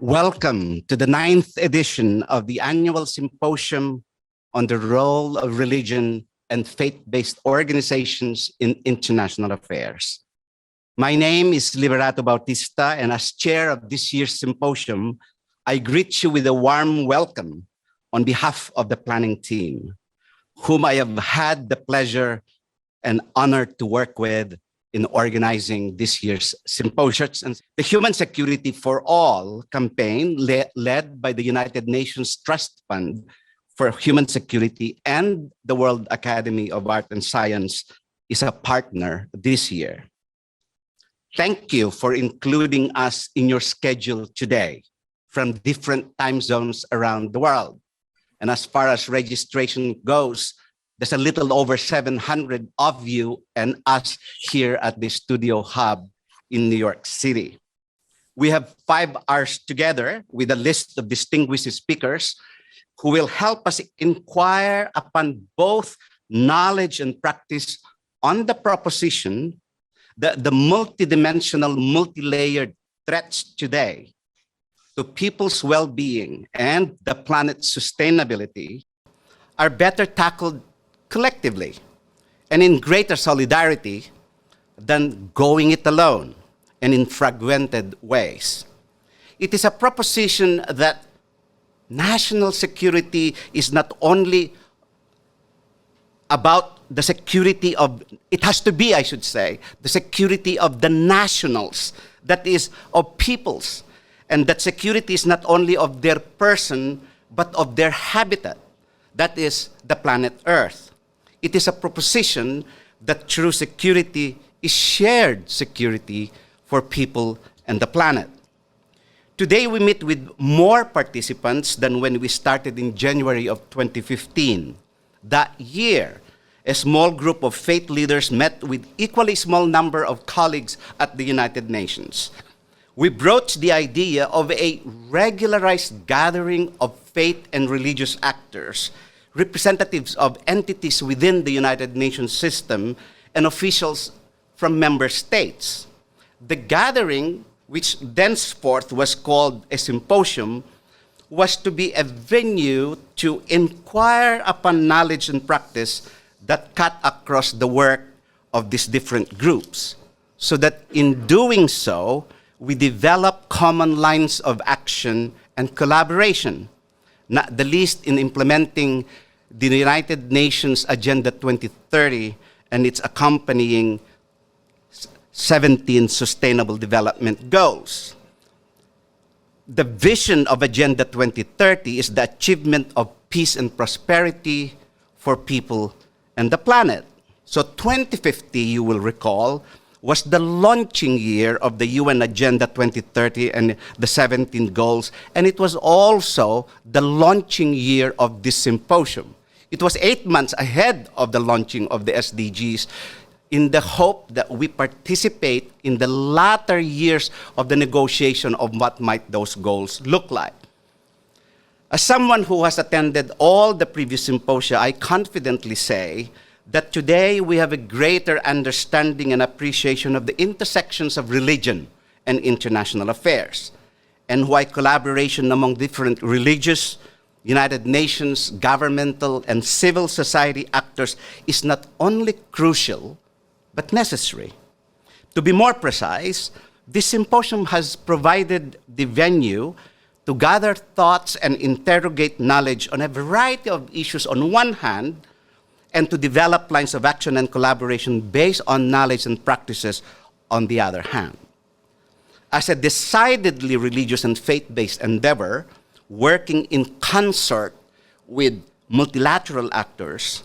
Welcome to the 9th edition of the Annual Symposium on the Role of Religion and Faith-Based Organizations in International Affairs. My name is Liberato Bautista, and as chair of this year's symposium, I greet you with a warm welcome on behalf of the planning team, whom I have had the pleasure and honor to work with in organizing this year's symposium. And the Human Security for All campaign, led by the United Nations Trust Fund for Human Security and the World Academy of Art and Science, is a partner this year. Thank you for including us in your schedule today from different time zones around the world. And as far as registration goes, there's a little over 700 of you and us here at the Studio Hub in New York City. We have 5 hours together with a list of distinguished speakers who will help us inquire upon both knowledge and practice on the proposition that the multidimensional, multi-layered threats today to people's well-being and the planet's sustainability are better tackled collectively and in greater solidarity than going it alone and in fragmented ways. It is a proposition that national security is not only about the security of, it has to be, I should say, the security of the nationals, that is, of peoples, and that security is not only of their person, but of their habitat, that is, the planet Earth. It is a proposition that true security is shared security for people and the planet. Today, we meet with more participants than when we started in January of 2015. That year, a small group of faith leaders met with equally small number of colleagues at the United Nations. We broached the idea of a regularized gathering of faith and religious actors, representatives of entities within the United Nations system, and officials from member states. The gathering, which thenceforth was called a symposium, was to be a venue to inquire upon knowledge and practice that cut across the work of these different groups, so that in doing so, we develop common lines of action and collaboration, not the least in implementing the United Nations Agenda 2030 and its accompanying 17 Sustainable Development Goals. The vision of Agenda 2030 is the achievement of peace and prosperity for people and the planet. So 2050, you will recall, was the launching year of the UN Agenda 2030 and the 17 goals, and it was also the launching year of this symposium. It was 8 months ahead of the launching of the SDGs in the hope that we participate in the latter years of the negotiation of what might those goals look like. As someone who has attended all the previous symposia, I confidently say that today we have a greater understanding and appreciation of the intersections of religion and international affairs, and why collaboration among different religious, United Nations, governmental, and civil society actors is not only crucial, but necessary. To be more precise, this symposium has provided the venue to gather thoughts and interrogate knowledge on a variety of issues on one hand, and to develop lines of action and collaboration based on knowledge and practices on the other hand. As a decidedly religious and faith-based endeavor, working in concert with multilateral actors,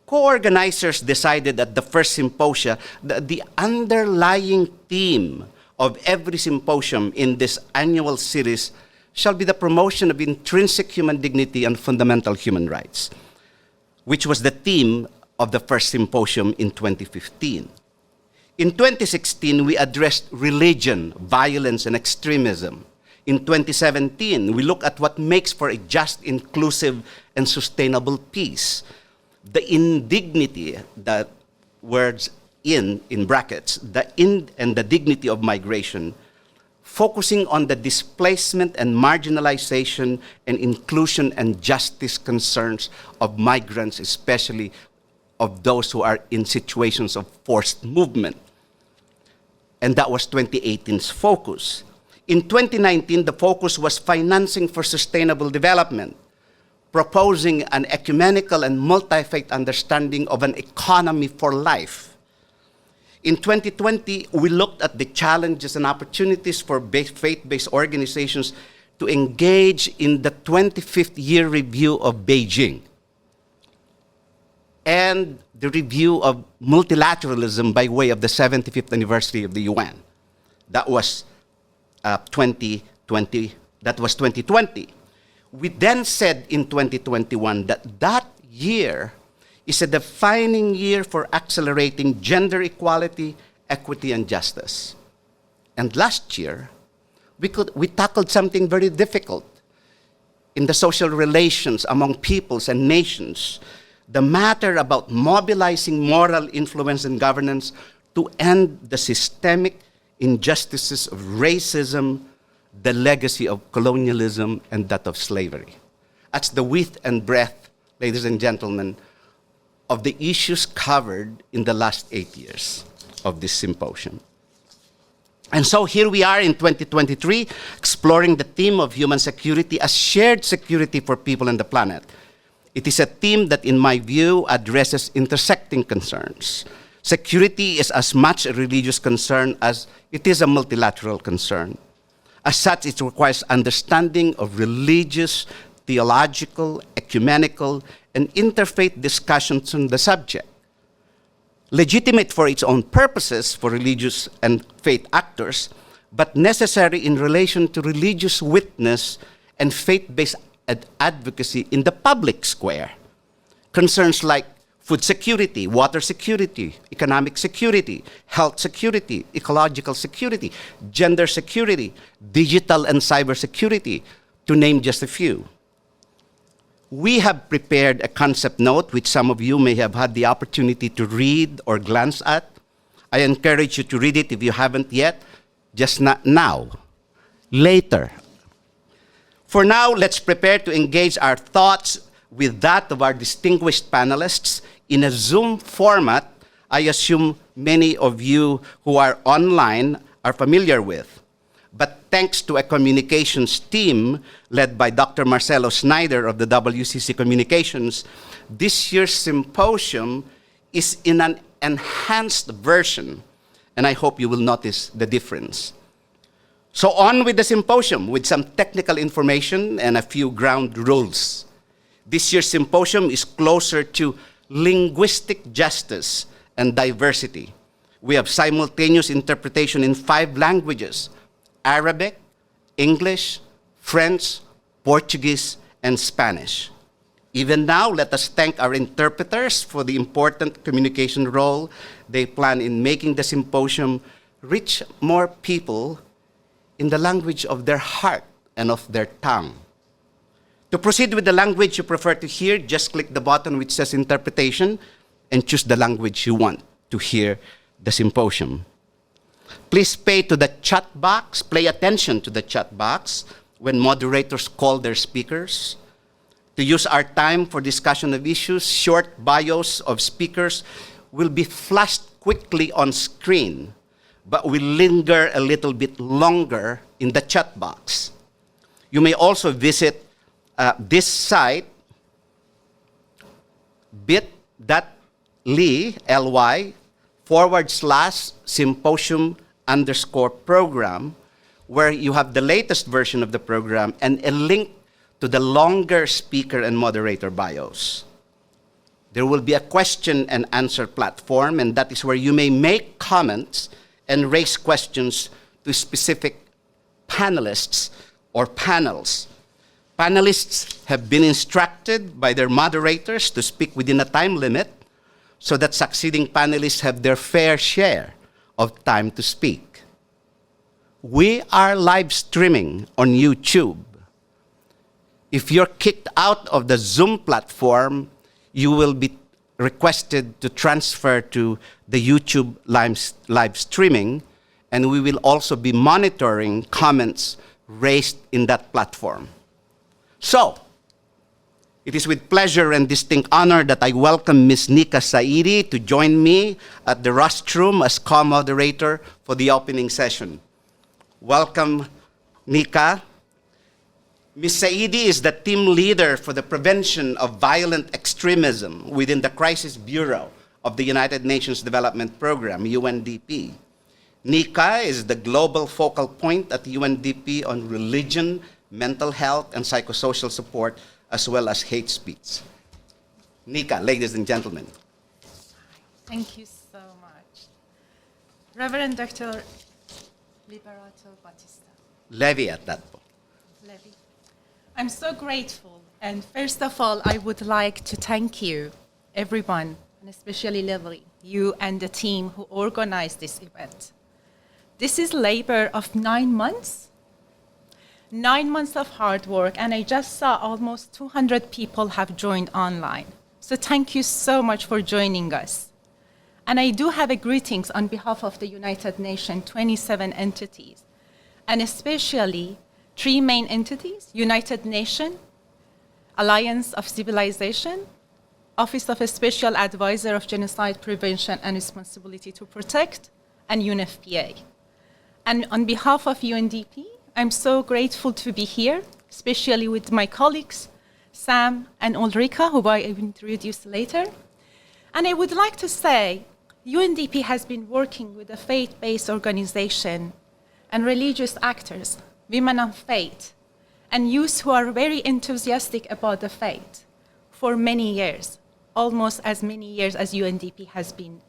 co-organizers decided at the first symposia that the underlying theme of every symposium in this annual series shall be the promotion of intrinsic human dignity and fundamental human rights, which was the theme of the first symposium in 2015. In 2016, we addressed religion, violence, and extremism. In 2017, we look at what makes for a just, inclusive, and sustainable peace. The indignity, that words in brackets, and the dignity of migration focusing on the displacement and marginalization and inclusion and justice concerns of migrants, especially of those who are in situations of forced movement. And that was 2018's focus. In 2019, the focus was financing for sustainable development, proposing an ecumenical and multi-faith understanding of an economy for life. In 2020, we looked at the challenges and opportunities for faith-based organizations to engage in the 25th year review of Beijing and the review of multilateralism by way of the 75th anniversary of the UN. That was 2020. That was 2020. We then said in 2021 that that year is a defining year for accelerating gender equality, equity, and justice. And last year, we tackled something very difficult in the social relations among peoples and nations, the matter about mobilizing moral influence and governance to end the systemic injustices of racism, the legacy of colonialism, and that of slavery. That's the width and breadth, ladies and gentlemen, of the issues covered in the last 8 years of this symposium. And so here we are in 2023, exploring the theme of human security as shared security for people and the planet. It is a theme that, in my view, addresses intersecting concerns. Security is as much a religious concern as it is a multilateral concern. As such, it requires understanding of religious, theological, ecumenical, and interfaith discussions on the subject. Legitimate for its own purposes for religious and faith actors, but necessary in relation to religious witness and faith-based advocacy in the public square. Concerns like food security, water security, economic security, health security, ecological security, gender security, digital and cyber security, to name just a few. We have prepared a concept note which some of you may have had the opportunity to read or glance at. I encourage you to read it if you haven't yet, just not now, later. For now, let's prepare to engage our thoughts with that of our distinguished panelists in a Zoom format I assume many of you who are online are familiar with. But thanks to a communications team led by Dr. Marcelo Snyder of the WCC Communications, this year's symposium is in an enhanced version, and I hope you will notice the difference. So on with the symposium with some technical information and a few ground rules. This year's symposium is closer to linguistic justice and diversity. We have simultaneous interpretation in 5 languages: Arabic, English, French, Portuguese, and Spanish. Even now, let us thank our interpreters for the important communication role they plan in making the symposium reach more people in the language of their heart and of their tongue. To proceed with the language you prefer to hear, just click the button which says interpretation and choose the language you want to hear the symposium. Please pay attention to the chat box when moderators call their speakers. To use our time for discussion of issues, short bios of speakers will be flashed quickly on screen, but will linger a little bit longer in the chat box. You may also visit this site, bit.ly/symposium_program, where you have the latest version of the program and a link to the longer speaker and moderator bios. There will be a question and answer platform, and that is where you may make comments and raise questions to specific panelists or panels. Panelists have been instructed by their moderators to speak within a time limit so that succeeding panelists have their fair share of time to speak. We are live streaming on YouTube. If you're kicked out of the Zoom platform, you will be requested to transfer to the YouTube live streaming, and we will also be monitoring comments raised in that platform. So, it is with pleasure and distinct honor that I welcome Ms. Nika Saidi to join me at the rostrum as co-moderator for the opening session. Welcome, Nika. Ms. Saidi is the team leader for the prevention of violent extremism within the Crisis Bureau of the United Nations Development Program, UNDP. Nika is the global focal point at UNDP on religion, mental health, and psychosocial support, as well as hate speech. Nika, ladies and gentlemen. Thank you so much. Reverend Dr. Liberato Batista. Levi at that point. Levi. I'm so grateful. And first of all, I would like to thank you, everyone, and especially Levi, you and the team who organized this event. This is labor of 9 months. 9 months of hard work, and I just saw almost 200 people have joined online. So thank you so much for joining us. And I do have a greetings on behalf of the United Nations 27 entities, and especially 3 main entities: United Nations, Alliance of Civilization, Office of a Special Advisor of Genocide Prevention and Responsibility to Protect, and UNFPA. And on behalf of UNDP, I'm so grateful to be here, especially with my colleagues, Sam and Ulrika, who I will introduce later. And I would like to say, UNDP has been working with a faith-based organization and religious actors, women of faith, and youth who are very enthusiastic about the faith for many years, almost as many years as UNDP has been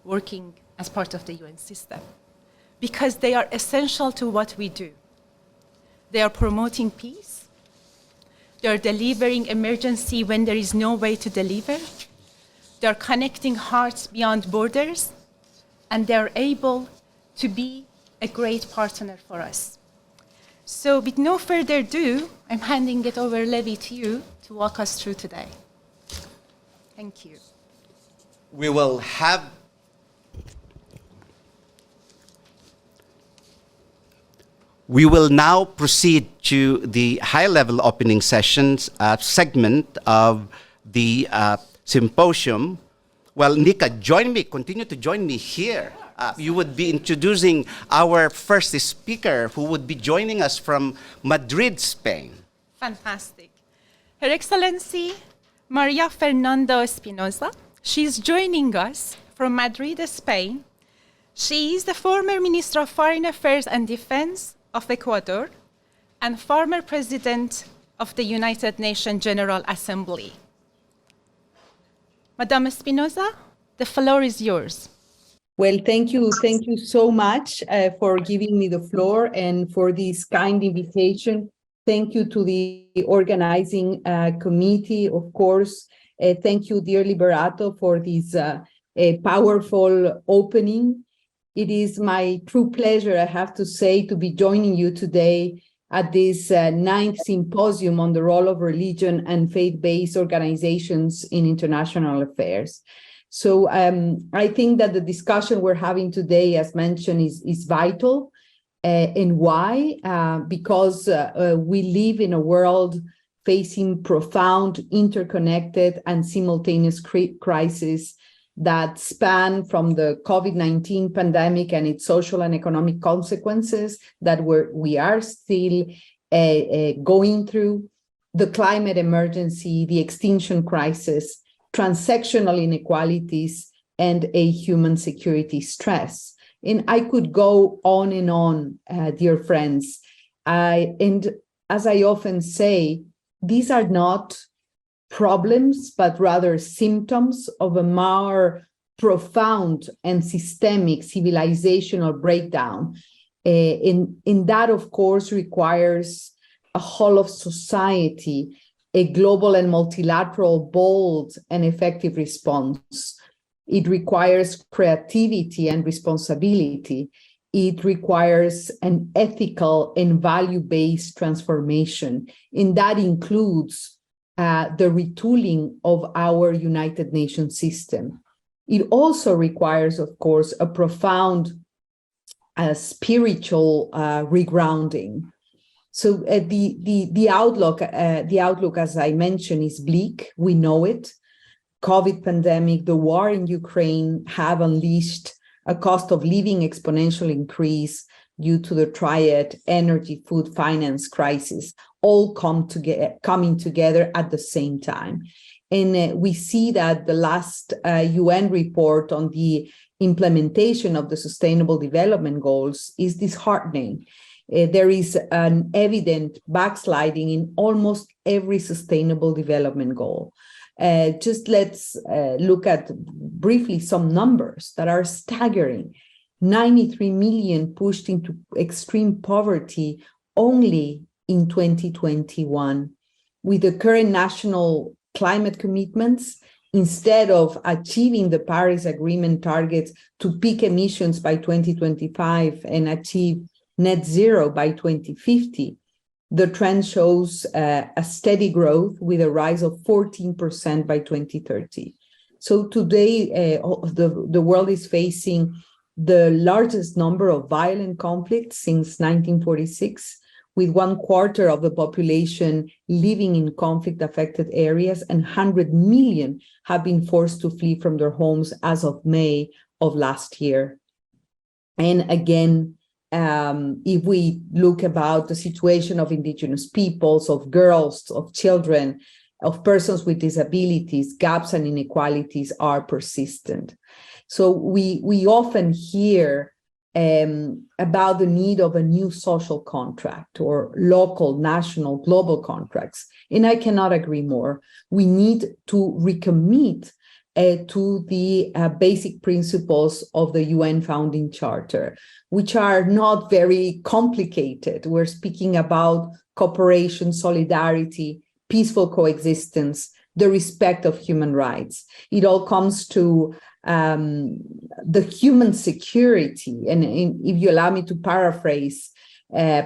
working as part of the UN system, because they are essential to what we do. They are promoting peace. They are delivering emergency when there is no way to deliver. They are connecting hearts beyond borders. And they are able to be a great partner for us. So with no further ado, I'm handing it over, Levi, to you to walk us through today. Thank you. We will have We will now proceed to the high-level opening sessions segment of the symposium. Well, Nika, continue to join me here. You would be introducing our first speaker, who would be joining us from Madrid, Spain. Fantastic. Her Excellency Maria Fernando Espinosa. She's joining us from Madrid, Spain. She is the former Minister of Foreign Affairs and Defense of Ecuador and former President of the United Nations General Assembly. Madame Espinosa, the floor is yours. Well, thank you so much for giving me the floor and for this kind invitation. Thank you to the organizing committee, of course. Thank you, dear Liberato, for this powerful opening. It is my true pleasure, I have to say, to be joining you today at this 9th symposium on the role of religion and faith-based organizations in international affairs. So I think that the discussion we're having today, as mentioned, is vital. And why? Because we live in a world facing profound, interconnected, and simultaneous crises that span from the COVID-19 pandemic and its social and economic consequences that we are still going through, the climate emergency, the extinction crisis, transactional inequalities, and a human security stress. And I could go on and on, dear friends. And as I often say, these are not problems, but rather symptoms of a more profound and systemic civilizational breakdown. And that, of course, requires a whole of society, a global and multilateral, bold and effective response. It requires creativity and responsibility. It requires an ethical and value-based transformation, and that includes the retooling of our United Nations system. It also requires, of course, a profound a spiritual regrounding. So the outlook, as I mentioned, is bleak. We know it. COVID pandemic, the war in Ukraine have unleashed a cost of living exponential increase due to the triad energy, food, finance crisis, all coming together at the same time. And we see that the last UN report on the implementation of the Sustainable Development Goals is disheartening. There is an evident backsliding in almost every Sustainable Development Goal. Just let's look at briefly some numbers that are staggering. 93 million pushed into extreme poverty only in 2021. With the current national climate commitments, instead of achieving the Paris Agreement targets to peak emissions by 2025 and achieve net zero by 2050, the trend shows a steady growth with a rise of 14% by 2030. So today, the world is facing the largest number of violent conflicts since 1946, with 1/4 of the population living in conflict-affected areas, and 100 million have been forced to flee from their homes as of May of last year. And again, if we look about the situation of indigenous peoples, of girls, of children, of persons with disabilities, gaps and inequalities are persistent. So we often hear about the need of a new social contract or local, national, global contracts. And I cannot agree more. We need to recommit to the basic principles of the UN Founding Charter, which are not very complicated. We're speaking about cooperation, solidarity, peaceful coexistence, the respect of human rights. It all comes to the human security. And if you allow me to paraphrase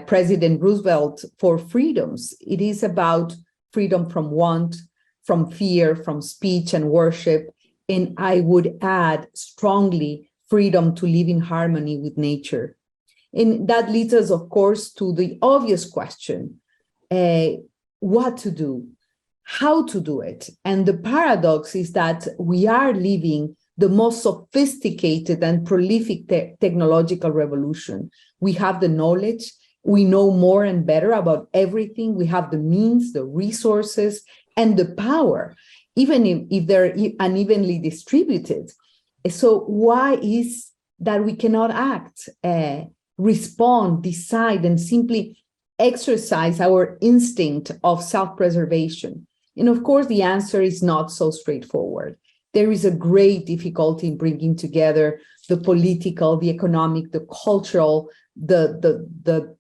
President Roosevelt for freedoms, it is about freedom from want, from fear, from speech and worship. And I would add strongly freedom to live in harmony with nature. And that leads us, of course, to the obvious question, what to do, how to do it. And the paradox is that we are living the most sophisticated and prolific technological revolution. We have the knowledge, we know more and better about everything, we have the means, the resources, and the power, even if they're unevenly distributed. So why is that we cannot act, respond, decide, and simply exercise our instinct of self-preservation? And of course, the answer is not so straightforward. There is a great difficulty in bringing together the political, the economic, the cultural, the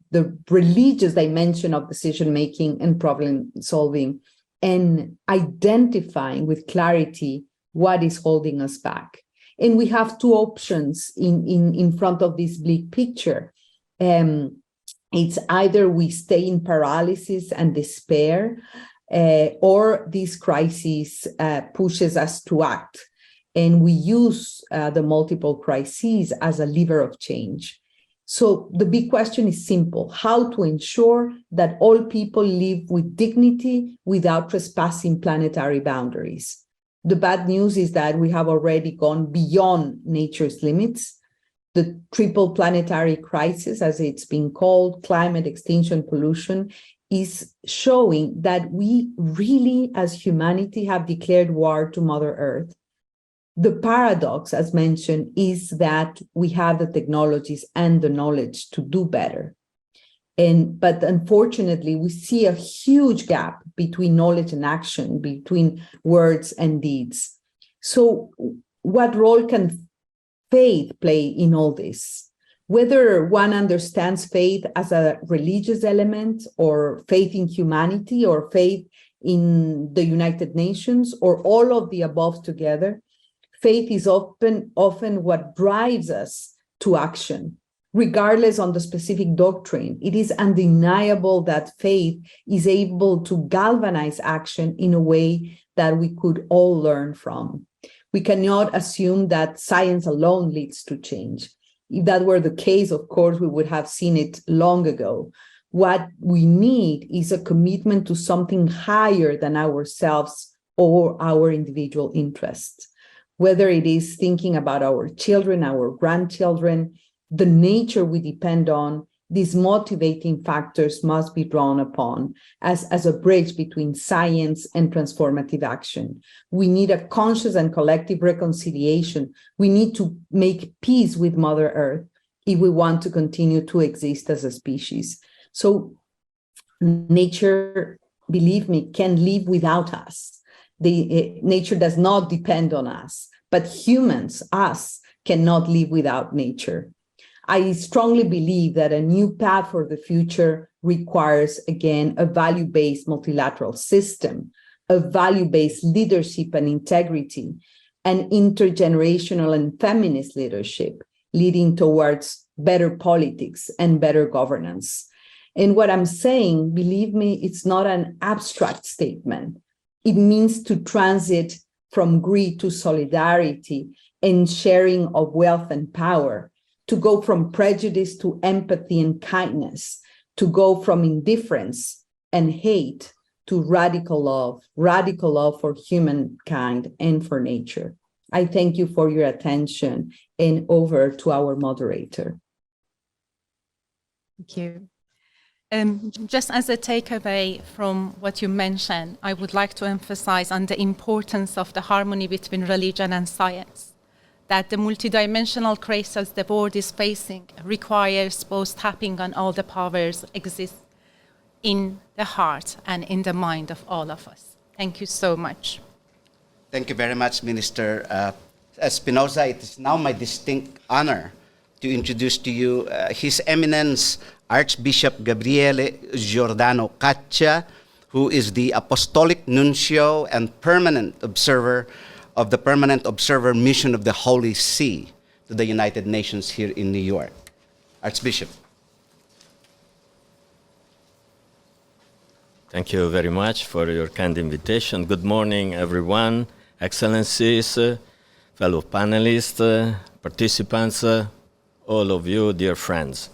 religious dimension of decision-making and problem-solving, and identifying with clarity what is holding us back. And we have two options in front of this bleak picture. It's either we stay in paralysis and despair, or this crisis pushes us to act. And we use the multiple crises as a lever of change. So the big question is simple: how to ensure that all people live with dignity without trespassing planetary boundaries. The bad news is that we have already gone beyond nature's limits. The triple planetary crisis, as it's been called, climate, extinction, pollution, is showing that we really, as humanity, have declared war to Mother Earth. The paradox, as mentioned, is that we have the technologies and the knowledge to do better. But unfortunately, we see a huge gap between knowledge and action, between words and deeds. So what role can faith play in all this? Whether one understands faith as a religious element, or faith in humanity, or faith in the United Nations, or all of the above together, faith is often what drives us to action. Regardless on the specific doctrine, it is undeniable that faith is able to galvanize action in a way that we could all learn from. We cannot assume that science alone leads to change. If that were the case, of course, we would have seen it long ago. What we need is a commitment to something higher than ourselves or our individual interests, whether it is thinking about our children, our grandchildren, the nature we depend on. These motivating factors must be drawn upon as a bridge between science and transformative action. We need a conscious and collective reconciliation. We need to make peace with Mother Earth if we want to continue to exist as a species. So nature, believe me, can live without us. Nature does not depend on us, but humans, us, cannot live without nature. I strongly believe that a new path for the future requires, again, a value-based multilateral system, a value-based leadership and integrity, and intergenerational and feminist leadership, leading towards better politics and better governance. And what I'm saying, believe me, it's not an abstract statement. It means to transit from greed to solidarity and sharing of wealth and power, to go from prejudice to empathy and kindness, to go from indifference and hate to radical love for humankind and for nature. I thank you for your attention, and over to our moderator. Thank you. Just as a takeaway from what you mentioned, I would like to emphasize on the importance of the harmony between religion and science, that the multidimensional crisis the world is facing requires both tapping on all the powers exist in the heart and in the mind of all of us. Thank you so much. Thank you very much, Minister Espinosa. It is now my distinct honor to introduce to you His Eminence Archbishop Gabriele Giordano Caccia, who is the Apostolic Nuncio and Permanent Observer of the Permanent Observer Mission of the Holy See to the United Nations here in New York. Archbishop. Thank you very much for your kind invitation. Good morning, everyone, Excellencies, fellow panelists, participants, all of you, dear friends.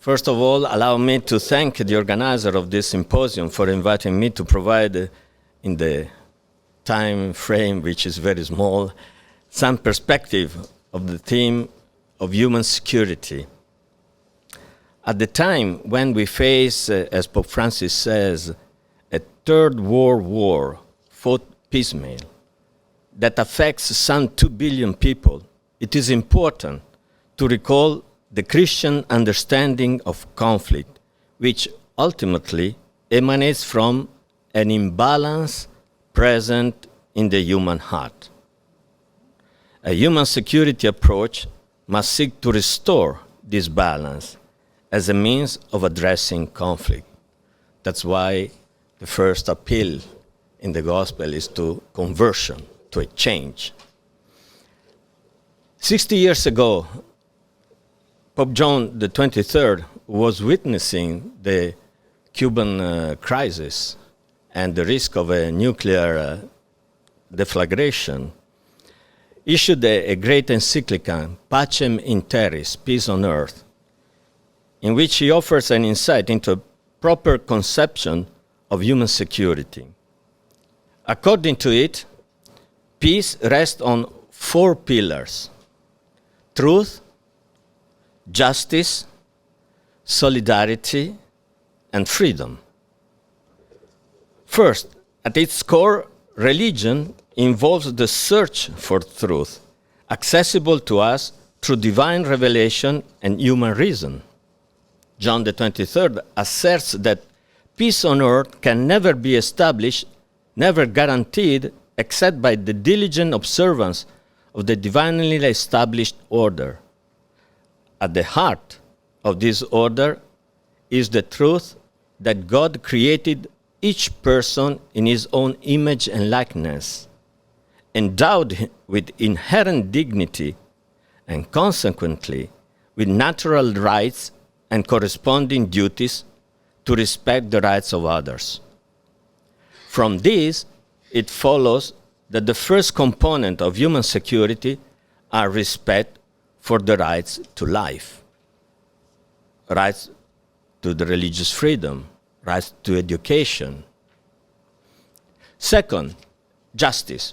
First of all, allow me to thank the organizer of this symposium for inviting me to provide, in the time frame, which is very small, some perspective of the theme of human security. At the time when we face, as Pope Francis says, a third world war fought piecemeal that affects some 2 billion people, it is important to recall the Christian understanding of conflict, which ultimately emanates from an imbalance present in the human heart. A human security approach must seek to restore this balance as a means of addressing conflict. That's why the first appeal in the gospel is to conversion, to a change. 60 years ago, Pope John the 23rd was witnessing the Cuban crisis and the risk of a nuclear deflagration, issued a great encyclical, Pacem in Terris, Peace on Earth, in which he offers an insight into a proper conception of human security. According to it, peace rests on 4 pillars: truth, justice, solidarity, and freedom. First, at its core, religion involves the search for truth, accessible to us through divine revelation and human reason. John the 23rd asserts that peace on earth can never be established, never guaranteed, except by the diligent observance of the divinely established order. At the heart of this order is the truth that God created each person in his own image and likeness, endowed with inherent dignity, and consequently with natural rights and corresponding duties to respect the rights of others. From this, it follows that the first component of human security are respect for the rights to life, rights to the religious freedom, rights to education. Second, justice.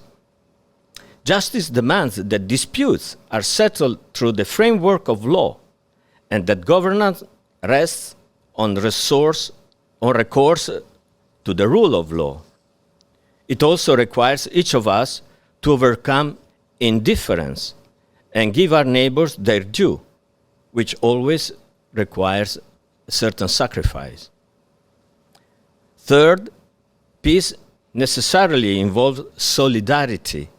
Justice demands that disputes are settled through the framework of law and that governance rests on recourse to the rule of law. It also requires each of us to overcome indifference and give our neighbors their due, which always requires a certain sacrifice. Third, peace necessarily involves solidarity,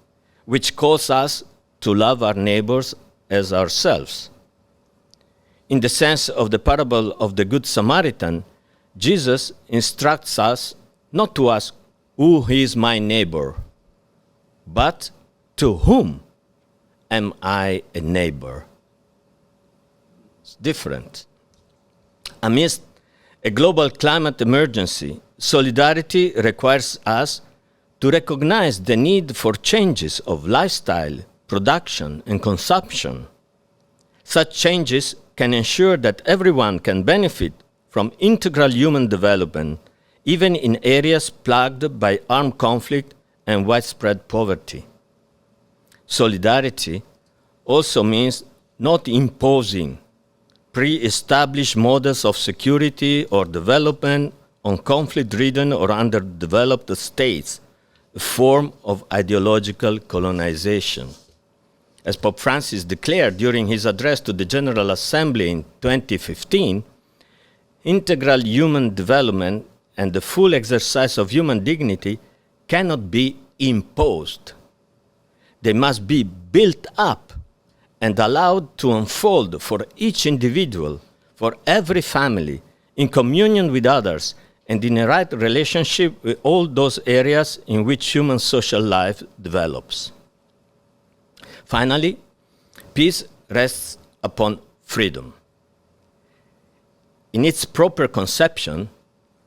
which calls us to love our neighbors as ourselves. In the sense of the parable of the Good Samaritan, Jesus instructs us not to ask, "Who is my neighbor?" but "To whom am I a neighbor?" It's different. Amidst a global climate emergency, solidarity requires us to recognize the need for changes of lifestyle, production, and consumption. Such changes can ensure that everyone can benefit from integral human development, even in areas plagued by armed conflict and widespread poverty. Solidarity also means not imposing pre-established models of security or development on conflict-ridden or underdeveloped states, a form of ideological colonization. As Pope Francis declared during his address to the General Assembly in 2015, integral human development and the full exercise of human dignity cannot be imposed. They must be built up and allowed to unfold for each individual, for every family, in communion with others, and in a right relationship with all those areas in which human social life develops. Finally, peace rests upon freedom. In its proper conception,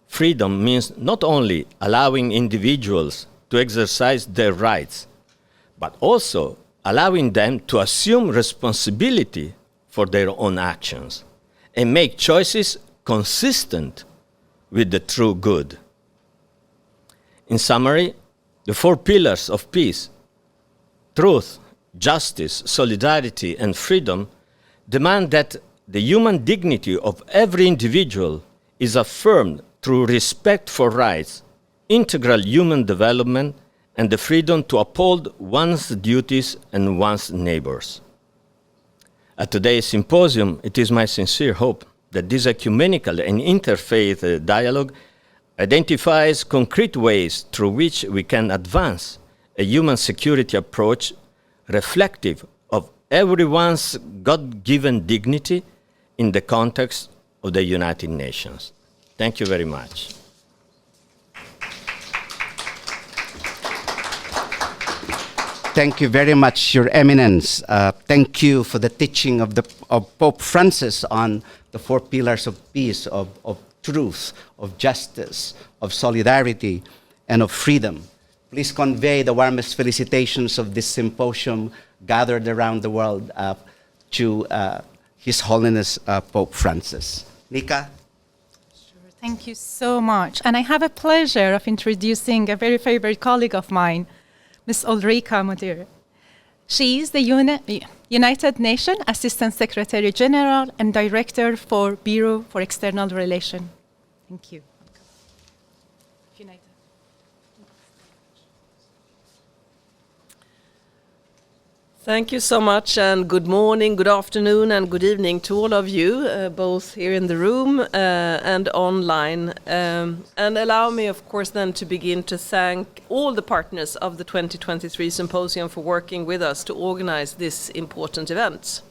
freedom means not only allowing individuals to exercise their rights, but also allowing them to assume responsibility for their own actions and make choices consistent with the true good. In summary, the four pillars of peace, truth, justice, solidarity, and freedom, demand that the human dignity of every individual is affirmed through respect for rights, integral human development, and the freedom to uphold one's duties and one's neighbors. At today's symposium, it is my sincere hope that this ecumenical and interfaith dialogue identifies concrete ways through which we can advance a human security approach reflective of everyone's God-given dignity in the context of the United Nations. Thank you very much. Thank you very much, Your Eminence. Thank you for the teaching of Pope Francis on the four pillars of peace, of truth, of justice, of solidarity, and of freedom. Please convey the warmest felicitations of this symposium gathered around the world to His Holiness Pope Francis. Nika? Sure, thank you so much. And I have a pleasure of introducing a very favorite colleague of mine, Ms. Ulrika Mudir. She is the United Nations Assistant Secretary General and Director for Bureau for External Relations. Thank you. United. Thank you so much, and good morning, good afternoon, and good evening to all of you, both here in the room and online. And allow me, of course, then to begin to thank all the partners of the 2023 Symposium for working with us to organize this important event.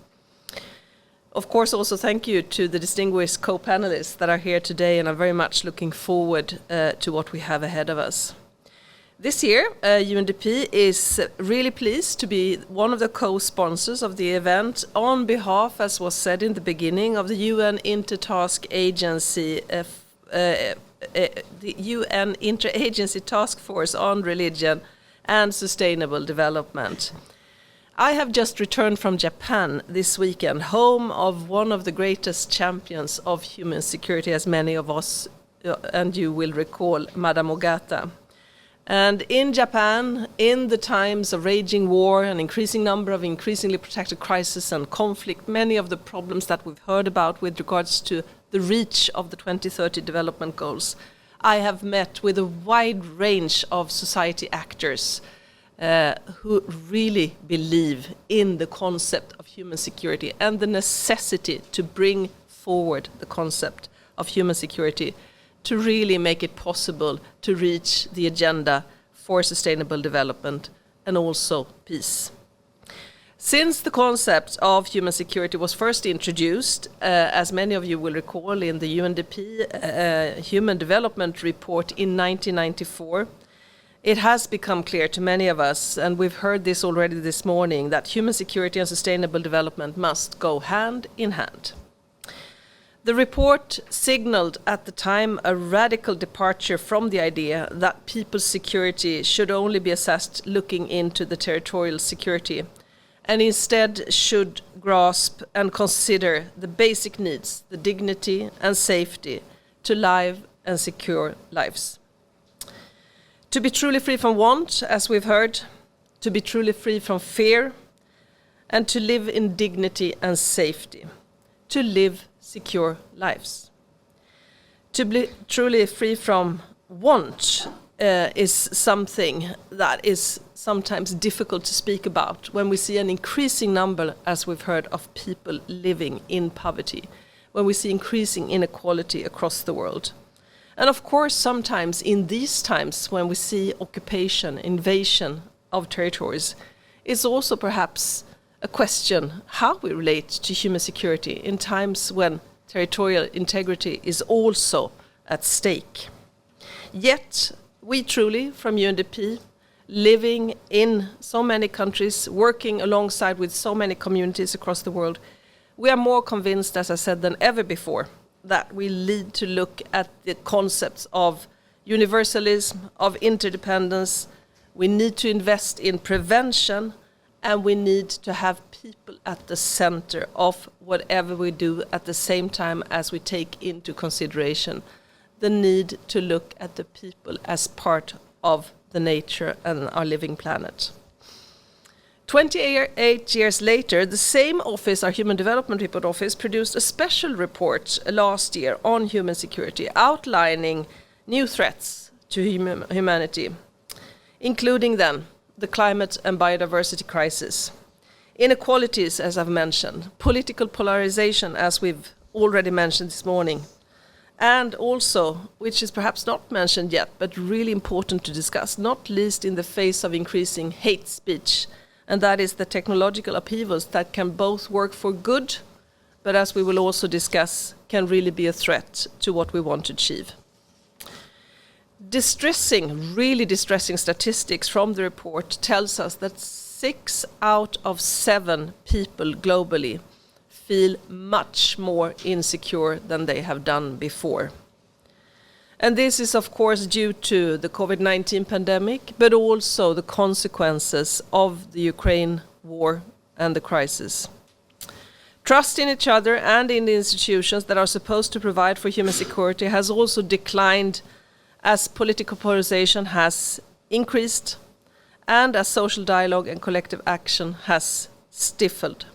Of course, also thank you to the distinguished co-panelists that are here today, and I'm very much looking forward to what we have ahead of us. This year, UNDP is really pleased to be one of the co-sponsors of the event on behalf, as was said in the beginning, of the UN Intertask Agency, the UN Interagency Task Force on Religion and Sustainable Development. I have just returned from Japan this weekend, home of one of the greatest champions of human security, as many of us and you will recall, Madame Ogata. And in Japan, in the times of raging war, an increasing number of increasingly protected crises and conflict, many of the problems that we've heard about with regards to the reach of the 2030 development goals, I have met with a wide range of society actors who really believe in the concept of human security and the necessity to bring forward the concept of human security to really make it possible to reach the agenda for sustainable development and also peace. Since the concept of human security was first introduced, as many of you will recall, in the UNDP Human Development Report in 1994, it has become clear to many of us, and we've heard this already this morning, that human security and sustainable development must go hand in hand. The report signaled at the time a radical departure from the idea that people's security should only be assessed looking into the territorial security, and instead should grasp and consider the basic needs, the dignity and safety to live and secure lives. To be truly free from want, as we've heard, to be truly free from fear, and to live in dignity and safety, to live secure lives. To be truly free from want is something that is sometimes difficult to speak about when we see an increasing number, as we've heard, of people living in poverty, when we see increasing inequality across the world. And of course, sometimes in these times when we see occupation, invasion of territories, it's also perhaps a question how we relate to human security in times when territorial integrity is also at stake. Yet, we truly, from UNDP, living in so many countries, working alongside with so many communities across the world, we are more convinced, as I said, than ever before, that we need to look at the concepts of universalism, of interdependence. We need to invest in prevention, and we need to have people at the center of whatever we do, at the same time as we take into consideration the need to look at the people as part of the nature and our living planet. 28 years later, the same office, our Human Development Report Office, produced a special report last year on human security, outlining new threats to humanity, including then the climate and biodiversity crisis, inequalities, as I've mentioned, political polarization, as we've already mentioned this morning, and also, which is perhaps not mentioned yet, but really important to discuss, not least in the face of increasing hate speech, and that is the technological upheavals that can both work for good, but as we will also discuss, can really be a threat to what we want to achieve. Really distressing statistics from the report tells us that 6 out of 7 people globally feel much more insecure than they have done before. And this is, of course, due to the COVID-19 pandemic, but also the consequences of the Ukraine war and the crisis. Trust in each other and in the institutions that are supposed to provide for human security has also declined as political polarization has increased and as social dialogue and collective action has stifled.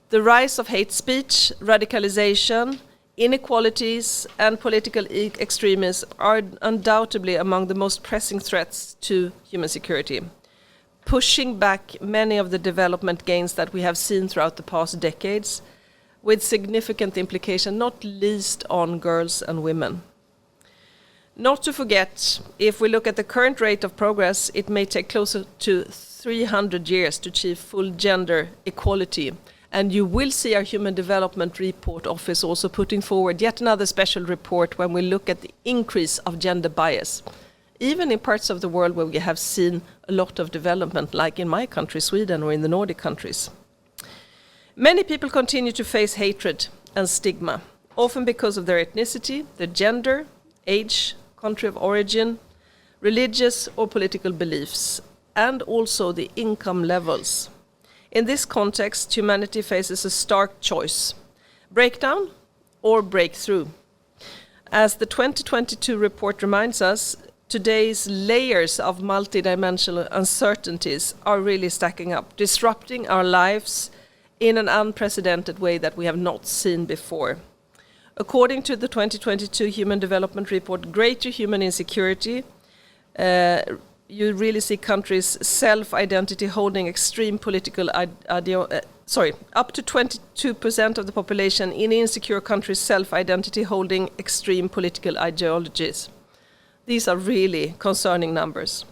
The rise of hate speech, radicalization, inequalities, and political extremism are undoubtedly among the most pressing threats to human security, pushing back many of the development gains that we have seen throughout the past decades, with significant implication, not least on girls and women. Not to forget, if we look at the current rate of progress, it may take closer to 300 years to achieve full gender equality. And you will see our Human Development Report Office also putting forward yet another special report when we look at the increase of gender bias, even in parts of the world where we have seen a lot of development, like in my country, Sweden, or in the Nordic countries. Many people continue to face hatred and stigma, often because of their ethnicity, their gender, age, country of origin, religious or political beliefs, and also the income levels. In this context, humanity faces a stark choice: breakdown or breakthrough. As the 2022 report reminds us, today's layers of multidimensional uncertainties are really stacking up, disrupting our lives in an unprecedented way that we have not seen before. According to the 2022 Human Development Report, Greater Human Insecurity, you really see countries' self-identity holding extreme political up to 22% of the population in insecure countries' self-identity holding extreme political ideologies. These are really concerning numbers.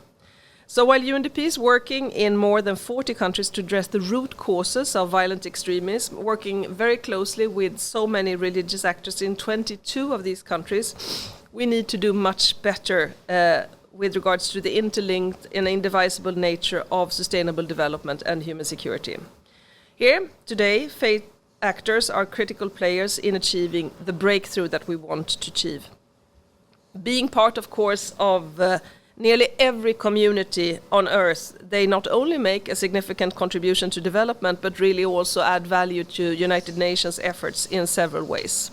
So while UNDP is working in more than 40 countries to address the root causes of violent extremism, working very closely with so many religious actors in 22 of these countries, we need to do much better with regards to the interlinked and indivisible nature of sustainable development and human security. Here, today, faith actors are critical players in achieving the breakthrough that we want to achieve. Being part, of course, of nearly every community on Earth, they not only make a significant contribution to development, but really also add value to United Nations efforts in several ways.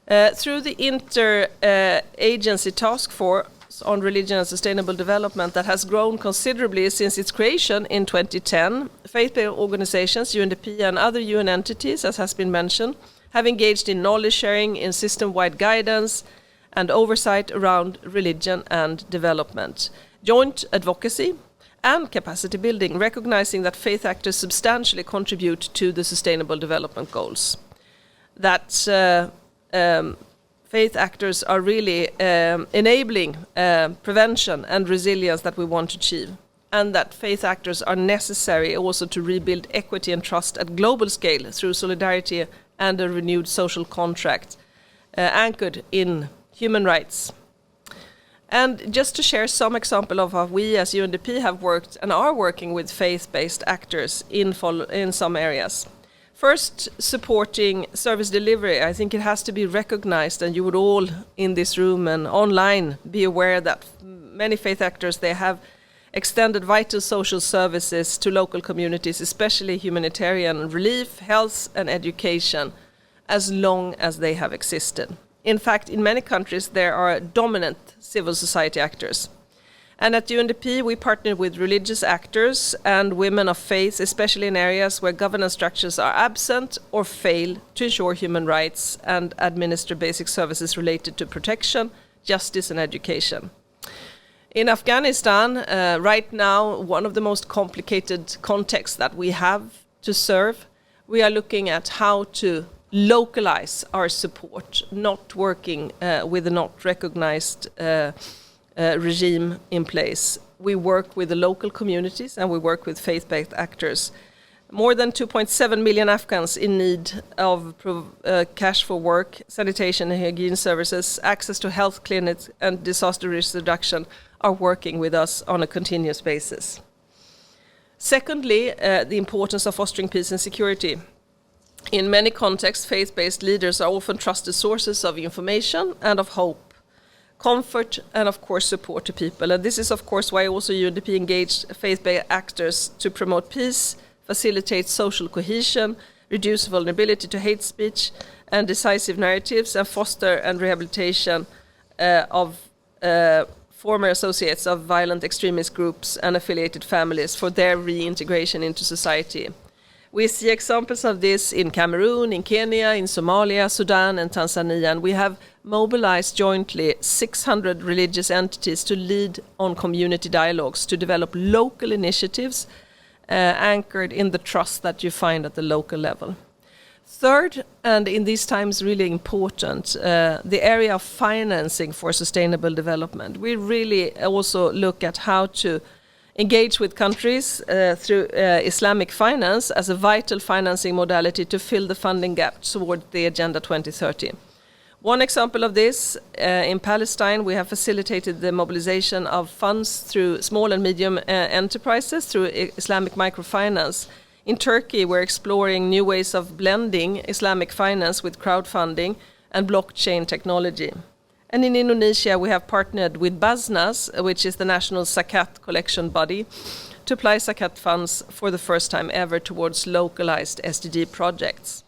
Through the Inter-Agency Task Force on Religion and Sustainable Development that has grown considerably since its creation in 2010, faith-based organizations, UNDP and other UN entities, as has been mentioned, have engaged in knowledge sharing, in system-wide guidance, and oversight around religion and development, joint advocacy, and capacity building, recognizing that faith actors substantially contribute to the Sustainable Development Goals. That faith actors are really enabling prevention and resilience that we want to achieve, and that faith actors are necessary also to rebuild equity and trust at global scale through solidarity and a renewed social contract anchored in human rights. And just to share some example of how we as UNDP have worked and are working with faith-based actors in some areas. First, supporting service delivery. I think it has to be recognized, and you would all in this room and online be aware that many faith actors, they have extended vital social services to local communities, especially humanitarian relief, health and education, as long as they have existed. In fact, in many countries, there are dominant civil society actors. And at UNDP, we partner with religious actors and women of faith, especially in areas where governance structures are absent or fail to ensure human rights and administer basic services related to protection, justice, and education. In Afghanistan, right now, one of the most complicated contexts that we have to serve, we are looking at how to localize our support, not working with a not recognized regime in place. We work with the local communities and we work with faith-based actors. More than 2.7 million Afghans in need of cash for work, sanitation and hygiene services, access to health clinics and disaster risk reduction are working with us on a continuous basis. Secondly, the importance of fostering peace and security. In many contexts, faith-based leaders are often trusted sources of information and of hope, comfort, and of course support to people. And this is of course why also UNDP engaged faith-based actors to promote peace, facilitate social cohesion, reduce vulnerability to hate speech and decisive narratives, and foster and rehabilitation of former associates of violent extremist groups and affiliated families for their reintegration into society. We see examples of this in Cameroon, in Kenya, in Somalia, Sudan, and Tanzania, and we have mobilized jointly 600 religious entities to lead on community dialogues to develop local initiatives anchored in the trust that you find at the local level. Third, and in these times really important, the area of financing for sustainable development. We really also look at how to engage with countries through Islamic finance as a vital financing modality to fill the funding gap toward the Agenda 2030. One example of this, in Palestine, we have facilitated the mobilization of funds through small and medium enterprises through Islamic microfinance. In Turkey, we're exploring new ways of blending Islamic finance with crowdfunding and blockchain technology. And in Indonesia, we have partnered with Basnas, which is the national zakat collection body, to apply zakat funds for the first time ever towards localized SDG projects.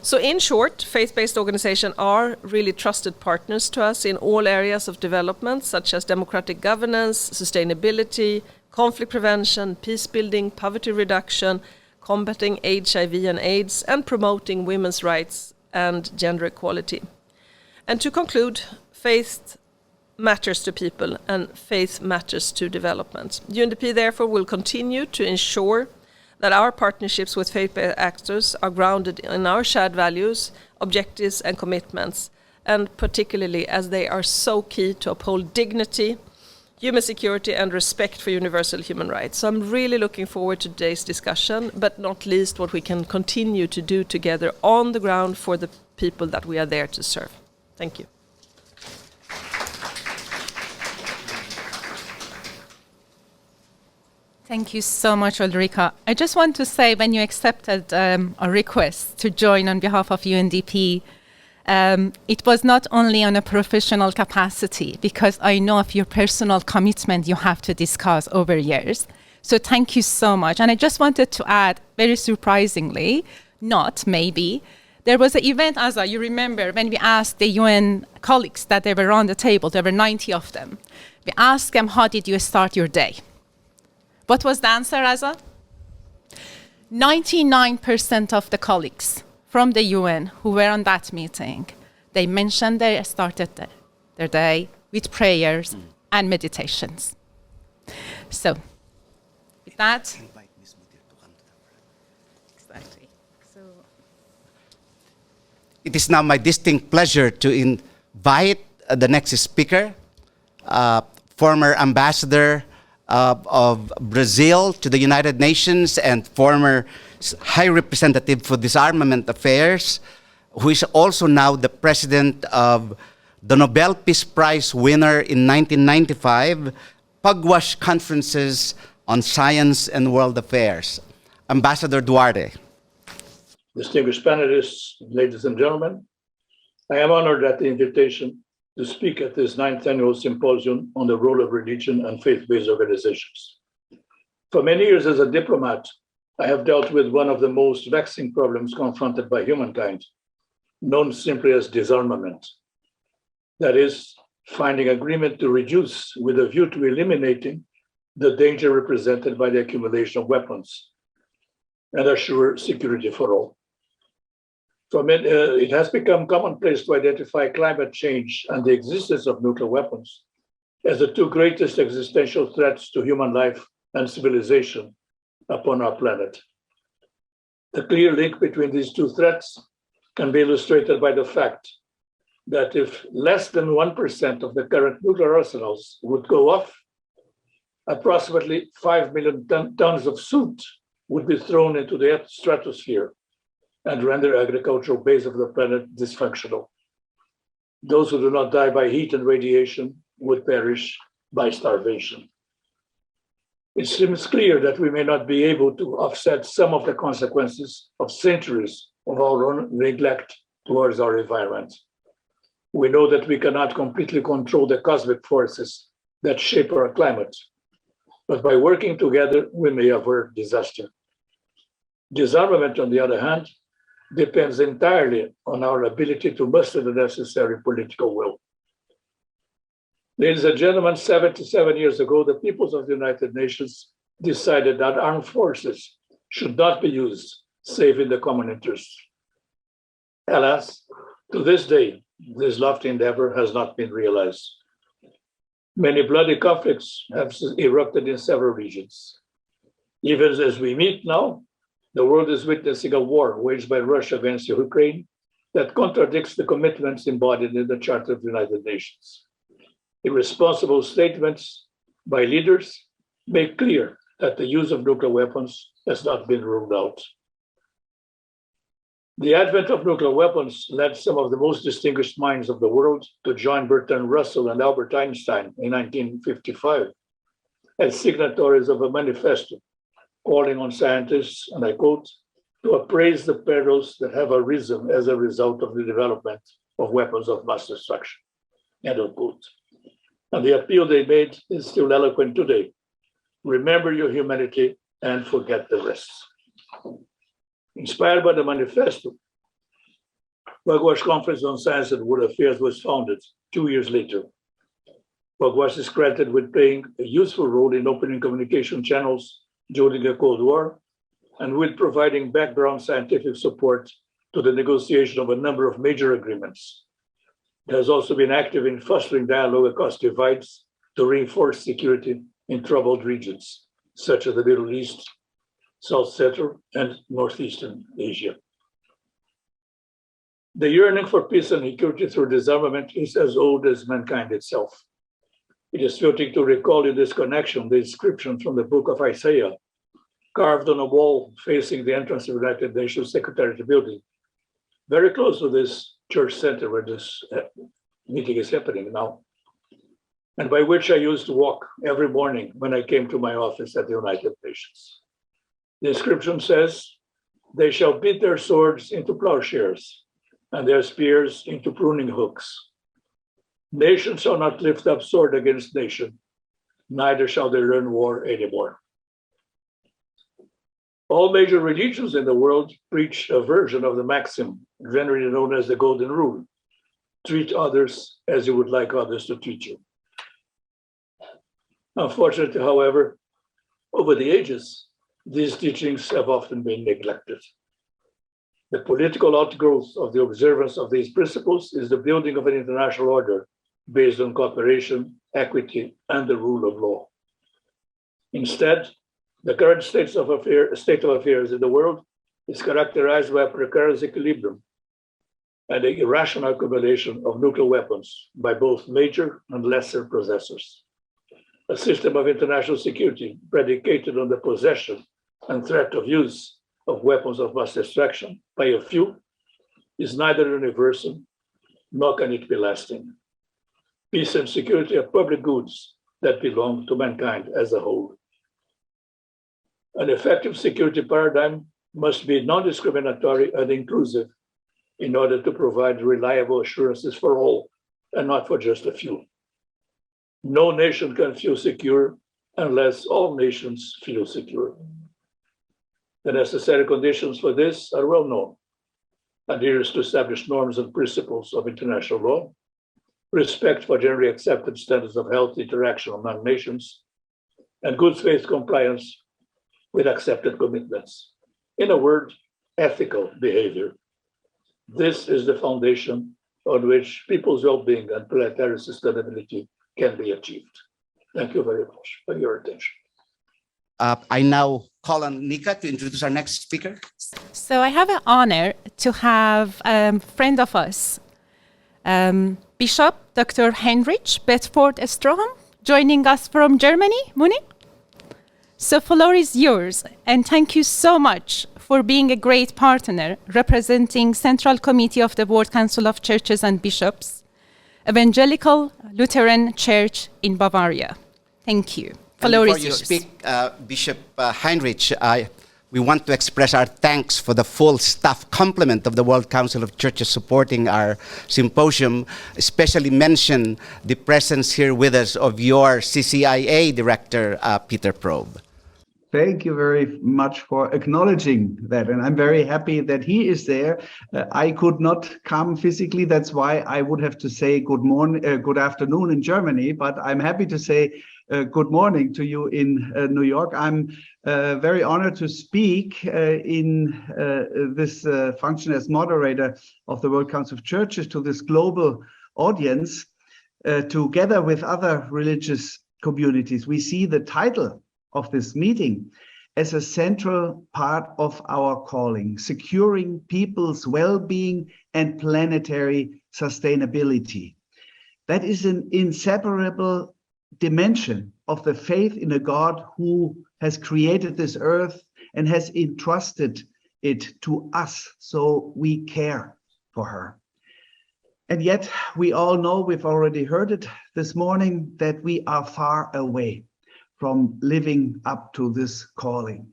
So in short, faith-based organizations are really trusted partners to us in all areas of development, such as democratic governance, sustainability, conflict prevention, peace building, poverty reduction, combating HIV and AIDS, and promoting women's rights and gender equality. And to conclude, faith matters to people and faith matters to development. UNDP therefore will continue to ensure that our partnerships with faith-based actors are grounded in our shared values, objectives and commitments, and particularly as they are so key to uphold dignity, human security and respect for universal human rights. So I'm really looking forward to today's discussion, but not least what we can continue to do together on the ground for the people that we are there to serve. Thank you. Thank you so much, Ulrika. I just want to say, when you accepted a request to join on behalf of UNDP, it was not only on a professional capacity, because I know of your personal commitment you have to discuss over years. So thank you so much. And I just wanted to add, very surprisingly, not maybe, there was an event, Asa, you remember, when we asked the UN colleagues that they were on the table, there were 90 of them. We asked them, how did you start your day? What was the answer, Asa? 99% of the colleagues from the UN who were on that meeting, they mentioned they started their day with prayers and meditations. So, with that, exactly. So, it is now my distinct pleasure to invite the next speaker, former ambassador of Brazil to the United Nations and former High Representative for Disarmament Affairs, who is also now the president of the Nobel Peace Prize winner in 1995, Pugwash Conferences on Science and World Affairs. Ambassador Duarte. Distinguished panelists, ladies and gentlemen, I am honored at the invitation to speak at this 9th Annual Symposium on the role of religion and faith-based organizations. For many years as a diplomat, I have dealt with one of the most vexing problems confronted by humankind, known simply as disarmament. That is, finding agreement to reduce with a view to eliminating the danger represented by the accumulation of weapons and assure security for all. It has become commonplace to identify climate change and the existence of nuclear weapons as the two greatest existential threats to human life and civilization upon our planet. The clear link between these two threats can be illustrated by the fact that if less than 1% of the current nuclear arsenals would go off, approximately 5 million tons of soot would be thrown into the stratosphere and render agricultural base of the planet dysfunctional. Those who do not die by heat and radiation would perish by starvation. It seems clear that we may not be able to offset some of the consequences of centuries of our own neglect towards our environment. We know that we cannot completely control the cosmic forces that shape our climate, but by working together, we may avert disaster. Disarmament, on the other hand, depends entirely on our ability to muster the necessary political will. Ladies and gentlemen, 77 years ago, the peoples of the United Nations decided that armed forces should not be used save in the common interest. Alas, to this day, this lofty endeavor has not been realized. Many bloody conflicts have erupted in several regions. Even as we meet now, the world is witnessing a war waged by Russia against Ukraine that contradicts the commitments embodied in the Charter of the United Nations. Irresponsible statements by leaders make clear that the use of nuclear weapons has not been ruled out. The advent of nuclear weapons led some of the most distinguished minds of the world to join Bertrand Russell and Albert Einstein in 1955 as signatories of a manifesto calling on scientists, and I quote, to appraise the perils that have arisen as a result of the development of weapons of mass destruction. End of quote. And the appeal they made is still eloquent today. Remember your humanity and forget the rest. Inspired by the manifesto, Bagwash Conference on Science and World Affairs was founded 2 years later. Bagwash is credited with playing a useful role in opening communication channels during the Cold War and with providing background scientific support to the negotiation of a number of major agreements. It has also been active in fostering dialogue across divides to reinforce security in troubled regions, such as the Middle East, South Central, and Northeastern Asia. The yearning for peace and security through disarmament is as old as mankind itself. It is fitting to recall in this connection the inscription from the book of Isaiah, carved on a wall facing the entrance of the United Nations Secretariat building, very close to this church center where this meeting is happening now, and by which I used to walk every morning when I came to my office at the United Nations. The inscription says, "They shall beat their swords into plowshares and their spears into pruning hooks. Nation shall not lift up sword against nation, neither shall they learn war anymore." All major religions in the world preach a version of the maxim generally known as the Golden Rule: treat others as you would like others to treat you. Unfortunately, however, over the ages, these teachings have often been neglected. The political outgrowth of the observance of these principles is the building of an international order based on cooperation, equity, and the rule of law. Instead, the current state of affairs in the world is characterized by a precarious equilibrium and the irrational accumulation of nuclear weapons by both major and lesser possessors. A system of international security predicated on the possession and threat of use of weapons of mass destruction by a few is neither universal nor can it be lasting. Peace and security are public goods that belong to mankind as a whole. An effective security paradigm must be non-discriminatory and inclusive in order to provide reliable assurances for all and not for just a few. No nation can feel secure unless all nations feel secure. The necessary conditions for this are well known: adherence to established norms and principles of international law, respect for generally accepted standards of healthy interaction among nations, and good faith compliance with accepted commitments. In a word, ethical behavior. This is the foundation on which people's well-being and planetary sustainability can be achieved. Thank you very much for your attention. I now call on Nika to introduce our next speaker. So I have an honor to have a friend of us, Bishop Dr. Heinrich Bedford Stroheim, joining us from Germany, Munich. So floor is yours, and thank you so much for being a great partner representing Central Committee of the World Council of Churches and Bishops, Evangelical Lutheran Church in Bavaria. Thank you. Floor is yours. Before you speak, Bishop Heinrich, we want to express our thanks for the full staff complement of the World Council of Churches supporting our symposium, especially mention the presence here with us of your CCIA Director, Peter Probe. Thank you very much for acknowledging that. And I'm very happy that he is there. I could not come physically. That's why I would have to say good morning, good afternoon in Germany. But I'm happy to say good morning to you in New York. I'm very honored to speak in this function as moderator of the World Council of Churches to this global audience, together with other religious communities. We see the title of this meeting as a central part of our calling, securing people's well-being and planetary sustainability. That is an inseparable dimension of the faith in a God who has created this earth and has entrusted it to us, so we care for her. And yet we all know, we've already heard it this morning, that we are far away from living up to this calling.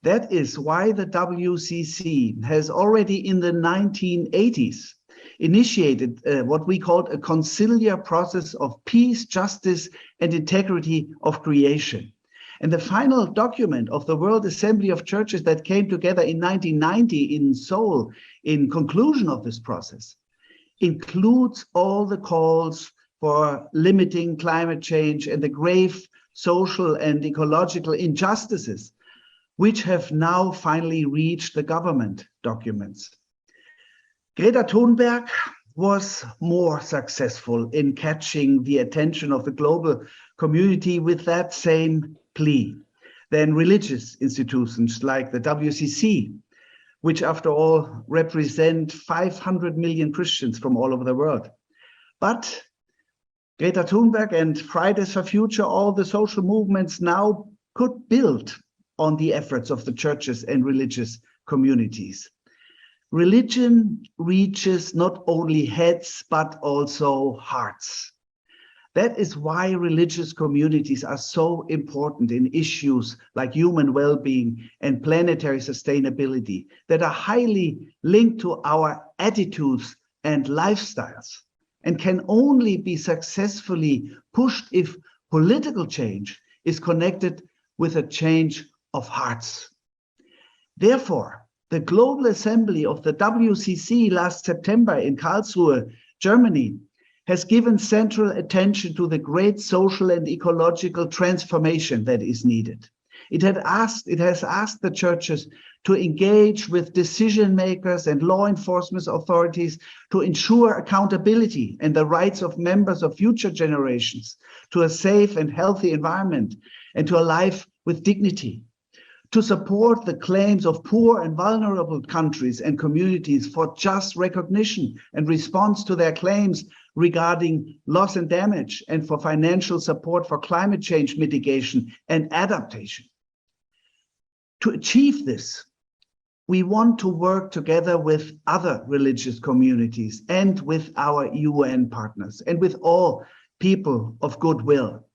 That is why the WCC has already in the 1980s initiated what we called a conciliar process of peace, justice, and integrity of creation. And the final document of the World Assembly of Churches that came together in 1990 in Seoul, in conclusion of this process, includes all the calls for limiting climate change and the grave social and ecological injustices, which have now finally reached the government documents. Greta Thunberg was more successful in catching the attention of the global community with that same plea than religious institutions like the WCC, which after all represent 500 million Christians from all over the world. But Greta Thunberg and Fridays for Future, all the social movements now could build on the efforts of the churches and religious communities. Religion reaches not only heads, but also hearts. That is why religious communities are so important in issues like human well-being and planetary sustainability that are highly linked to our attitudes and lifestyles, and can only be successfully pushed if political change is connected with a change of hearts. Therefore, the Global Assembly of the WCC last September in Karlsruhe, Germany, has given central attention to the great social and ecological transformation that is needed. It has asked the churches to engage with decision makers and law enforcement authorities to ensure accountability and the rights of members of future generations to a safe and healthy environment and to a life with dignity, to support the claims of poor and vulnerable countries and communities for just recognition and response to their claims regarding loss and damage, and for financial support for climate change mitigation and adaptation. To achieve this, we want to work together with other religious communities and with our UN partners and with all people of goodwill.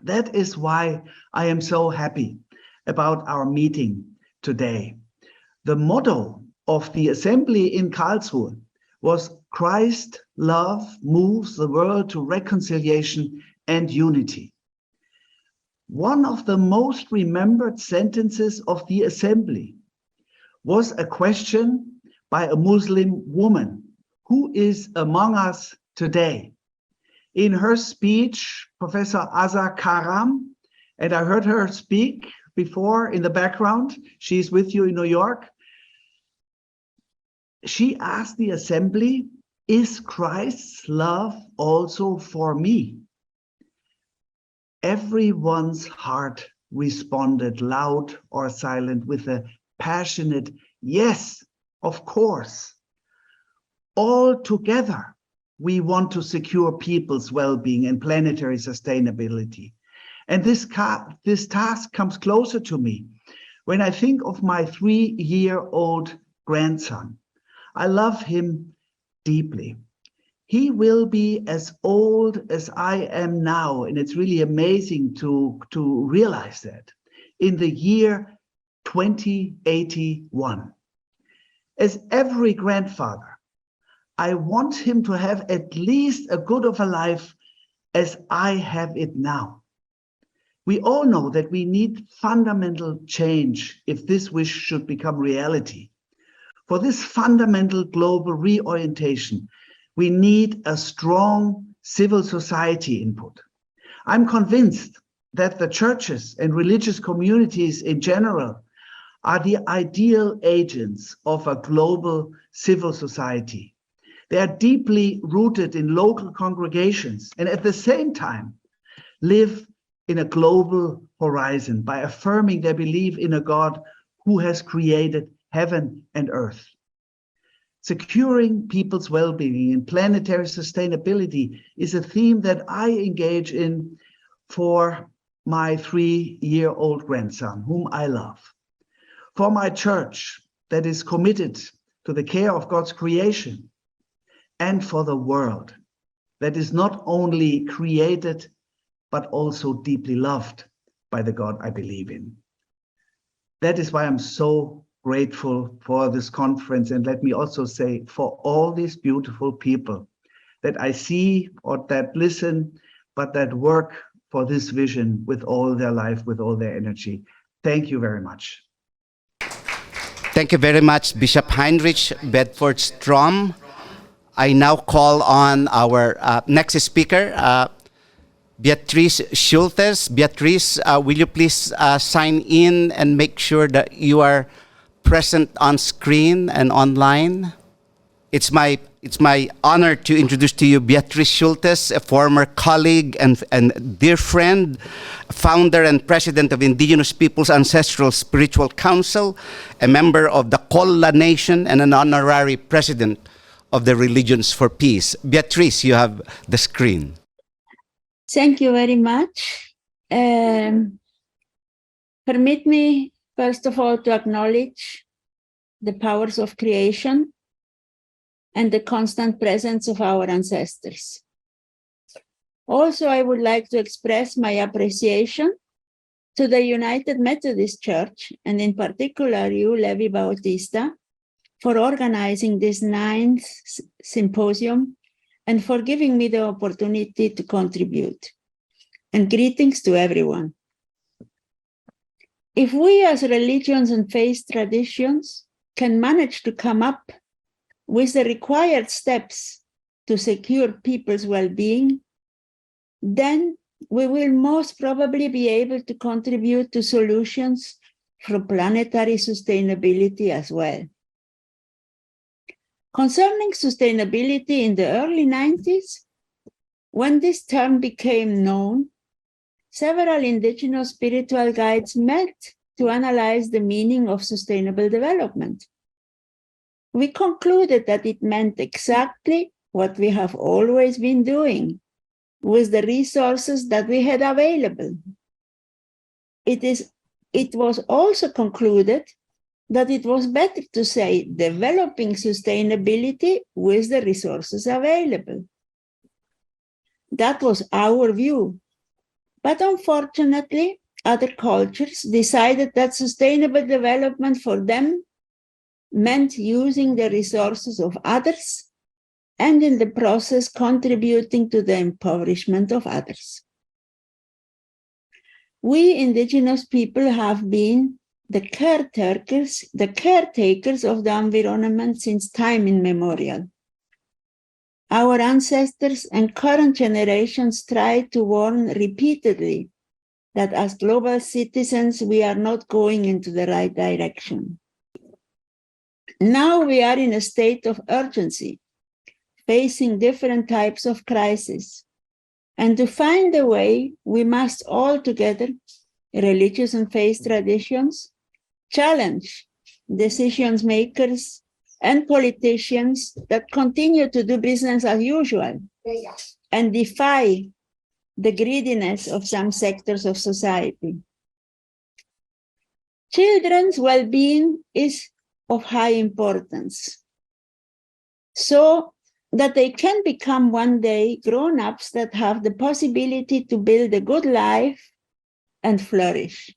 That is why I am so happy about our meeting today. The motto of the assembly in Karlsruhe was Christ love moves the world to reconciliation and unity. One of the most remembered sentences of the assembly was a question by a Muslim woman, who is among us today? In her speech, Professor Azar Karam, and I heard her speak before in the background, she's with you in New York. She asked the assembly, is Christ's love also for me? Everyone's heart responded, loud or silent, with a passionate yes, of course. All together, we want to secure people's well-being and planetary sustainability. And this task comes closer to me when I think of my 3-year-old grandson. I love him deeply. He will be as old as I am now, and it's really amazing to realize that, in the year 2081. As every grandfather, I want him to have at least as good of a life as I have it now. We all know that we need fundamental change if this wish should become reality. For this fundamental global reorientation, we need a strong civil society input. I'm convinced that the churches and religious communities in general are the ideal agents of a global civil society. They are deeply rooted in local congregations and at the same time live in a global horizon by affirming their belief in a God who has created heaven and earth. Securing people's well-being and planetary sustainability is a theme that I engage in for my 3-year-old grandson, whom I love. For my church that is committed to the care of God's creation, and for the world that is not only created, but also deeply loved by the God I believe in. That is why I'm so grateful for this conference. And let me also say, for all these beautiful people that I see or that listen, but that work for this vision with all their life, with all their energy. Thank you very much. Thank you very much, Bishop Heinrich Bedford Strom. I now call on our next speaker, Beatrice Schultes. Beatrice, will you please sign in and make sure that you are present on screen and online? It's my honor to introduce to you Beatrice Schultes, a former colleague and dear friend, founder and president of Indigenous Peoples Ancestral Spiritual Council, a member of the Kolla Nation, and an honorary president of the Religions for Peace. Beatrice, you have the screen. Thank you very much. Permit me, first of all, to acknowledge the powers of creation and the constant presence of our ancestors. Also, I would like to express my appreciation to the United Methodist Church, and in particular you, Levi Bautista, for organizing this 9th symposium and for giving me the opportunity to contribute. And greetings to everyone. If we as religions and faith traditions can manage to come up with the required steps to secure people's well-being, then we will most probably be able to contribute to solutions for planetary sustainability as well. Concerning sustainability in the early 90s, when this term became known, several indigenous spiritual guides met to analyze the meaning of sustainable development. We concluded that it meant exactly what we have always been doing with the resources that we had available. It was also concluded that it was better to say developing sustainability with the resources available. That was our view. But unfortunately, other cultures decided that sustainable development for them meant using the resources of others and in the process contributing to the impoverishment of others. We indigenous people have been the caretakers of the environment since time immemorial. Our ancestors and current generations try to warn repeatedly that as global citizens, we are not going into the right direction. Now we are in a state of urgency, facing different types of crises. And to find a way, we must all together, religious and faith traditions, challenge decision makers and politicians that continue to do business as usual and defy the greediness of some sectors of society. Children's well-being is of high importance, so that they can become one day grown-ups that have the possibility to build a good life and flourish.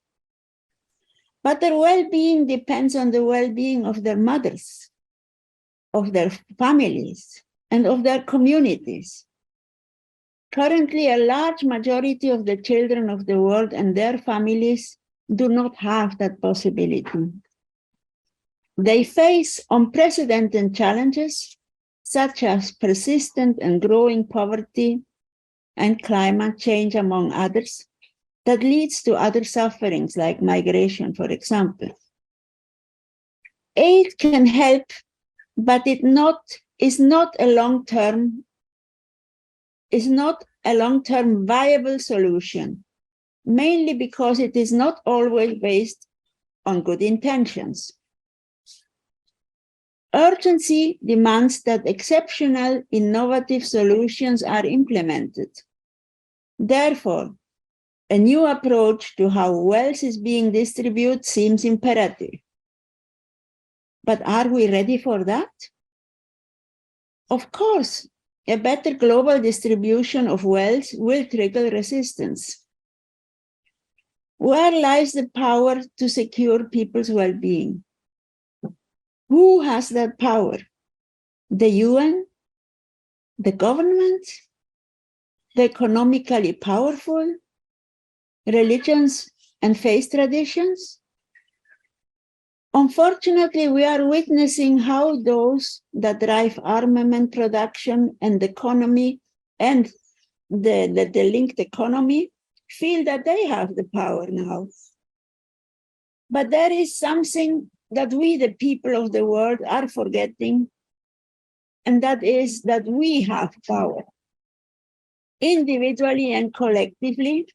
But their well-being depends on the well-being of their mothers, of their families, and of their communities. Currently, a large majority of the children of the world and their families do not have that possibility. They face unprecedented challenges, such as persistent and growing poverty and climate change, among others, that leads to other sufferings like migration, for example. Aid can help, but is not a long-term viable solution, mainly because it is not always based on good intentions. Urgency demands that exceptional, innovative solutions are implemented. Therefore, a new approach to how wealth is being distributed seems imperative. But are we ready for that? Of course, a better global distribution of wealth will trigger resistance. Where lies the power to secure people's well-being? Who has that power? The UN, the government, the economically powerful, religions and faith traditions? Unfortunately, we are witnessing how those that drive armament production and the economy and the linked economy feel that they have the power now. But there is something that we, the people of the world, are forgetting, and that is that we have power. Individually and collectively,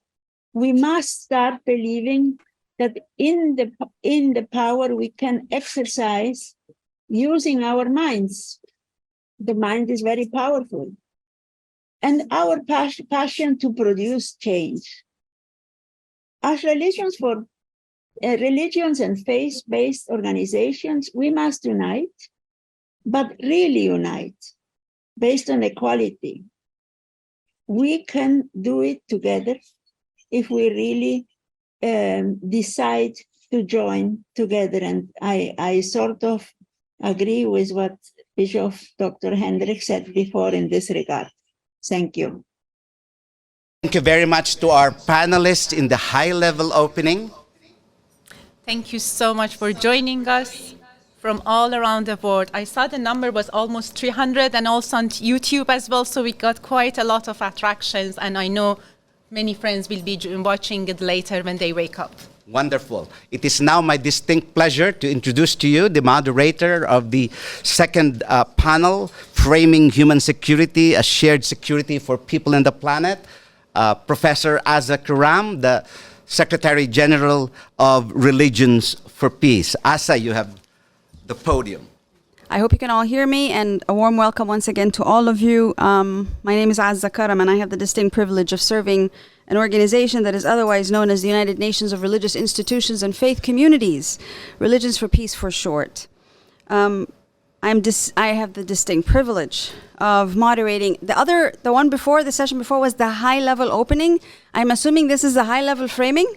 we must start believing that in the power we can exercise using our minds. The mind is very powerful. And our passion to produce change. As religions and faith-based organizations, we must unite, but really unite, based on equality. We can do it together if we really decide to join together. And I sort of agree with what Bishop Dr. Hendrik said before in this regard. Thank you. Thank you very much to our panelists in the high-level opening. Thank you so much for joining us from all around the world. I saw the number was almost 300 and also on YouTube as well, so we got quite a lot of attractions, and I know many friends will be watching it later when they wake up. Wonderful. It is now my distinct pleasure to introduce to you the moderator of the second panel, Framing Human Security, a Shared Security for People and the Planet, Professor Asa Kuram, the Secretary General of Religions for Peace. Asa, you have the podium. I hope you can all hear me, and a warm welcome once again to all of you. My name is Azza Karam, and I have the distinct privilege of serving an organization that is otherwise known as the United Nations of Religious Institutions and Faith Communities, Religions for Peace for short. I have the distinct privilege of moderating. The one before, the session before was the high-level opening. I'm assuming this is the high-level framing?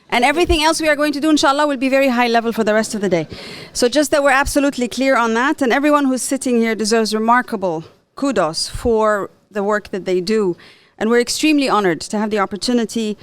And everything else we are going to do, inshallah, will be very high level for the rest of the day. So just that we're absolutely clear on that. And everyone who's sitting here deserves remarkable kudos for the work that they do. And we're extremely honored to have the opportunity,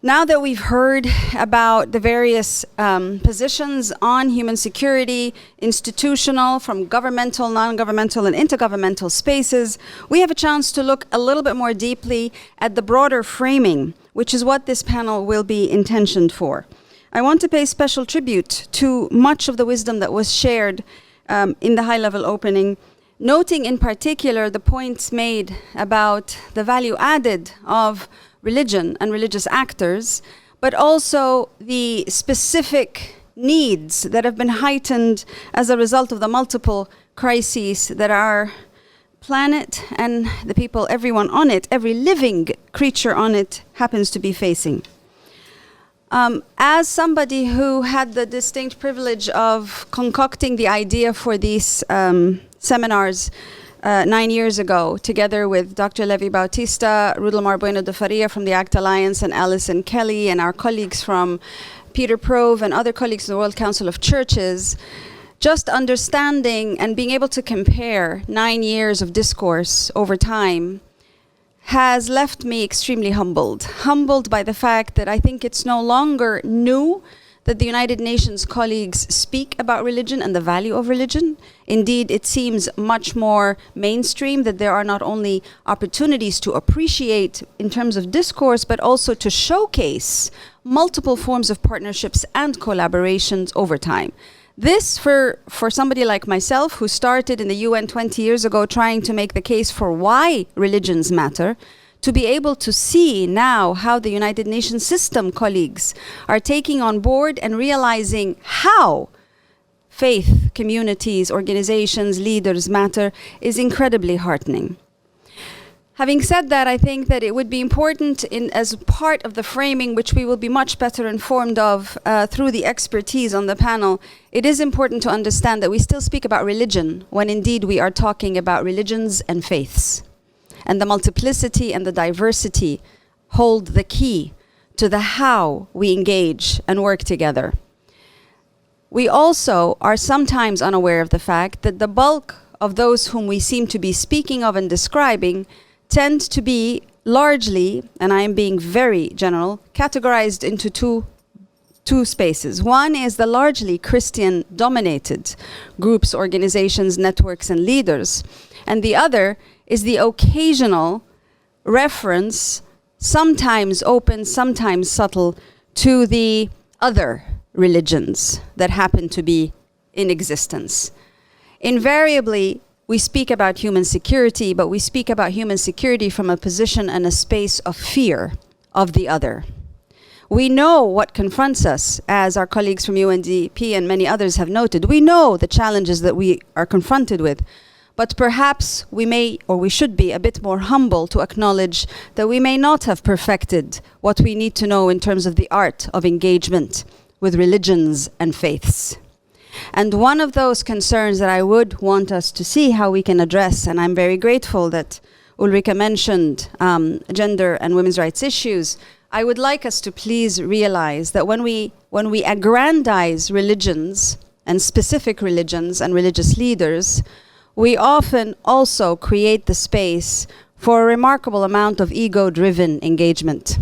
now that we've heard about the various positions on human security, institutional, from governmental, non-governmental, and intergovernmental spaces, we have a chance to look a little bit more deeply at the broader framing, which is what this panel will be intentioned for. I want to pay special tribute to much of the wisdom that was shared in the high-level opening, noting in particular the points made about the value added of religion and religious actors, but also the specific needs that have been heightened as a result of the multiple crises that our planet and the people, everyone on it, every living creature on it happens to be facing. As somebody who had the distinct privilege of concocting the idea for these seminars 9 years ago, together with Dr. Levi Bautista, Rudolmar Bueno de Faria from the ACT Alliance, and Alison Kelly, and our colleagues from Peter Prove and other colleagues in the World Council of Churches, just understanding and being able to compare 9 years of discourse over time has left me extremely humbled. Humbled by the fact that I think it's no longer new that the United Nations colleagues speak about religion and the value of religion. Indeed, it seems much more mainstream that there are not only opportunities to appreciate in terms of discourse, but also to showcase multiple forms of partnerships and collaborations over time. This, for somebody like myself, who started in the UN 20 years ago trying to make the case for why religions matter, to be able to see now how the United Nations system colleagues are taking on board and realizing how faith, communities, organizations, leaders matter is incredibly heartening. Having said that, I think that it would be important as part of the framing, which we will be much better informed of through the expertise on the panel, it is important to understand that we still speak about religion when indeed we are talking about religions and faiths. And the multiplicity and the diversity hold the key to the how we engage and work together. we also are sometimes unaware of the fact that the bulk of those whom we seem to be speaking of and describing tend to be largely, and I am being very general, categorized into two spaces. One is the largely Christian-dominated groups, organizations, networks, and leaders. And the other is the occasional reference, sometimes open, sometimes subtle, to the other religions that happen to be in existence. Invariably, we speak about human security, but we speak about human security from a position and a space of fear of the other. We know what confronts us, as our colleagues from UNDP and many others have noted. We know the challenges that we are confronted with, but perhaps we may, or we should be, a bit more humble to acknowledge that we may not have perfected what we need to know in terms of the art of engagement with religions and faiths. And one of those concerns that I would want us to see how we can address, and I'm very grateful that Ulrika mentioned gender and women's rights issues, I would like us to please realize that when we aggrandize religions and specific religions and religious leaders, we often also create the space for a remarkable amount of ego-driven engagement.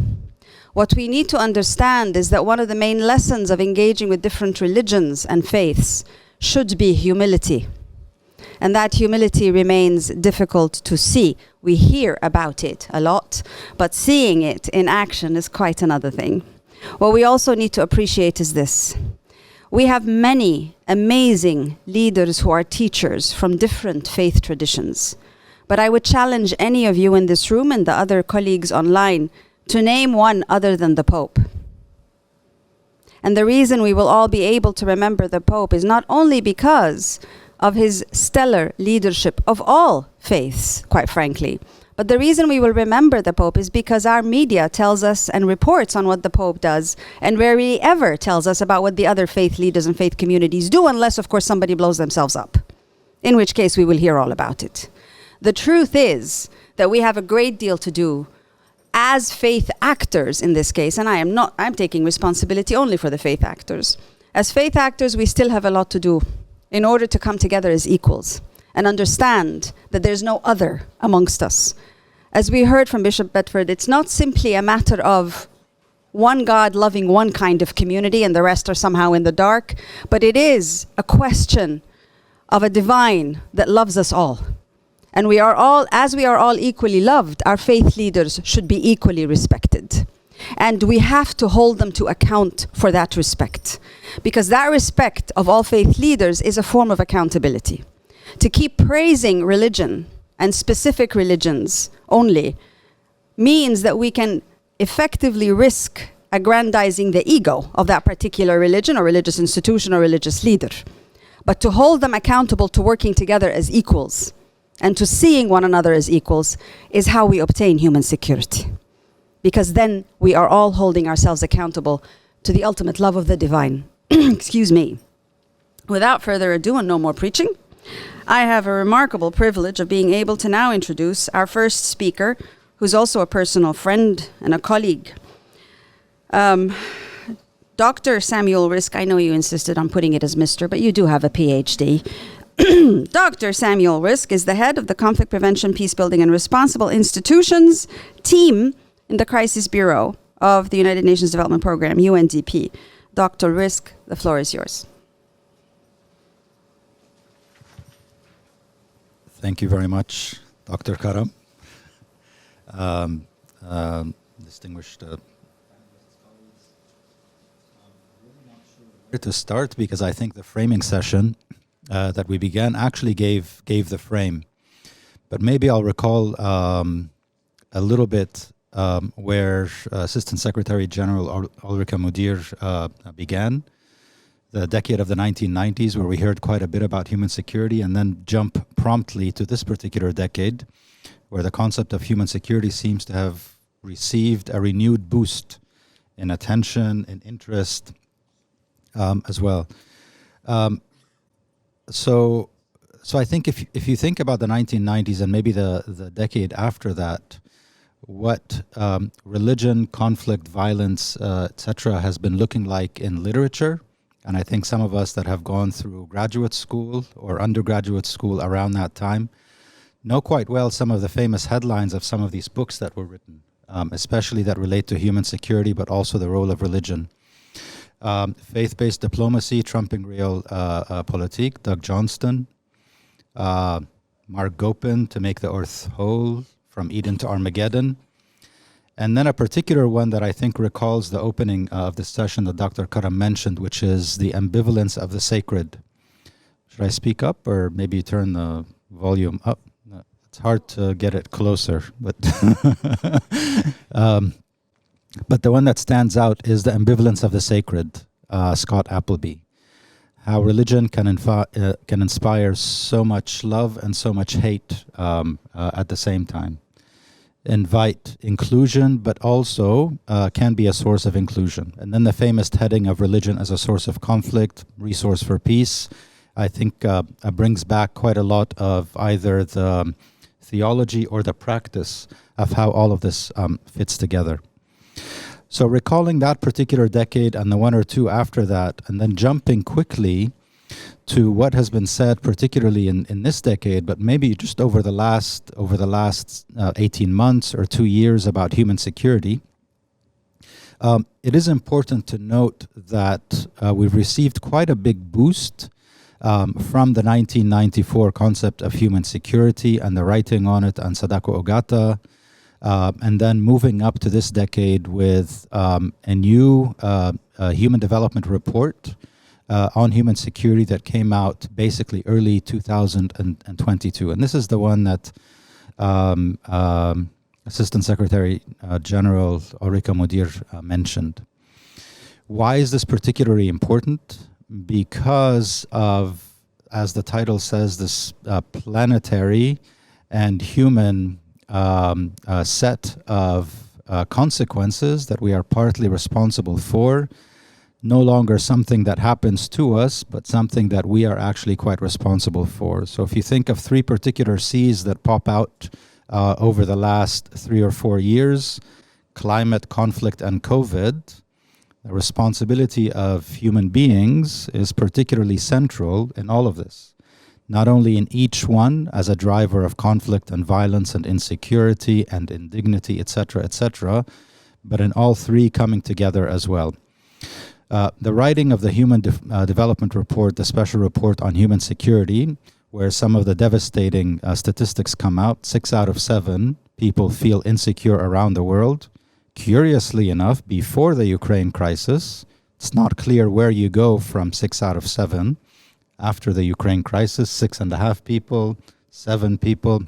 What we need to understand is that one of the main lessons of engaging with different religions and faiths should be humility. And that humility remains difficult to see. We hear about it a lot, but seeing it in action is quite another thing. What we also need to appreciate is this. We have many amazing leaders who are teachers from different faith traditions. But I would challenge any of you in this room and the other colleagues online to name one other than the Pope. And the reason we will all be able to remember the Pope is not only because of his stellar leadership of all faiths, quite frankly, but the reason we will remember the Pope is because our media tells us and reports on what the Pope does and rarely ever tells us about what the other faith leaders and faith communities do, unless, of course, somebody blows themselves up, in which case we will hear all about it. The truth is that we have a great deal to do as faith actors in this case, and I'm taking responsibility only for the faith actors. As faith actors, we still have a lot to do in order to come together as equals and understand that there's no other amongst us. As we heard from Bishop Bedford, it's not simply a matter of one God loving one kind of community and the rest are somehow in the dark, but it is a question of a divine that loves us all. And we are all, as we are all equally loved, our faith leaders should be equally respected. And we have to hold them to account for that respect, because that respect of all faith leaders is a form of accountability. To keep praising religion and specific religions only means that we can effectively risk aggrandizing the ego of that particular religion or religious institution or religious leader. But to hold them accountable to working together as equals and to seeing one another as equals is how we obtain human security. Because then we are all holding ourselves accountable to the ultimate love of the divine. Excuse me. Without further ado and no more preaching, I have a remarkable privilege of being able to now introduce our first speaker, who's also a personal friend and a colleague. Dr. Samuel Risk, I know you insisted on putting it as Mr., but you do have a PhD. Dr. Samuel Risk is the head of the Conflict Prevention, Peacebuilding and Responsible Institutions team in the Crisis Bureau of the United Nations Development Program, UNDP. Dr. Risk, the floor is yours. Thank you very much, Dr. Karam. Distinguished where to start, because I think the framing session that we began actually gave the frame. But maybe I'll recall a little bit where Assistant Secretary General Ulrika Mudir began, the decade of the 1990s, where we heard quite a bit about human security, and then jump promptly to this particular decade, where the concept of human security seems to have received a renewed boost in attention and interest as well. So I think if you think about the 1990s and maybe the decade after that, what religion, conflict, violence, etc. has been looking like in literature And I think some of us that have gone through graduate school or undergraduate school around that time know quite well some of the famous headlines of some of these books that were written, especially that relate to human security, but also the role of religion. Faith-Based Diplomacy, Trumping Realpolitik, Doug Johnston. Mark Gopin, To Make the Earth Whole, From Eden to Armageddon. And then a particular one that I think recalls the opening of this session that Dr. Karam mentioned, which is The Ambivalence of the Sacred. Should I speak up or maybe turn the volume up? No, it's hard to get it closer, but but the one that stands out is The Ambivalence of the Sacred, Scott Appleby. How religion can inspire so much love and so much hate at the same time. Invite inclusion, but also can be a source of inclusion. And then the famous heading of religion as a source of conflict, resource for peace, I think brings back quite a lot of either the theology or the practice of how all of this fits together. So recalling that particular decade and the one or two after that, and then jumping quickly to what has been said, particularly in this decade, but maybe just over the last 18 months or 2 years about human security, it is important to note that we've received quite a big boost from the 1994 concept of human security and the writing on it on Sadako Ogata, and then moving up to this decade with a new human development report on human security that came out basically early 2022. And this is the one that Assistant Secretary General Ulrika Mudir mentioned. Why is this particularly important? Because of, as the title says, this planetary and human set of consequences that we are partly responsible for, no longer something that happens to us, but something that we are actually quite responsible for. So if you think of three particular C's that pop out over the last 3 or 4 years, climate, conflict, and COVID, the responsibility of human beings is particularly central in all of this. Not only in each one as a driver of conflict and violence and insecurity and indignity, etc., but in all three coming together as well. The writing of the Human Development Report, the special report on human security, where some of the devastating statistics come out, 6 out of 7 people feel insecure around the world. Curiously enough, before the Ukraine crisis, it's not clear where you go from 6 out of 7. After the Ukraine crisis, 6.5 people, 7 people,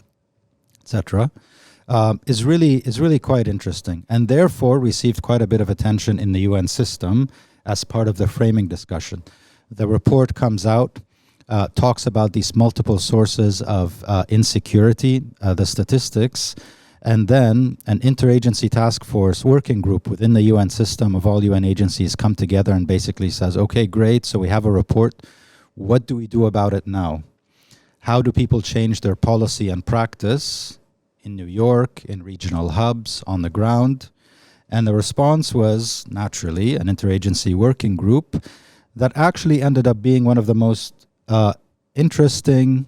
etc., is really quite interesting, and therefore received quite a bit of attention in the UN system as part of the framing discussion. The report comes out, talks about these multiple sources of insecurity, the statistics, and then an interagency task force working group within the UN system of all UN agencies come together and basically says, okay, great, so we have a report. What do we do about it now? How do people change their policy and practice in New York, in regional hubs, on the ground? And the response was, naturally, an interagency working group that actually ended up being one of the most interesting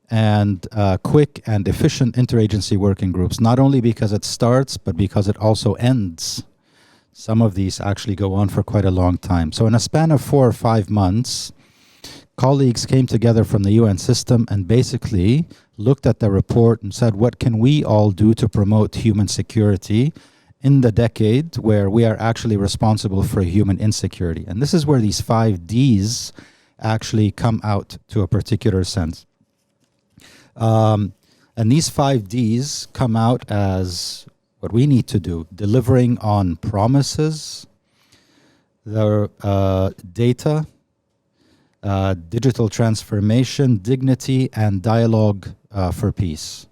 and quick and efficient interagency working groups, not only because it starts, but because it also ends. Some of these actually go on for quite a long time. So in a span of 4 or 5 months, colleagues came together from the UN system and basically looked at the report and said, what can we all do to promote human security in the decade where we are actually responsible for human insecurity? And this is where these 5 Ds actually come out to a particular sense. And these 5 Ds come out as what we need to do: delivering on promises, the data, digital transformation, dignity, and dialogue for peace.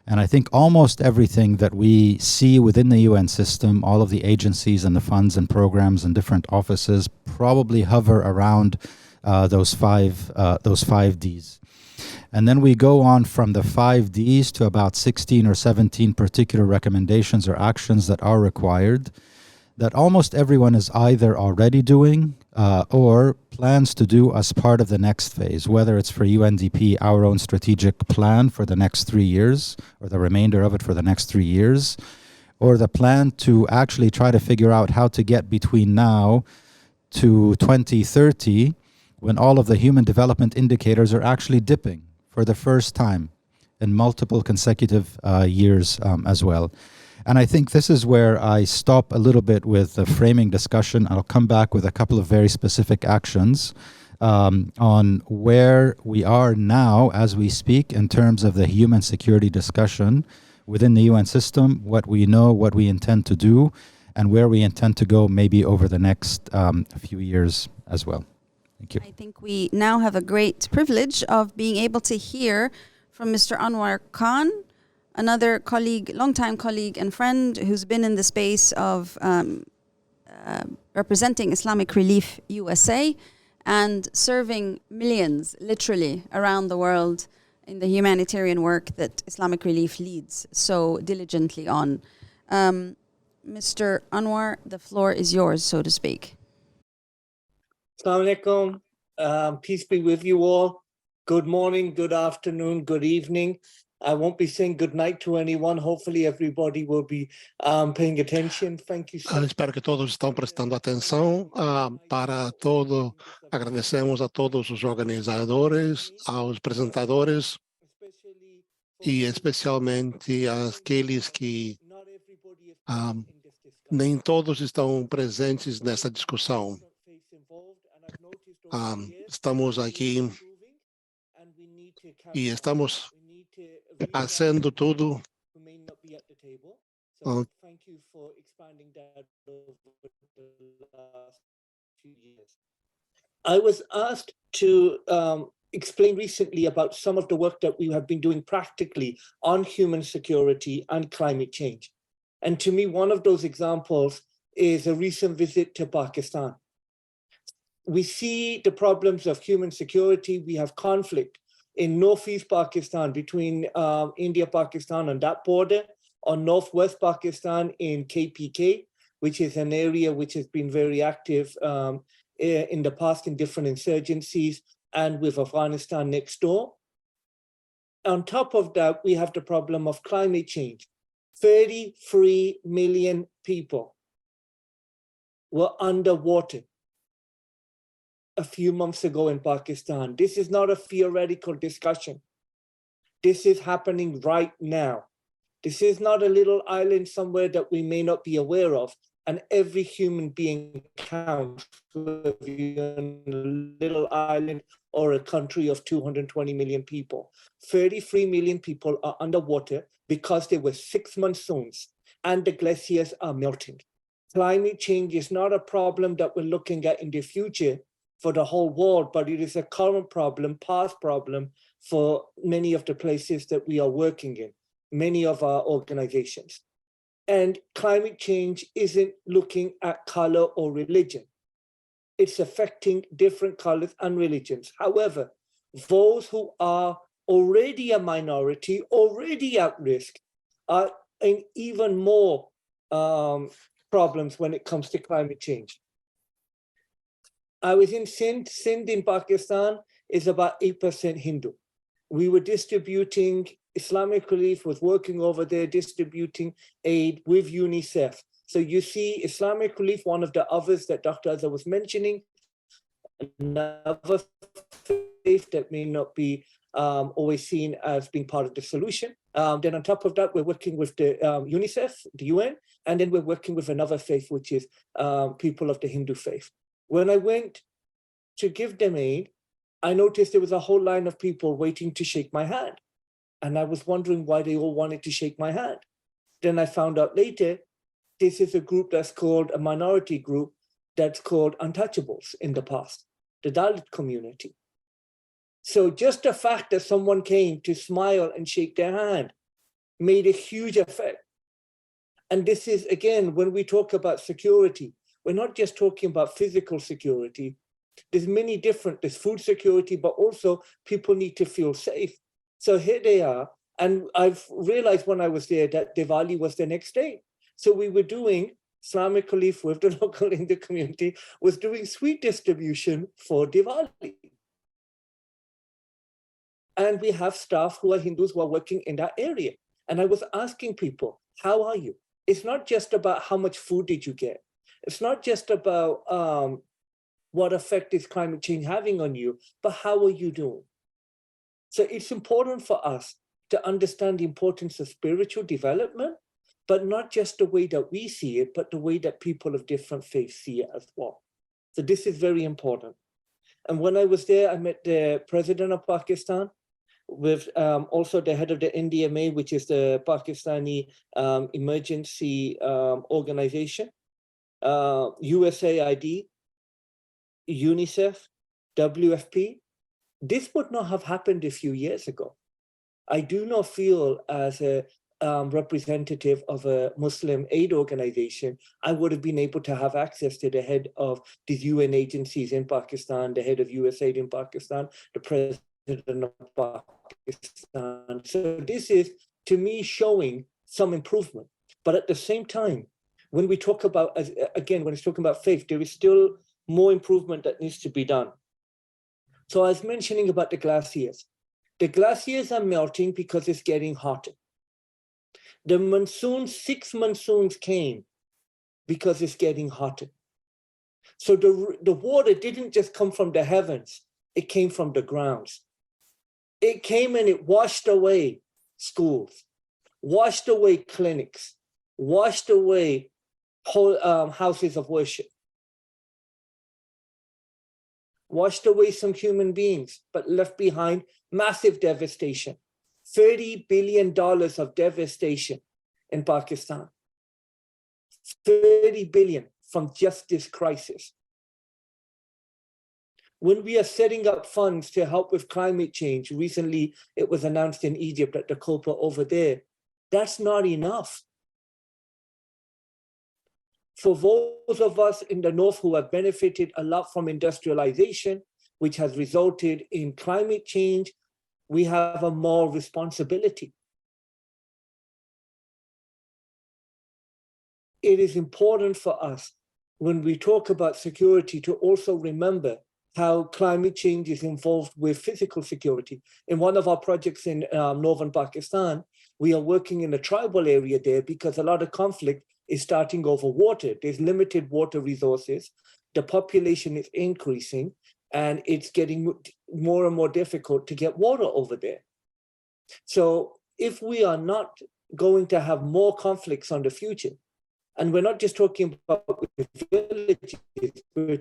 And I think almost everything that we see within the UN system, all of the agencies and the funds and programs and different offices probably hover around those five Ds. And then we go on from the 5 Ds to about 16 or 17 particular recommendations or actions that are required. that almost everyone is either already doing or plans to do as part of the next phase, whether it's for UNDP, our own strategic plan for the next 3 years, or the remainder of it for the next 3 years, or the plan to actually try to figure out how to get between now to 2030, when all of the human development indicators are actually dipping for the first time in multiple consecutive years as well. And I think this is where I stop a little bit with the framing discussion. I'll come back with a couple of very specific actions on where we are now as we speak in terms of the human security discussion within the UN system, what we know, what we intend to do, and where we intend to go maybe over the next few years as well. Thank you. I think we now have a great privilege of being able to hear from Mr. Anwar Khan, another colleague, longtime colleague and friend who's been in the space of representing Islamic Relief USA and serving millions, literally, around the world in the humanitarian work that Islamic Relief leads so diligently on. Mr. Anwar, the floor is yours, so to speak. Assalamu alaikum. Peace be with you all. Good morning, good afternoon, good evening. I won't be saying good night to anyone. Hopefully everybody will be paying attention. Thank you so much. Espero que todos estão prestando atenção. Para todo, agradecemos a todos os organizadores, aos apresentadores e especialmente àqueles que nem todos estão presentes nessa discussão. Estamos aqui e estamos fazendo tudo. I was asked to explain recently about some of the work that we have been doing practically on human security and climate change. And to me, one of those examples is a recent visit to Pakistan. We see the problems of human security. We have conflict in northeast Pakistan between India, Pakistan and that border, or northwest Pakistan in KPK, which is an area which has been very active in the past in different insurgencies, and with Afghanistan next door. On top of that, we have the problem of climate change. 33 million people were underwater a few months ago in Pakistan. This is not a theoretical discussion. This is happening right now. This is not a little island somewhere that we may not be aware of, and every human being counts, whether you're in a little island or a country of 220 million people. 33 million people are underwater because there were 6 monsoons and the glaciers are melting. Climate change is not a problem that we're looking at in the future for the whole world, but it is a current problem, past problem for many of the places that we are working in, many of our organizations. And climate change isn't looking at color or religion. It's affecting different colors and religions. However, those who are already a minority, already at risk, are in even more problems when it comes to climate change. I was in Sindh. Sindh in Pakistan is about 8% Hindu. We were distributing, Islamic Relief was working over there, distributing aid with UNICEF. So you see Islamic Relief, one of the others that Dr. Azza was mentioning, another faith that may not be always seen as being part of the solution. Then on top of that, we're working with the UNICEF, the UN, and then we're working with another faith, which is people of the Hindu faith. When I went to give them aid, I noticed there was a whole line of people waiting to shake my hand. And I was wondering why they all wanted to shake my hand. Then I found out later, this is a group that's called, a minority group that's called Untouchables in the past, the Dalit community. So just the fact that someone came to smile and shake their hand made a huge effect. And this is, again, when we talk about security, we're not just talking about physical security. There's many different, there's food security, but also people need to feel safe. So here they are. And I've realized when I was there that Diwali was the next day. So we were doing Islamic Relief with the local Indian community was doing sweet distribution for Diwali. And we have staff who are Hindus who are working in that area. And I was asking people, how are you? It's not just about how much food did you get. It's not just about what effect is climate change having on you, but how are you doing? So it's important for us to understand the importance of spiritual development, but not just the way that we see it, but the way that people of different faiths see it as well. So this is very important. And when I was there, I met the president of Pakistan, with also the head of the NDMA, which is the Pakistani emergency organization, USAID, UNICEF, WFP. This would not have happened a few years ago. I do not feel as a representative of a Muslim aid organization, I would have been able to have access to the head of these UN agencies in Pakistan, the head of USAID in Pakistan, the president of Pakistan. So this is, to me, showing some improvement. But at the same time, when we talk about, again, when it's talking about faith, there is still more improvement that needs to be done. So I was mentioning about the glaciers. The glaciers are melting because it's getting hotter. The monsoon, 6 monsoons came because it's getting hotter. So the water didn't just come from the heavens, it came from the grounds. It came and it washed away schools, washed away clinics, washed away houses of worship, washed away some human beings, but left behind massive devastation. $30 billion of devastation in Pakistan. 30 billion from just this crisis. When we are setting up funds to help with climate change, recently it was announced in Egypt at the COPA over there, that's not enough. For those of us in the North who have benefited a lot from industrialization, which has resulted in climate change, we have a moral responsibility. It is important for us when we talk about security to also remember how climate change is involved with physical security. In one of our projects in northern Pakistan, we are working in a tribal area there because a lot of conflict is starting over water. There's limited water resources. The population is increasing and it's getting more and more difficult to get water over there. So if we are not going to have more conflicts on the future, and we're not just talking about with villages, we're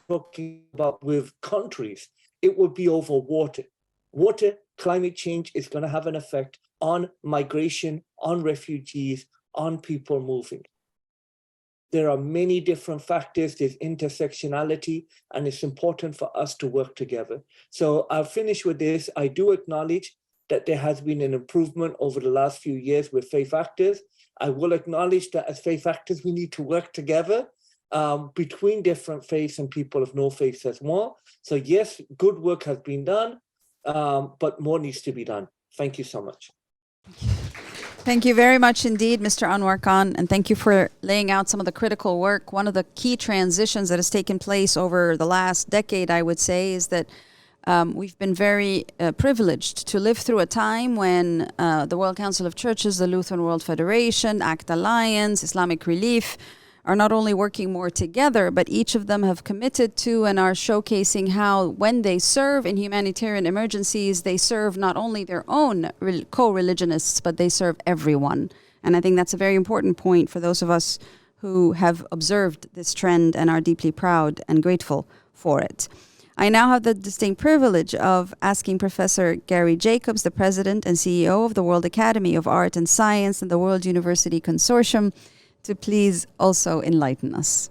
talking about with countries, it will be over water. Water, climate change is going to have an effect on migration, on refugees, on people moving. There are many different factors, there's intersectionality, and it's important for us to work together. So I'll finish with this. I do acknowledge that there has been an improvement over the last few years with faith actors. I will acknowledge that as faith actors, we need to work together between different faiths and people of no faiths as well. So yes, good work has been done, but more needs to be done. Thank you so much. Thank you very much indeed, Mr. Anwar Khan, and thank you for laying out some of the critical work. One of the key transitions that has taken place over the last decade, I would say, is that we've been very privileged to live through a time when the World Council of Churches, the Lutheran World Federation, ACT Alliance, Islamic Relief are not only working more together, but each of them have committed to and are showcasing how when they serve in humanitarian emergencies, they serve not only their own co-religionists, but they serve everyone. And I think that's a very important point for those of us who have observed this trend and are deeply proud and grateful for it. I now have the distinct privilege of asking Professor Gary Jacobs, the President and CEO of the World Academy of Art and Science and the World University Consortium, to please also enlighten us.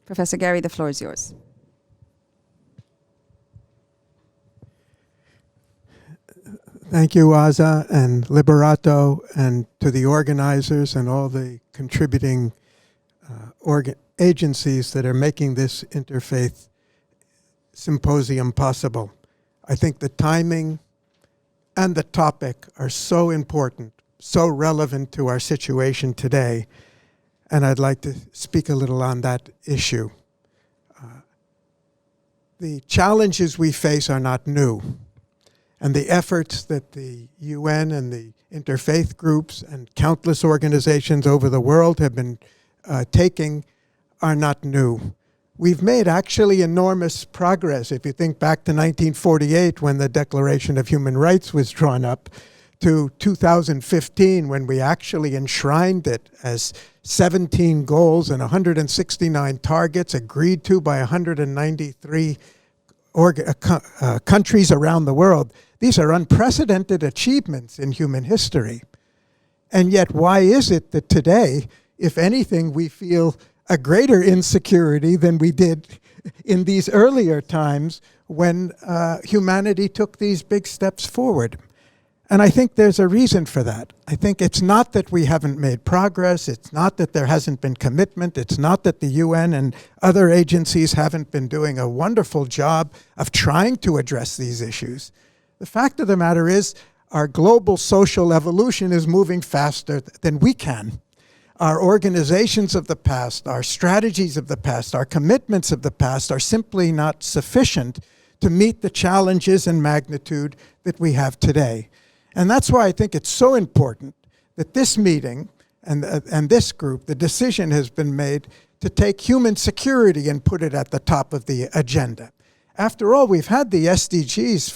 Professor Gary, the floor is yours. Thank you, Aza and Liberato, and to the organizers and all the contributing agencies that are making this interfaith symposium possible. I think the timing and the topic are so important, so relevant to our situation today. and I'd like to speak a little on that issue. The challenges we face are not new, and the efforts that the UN and the interfaith groups and countless organizations over the world have been taking are not new. We've made actually enormous progress. If you think back to 1948 when the Declaration of Human Rights was drawn up, to 2015 when we actually enshrined it as 17 goals and 169 targets agreed to by 193 countries around the world. These are unprecedented achievements in human history. And yet, why is it that today, if anything, we feel a greater insecurity than we did in these earlier times when humanity took these big steps forward? And I think there's a reason for that. I think it's not that we haven't made progress. It's not that there hasn't been commitment. It's not that the UN and other agencies haven't been doing a wonderful job of trying to address these issues. The fact of the matter is our global social evolution is moving faster than we can. Our organizations of the past, our strategies of the past, our commitments of the past are simply not sufficient to meet the challenges and magnitude that we have today. And that's why I think it's so important that this meeting and this group, the decision has been made to take human security and put it at the top of the agenda. After all, we've had the SDGs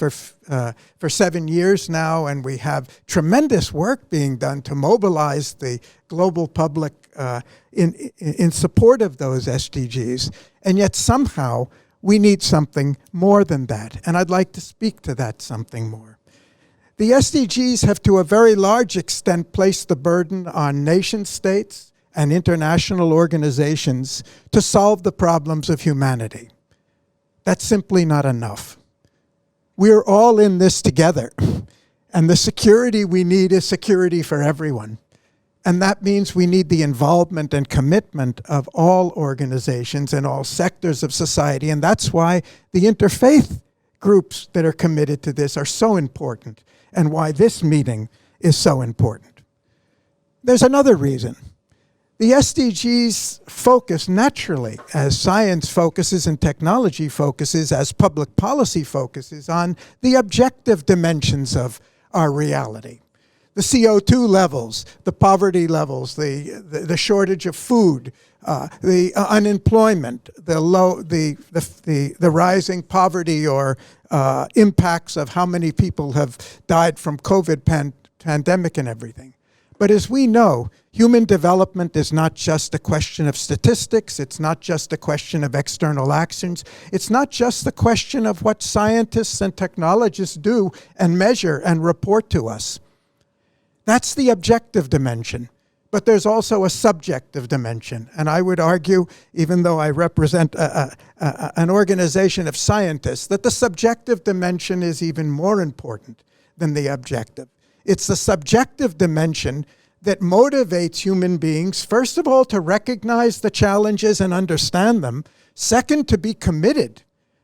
for 7 years now, and we have tremendous work being done to mobilize the global public in support of those SDGs. And yet somehow we need something more than that. And I'd like to speak to that something more. The SDGs have to a very large extent placed the burden on nation states and international organizations to solve the problems of humanity. That's simply not enough. We're all in this together, and the security we need is security for everyone. And that means we need the involvement and commitment of all organizations and all sectors of society, and that's why the interfaith groups that are committed to this are so important, and why this meeting is so important. There's another reason. The SDGs focus naturally, as science focuses and technology focuses, as public policy focuses, on the objective dimensions of our reality. The CO2 levels, the poverty levels, the shortage of food, the unemployment, the rising poverty or impacts of how many people have died from COVID pandemic and everything. But as we know, human development is not just a question of statistics. It's not just a question of external actions. It's not just the question of what scientists and technologists do and measure and report to us. That's the objective dimension. But there's also a subjective dimension. And I would argue, even though I represent an organization of scientists, that the subjective dimension is even more important than the objective. It's the subjective dimension that motivates human beings, first of all, to recognize the challenges and understand them, second, to be committed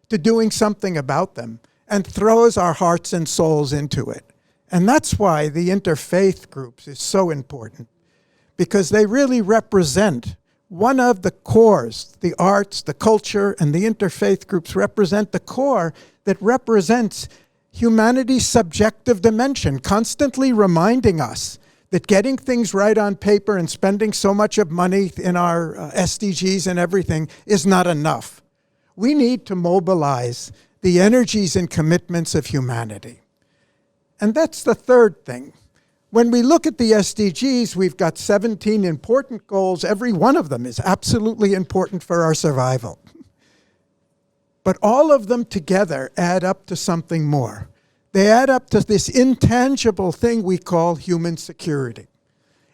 to doing something about them, and throws our hearts and souls into it. And that's why the interfaith groups is so important, because they really represent one of the cores. The arts, the culture, and the interfaith groups represent the core that represents humanity's subjective dimension, constantly reminding us that getting things right on paper and spending so much of money in our SDGs and everything is not enough. We need to mobilize the energies and commitments of humanity. And that's the third thing. When we look at the SDGs, we've got 17 important goals. Every one of them is absolutely important for our survival. But all of them together add up to something more. They add up to this intangible thing we call human security.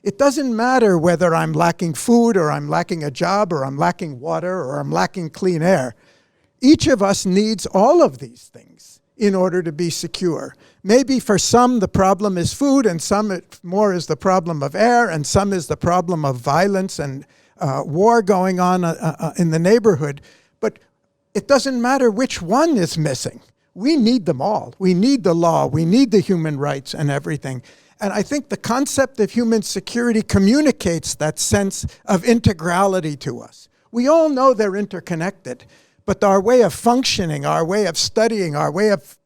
It doesn't matter whether I'm lacking food or I'm lacking a job or I'm lacking water or I'm lacking clean air. Each of us needs all of these things in order to be secure. Maybe for some the problem is food, and some more is the problem of air, and some is the problem of violence and war going on in the neighborhood. But it doesn't matter which one is missing. We need them all. We need the law. We need the human rights and everything. And I think the concept of human security communicates that sense of integrality to us. We all know they're interconnected, but our way of functioning, our way of studying, our way of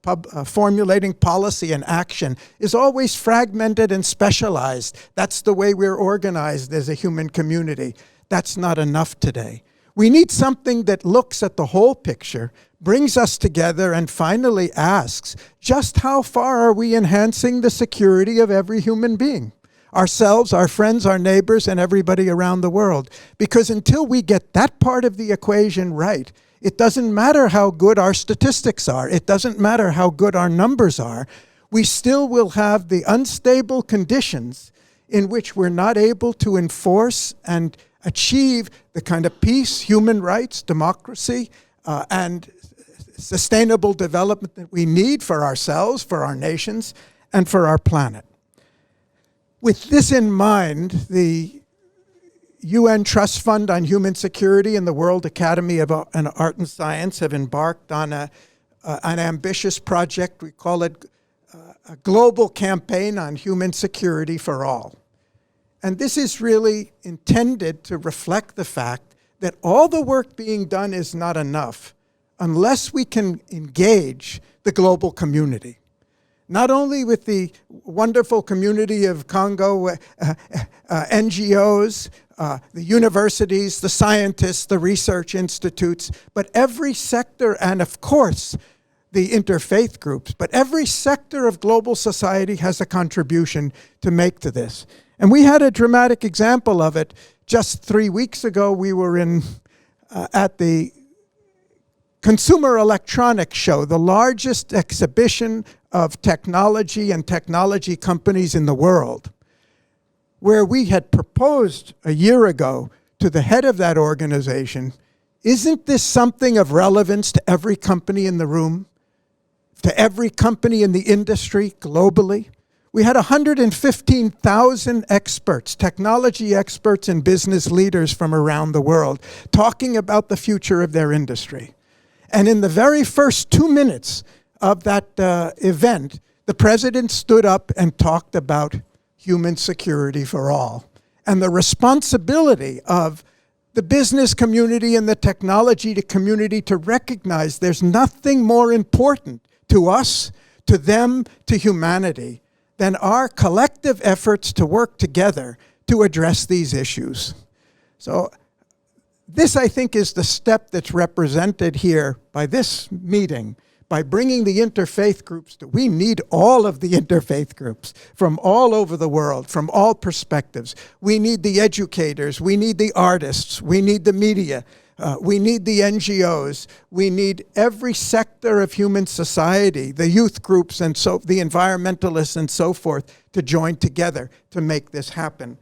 formulating policy and action is always fragmented and specialized. That's the way we're organized as a human community. That's not enough today. We need something that looks at the whole picture, brings us together, and finally asks, just how far are we enhancing the security of every human being? Ourselves, our friends, our neighbors, and everybody around the world. Because until we get that part of the equation right, it doesn't matter how good our statistics are. It doesn't matter how good our numbers are. We still will have the unstable conditions in which we're not able to enforce and achieve the kind of peace, human rights, democracy, and sustainable development that we need for ourselves, for our nations, and for our planet. With this in mind, the UN Trust Fund on Human Security and the World Academy of Art and Science have embarked on an ambitious project. We call it a global campaign on human security for all. And this is really intended to reflect the fact that all the work being done is not enough unless we can engage the global community. Not only with the wonderful community of Congo, NGOs, the universities, the scientists, the research institutes, but every sector, and of course, the interfaith groups, but every sector of global society has a contribution to make to this. And we had a dramatic example of it. Just 3 weeks ago, we were at the Consumer Electronics Show, the largest exhibition of technology and technology companies in the world, where we had proposed a year ago to the head of that organization, isn't this something of relevance to every company in the room, to every company in the industry globally? We had 115,000 experts, technology experts and business leaders from around the world talking about the future of their industry. And in the very first 2 minutes of that event, the president stood up and talked about human security for all and the responsibility of the business community and the technology community to recognize there's nothing more important to us, to them, to humanity than our collective efforts to work together to address these issues. So this, I think, is the step that's represented here by this meeting, by bringing the interfaith groups to, we need all of the interfaith groups from all over the world, from all perspectives. We need the educators, we need the artists, we need the media, we need the NGOs, we need every sector of human society, the youth groups and so the environmentalists and so forth to join together to make this happen.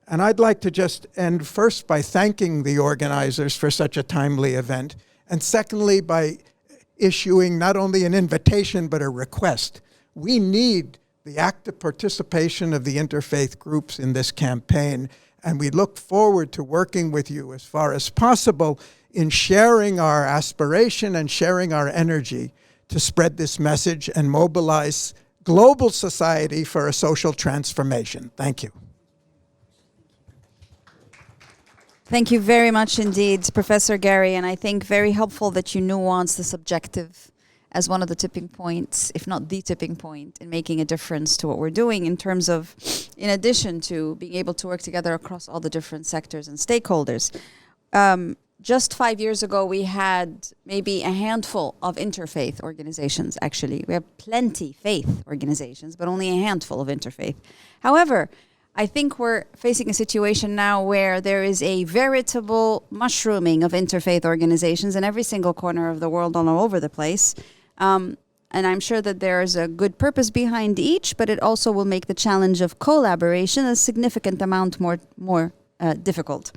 And I'd like to just end first by thanking the organizers for such a timely event, and secondly by issuing not only an invitation but a request. We need the active participation of the interfaith groups in this campaign, and we look forward to working with you as far as possible in sharing our aspiration and sharing our energy to spread this message and mobilize global society for a social transformation. Thank you. Thank you very much indeed, Professor Gary, and I think very helpful that you nuance the subjective as one of the tipping points, if not the tipping point, in making a difference to what we're doing in terms of, in addition to being able to work together across all the different sectors and stakeholders. Just 5 years ago, we had maybe a handful of interfaith organizations, actually. We have plenty faith organizations, but only a handful of interfaith. However, I think we're facing a situation now where there is a veritable mushrooming of interfaith organizations in every single corner of the world, all over the place. And I'm sure that there's a good purpose behind each, but it also will make the challenge of collaboration a significant amount more difficult.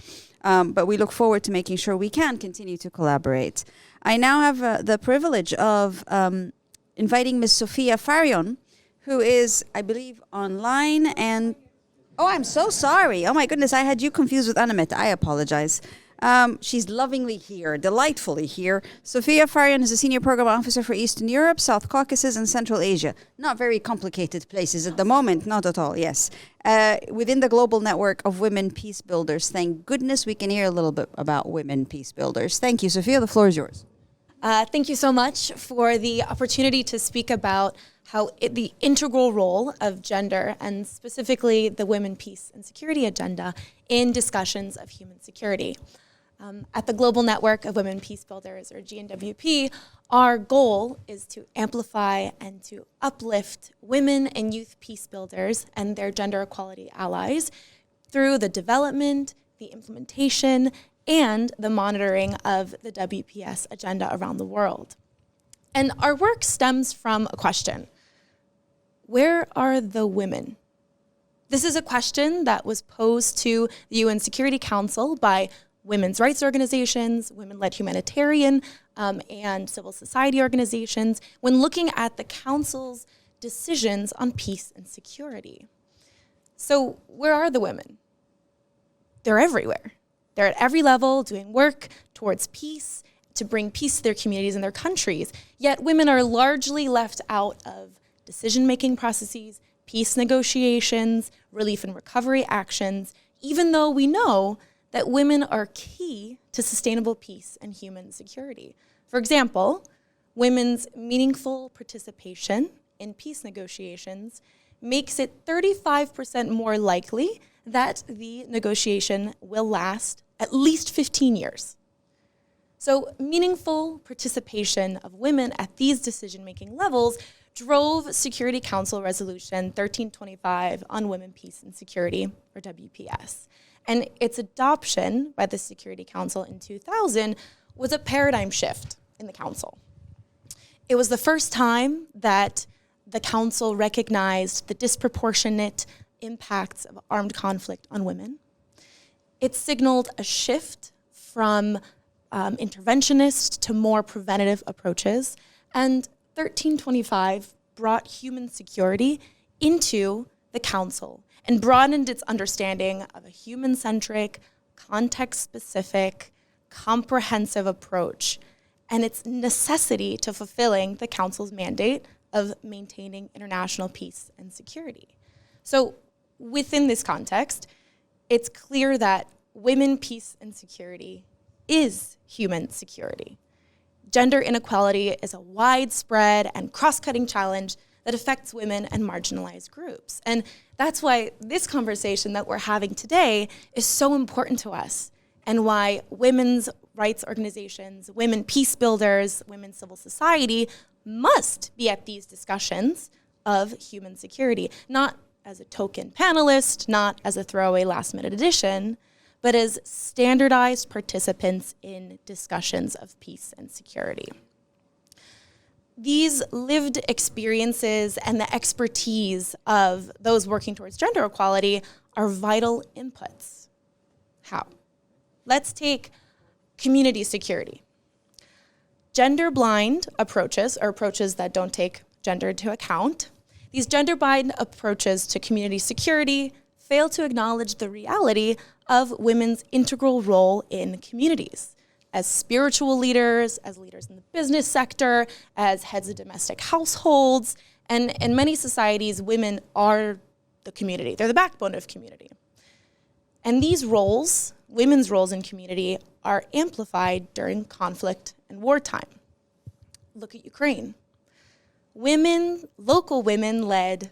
But we look forward to making sure we can continue to collaborate. I now have the privilege of inviting Ms. Sofia Farion, who is, I believe, online and... Oh, I'm so sorry. Oh, my goodness. I had you confused with Anamit. I apologize. She's lovingly here, delightfully here. Sofia Farian is a Senior Program Officer for Eastern Europe, South Caucasus, and Central Asia. Not very complicated places at the moment, not at all, yes. Within the global network of women peace builders. Thank goodness we can hear a little bit about women peace builders. Thank you, Sofia. The floor is yours. Thank you so much for the opportunity to speak about how the integral role of gender, and specifically the Women, Peace and Security agenda, in discussions of human security. At the Global Network of Women Peace Builders, or GNWP, our goal is to amplify and to uplift women and youth peace builders and their gender equality allies through the development, the implementation, and the monitoring of the WPS agenda around the world. And our work stems from a question: where are the women? This is a question that was posed to the UN Security Council by women's rights organizations, women-led humanitarian and civil society organizations when looking at the Council's decisions on peace and security. So where are the women? They're everywhere. They're at every level doing work towards peace, to bring peace to their communities and their countries. Yet women are largely left out of decision-making processes, peace negotiations, relief and recovery actions, even though we know that women are key to sustainable peace and human security. For example, women's meaningful participation in peace negotiations makes it 35% more likely that the negotiation will last at least 15 years. So meaningful participation of women at these decision-making levels drove Security Council Resolution 1325 on Women, Peace and Security, or WPS. And its adoption by the Security Council in 2000 was a paradigm shift in the Council. It was the first time that the Council recognized the disproportionate impacts of armed conflict on women. It signaled a shift from interventionist to more preventative approaches, and 1325 brought human security into the Council and broadened its understanding of a human-centric, context-specific, comprehensive approach, and its necessity to fulfilling the Council's mandate of maintaining international peace and security. So within this context, it's clear that women, peace, and security is human security. Gender inequality is a widespread and cross-cutting challenge that affects women and marginalized groups. And that's why this conversation that we're having today is so important to us, and why women's rights organizations, women peace builders, women's civil society must be at these discussions of human security, not as a token panelist, not as a throwaway last-minute addition, but as standardized participants in discussions of peace and security. These lived experiences and the expertise of those working towards gender equality are vital inputs. How? Let's take community security. Gender-blind approaches, or approaches that don't take gender into account, these gender-blind approaches to community security fail to acknowledge the reality of women's integral role in communities, as spiritual leaders, as leaders in the business sector, as heads of domestic households, and in many societies, women are the community. They're the backbone of community. And these roles, women's roles in community, are amplified during conflict and wartime. Look at Ukraine. Women, local women-led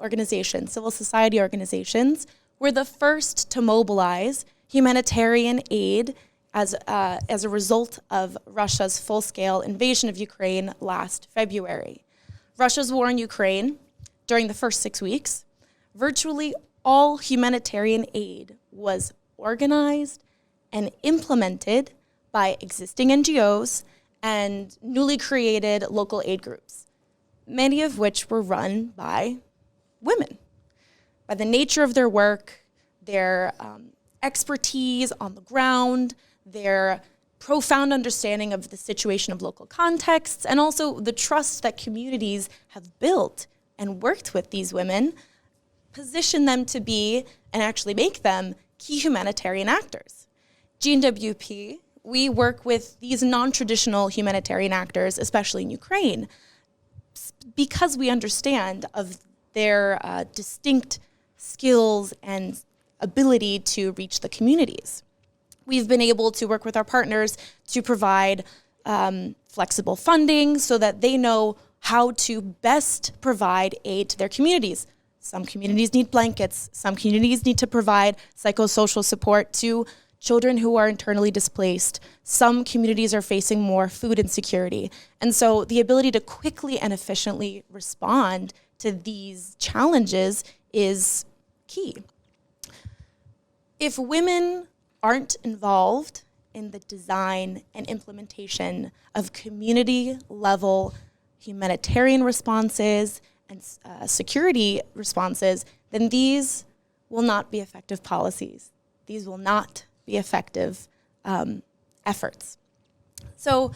organizations, civil society organizations, were the first to mobilize humanitarian aid as a result of Russia's full-scale invasion of Ukraine last February. Russia's war in Ukraine, during the first 6 weeks, virtually all humanitarian aid was organized and implemented by existing NGOs and newly created local aid groups, many of which were run by women. By the nature of their work, their expertise on the ground, their profound understanding of the situation of local contexts, and also the trust that communities have built and worked with these women, position them to be, and actually make them, key humanitarian actors. GNWP, we work with these non-traditional humanitarian actors, especially in Ukraine, because we understand of their distinct skills and ability to reach the communities. We've been able to work with our partners to provide flexible funding so that they know how to best provide aid to their communities. Some communities need blankets. Some communities need to provide psychosocial support to children who are internally displaced. Some communities are facing more food insecurity. And so the ability to quickly and efficiently respond to these challenges is key. If women aren't involved in the design and implementation of community-level humanitarian responses and security responses, then these will not be effective policies. These will not be effective efforts. So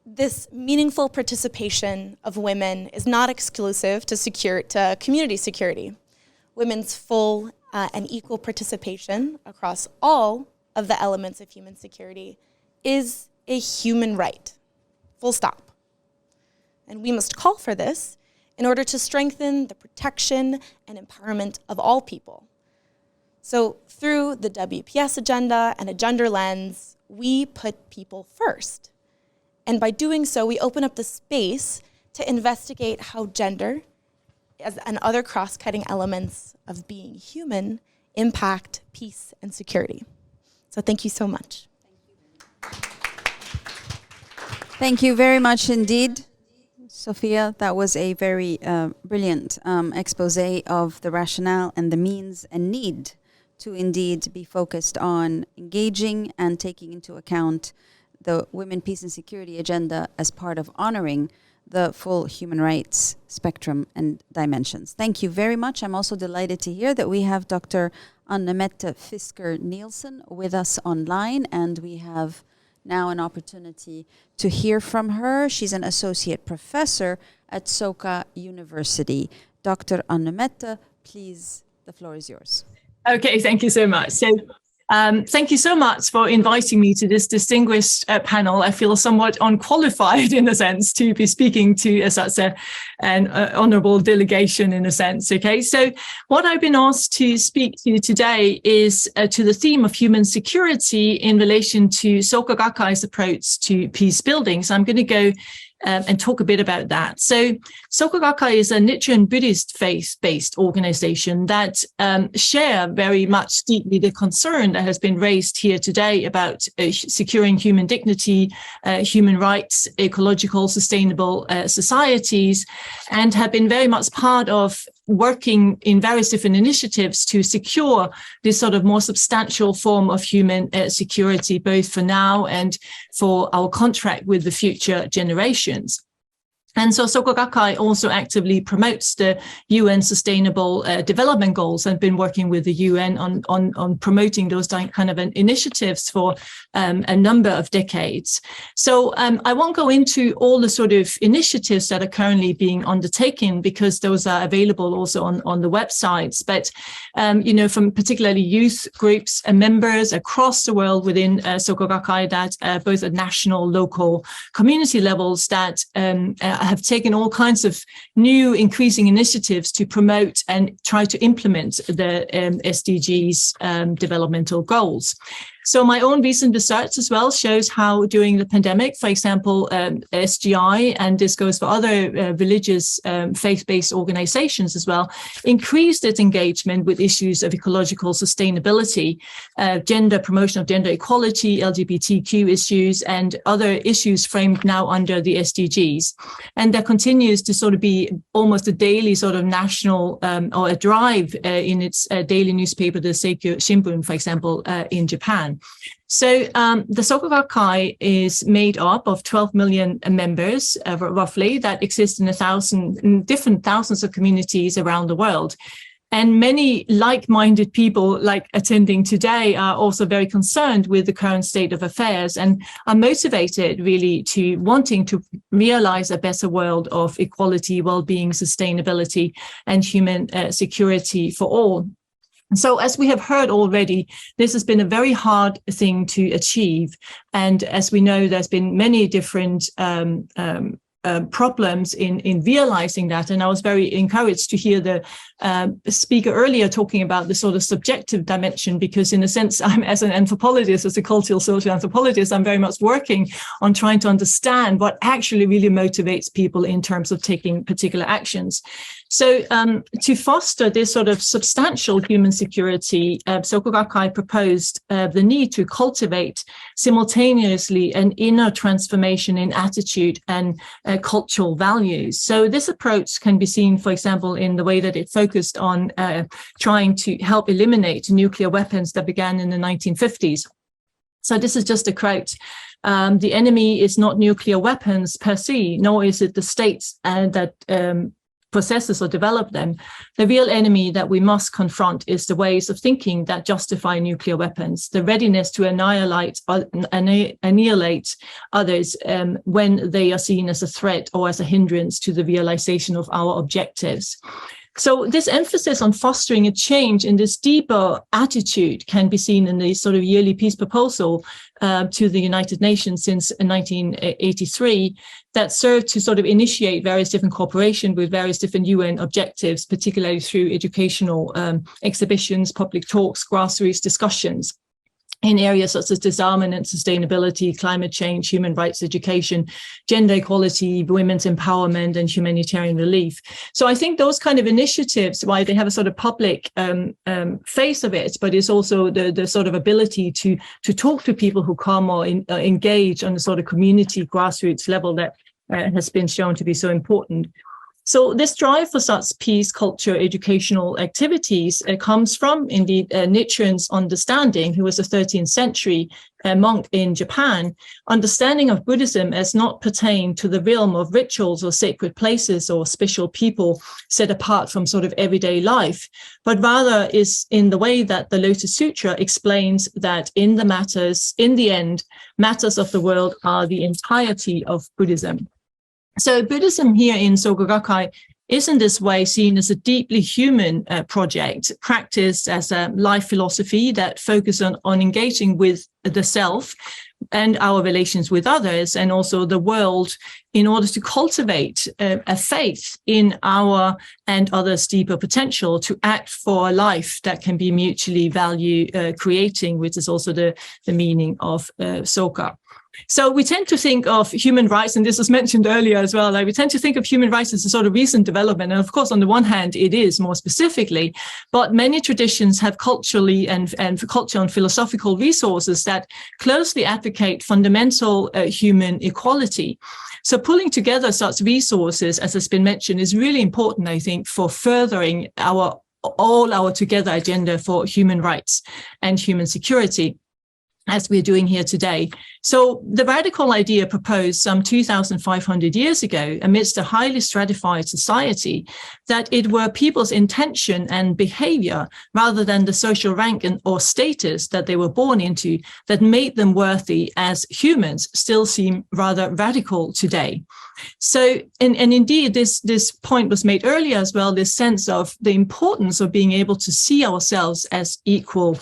this meaningful participation of women is not exclusive to community security. Women's full and equal participation across all of the elements of human security is a human right, full stop. And we must call for this in order to strengthen the protection and empowerment of all people. So through the WPS agenda and a gender lens, we put people first. And by doing so, we open up the space to investigate how gender and other cross-cutting elements of being human impact peace and security. So thank you so much. Thank you very much indeed, Sophia. That was a very brilliant expose of the rationale and the means and need to indeed be focused on engaging and taking into account the Women, Peace and Security agenda as part of honoring the full human rights spectrum and dimensions. Thank you very much. I'm also delighted to hear that we have Dr. Annemette Fisker-Nielsen with us online, and we have now an opportunity to hear from her. She's an associate professor at Soka University. Dr. Annemette, please, the floor is yours. Okay, thank you so much. So thank you so much for inviting me to this distinguished panel. I feel somewhat unqualified in a sense to be speaking to such an honorable delegation in a sense. Okay, so what I've been asked to speak to today is to the theme of human security in relation to Soka Gakkai's approach to peace building. So I'm going to go and talk a bit about that. So Soka Gakkai is a Nichiren Buddhist faith-based organization that share very much deeply the concern that has been raised here today about securing human dignity, human rights, ecological, sustainable societies, and have been very much part of working in various different initiatives to secure this sort of more substantial form of human security, both for now and for our contract with the future generations. And so Soka Gakkai also actively promotes the UN Sustainable Development Goals and been working with the UN on promoting those kind of initiatives for a number of decades. So I won't go into all the sort of initiatives that are currently being undertaken because those are available also on the websites. But, from particularly youth groups and members across the world within Soka Gakkai that both at national, local, community levels that have taken all kinds of new increasing initiatives to promote and try to implement the SDGs developmental goals. So my own recent research as well shows how during the pandemic, for example, SGI, and this goes for other religious faith-based organizations as well, increased its engagement with issues of ecological sustainability, gender promotion of gender equality, LGBTQ issues, and other issues framed now under the SDGs. And there continues to sort of be almost a daily sort of national or a drive in its daily newspaper, the Seikyo Shimbun, for example, in Japan. So the Soka Gakkai is made up of 12 million members, roughly, that exist in different thousands of communities around the world. And many like-minded people like attending today are also very concerned with the current state of affairs and are motivated really to wanting to realize a better world of equality, well-being, sustainability, and human security for all. So as we have heard already, this has been a very hard thing to achieve. And as we know, there's been many different problems in realizing that. And I was very encouraged to hear the speaker earlier talking about the sort of subjective dimension, because in a sense, I'm as an anthropologist, as a cultural social anthropologist, I'm very much working on trying to understand what actually really motivates people in terms of taking particular actions. So to foster this sort of substantial human security, Soka Gakkai proposed the need to cultivate simultaneously an inner transformation in attitude and cultural values. So this approach can be seen, for example, in the way that it focused on trying to help eliminate nuclear weapons that began in the 1950s. So this is just a quote. The enemy is not nuclear weapons per se, nor is it the states that possesses or develop them. The real enemy that we must confront is the ways of thinking that justify nuclear weapons, the readiness to annihilate others when they are seen as a threat or as a hindrance to the realization of our objectives. So this emphasis on fostering a change in this deeper attitude can be seen in the sort of yearly peace proposal to the United Nations since 1983 that served to sort of initiate various different cooperation with various different UN objectives, particularly through educational exhibitions, public talks, grassroots discussions in areas such as disarmament and sustainability, climate change, human rights education, gender equality, women's empowerment, and humanitarian relief. So I think those kind of initiatives, while they have a sort of public face of it, but it's also the sort of ability to talk to people who come or engage on the sort of community grassroots level that has been shown to be so important. So this drive for such peace, culture, educational activities comes from, indeed, Nichiren's understanding, who was a 13th century monk in Japan, understanding of Buddhism as not pertain to the realm of rituals or sacred places or special people set apart from sort of everyday life, but rather is in the way that the Lotus Sutra explains that in the end, matters of the world are the entirety of Buddhism. So Buddhism here in Soka Gakkai is in this way seen as a deeply human project, practiced as a life philosophy that focuses on engaging with the self and our relations with others and also the world in order to cultivate a faith in our and others' deeper potential to act for a life that can be mutually value creating, which is also the meaning of Soka. So we tend to think of human rights, and this was mentioned earlier as well, like we tend to think of human rights as a sort of recent development. And of course, on the one hand, it is more specifically, but many traditions have culturally and cultural and philosophical resources that closely advocate fundamental human equality. So pulling together such resources, as has been mentioned, is really important, I think, for furthering all our together agenda for human rights and human security, as we're doing here today. So the radical idea proposed some 2,500 years ago amidst a highly stratified society that it were people's intention and behavior rather than the social rank or status that they were born into that made them worthy as humans still seem rather radical today. So, and indeed, this point was made earlier as well, this sense of the importance of being able to see ourselves as equal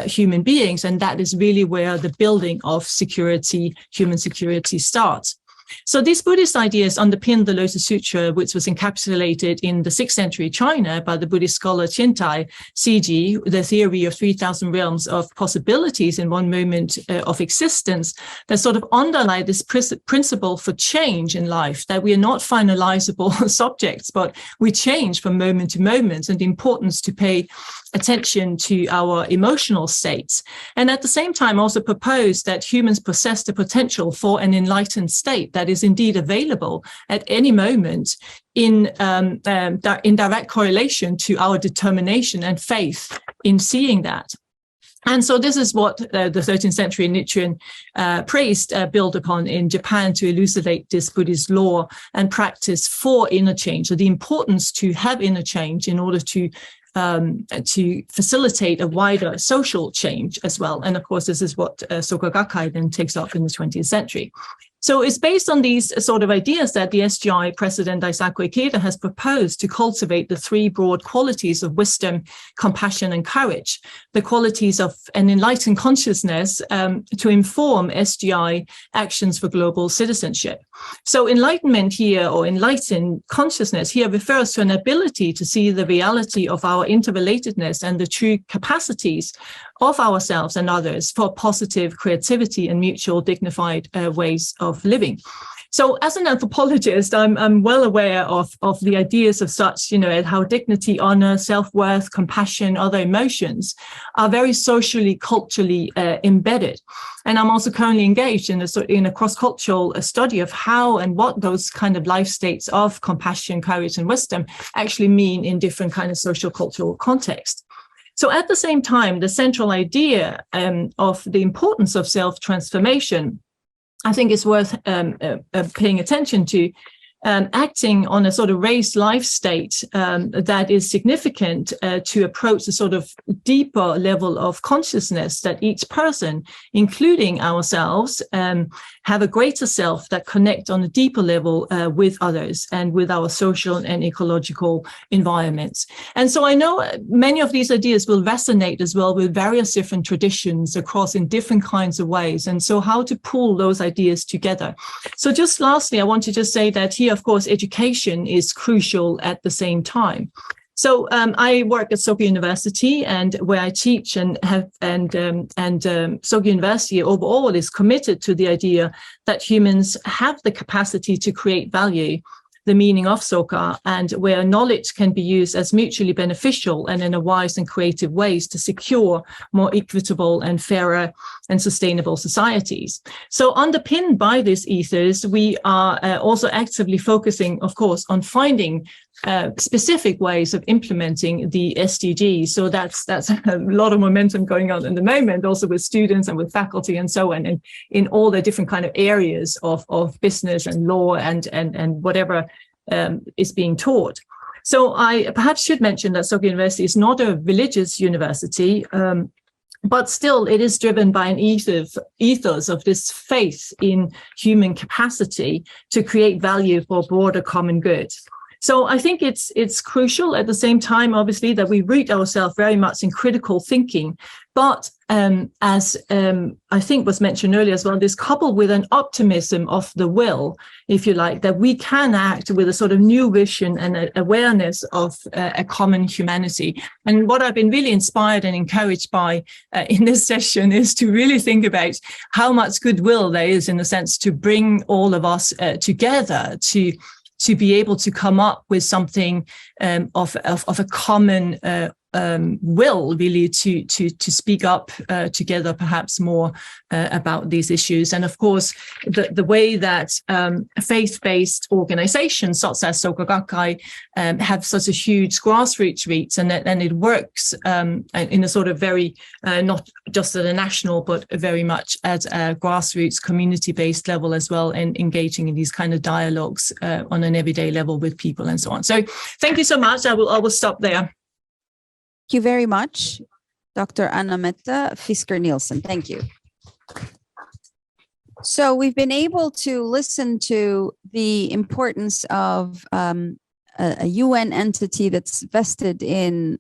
human beings. And that is really where the building of security, human security starts. So these Buddhist ideas underpin the Lotus Sutra, which was encapsulated in the 6th century China by the Buddhist scholar Chintai Ciji, the theory of 3,000 realms of possibilities in one moment of existence, that sort of underlie this principle for change in life, that we are not finalizable subjects, but we change from moment to moment, and the importance to pay attention to our emotional states. And at the same time also proposed that humans possess the potential for an enlightened state that is indeed available at any moment in direct correlation to our determination and faith in seeing that. And so this is what the 13th century Nichiren priest built upon in Japan to elucidate this Buddhist law and practice for inner change. So the importance to have inner change in order to facilitate a wider social change as well. And of course, this is what Soka Gakkai then takes up in the 20th century. So it's based on these sort of ideas that the SGI President Daisaku Ikeda has proposed to cultivate the three broad qualities of wisdom, compassion, and courage, the qualities of an enlightened consciousness to inform SGI actions for global citizenship. So enlightenment here, or enlightened consciousness here, refers to an ability to see the reality of our interrelatedness and the true capacities of ourselves and others for positive creativity and mutual dignified ways of living. So as an anthropologist, I'm well aware of the ideas of such, how dignity, honor, self-worth, compassion, other emotions are very socially, culturally embedded. And I'm also currently engaged in a cross-cultural study of how and what those kind of life states of compassion, courage, and wisdom actually mean in different kind of social cultural contexts. So at the same time, the central idea of the importance of self-transformation, I think is worth paying attention to, acting on a sort of raised life state that is significant to approach a sort of deeper level of consciousness that each person, including ourselves, have a greater self that connect on a deeper level with others and with our social and ecological environments. And so I know many of these ideas will resonate as well with various different traditions across in different kinds of ways. And so how to pull those ideas together. So just lastly, I want to just say that here, of course, education is crucial at the same time. So I work at Soka University, and where I teach Soka University overall is committed to the idea that humans have the capacity to create value, the meaning of Soka, and where knowledge can be used as mutually beneficial and in a wise and creative ways to secure more equitable and fairer and sustainable societies. So underpinned by this ethos, we are also actively focusing, of course, on finding specific ways of implementing the SDGs. So that's a lot of momentum going on in the moment, also with students and with faculty and so on, and in all the different kind of areas of business and law and whatever is being taught. So I perhaps should mention that Soka University is not a religious university, but still it is driven by an ethos of this faith in human capacity to create value for broader common good. So I think it's crucial at the same time, obviously, that we root ourselves very much in critical thinking. But as I think was mentioned earlier as well, this coupled with an optimism of the will, if you like, that we can act with a sort of new vision and awareness of a common humanity. And what I've been really inspired and encouraged by in this session is to really think about how much goodwill there is in the sense to bring all of us together to be able to come up with something of a common will, really, to speak up together, perhaps more about these issues. And of course, the way that faith-based organizations such as Soka Gakkai have such a huge grassroots reach, and it works in a sort of very, not just at a national, but very much at a grassroots community-based level as well, and engaging in these kind of dialogues on an everyday level with people and so on. So thank you so much. I will stop there. Thank you very much, Dr. Anna-Mette Fisker-Nielsen. Thank you. So we've been able to listen to the importance of a UN entity that's vested in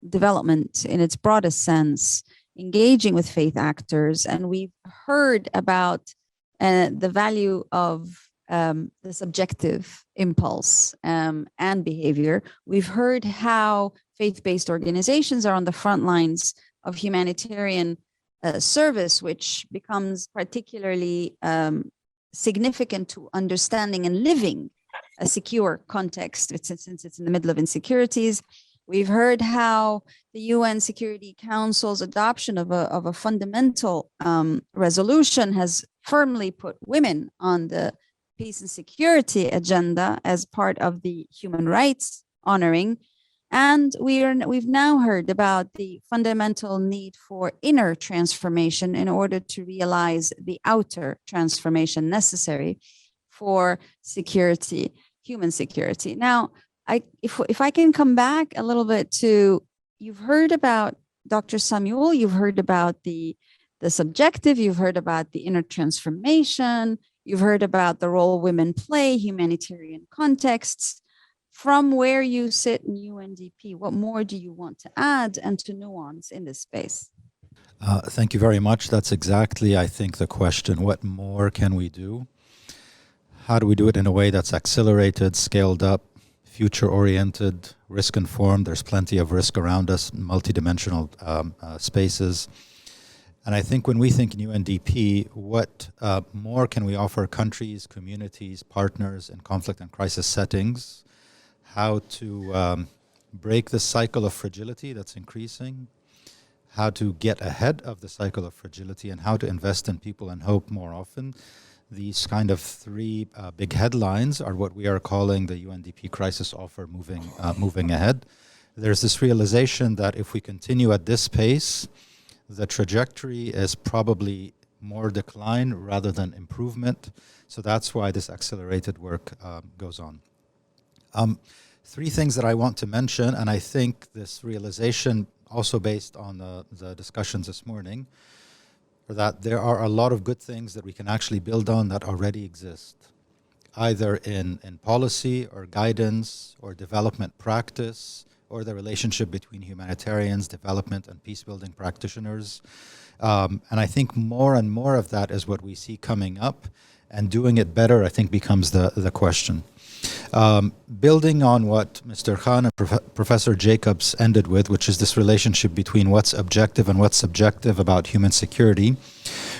development in its broadest sense, engaging with faith actors. And we've heard about the value of the subjective impulse and behavior. We've heard how faith-based organizations are on the front lines of humanitarian service, which becomes particularly significant to understanding and living a secure context since it's in the middle of insecurities. We've heard how the UN Security Council's adoption of a fundamental resolution has firmly put women on the peace and security agenda as part of the human rights honoring. And we've now heard about the fundamental need for inner transformation in order to realize the outer transformation necessary for security, human security. Now, if I can come back a little bit to, you've heard about Dr. Samuel, you've heard about the the subjective, you've heard about the inner transformation, you've heard about the role women play, humanitarian contexts. From where you sit in UNDP, what more do you want to add and to nuance in this space? Thank you very much. That's exactly, I think, the question. What more can we do? How do we do it in a way that's accelerated, scaled up, future-oriented, risk-informed? There's plenty of risk around us, multidimensional spaces. And I think when we think in UNDP, what more can we offer countries, communities, partners in conflict and crisis settings? How to break the cycle of fragility that's increasing, how to get ahead of the cycle of fragility, and how to invest in people and hope more often. These kind of three big headlines are what we are calling the UNDP crisis offer moving ahead. There's this realization that if we continue at this pace, the trajectory is probably more decline rather than improvement. So that's why this accelerated work goes on. Three things that I want to mention, and I think this realization also based on the discussions this morning, are that there are a lot of good things that we can actually build on that already exist, either in policy or guidance or development practice or the relationship between humanitarians, development, and peace-building practitioners. And I think more and more of that is what we see coming up, and doing it better, I think, becomes the question. Building on what Mr. Khan and Professor Jacobs ended with, which is this relationship between what's objective and what's subjective about human security,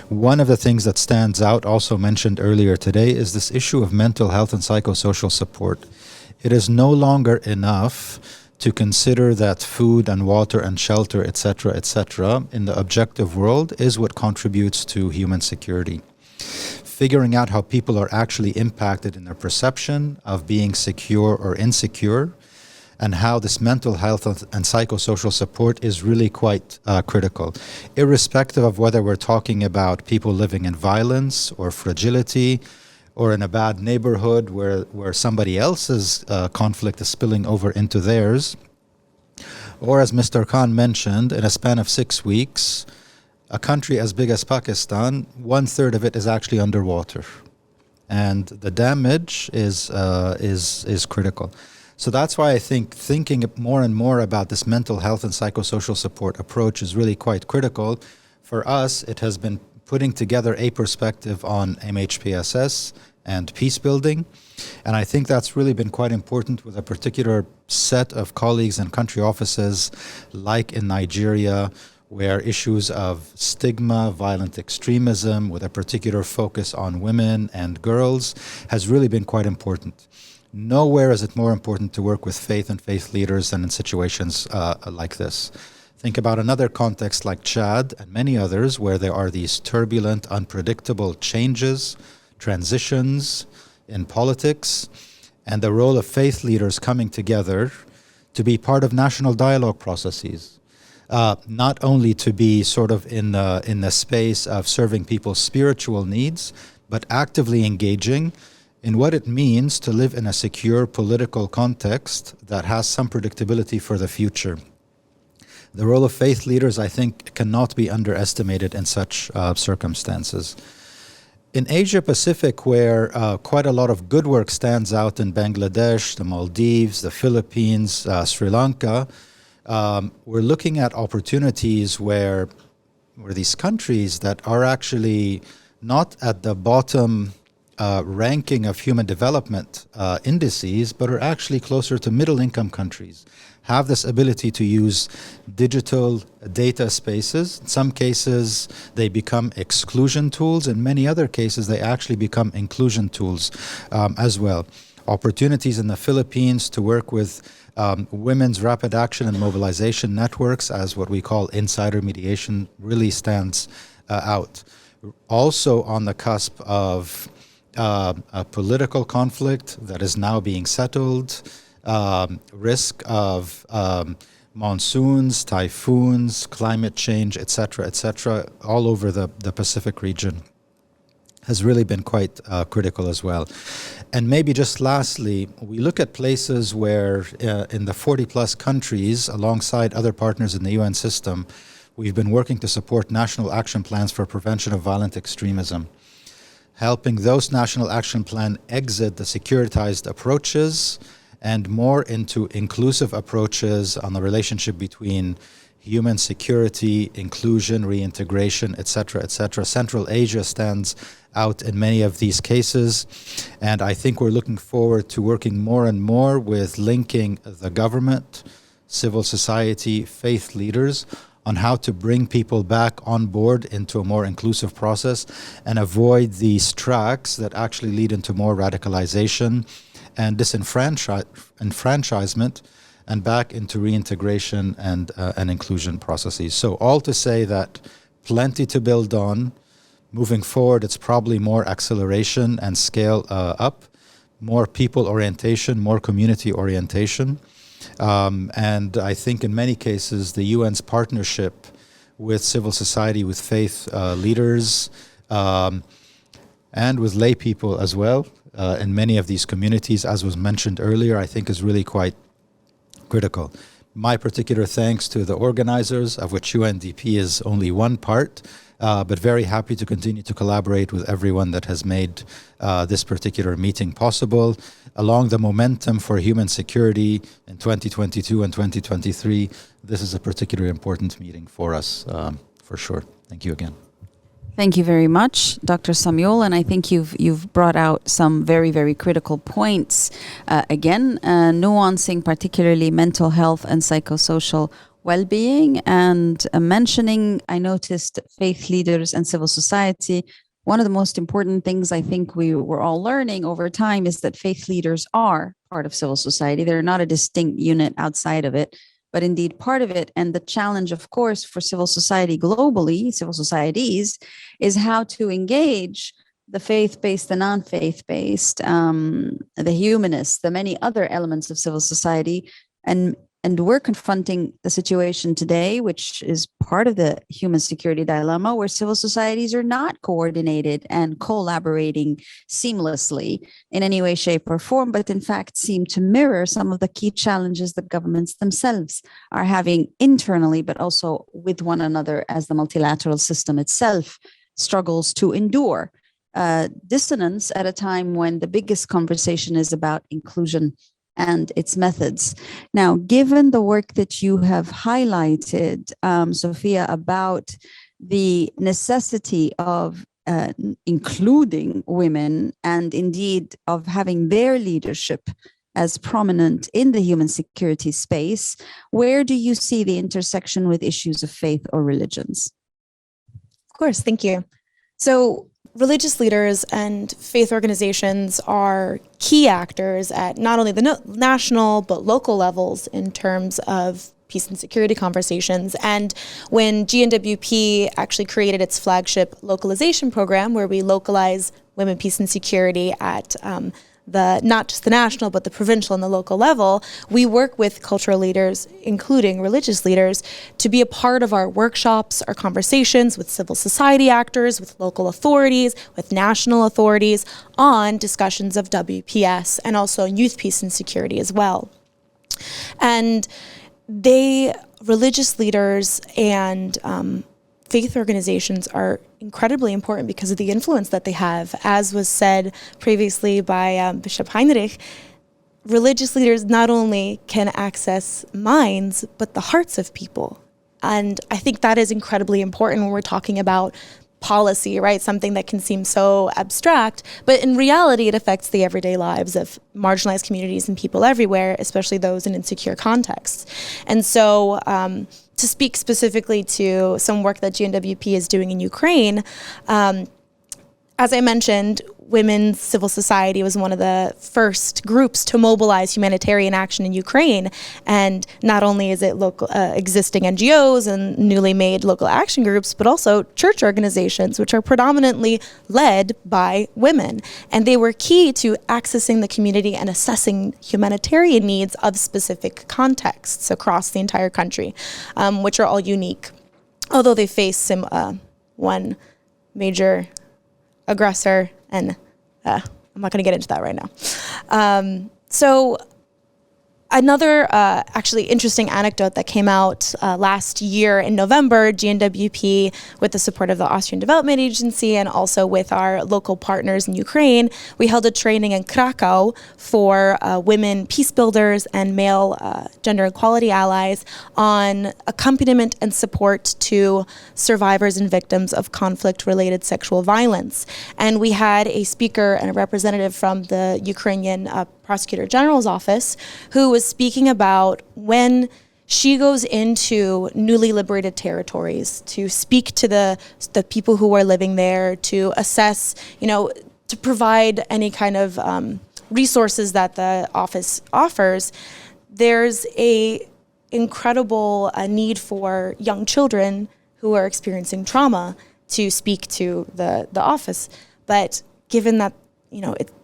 one of the things that stands out, also mentioned earlier today, is this issue of mental health and psychosocial support. It is no longer enough to consider that food and water and shelter, etc., in the objective world is what contributes to human security. Figuring out how people are actually impacted in their perception of being secure or insecure, and how this mental health and psychosocial support is really quite critical, irrespective of whether we're talking about people living in violence or fragility, or in a bad neighborhood where somebody else's conflict is spilling over into theirs, or as Mr. Khan mentioned, in a span of 6 weeks, a country as big as Pakistan, 1/3 of it is actually underwater, and the damage is critical. So that's why I think thinking more and more about this mental health and psychosocial support approach is really quite critical. For us, it has been putting together a perspective on MHPSS and peace building, and I think that's really been quite important with a particular set of colleagues and country offices, like in Nigeria, where issues of stigma, violent extremism, with a particular focus on women and girls, has really been quite important. Nowhere is it more important to work with faith and faith leaders than in situations like this. Think about another context like Chad and many others, where there are these turbulent, unpredictable changes, transitions in politics, and the role of faith leaders coming together to be part of national dialogue processes. Not only to be sort of in the space of serving people's spiritual needs, but actively engaging in what it means to live in a secure political context that has some predictability for the future. The role of faith leaders, I think, cannot be underestimated in such circumstances. In Asia Pacific, where quite a lot of good work stands out in Bangladesh, the Maldives, the Philippines, Sri Lanka, we're looking at opportunities where these countries that are actually not at the bottom ranking of human development indices, but are actually closer to middle-income countries, have this ability to use digital data spaces. In some cases, they become exclusion tools. In many other cases, they actually become inclusion tools as well. Opportunities in the Philippines to work with women's rapid action and mobilization networks, as what we call insider mediation, really stands out. Also on the cusp of a political conflict that is now being settled, risk of monsoons, typhoons, climate change, etc., all over the Pacific region, has really been quite critical as well. And maybe just lastly, we look at places where in the 40 plus countries, alongside other partners in the UN system, we've been working to support national action plans for prevention of violent extremism, helping those national action plan exit the securitized approaches and more into inclusive approaches on the relationship between human security, inclusion, reintegration, etc., etc. Central Asia stands out in many of these cases, and I think we're looking forward to working more and more with linking the government, civil society, faith leaders on how to bring people back on board into a more inclusive process and avoid these tracks that actually lead into more radicalization and disenfranchisement and back into reintegration and inclusion processes. So all to say that plenty to build on. Moving forward, it's probably more acceleration and scale up, more people orientation, more community orientation. And I think in many cases, the UN's partnership with civil society, with faith leaders, and with lay people as well, in many of these communities, as was mentioned earlier, I think is really quite critical. My particular thanks to the organizers, of which UNDP is only one part, but very happy to continue to collaborate with everyone that has made this particular meeting possible. Along the momentum for human security in 2022 and 2023, this is a particularly important meeting for us, for sure. Thank you again. Thank you very much, Dr. Samuel, and I think you've brought out some very, very critical points. Again, nuancing particularly mental health and psychosocial well-being, and mentioning, I noticed, faith leaders and civil society. One of the most important things I think we were all learning over time is that faith leaders are part of civil society. They're not a distinct unit outside of it, but indeed part of it. And the challenge, of course, for civil society globally, civil societies, is how to engage the faith-based, the non-faith-based, the humanists, the many other elements of civil society. And we're confronting the situation today, which is part of the human security dilemma, where civil societies are not coordinated and collaborating seamlessly in any way, shape, or form, but in fact seem to mirror some of the key challenges that governments themselves are having internally, but also with one another as the multilateral system itself struggles to endure dissonance at a time when the biggest conversation is about inclusion and its methods. Now, given the work that you have highlighted, Sophia, about the necessity of including women and indeed of having their leadership as prominent in the human security space, where do you see the intersection with issues of faith or religions? Of course, thank you. So religious leaders and faith organizations are key actors at not only the national but local levels in terms of peace and security conversations. And when GNWP actually created its flagship localization program, where we localize women, peace and security at not just the national, but the provincial and the local level, we work with cultural leaders, including religious leaders, to be a part of our workshops, our conversations with civil society actors, with local authorities, with national authorities on discussions of WPS and also youth peace and security as well. And religious leaders and faith organizations are incredibly important because of the influence that they have. As was said previously by Bishop Heinrich, religious leaders not only can access minds, but the hearts of people. And I think that is incredibly important when we're talking about policy, right? Something that can seem so abstract, but in reality, it affects the everyday lives of marginalized communities and people everywhere, especially those in insecure contexts. And so, to speak specifically to some work that GNWP is doing in Ukraine, as I mentioned, women's civil society was one of the first groups to mobilize humanitarian action in Ukraine. And not only is it local existing NGOs and newly made local action groups, but also church organizations, which are predominantly led by women. And they were key to accessing the community and assessing humanitarian needs of specific contexts across the entire country, which are all unique, although they face one major aggressor, and I'm not going to get into that right now. So Another actually interesting anecdote that came out last year in November, GNWP, with the support of the Austrian Development Agency and also with our local partners in Ukraine, we held a training in Krakow for women peace builders and male gender equality allies on accompaniment and support to survivors and victims of conflict-related sexual violence. And we had a speaker and a representative from the Ukrainian Prosecutor General's office who was speaking about when she goes into newly liberated territories to speak to the people who are living there, to assess, to provide any kind of resources that the office offers. There's a incredible need for young children who are experiencing trauma to speak to the office. But given that,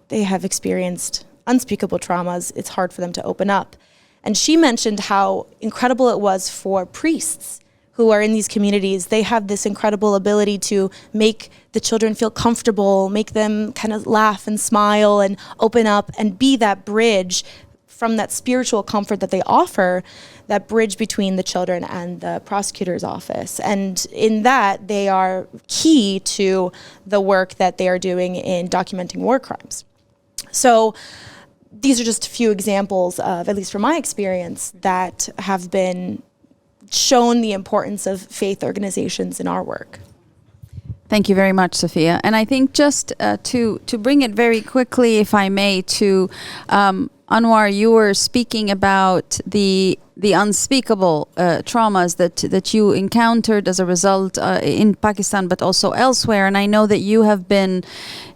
they have experienced unspeakable traumas, it's hard for them to open up. And she mentioned how incredible it was for priests who are in these communities. They have this incredible ability to make the children feel comfortable, make them kind of laugh and smile and open up and be that bridge from that spiritual comfort that they offer, that bridge between the children and the prosecutor's office. And in that, they are key to the work that they are doing in documenting war crimes. So these are just a few examples of, at least from my experience, that have been shown the importance of faith organizations in our work. Thank you very much, Sophia. And I think just to bring it very quickly, if I may, to Anwar, you were speaking about the unspeakable traumas that you encountered as a result in Pakistan, but also elsewhere. And I know that you have been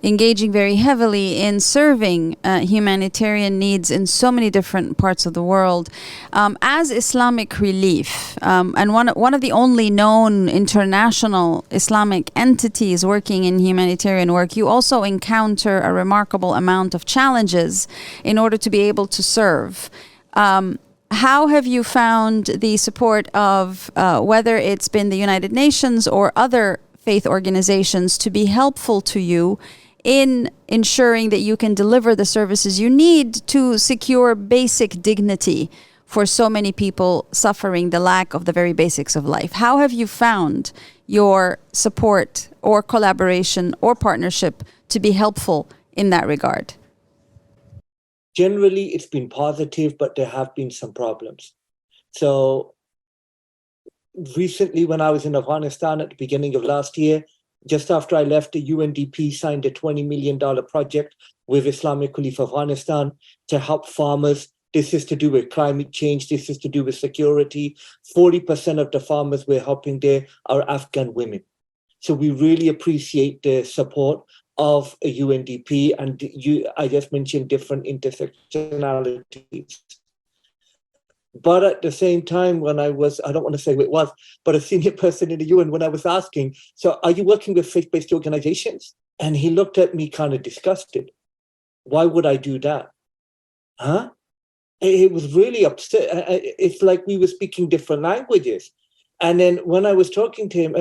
engaging very heavily in serving humanitarian needs in so many different parts of the world. As Islamic Relief, and one of the only known international Islamic entities working in humanitarian work, you also encounter a remarkable amount of challenges in order to be able to serve. How have you found the support of whether it's been the United Nations or other faith organizations to be helpful to you in ensuring that you can deliver the services you need to secure basic dignity for so many people suffering the lack of the very basics of life? How have you found your support or collaboration or partnership to be helpful in that regard? Generally, it's been positive, but there have been some problems. So recently, when I was in Afghanistan at the beginning of last year, just after I left, the UNDP signed a $20 million project with Islamic Relief Afghanistan to help farmers. This is to do with climate change. This is to do with security. 40% of the farmers we're helping there are Afghan women. So we really appreciate the support of a UNDP, and I just mentioned different intersectionalities. But at the same time, when I don't want to say who it was, but a senior person in the UN, when I was asking, so are you working with faith-based organizations? And he looked at me kind of disgusted. Why would I do that? Huh? It was really upset. It's like we were speaking different languages. And then when I was talking to him,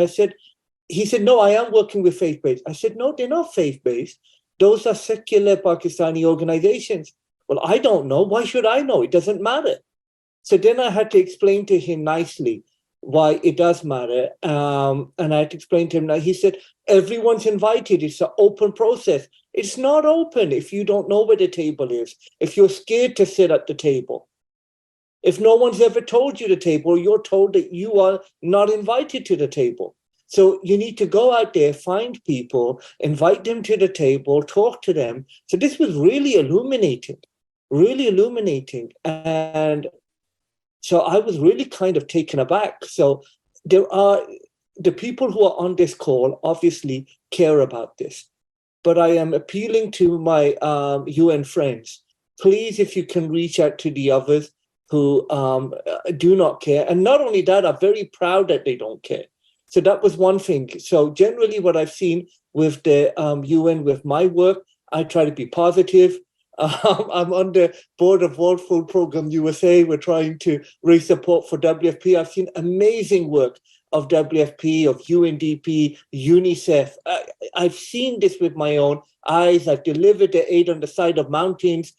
he said, no, I am working with faith-based. I said, no, they're not faith-based. Those are secular Pakistani organizations. Well, I don't know. Why should I know? It doesn't matter. So then I had to explain to him nicely why it does matter. And I had to explain to him, he said, everyone's invited. It's an open process. It's not open if you don't know where the table is, if you're scared to sit at the table. If no one's ever told you the table, you're told that you are not invited to the table. So you need to go out there, find people, invite them to the table, talk to them. So this was really illuminating. And so I was really kind of taken aback. So there are the people who are on this call obviously care about this. But I am appealing to my UN friends. Please, if you can reach out to the others who do not care. And not only that, are very proud that they don't care. So that was one thing. So generally what I've seen with the UN, with my work, I try to be positive. I'm on the board of World Food Program USA. We're trying to raise support for WFP. I've seen amazing work of WFP, of UNDP, UNICEF. I've seen this with my own eyes. I've delivered the aid on the side of mountains.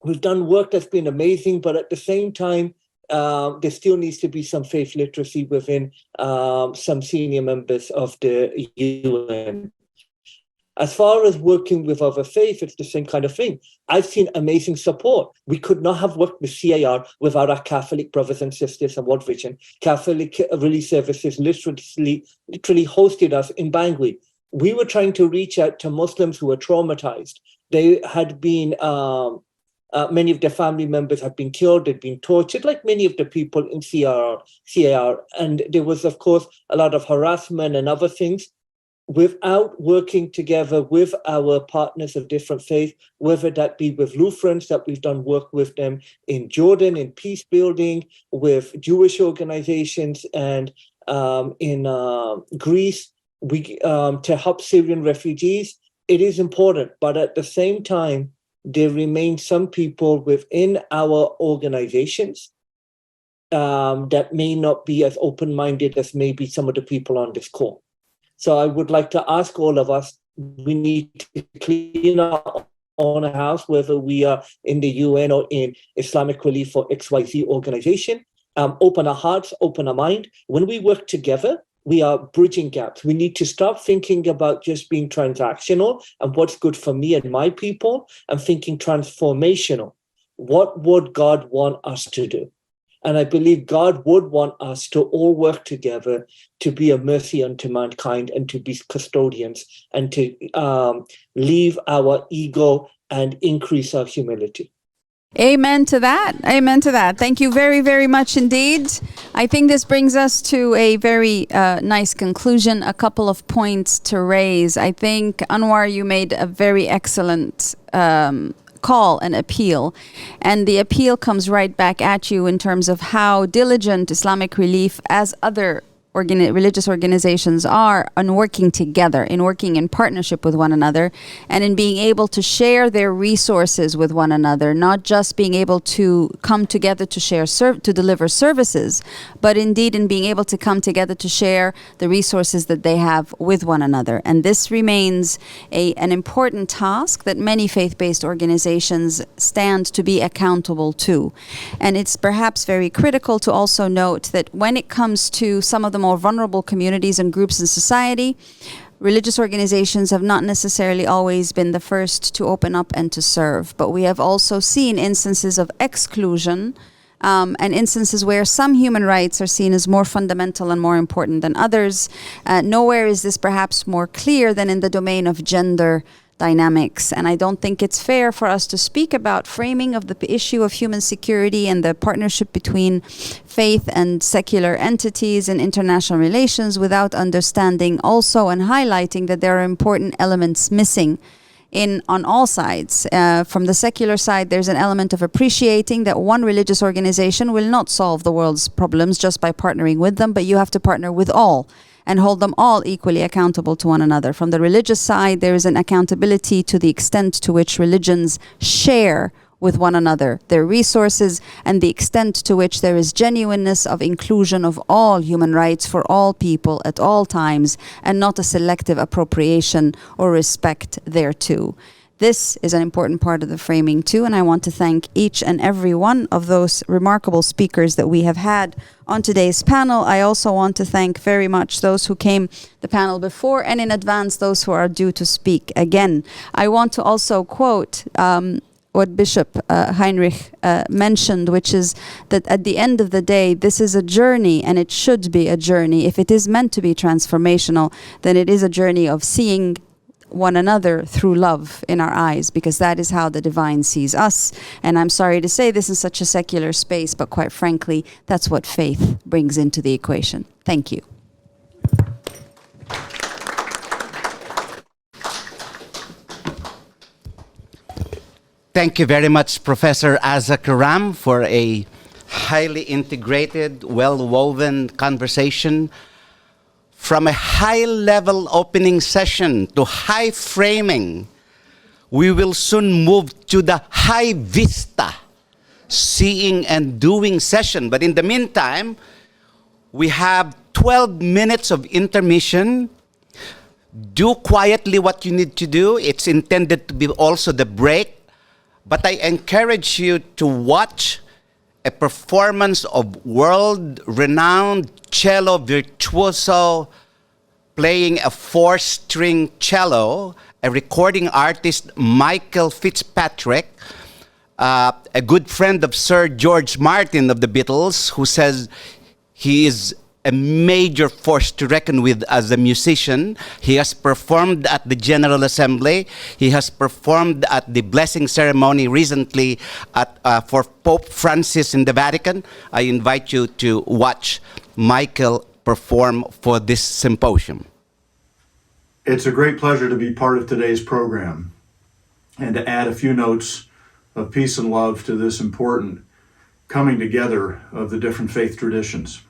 we've done work that's been amazing, but at the same time, there still needs to be some faith literacy within some senior members of the UN. As far as working with other faiths, it's the same kind of thing. I've seen amazing support. We could not have worked with CAR without our Catholic brothers and sisters and World Vision. Catholic Relief Services literally hosted us in Bangui. We were trying to reach out to Muslims who were traumatized. They had been, many of their family members had been killed, they'd been tortured, like many of the people in CAR. And there was, of course, a lot of harassment and other things. Without working together with our partners of different faith, whether that be with Lutherans, that we've done work with them in Jordan, in peace building, with Jewish organizations, and in Greece, to help Syrian refugees, it is important. But at the same time, there remain some people within our organizations that may not be as open-minded as maybe some of the people on this call. So I would like to ask all of us, we need to clean our own house, whether we are in the UN or in Islamic Relief or XYZ organization, open our hearts, open our mind. When we work together, we are bridging gaps. We need to stop thinking about just being transactional and what's good for me and my people, and thinking transformational. What would God want us to do? And I believe God would want us to all work together to be a mercy unto mankind and to be custodians and to leave our ego and increase our humility. Amen to that. Amen to that. Thank you very, very much indeed. I think this brings us to a very nice conclusion. A couple of points to raise. I think, Anwar, you made a very excellent call and appeal, and the appeal comes right back at you in terms of how diligent Islamic Relief, as other religious organizations, are on working together, in working in partnership with one another, and in being able to share their resources with one another, not just being able to come together to share to deliver services, but indeed in being able to come together to share the resources that they have with one another. And this remains an important task that many faith-based organizations stand to be accountable to. And it's perhaps very critical to also note that when it comes to some of the more vulnerable communities and groups in society, religious organizations have not necessarily always been the first to open up and to serve. But we have also seen instances of exclusion and instances where some human rights are seen as more fundamental and more important than others. Nowhere is this perhaps more clear than in the domain of gender dynamics. And I don't think it's fair for us to speak about framing of the issue of human security and the partnership between faith and secular entities in international relations without understanding also and highlighting that there are important elements missing on all sides. From the secular side, there's an element of appreciating that one religious organization will not solve the world's problems just by partnering with them, but you have to partner with all and hold them all equally accountable to one another. From the religious side, there is an accountability to the extent to which religions share with one another their resources and the extent to which there is genuineness of inclusion of all human rights for all people at all times, and not a selective appropriation or respect thereto. This is an important part of the framing too, and I want to thank each and every one of those remarkable speakers that we have had on today's panel. I also want to thank very much those who came the panel before, and in advance those who are due to speak again. I want to also quote what Bishop Heinrich mentioned, which is that at the end of the day, this is a journey, and it should be a journey. If it is meant to be transformational, then it is a journey of seeing one another through love in our eyes, because that is how the divine sees us. And I'm sorry to say this in such a secular space, but quite frankly, that's what faith brings into the equation. Thank you. Thank you very much, Professor Azza Karam, for a highly integrated, well-woven conversation. From a high-level opening session to high framing, we will soon move to the high vista, seeing and doing session. But in the meantime, we have 12 minutes of intermission. Do quietly what you need to do. It's intended to be also the break but I encourage you to watch a performance of world-renowned cello virtuoso playing a 4-string cello, a recording artist, Michael Fitzpatrick, a good friend of Sir George Martin of the Beatles, who says he is a major force to reckon with as a musician. He has performed at the General Assembly. He has performed at the blessing ceremony recently for Pope Francis in the Vatican. I invite you to watch Michael perform for this symposium. It's a great pleasure to be part of today's program and to add a few notes of peace and love to this important coming together of the different faith traditions.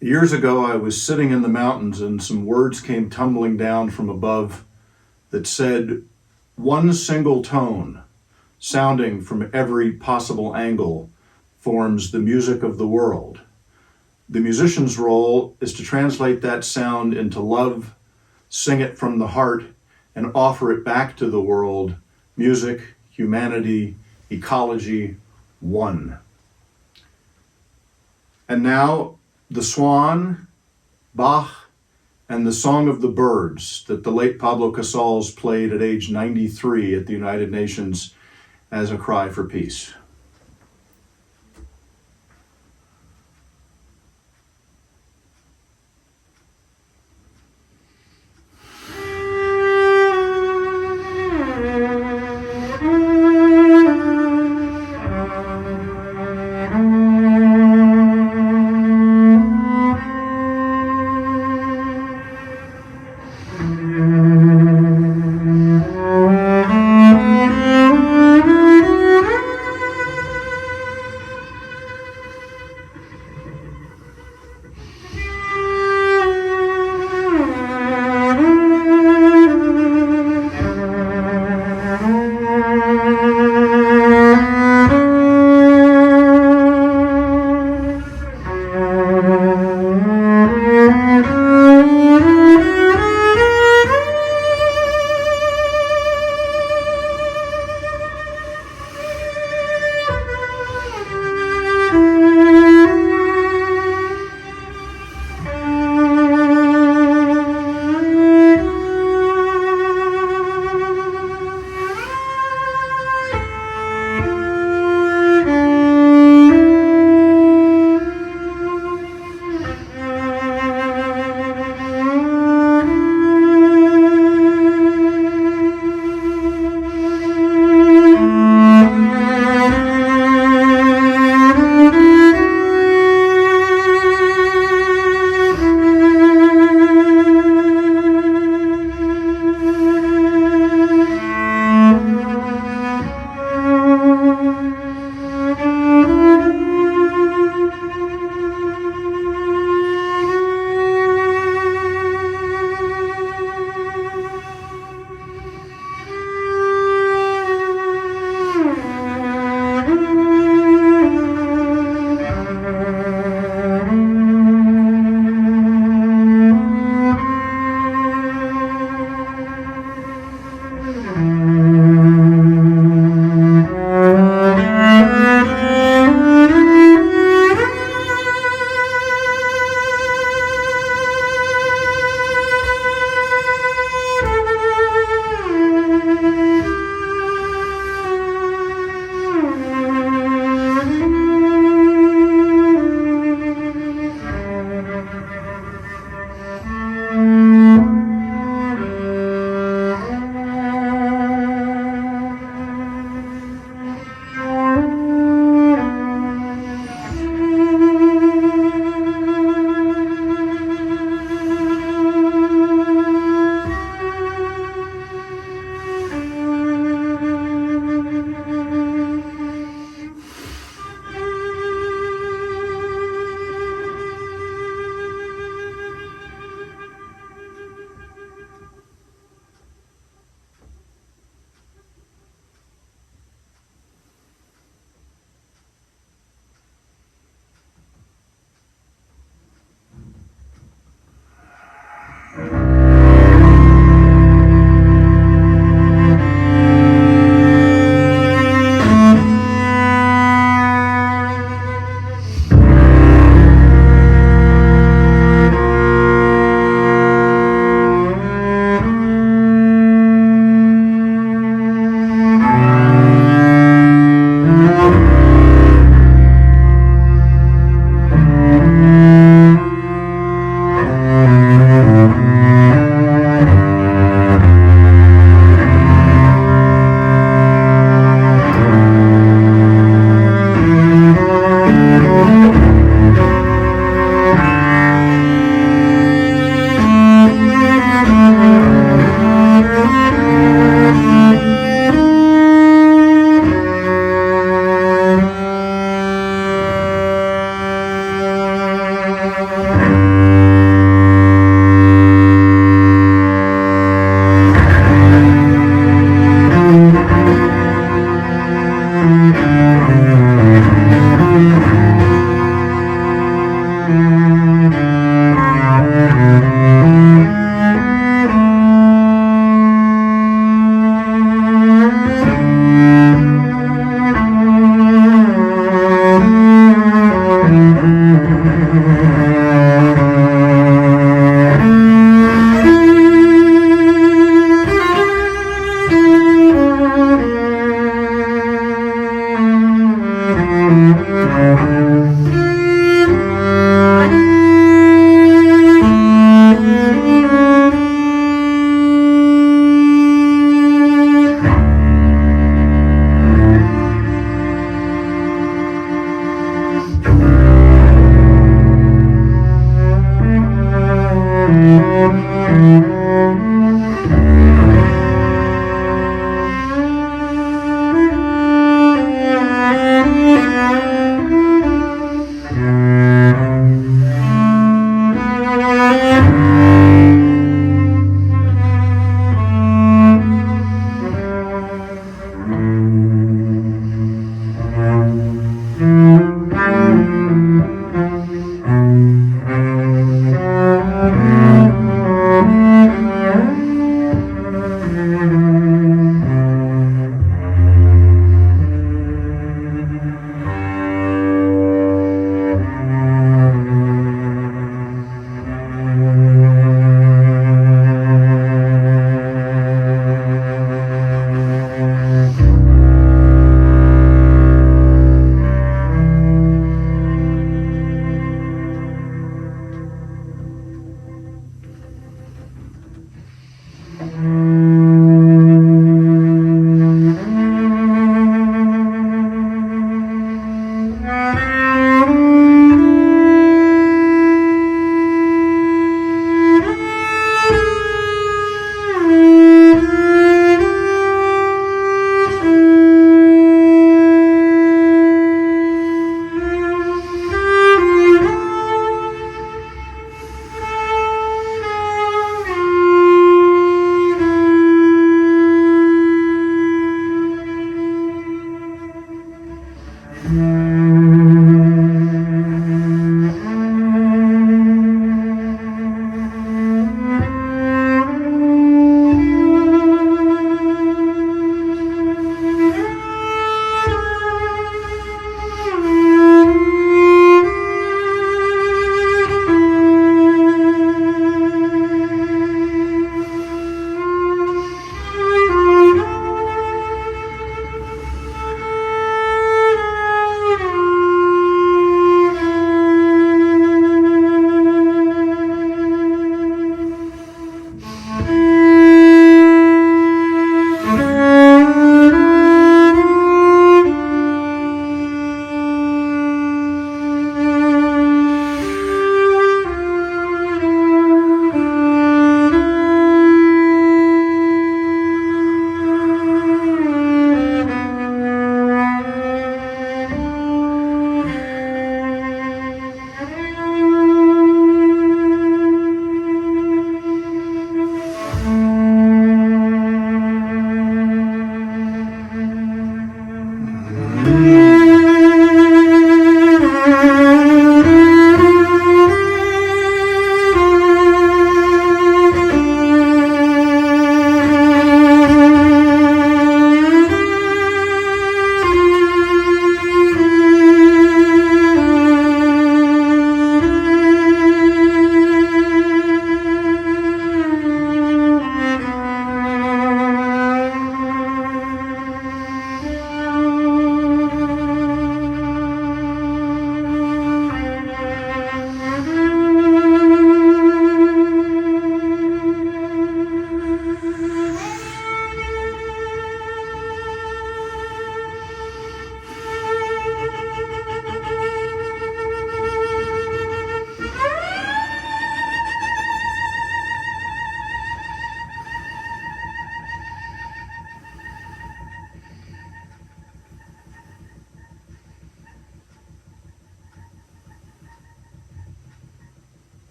Years ago, I was sitting in the mountains and some words came tumbling down from above that said, one single tone, sounding from every possible angle, forms the music of the world. The musician's role is to translate that sound into love, sing it from the heart, and offer it back to the world, music, humanity, ecology, one. And now, the Swan, Bach, and the Song of the Birds that the late Pablo Casals played at age 93 at the United Nations as a cry for peace.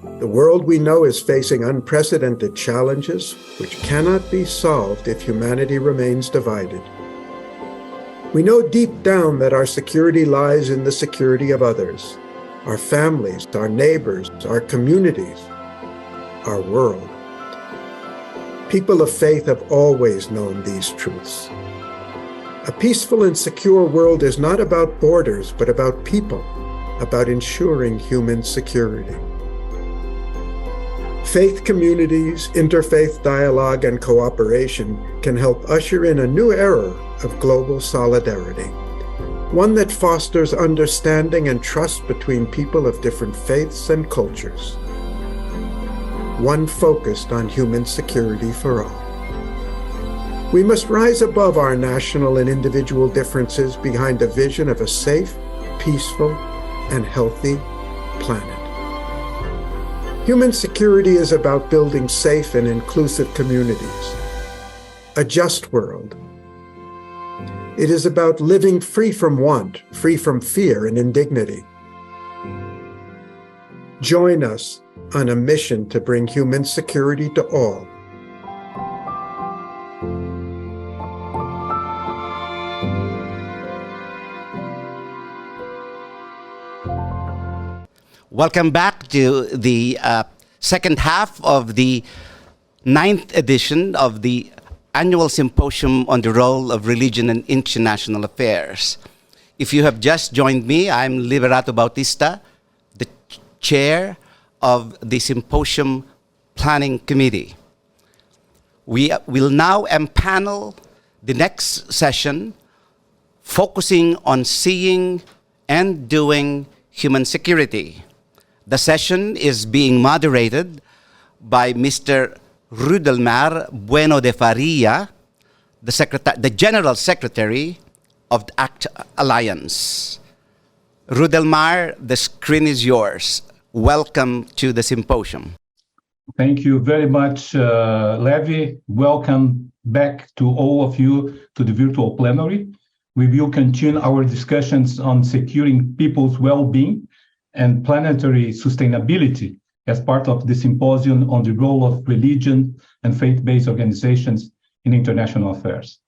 The world we know is facing unprecedented challenges which cannot be solved if humanity remains divided. We know deep down that our security lies in the security of others, our families, our neighbors, our communities, our world. People of faith have always known these truths. A peaceful and secure world is not about borders, but about people, about ensuring human security. Faith communities, interfaith dialogue, and cooperation can help usher in a new era of global solidarity, one that fosters understanding and trust between people of different faiths and cultures, one focused on human security for all. We must rise above our national and individual differences behind a vision of a safe, peaceful, and healthy planet. Human security is about building safe and inclusive communities, a just world. It is about living free from want, free from fear and indignity. Join us on a mission to bring human security to all. Welcome back to the second half of the 9th edition of the Annual Symposium on the Role of Religion in International Affairs. If you have just joined me, I'm Liberato Bautista, the chair of the Symposium Planning Committee. We will now empanel the next session focusing on seeing and doing human security. The session is being moderated by Mr. Rudelmar Bueno de Faria, the General Secretary of the ACT Alliance. Rudelmar, the screen is yours. Welcome to the symposium. Thank you very much, Levi. Welcome back to all of you to the virtual plenary. We will continue our discussions on securing people's well-being and planetary sustainability as part of the symposium on the role of religion and faith-based organizations in international affairs.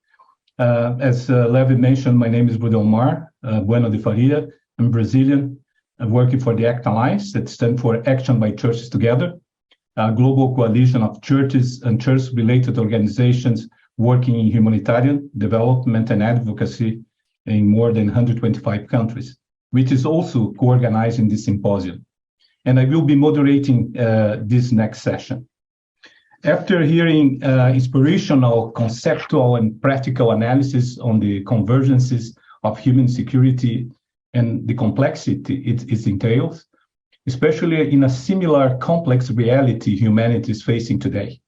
As Levi mentioned, my name is Rudelmar Bueno de Faria. I'm Brazilian. I'm working for the ACT Alliance, that stands for Action by Churches Together, a global coalition of churches and church-related organizations working in humanitarian development and advocacy in more than 125 countries, which is also co-organizing this symposium. And I will be moderating this next session. After hearing inspirational, conceptual, and practical analysis on the convergences of human security and the complexity it entails, especially in a similar complex reality humanity is facing today,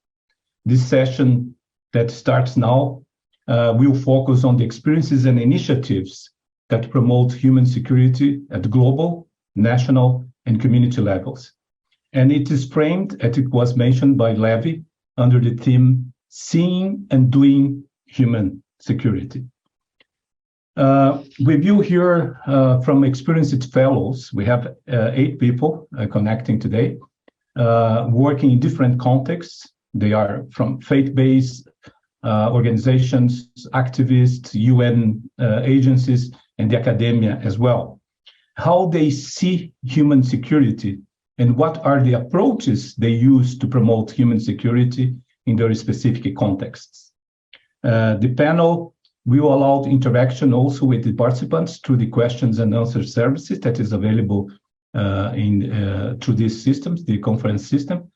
this session that starts now will focus on the experiences and initiatives that promote human security at global, national, and community levels. And it is framed, as it was mentioned by Levi, under the theme, Seeing and Doing Human Security. We will hear from experienced fellows. We have 8 people connecting today, working in different contexts. They are from faith-based organizations, activists, UN agencies, and the academia as well. How they see human security and what are the approaches they use to promote human security in their specific contexts. The panel will allow interaction also with the participants through the questions and answer services that is available through these systems, the conference system.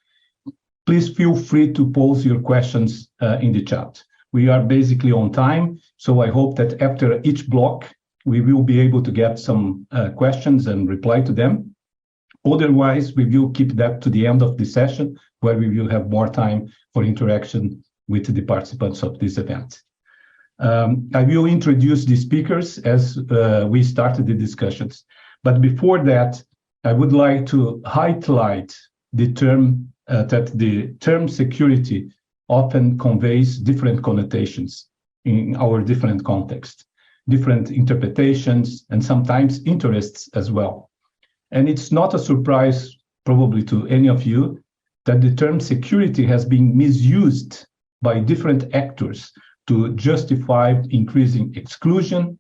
Please feel free to pose your questions in the chat. We are basically on time, so I hope that after each block, we will be able to get some questions and reply to them. Otherwise, we will keep that to the end of the session, where we will have more time for interaction with the participants of this event. I will introduce the speakers as we started the discussions. But before that, I would like to highlight the term that the term security often conveys different connotations in our different contexts, different interpretations, and sometimes interests as well. And it's not a surprise probably to any of you, that the term security has been misused by different actors to justify increasing exclusion,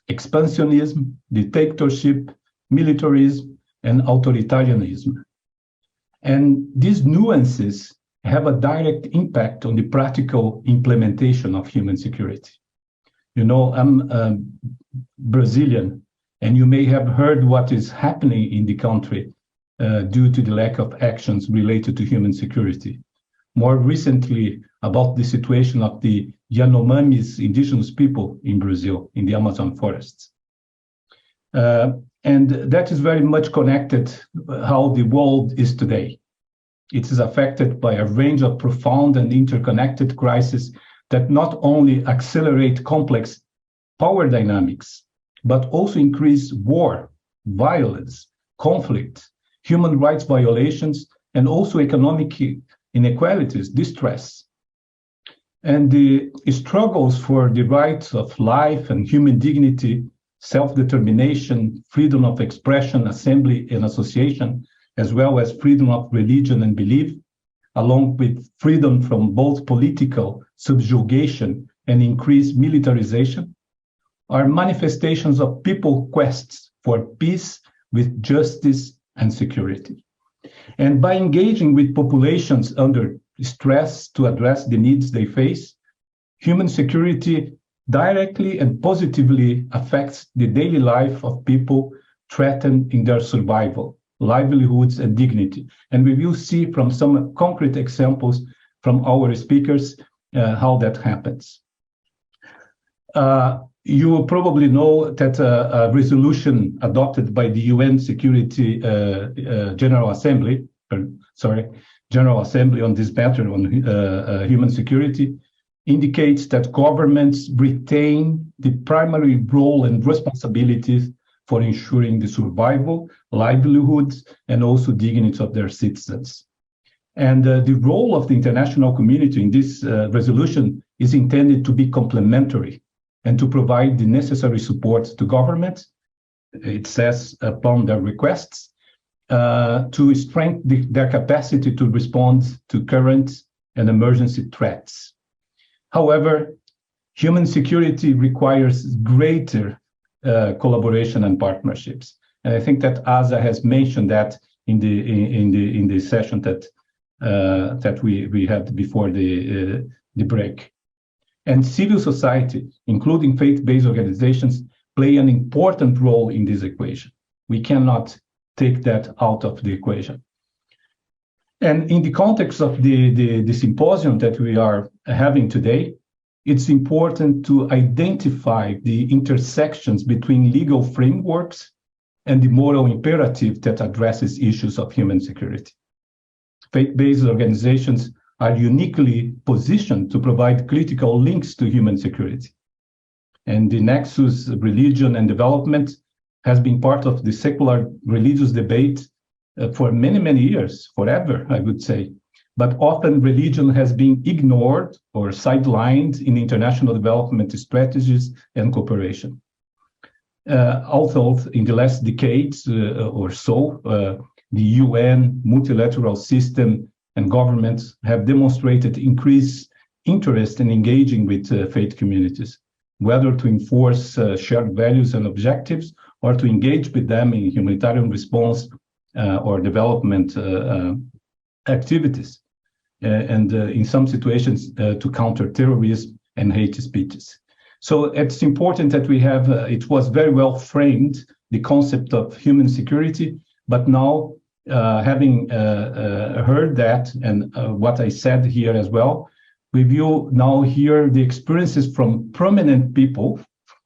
expansionism, dictatorship, militarism, and authoritarianism. And these nuances have a direct impact on the practical implementation of human security. You know, I'm Brazilian, and you may have heard what is happening in the country due to the lack of actions related to human security. More recently, about the situation of the Yanomamis indigenous people in Brazil, in the Amazon forests. And that is very much connected how the world is today. It is affected by a range of profound and interconnected crises that not only accelerate complex power dynamics, but also increase war, violence, conflict, human rights violations, and also economic inequalities, distress. And the struggles for the rights of life and human dignity, self-determination, freedom of expression, assembly, and association, as well as freedom of religion and belief, along with freedom from both political subjugation and increased militarization, are manifestations of people's quests for peace with justice and security. And by engaging with populations under stress to address the needs they face, human security directly and positively affects the daily life of people threatened in their survival, livelihoods, and dignity. And we will see from some concrete examples from our speakers how that happens. You probably know that a resolution adopted by the UN Security General Assembly on this matter on human security indicates that governments retain the primary role and responsibilities for ensuring the survival, livelihoods, and also dignity of their citizens. And the role of the international community in this resolution is intended to be complementary and to provide the necessary support to governments, it says, upon their requests, to strengthen their capacity to respond to current and emergency threats. However, human security requires greater collaboration and partnerships. And I think that Asa has mentioned that in the session that we had before the break. And civil society, including faith-based organizations, play an important role in this equation. We cannot take that out of the equation. And in the context of the symposium that we are having today, it's important to identify the intersections between legal frameworks and the moral imperative that addresses issues of human security. Faith-based organizations are uniquely positioned to provide critical links to human security. And the nexus religion and development has been part of the secular religious debate for many, many years, forever, I would say. But often religion has been ignored or sidelined in international development strategies and cooperation. Although in the last decades or so, the UN multilateral system and governments have demonstrated increased interest in engaging with faith communities, whether to enforce shared values and objectives or to engage with them in humanitarian response or development activities, and in some situations to counter terrorism and hate speeches. So it's important that we have, it was very well framed, the concept of human security, but now having heard that and what I said here as well, we will now hear the experiences from prominent people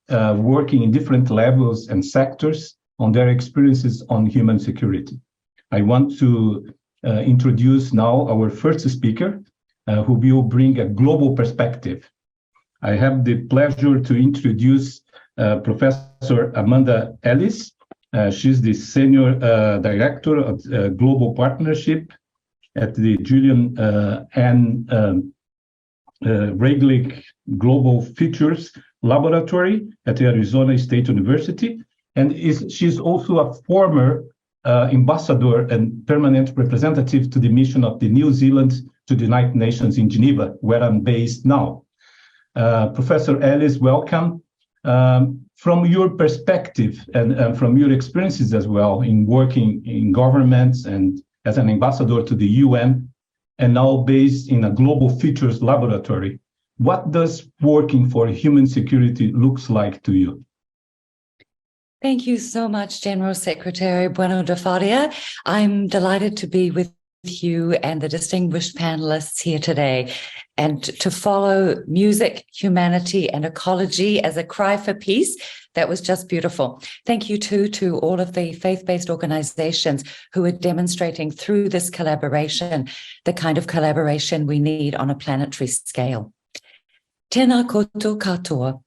working in different levels and sectors on their experiences on human security. I want to introduce now our first speaker, who will bring a global perspective. I have the pleasure to introduce Professor Amanda Ellis. She's the Senior Director of Global Partnership at the Julian N. Reglick Global Features Laboratory at the Arizona State University. And she's also a former ambassador and permanent representative to the mission of the New Zealand to the United Nations in Geneva, where I'm based now. Professor Ellis, welcome. From your perspective and from your experiences as well in working in governments and as an ambassador to the UN, and now based in a global futures laboratory, what does working for human security looks like to you? Thank you so much, General Secretary Bueno de Faria. I'm delighted to be with you and the distinguished panelists here today, and to follow music, humanity, and ecology as a cry for peace. That was just beautiful. Thank you too to all of the faith-based organizations who are demonstrating through this collaboration the kind of collaboration we need on a planetary scale. Tēnā koutou katoa.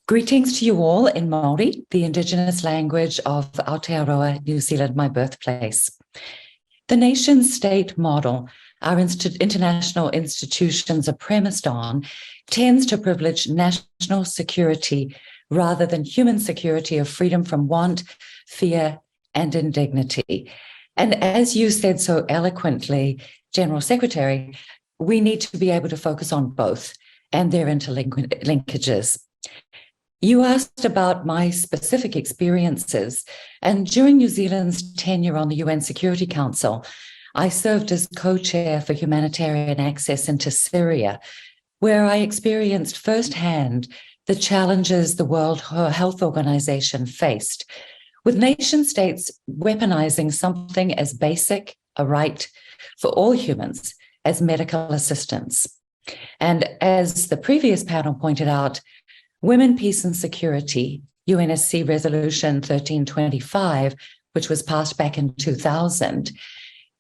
Greetings to you all in Māori, the Indigenous language of Aotearoa, New Zealand, my birthplace. The nation-state model our international institutions are premised on tends to privilege national security rather than human security of freedom from want, fear, and indignity. And as you said so eloquently, General Secretary, we need to be able to focus on both and their interlinkages. You asked about my specific experiences, and during New Zealand's tenure on the UN Security Council, I served as co-chair for humanitarian access into Syria, where I experienced firsthand the challenges the World Health Organization faced, with nation states weaponizing something as basic a right for all humans as medical assistance. And as the previous panel pointed out, Women, Peace and Security, UNSC Resolution 1325, which was passed back in 2000,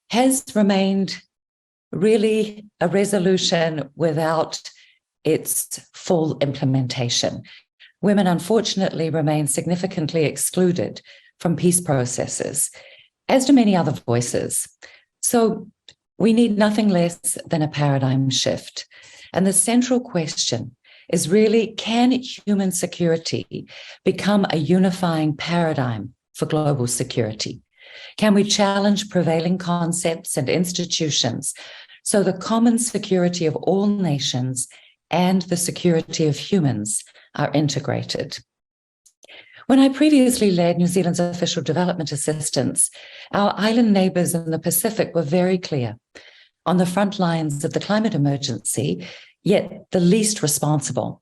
has remained really a resolution without its full implementation. Women, unfortunately, remain significantly excluded from peace processes, as do many other voices. So we need nothing less than a paradigm shift. And the central question is really, can human security become a unifying paradigm for global security? Can we challenge prevailing concepts and institutions so the common security of all nations and the security of humans are integrated? When I previously led New Zealand's official development assistance, our island neighbours in the Pacific were very clear. On the front lines of the climate emergency, yet the least responsible.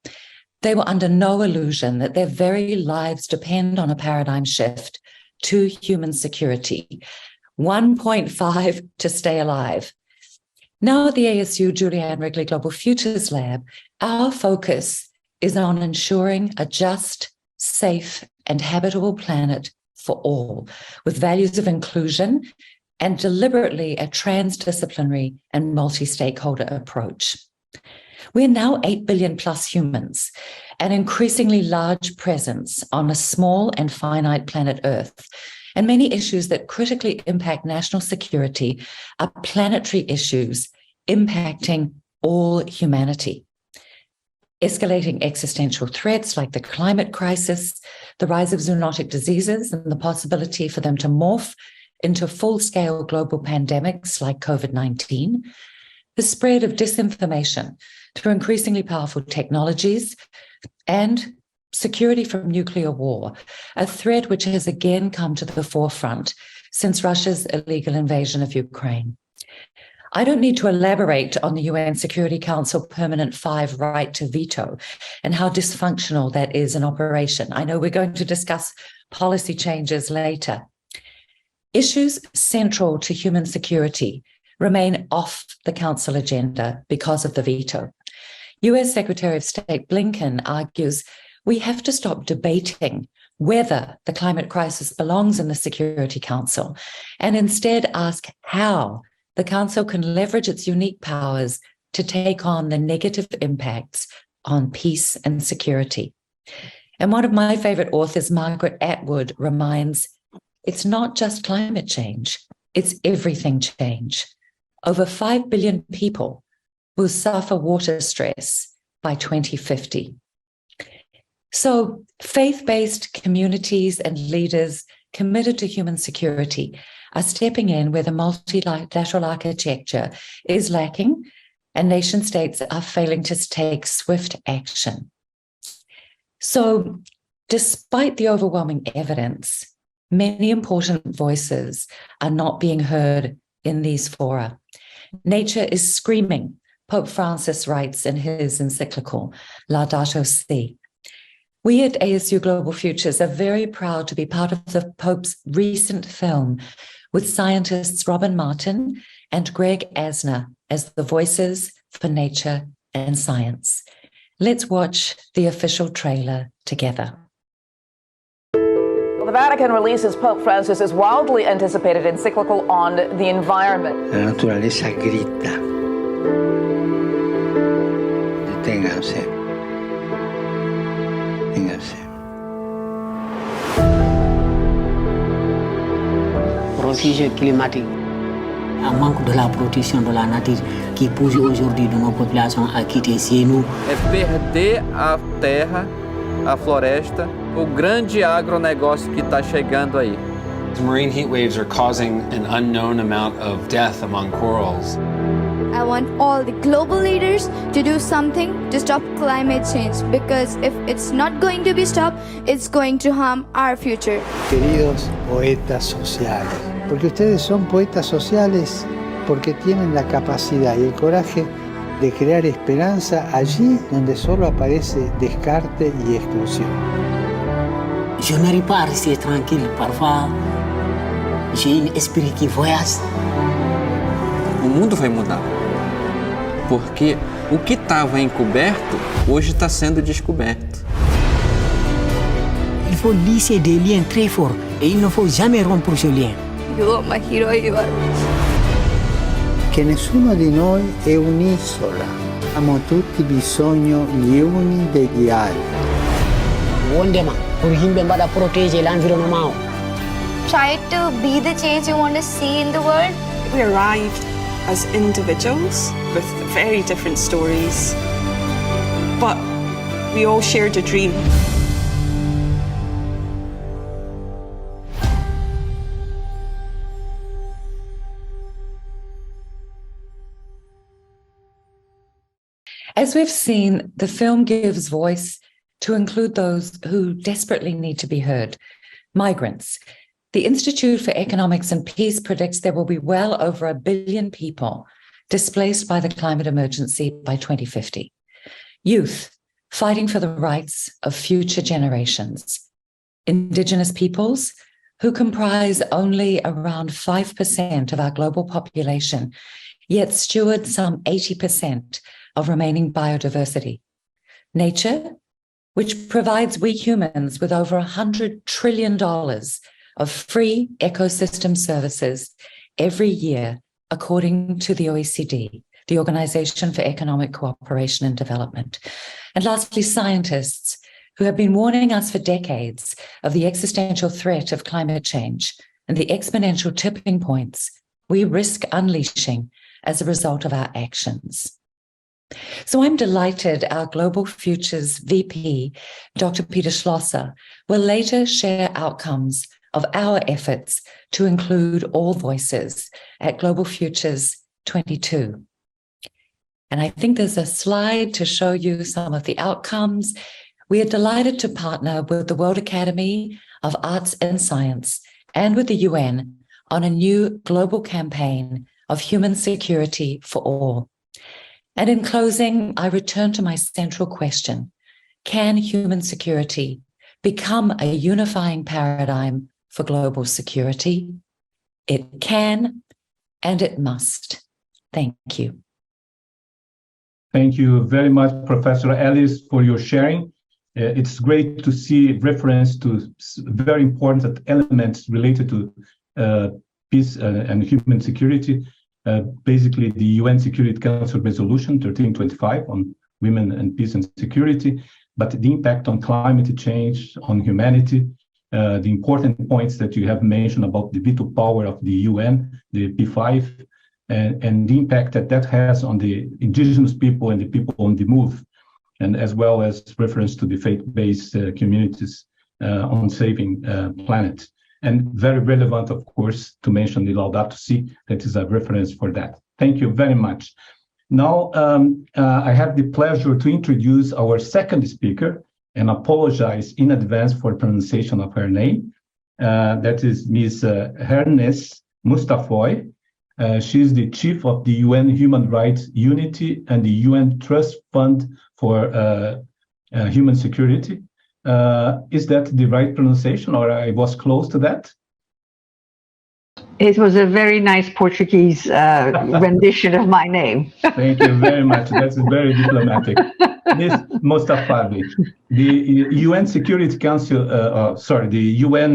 They were under no illusion that their very lives depend on a paradigm shift to human security. 1.5 to stay alive. Now at the ASU Julianne Wrigley Global Futures Lab, our focus is on ensuring a just, safe, and habitable planet for all, with values of inclusion and deliberately a transdisciplinary and multi-stakeholder approach. We're now 8 billion plus humans, an increasingly large presence on a small and finite planet Earth. And many issues that critically impact national security are planetary issues impacting all humanity. Escalating existential threats like the climate crisis, the rise of zoonotic diseases, and the possibility for them to morph into full-scale global pandemics like COVID-19, the spread of disinformation through increasingly powerful technologies, and security from nuclear war, a threat which has again come to the forefront since Russia's illegal invasion of Ukraine. I don't need to elaborate on the UN Security Council Permanent 5 right to veto and how dysfunctional that is in operation. I know we're going to discuss policy changes later. Issues central to human security remain off the Council agenda because of the veto. US Secretary of State Blinken argues we have to stop debating whether the climate crisis belongs in the Security Council and instead ask how the Council can leverage its unique powers to take on the negative impacts on peace and security. And one of my favorite authors, Margaret Atwood, reminds, it's not just climate change, it's everything change. Over 5 billion people will suffer water stress by 2050. So faith-based communities and leaders committed to human security are stepping in where the multilateral architecture is lacking and nation states are failing to take swift action. So, despite the overwhelming evidence, many important voices are not being heard in these fora. Nature is screaming, Pope Francis writes in his encyclical, Laudato Si. We at ASU Global Futures are very proud to be part of the Pope's recent film with scientists Robin Martin and Greg Asner as the voices for nature and science. Let's watch the official trailer together. Well, the Vatican releases Pope Francis's wildly anticipated encyclical on the environment. La naturaleza grita. Deténganse. Deténganse. Protéger climatique. Un manque de la protection de la nature qui pousse aujourd'hui de nos populations à quitter chez nous. É perder a terra, a floresta, o grande agronegócio que está chegando aí. Marine heat waves are causing an unknown amount of death among corals. I want all the global leaders to do something to stop climate change, because if it's not going to be stopped, it's going to harm our future. Queridos poetas sociales, porque ustedes son poetas sociales porque tienen la capacidad y el coraje de crear esperanza allí donde solo aparece descarte y exclusión. Je n'arrive pas à rester tranquille. Parfois, j'ai un esprit qui voyage. O mundo vai mudar, porque o que estava encoberto hoje está sendo descoberto. Il faut lisser des liens très forts et il ne faut jamais rompre ce lien. You are my hero, you are. Che nessuno di noi è un'isola. Abbiamo tutti bisogno gli uni degli altri. Wondema, pour himbe mbada protéger l'environnement. Try to be the change you want to see in the world. We arrived as individuals with very different stories, but we all shared a dream. As we've seen, the film gives voice to include those who desperately need to be heard. Migrants. The Institute for Economics and Peace predicts there will be well over 1 billion people displaced by the climate emergency by 2050. Youth, fighting for the rights of future generations. Indigenous peoples, who comprise only around 5% of our global population, yet steward some 80% of remaining biodiversity. Nature, which provides we humans with over $100 trillion of free ecosystem services every year, according to the OECD, the Organization for Economic Cooperation and Development. And lastly, scientists who have been warning us for decades of the existential threat of climate change and the exponential tipping points we risk unleashing as a result of our actions. So I'm delighted our Global Futures VP, Dr. Peter Schlosser, will later share outcomes of our efforts to include all voices at Global Futures 22. And I think there's a slide to show you some of the outcomes. We are delighted to partner with the World Academy of Arts and Science and with the UN on a new global campaign of human security for all. And in closing, I return to my central question: can human security become a unifying paradigm for global security? It can, and it must. Thank you. Thank you very much, Professor Ellis, for your sharing. It's great to see reference to very important elements related to peace and human security. Basically, the UN Security Council Resolution 1325 on women and peace and security, but the impact on climate change, on humanity, the important points that you have mentioned about the veto power of the UN, the P5, and the impact that that has on the indigenous people and the people on the move, and as well as reference to the faith-based communities on saving planet. and very relevant, of course, to mention the Laudato Si. That is a reference for that. Thank you very much. Now, I have the pleasure to introduce our second speaker, and apologize in advance for pronunciation of her name. That is Ms. Hernes Mustafoy. She's the chief of the UN Human Rights Unity and the UN Trust Fund for Human Security. Is that the right pronunciation, or I was close to that? It was a very nice Portuguese rendition of my name. Thank you very much. That's very diplomatic. Ms. Mustafavi, the UN Security Council, the UN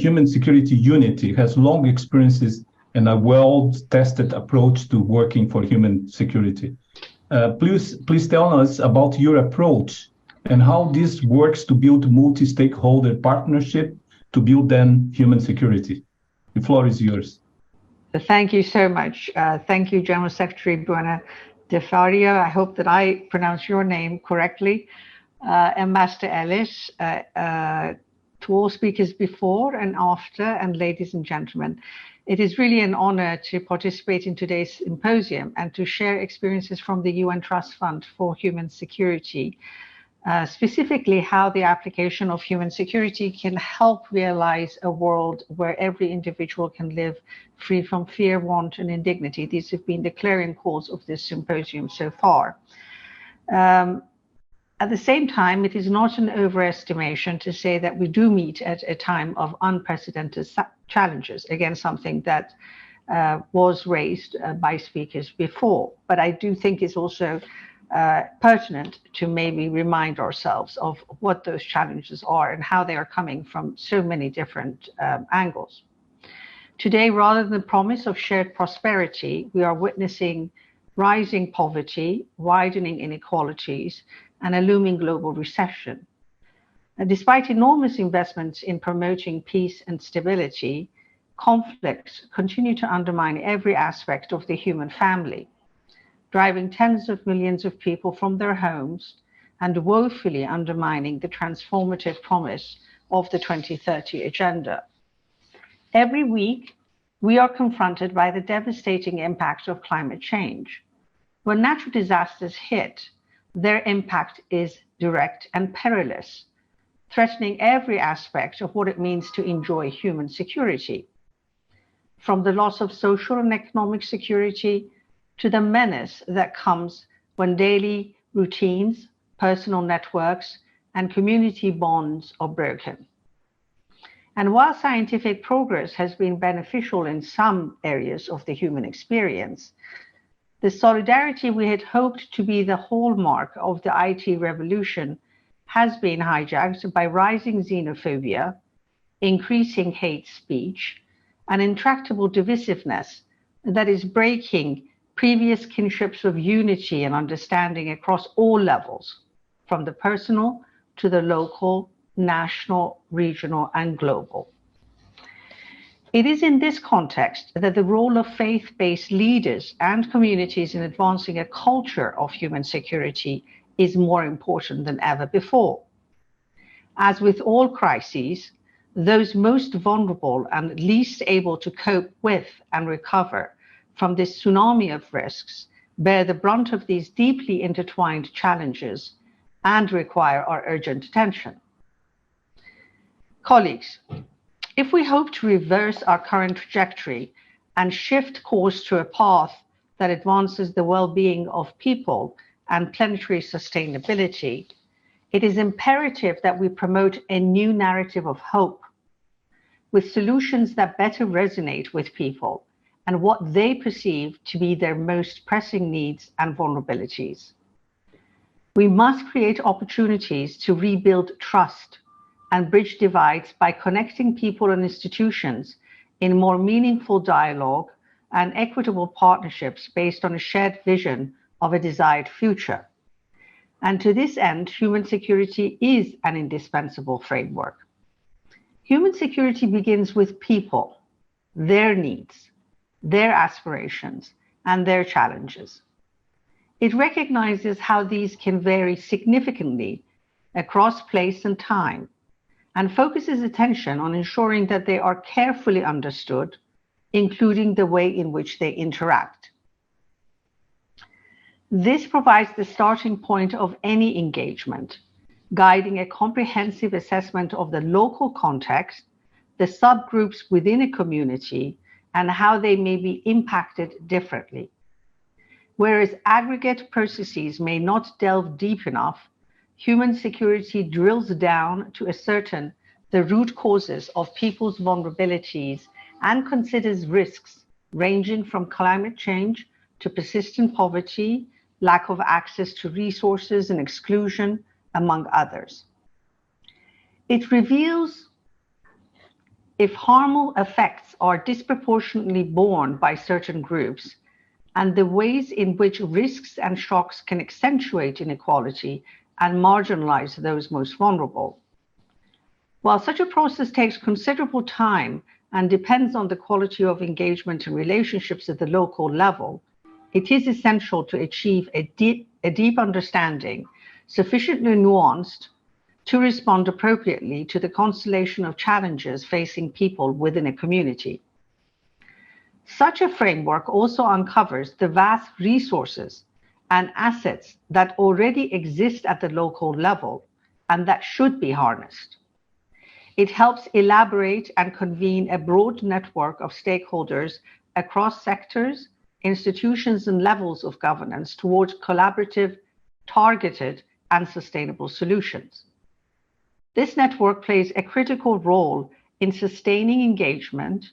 Human Security Unity has long experiences and a well-tested approach to working for human security. Please tell us about your approach and how this works to build multi-stakeholder partnership to build then human security. The floor is yours. Thank you so much. Thank you, General Secretary Buena de Faria. I hope that I pronounce your name correctly. Ambassador Ellis, to all speakers before and after, and ladies and gentlemen, it is really an honor to participate in today's symposium and to share experiences from the UN Trust Fund for Human Security, specifically how the application of human security can help realize a world where every individual can live free from fear, want, and indignity. These have been the clarion calls of this symposium so far. At the same time, it is not an overestimation to say that we do meet at a time of unprecedented challenges, again, something that was raised by speakers before. But I do think it's also pertinent to maybe remind ourselves of what those challenges are and how they are coming from so many different angles. Today, rather than the promise of shared prosperity, we are witnessing rising poverty, widening inequalities, and a looming global recession. And despite enormous investments in promoting peace and stability, conflicts continue to undermine every aspect of the human family, driving tens of millions of people from their homes and woefully undermining the transformative promise of the 2030 Agenda. Every week, we are confronted by the devastating impact of climate change. When natural disasters hit, their impact is direct and perilous, threatening every aspect of what it means to enjoy human security. From the loss of social and economic security to the menace that comes when daily routines, personal networks, and community bonds are broken. And while scientific progress has been beneficial in some areas of the human experience, the solidarity we had hoped to be the hallmark of the IT revolution has been hijacked by rising xenophobia, increasing hate speech, and intractable divisiveness that is breaking previous kinships of unity and understanding across all levels, from the personal to the local, national, regional, and global. It is in this context that the role of faith-based leaders and communities in advancing a culture of human security is more important than ever before. As with all crises, those most vulnerable and least able to cope with and recover from this tsunami of risks bear the brunt of these deeply intertwined challenges and require our urgent attention. Colleagues, if we hope to reverse our current trajectory and shift course to a path that advances the well-being of people and planetary sustainability, it is imperative that we promote a new narrative of hope, with solutions that better resonate with people and what they perceive to be their most pressing needs and vulnerabilities. We must create opportunities to rebuild trust and bridge divides by connecting people and institutions in more meaningful dialogue and equitable partnerships based on a shared vision of a desired future. And to this end, human security is an indispensable framework. Human security begins with people, their needs, their aspirations, and their challenges. It recognizes how these can vary significantly across place and time, and focuses attention on ensuring that they are carefully understood, including the way in which they interact. This provides the starting point of any engagement, guiding a comprehensive assessment of the local context, the subgroups within a community, and how they may be impacted differently. Whereas aggregate processes may not delve deep enough, human security drills down to ascertain the root causes of people's vulnerabilities and considers risks ranging from climate change to persistent poverty, lack of access to resources, and exclusion, among others. It reveals if harmful effects are disproportionately borne by certain groups, and the ways in which risks and shocks can accentuate inequality and marginalize those most vulnerable. While such a process takes considerable time and depends on the quality of engagement and relationships at the local level, it is essential to achieve a deep understanding, sufficiently nuanced to respond appropriately to the constellation of challenges facing people within a community. Such a framework also uncovers the vast resources and assets that already exist at the local level and that should be harnessed. It helps elaborate and convene a broad network of stakeholders across sectors, institutions, and levels of governance towards collaborative, targeted, and sustainable solutions. This network plays a critical role in sustaining engagement,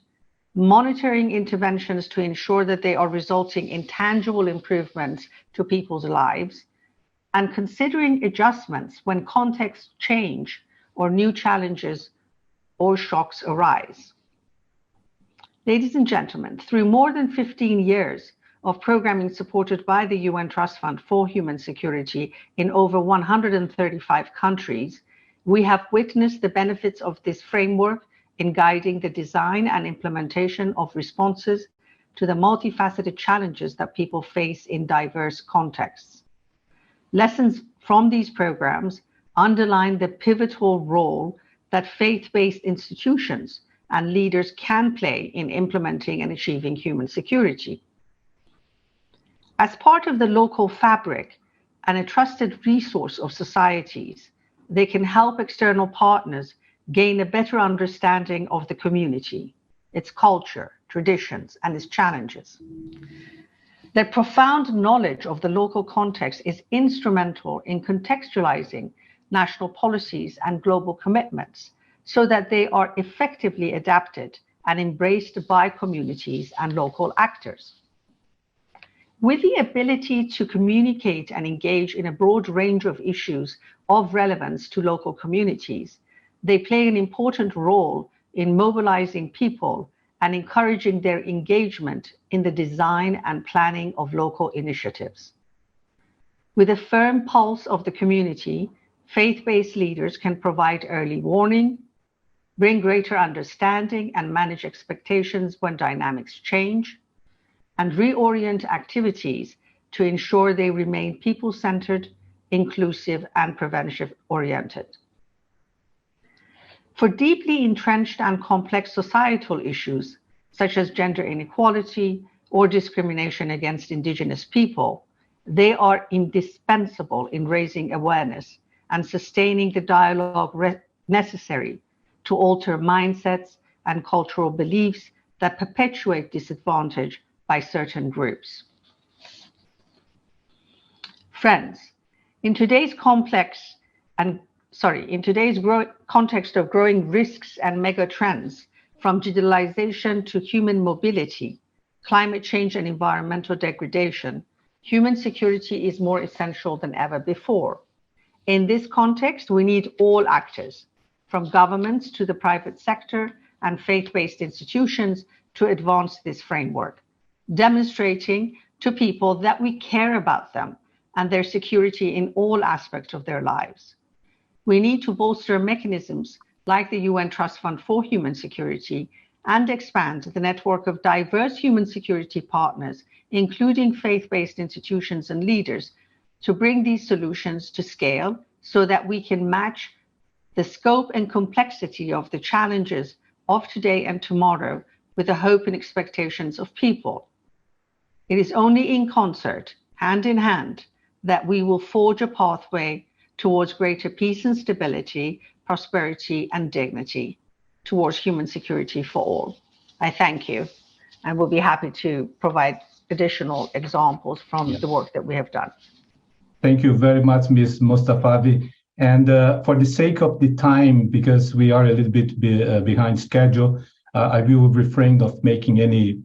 monitoring interventions to ensure that they are resulting in tangible improvements to people's lives, and considering adjustments when contexts change or new challenges or shocks arise. Ladies and gentlemen, through more than 15 years of programming supported by the UN Trust Fund for Human Security in over 135 countries, we have witnessed the benefits of this framework in guiding the design and implementation of responses to the multifaceted challenges that people face in diverse contexts. Lessons from these programs underline the pivotal role that faith-based institutions and leaders can play in implementing and achieving human security. As part of the local fabric and a trusted resource of societies, they can help external partners gain a better understanding of the community, its culture, traditions, and its challenges. Their profound knowledge of the local context is instrumental in contextualizing national policies and global commitments so that they are effectively adapted and embraced by communities and local actors. With the ability to communicate and engage in a broad range of issues of relevance to local communities, they play an important role in mobilizing people and encouraging their engagement in the design and planning of local initiatives. With a firm pulse of the community, faith-based leaders can provide early warning, bring greater understanding and manage expectations when dynamics change, and reorient activities to ensure they remain people-centered, inclusive, and prevention-oriented. For deeply entrenched and complex societal issues, such as gender inequality or discrimination against Indigenous people, they are indispensable in raising awareness and sustaining the dialogue necessary to alter mindsets and cultural beliefs that perpetuate disadvantage by certain groups. Friends, in today's context of growing risks and mega trends, from digitalization to human mobility, climate change and environmental degradation, human security is more essential than ever before. In this context, we need all actors, from governments to the private sector and faith-based institutions, to advance this framework, demonstrating to people that we care about them and their security in all aspects of their lives. We need to bolster mechanisms like the UN Trust Fund for Human Security and expand the network of diverse human security partners, including faith-based institutions and leaders, to bring these solutions to scale so that we can match the scope and complexity of the challenges of today and tomorrow with the hope and expectations of people. It is only in concert, hand in hand, that we will forge a pathway towards greater peace and stability, prosperity and dignity, towards human security for all. I thank you, and will be happy to provide additional examples from the work that we have done. Thank you very much, Ms. Mostafavi. And for the sake of the time, because we are a little bit behind schedule, I will refrain of making any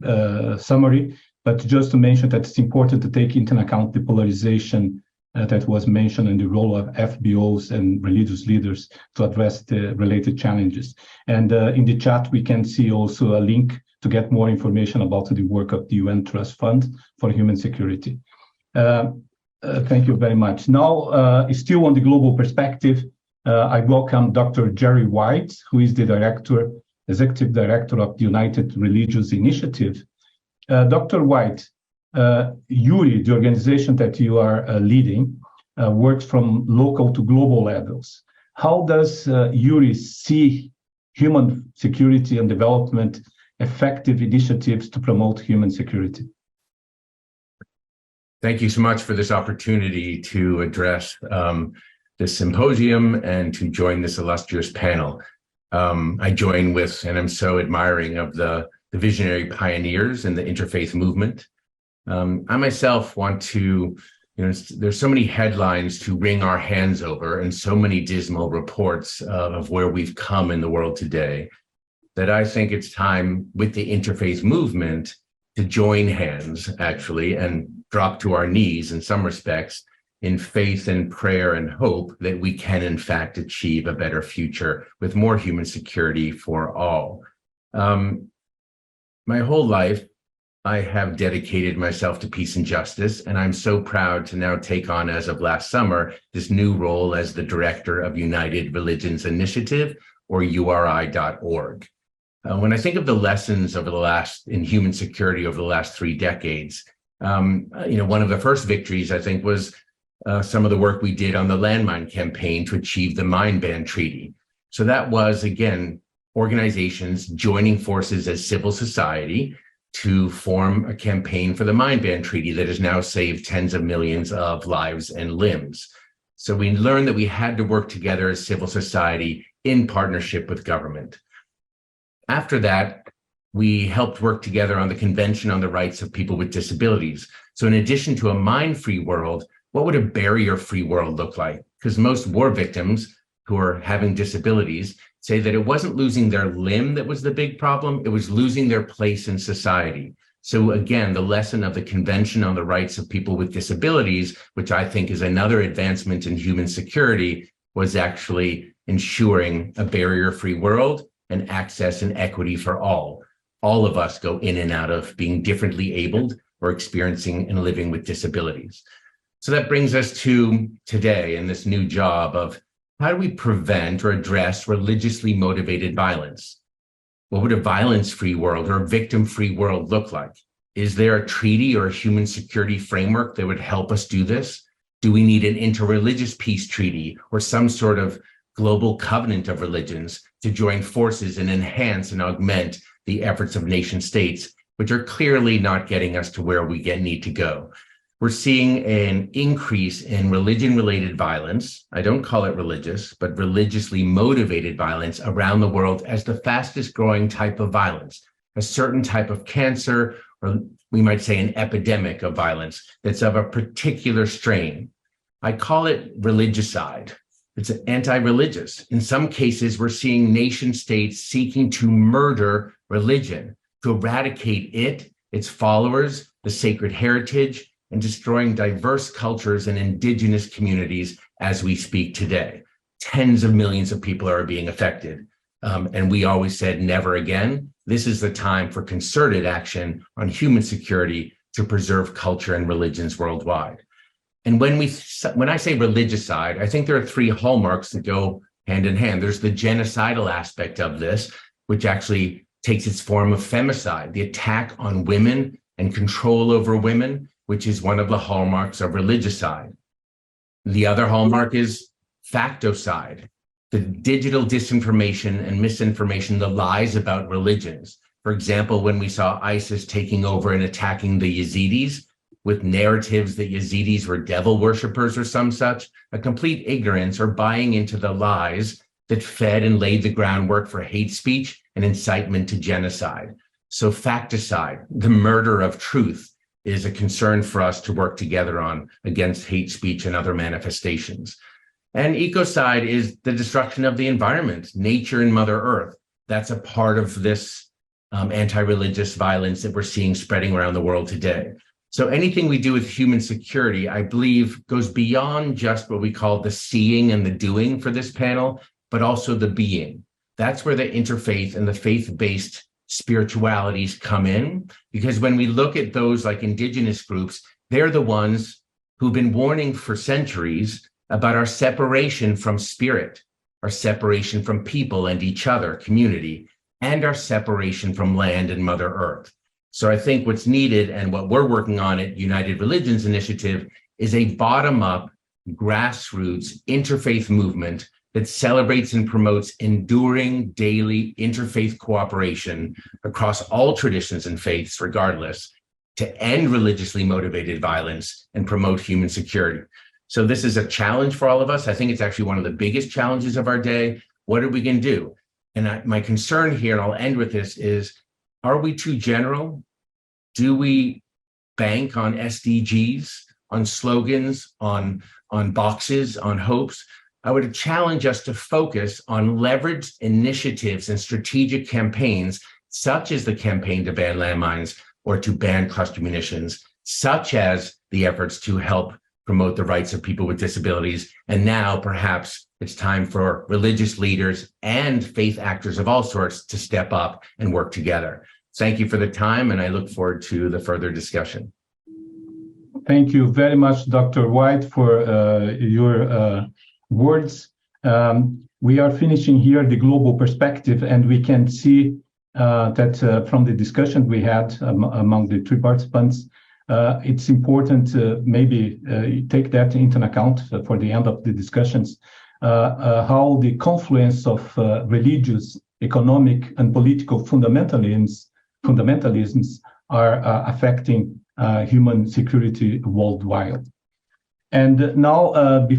summary, but just to mention that it's important to take into account the polarization that was mentioned and the role of FBOs and religious leaders to address the related challenges. And in the chat, we can see also a link to get more information about the work of the UN Trust Fund for Human Security. Thank you very much. Now, still on the global perspective, I welcome Dr. Jerry White, who is the Executive Director of the United Religious Initiative. Dr. White, URI, the organization that you are leading, works from local to global levels. How does URI see human security and development effective initiatives to promote human security? Thank you so much for this opportunity to address this symposium and to join this illustrious panel. I join with, and I'm so admiring of the visionary pioneers in the interfaith movement. I myself want to, there's so many headlines to wring our hands over and so many dismal reports of where we've come in the world today, that I think it's time with the interfaith movement to join hands, actually, and drop to our knees in some respects in faith and prayer and hope that we can, in fact, achieve a better future with more human security for all. My whole life, I have dedicated myself to peace and justice, and I'm so proud to now take on, as of last summer, this new role as the director of United Religions Initiative, or URI.org. When I think of the lessons over in human security over the last 3 decades, one of the first victories, I think, was some of the work we did on the landmine campaign to achieve the mine ban treaty. So that was, again, organizations joining forces as civil society to form a campaign for the mine ban treaty that has now saved tens of millions of lives and limbs. So we learned that we had to work together as civil society in partnership with government. After that, we helped work together on the Convention on the Rights of People with Disabilities. So in addition to a mine-free world, what would a barrier-free world look like? Because most war victims who are having disabilities say that it wasn't losing their limb that was the big problem, it was losing their place in society. So again, the lesson of the Convention on the Rights of People with Disabilities, which I think is another advancement in human security, was actually ensuring a barrier-free world and access and equity for all. All of us go in and out of being differently abled or experiencing and living with disabilities. So that brings us to today and this new job of how do we prevent or address religiously motivated violence? What would a violence-free world or a victim-free world look like? Is there a treaty or a human security framework that would help us do this? Do we need an interreligious peace treaty or some sort of global covenant of religions to join forces and enhance and augment the efforts of nation states, which are clearly not getting us to where we need to go? We're seeing an increase in religion-related violence. I don't call it religious, but religiously motivated violence around the world as the fastest growing type of violence, a certain type of cancer, or we might say an epidemic of violence that's of a particular strain. I call it religicide. It's anti-religious. In some cases, we're seeing nation states seeking to murder religion, to eradicate it, its followers, the sacred heritage, and destroying diverse cultures and indigenous communities as we speak today. Tens of millions of people are being affected. And we always said, never again. This is the time for concerted action on human security to preserve culture and religions worldwide. And when I say religicide, I think there are 3 hallmarks that go hand in hand. There's the genocidal aspect of this, which actually takes its form of femicide, the attack on women and control over women, which is one of the hallmarks of religicide. The other hallmark is factocide, the digital disinformation and misinformation, the lies about religions. For example, when we saw ISIS taking over and attacking the Yazidis with narratives that Yazidis were devil worshippers or some such, a complete ignorance or buying into the lies that fed and laid the groundwork for hate speech and incitement to genocide. So facticide, the murder of truth, is a concern for us to work together on against hate speech and other manifestations. And ecocide is the destruction of the environment, nature and Mother Earth. That's a part of this anti-religious violence that we're seeing spreading around the world today. So anything we do with human security, I believe, goes beyond just what we call the seeing and the doing for this panel, but also the being. That's where the interfaith and the faith-based spiritualities come in, because when we look at those like indigenous groups, they're the ones who've been warning for centuries about our separation from spirit, our separation from people and each other, community, and our separation from land and Mother Earth. So I think what's needed and what we're working on at United Religions Initiative is a bottom-up, grassroots interfaith movement that celebrates and promotes enduring daily interfaith cooperation across all traditions and faiths, regardless, to end religiously motivated violence and promote human security. So this is a challenge for all of us. I think it's actually one of the biggest challenges of our day. What are we going to do? And my concern here, and I'll end with this, is, are we too general? Do we bank on SDGs, on slogans, on boxes, on hopes? I would challenge us to focus on leveraged initiatives and strategic campaigns, such as the campaign to ban landmines or to ban cluster munitions, such as the efforts to help promote the rights of people with disabilities. And now perhaps it's time for religious leaders and faith actors of all sorts to step up and work together. Thank you for the time, and I look forward to the further discussion. Thank you very much, Dr. White, for your words. We are finishing here the global perspective, and we can see that from the discussion we had among the three participants, it's important to maybe take that into account for the end of the discussions, how the confluence of religious, economic, and political fundamentalisms are affecting human security worldwide. And now, we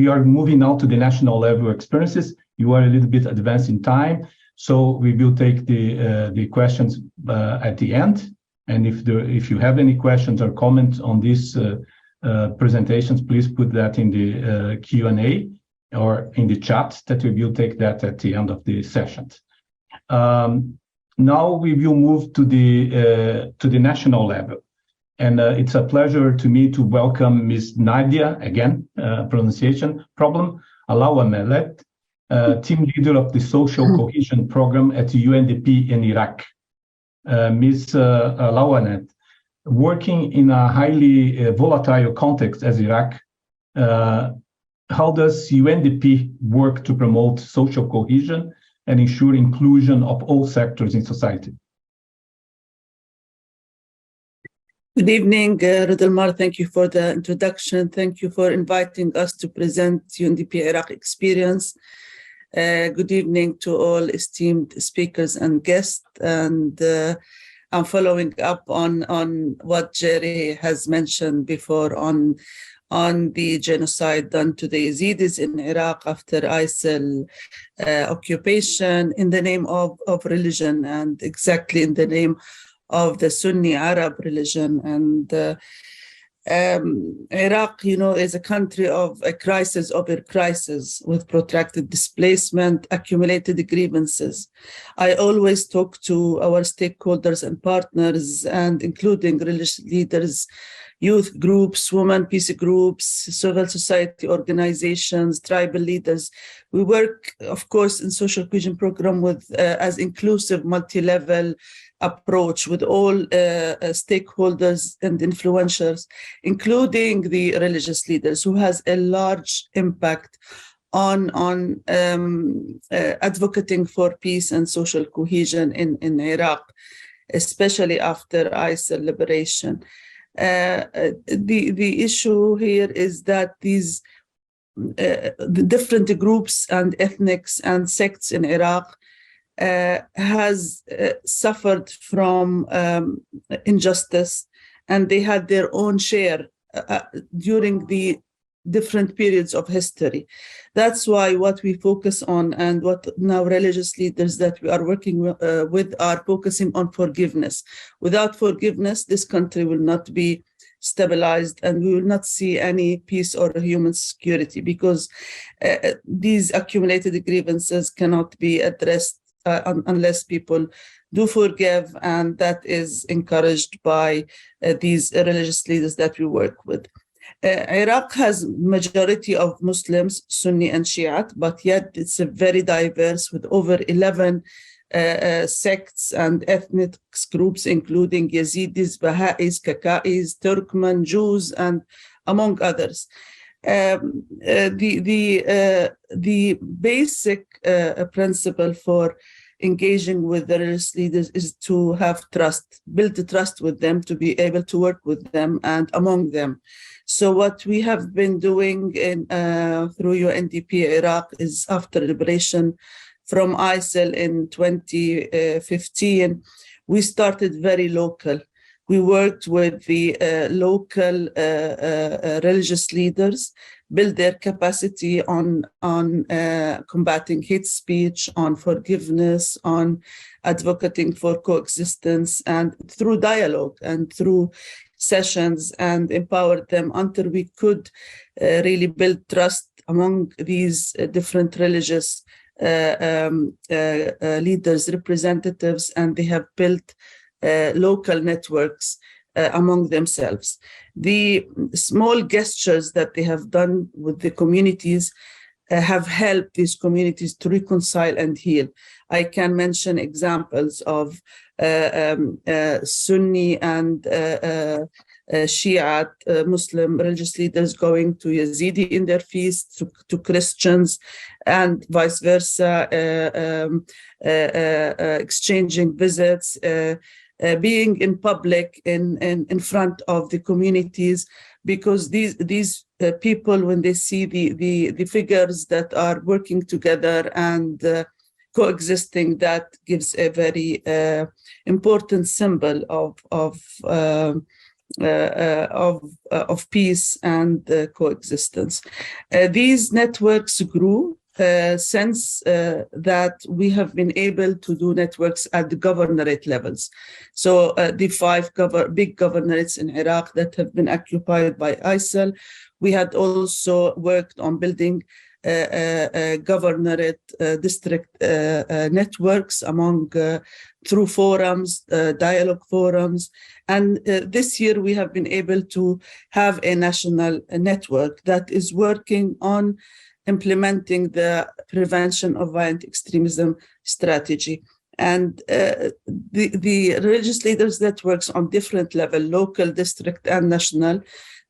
are moving now to the national level experiences. You are a little bit advanced in time, so we will take the questions at the end. And if you have any questions or comments on these presentations, please put that in the Q&A or in the chat, that we will take that at the end of the session. Now we will move to the national level. And it's a pleasure to me to welcome Ms. Nadia, again, pronunciation problem, Alawanet, team leader of the Social Cohesion Program at UNDP in Iraq. Ms. Alawanet, working in a highly volatile context as Iraq, how does UNDP work to promote social cohesion and ensure inclusion of all sectors in society? Good evening, Rudalmar. Thank you for the introduction. Thank you for inviting us to present UNDP Iraq experience. Good evening to all esteemed speakers and guests. And I'm following up on what Jerry has mentioned before on the genocide done to the Yazidis in Iraq after ISIL occupation in the name of religion, and exactly in the name of the Sunni Arab religion. And Iraq, is a country of a crisis over crisis, with protracted displacement, accumulated grievances. I always talk to our stakeholders and partners, and including religious leaders, youth groups, women peace groups, civil society organizations, tribal leaders. We work, of course, in social cohesion program with as inclusive, multi-level approach with all stakeholders and influencers, including the religious leaders, who has a large impact on advocating for peace and social cohesion in Iraq, especially after ISIL liberation. The issue here is that these the different groups and ethnics and sects in Iraq has suffered from injustice, and they had their own share during the different periods of history. That's why what we focus on, and what now religious leaders that we are working with are focusing on forgiveness. Without forgiveness, this country will not be stabilized, and we will not see any peace or human security, because these accumulated grievances cannot be addressed unless people do forgive, and that is encouraged by these religious leaders that we work with. Iraq has majority of Muslims, Sunni and Shiite, but yet it's a very diverse with over 11 sects and ethnic groups, including Yazidis, Baha'is, Gakkais, Turkmen, Jews, and among others. The basic principle for engaging with the religious leaders is to have trust, build the trust with them, to be able to work with them and among them. So what we have been doing through UNDP Iraq is, after liberation from ISIL in 2015, we started very local. We worked with the local religious leaders, build their capacity on combating hate speech, on forgiveness, on advocating for coexistence, and through dialogue and through sessions, and empowered them until we could really build trust among these different religious leaders, representatives, and they have built local networks among themselves. The small gestures that they have done with the communities have helped these communities to reconcile and heal. I can mention examples of Sunni and Shiite Muslim religious leaders going to Yazidi in their feasts, to Christians, and vice versa, exchanging visits, being in public in front of the communities, because these people, when they see the figures that are working together and coexisting, that gives a very important symbol of peace and coexistence. These networks grew since that we have been able to do networks at the governorate levels. So the 5 big governorates in Iraq that have been occupied by ISIL, we had also worked on building governorate district networks among through forums, dialogue forums. And this year we have been able to have a national network that is working on implementing the prevention of violent extremism strategy. And the religious leaders networks on different level, local, district, and national,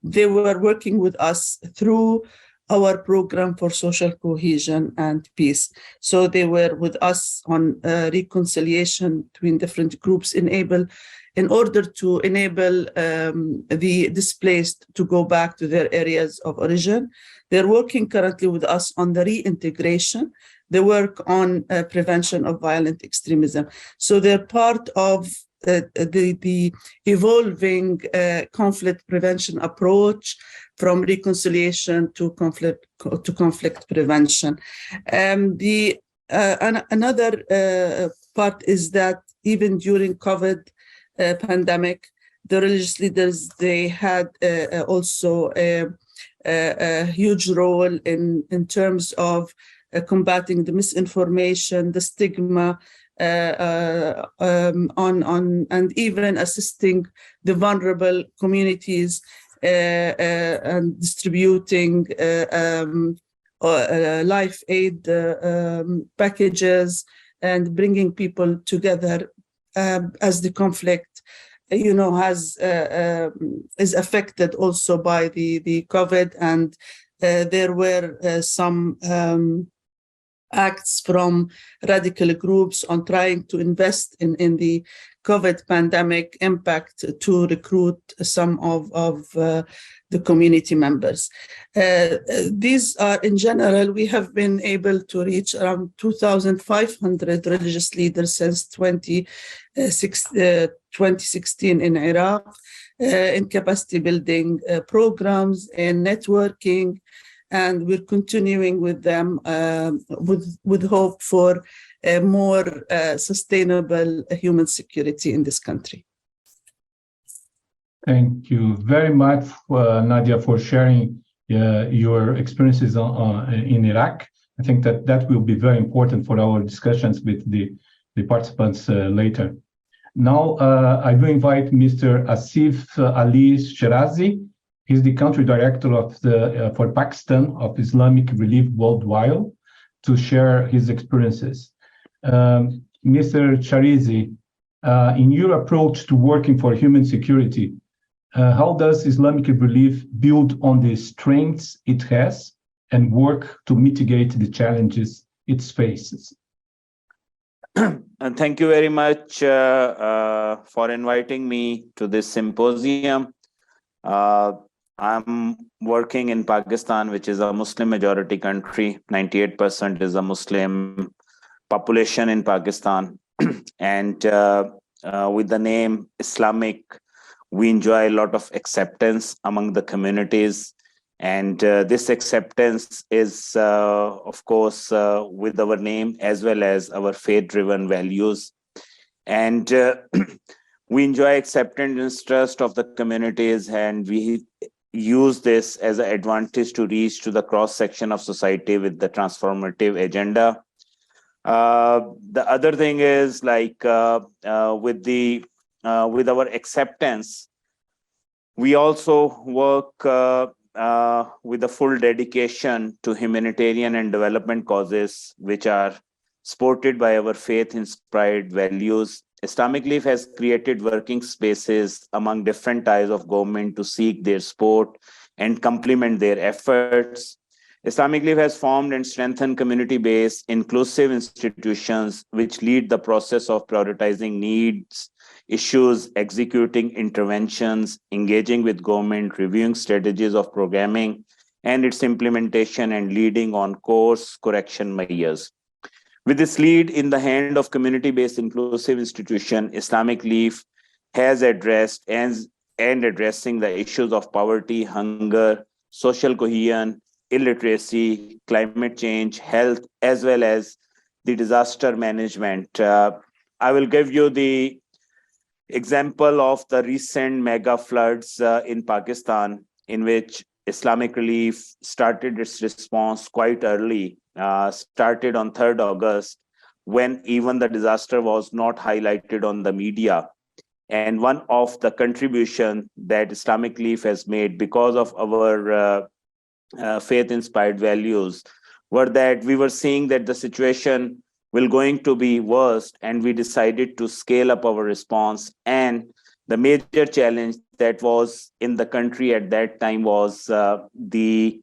they were working with us through our program for social cohesion and peace. So they were with us on reconciliation between different groups, in order to enable the displaced to go back to their areas of origin. They're working currently with us on the reintegration. They work on prevention of violent extremism. So they're part of the evolving conflict prevention approach, from reconciliation to conflict prevention. Another part is that even during COVID pandemic, the religious leaders, they had also a huge role in terms of combating the misinformation, the stigma, and even assisting the vulnerable communities and distributing life aid packages, and bringing people together as the conflict, is affected also by the COVID, and there were some acts from radical groups on trying to invest in the COVID pandemic impact to recruit some of the community members. These are, in general, we have been able to reach around 2,500 religious leaders since 2016 in Iraq, in capacity building programs, in networking, and we're continuing with them with hope for a more sustainable human security in this country. Thank you very much, Nadia, for sharing your experiences in Iraq. I think that will be very important for our discussions with the participants later. Now, I will invite Mr. Asif Ali Shirazi. He's the country director for Pakistan of Islamic Relief Worldwide to share his experiences. Mr. Shirazi, in your approach to working for human security, how does Islamic Relief build on the strengths it has and work to mitigate the challenges it faces? And thank you very much for inviting me to this symposium. I'm working in Pakistan, which is a Muslim majority country. 98% is a Muslim population in Pakistan. And with the name Islamic, we enjoy a lot of acceptance among the communities. And this acceptance is, of course, with our name as well as our faith-driven values. And we enjoy acceptance and trust of the communities, and we use this as an advantage to reach to the cross-section of society with the transformative agenda. The other thing is, like, with our acceptance, we also work with a full dedication to humanitarian and development causes, which are supported by our faith-inspired values. Islamic Relief has created working spaces among different types of government to seek their support and complement their efforts. Islamic Relief has formed and strengthened community-based inclusive institutions which lead the process of prioritizing needs, issues, executing interventions, engaging with government, reviewing strategies of programming and its implementation, and leading on course correction measures. With this lead in the hand of community-based inclusive institution, Islamic Relief has addressed and addressing the issues of poverty, hunger, social cohesion, illiteracy, climate change, health, as well as the disaster management. I will give you the example of the recent mega floods in Pakistan, in which Islamic Relief started its response quite early, started on 3rd August, when even the disaster was not highlighted on the media. And one of the contribution that Islamic Relief has made because of our faith-inspired values were that we were seeing that the situation will going to be worse, and we decided to scale up our response. And the major challenge that was in the country at that time was the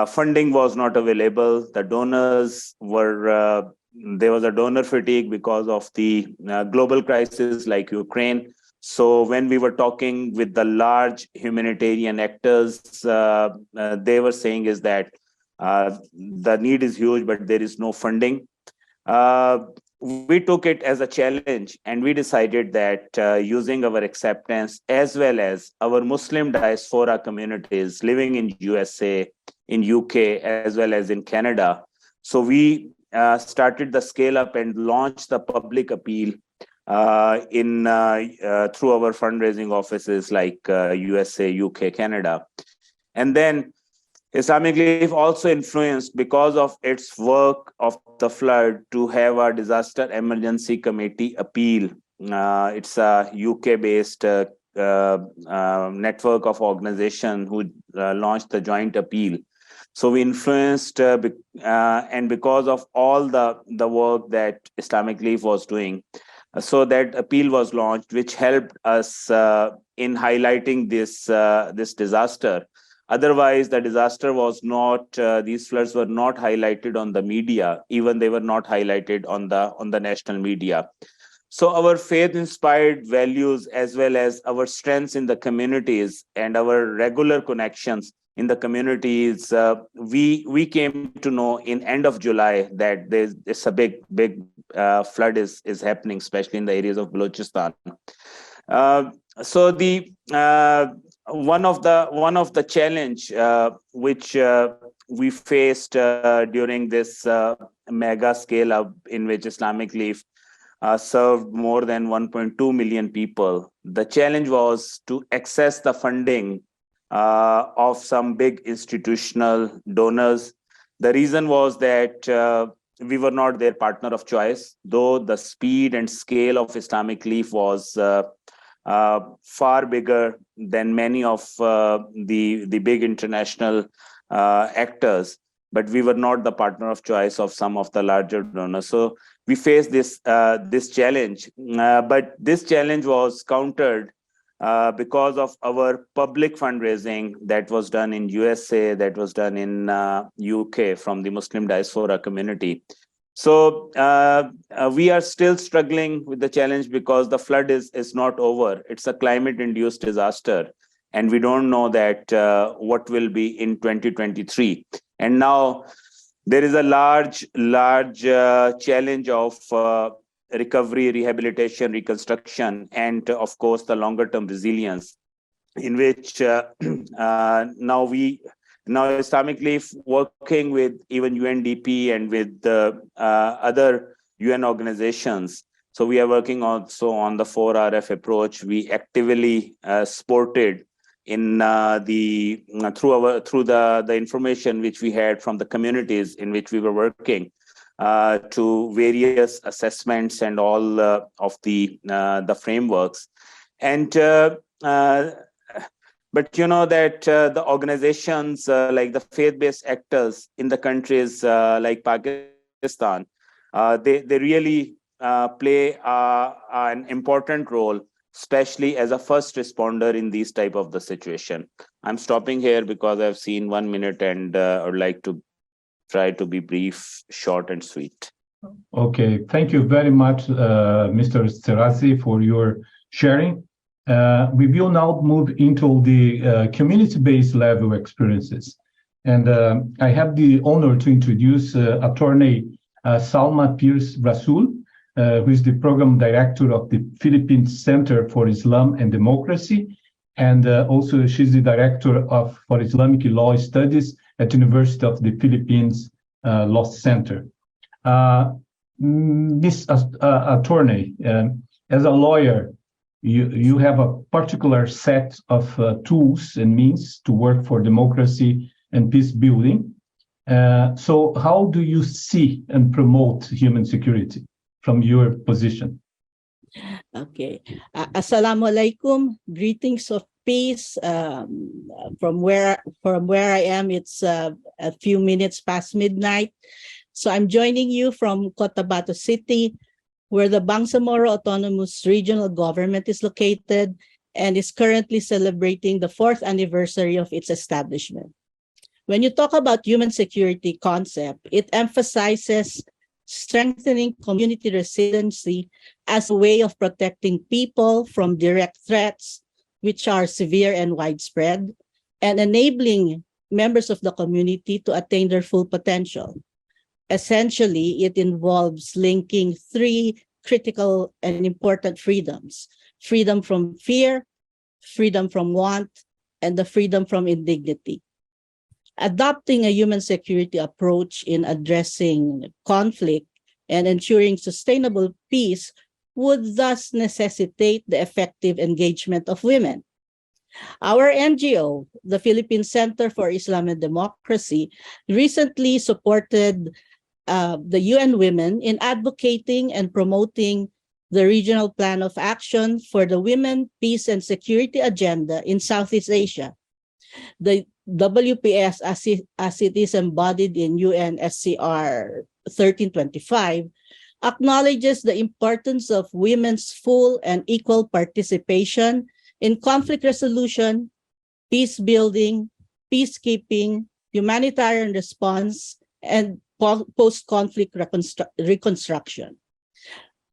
funding was not available. The donors were, there was a donor fatigue because of the global crisis like Ukraine. So when we were talking with the large humanitarian actors, they were saying is that the need is huge, but there is no funding. We took it as a challenge, and we decided that using our acceptance as well as our Muslim diaspora communities living in USA, in UK, as well as in Canada. So we started the scale up and launched the public appeal through our fundraising offices like USA, UK, Canada. And then Islamic Relief also influenced, because of its work of the flood, to have a disaster emergency committee appeal. It's a UK-based network of organizations who launched the joint appeal. So we influenced, and because of all the work that Islamic Relief was doing, so that appeal was launched, which helped us in highlighting this disaster. Otherwise, the disaster was not, these floods were not highlighted on the media, even they were not highlighted on the national media. So our faith-inspired values, as well as our strengths in the communities and our regular connections in the communities, we came to know in end of July that there's a big flood is happening, especially in the areas of Balochistan. So the one of the challenge which we faced during this mega scale up in which Islamic Leaf served more than 1.2 million people. The challenge was to access the funding of some big institutional donors. The reason was that we were not their partner of choice, though the speed and scale of Islamic Leaf was far bigger than many of the big international actors, but we were not the partner of choice of some of the larger donors. So we faced this challenge, but this challenge was countered because of our public fundraising that was done in USA, that was done in UK from the Muslim diaspora community. So we are still struggling with the challenge because the flood is not over. It's a climate-induced disaster, and we don't know that what will be in 2023. And now there is a large challenge of recovery, rehabilitation, reconstruction, and of course the longer-term resilience, in which now Islamic Leaf, working with even UNDP and with other UN organizations. So we are working also on the 4RF approach. We actively supported in through the information which we had from the communities in which we were working to various assessments and all of the frameworks. And but you know that the organizations like the faith-based actors in the countries like Pakistan, they really play an important role, especially as a first responder in these type of the situation. I'm stopping here because I've seen 1 minute and I would like to try to be brief, short and sweet. Okay, thank you very much, Mr. Sterazi, for your sharing. We will now move into the community-based level experiences. And I have the honor to introduce Attorney Salma Pierce Rasul, who is the Program Director of the Philippines Center for Islam and Democracy. And also she's the Director for Islamic Law Studies at University of the Philippines Law Center. Ms. Attorney, as a lawyer, you have a particular set of tools and means to work for democracy and peace building. So how do you see and promote human security from your position? Okay. Assalamu alaikum. Greetings of peace. From where I am, it's a few minutes past midnight. So I'm joining you from Cotabato City, where the Bangsamoro Autonomous Regional Government is located and is currently celebrating the 4th anniversary of its establishment. When you talk about human security concept, it emphasizes strengthening community resiliency as a way of protecting people from direct threats, which are severe and widespread, and enabling members of the community to attain their full potential. Essentially, it involves linking 3 critical and important freedoms: freedom from fear, freedom from want, and the freedom from indignity. Adopting a human security approach in addressing conflict and ensuring sustainable peace would thus necessitate the effective engagement of women. Our NGO, the Philippine Center for Islam and Democracy, recently supported the UN Women in advocating and promoting the Regional Plan of Action for the Women, Peace and Security Agenda in Southeast Asia. The WPS, as it is embodied in UNSCR 1325, acknowledges the importance of women's full and equal participation in conflict resolution, peace building, peacekeeping, humanitarian response, and post-conflict reconstruction.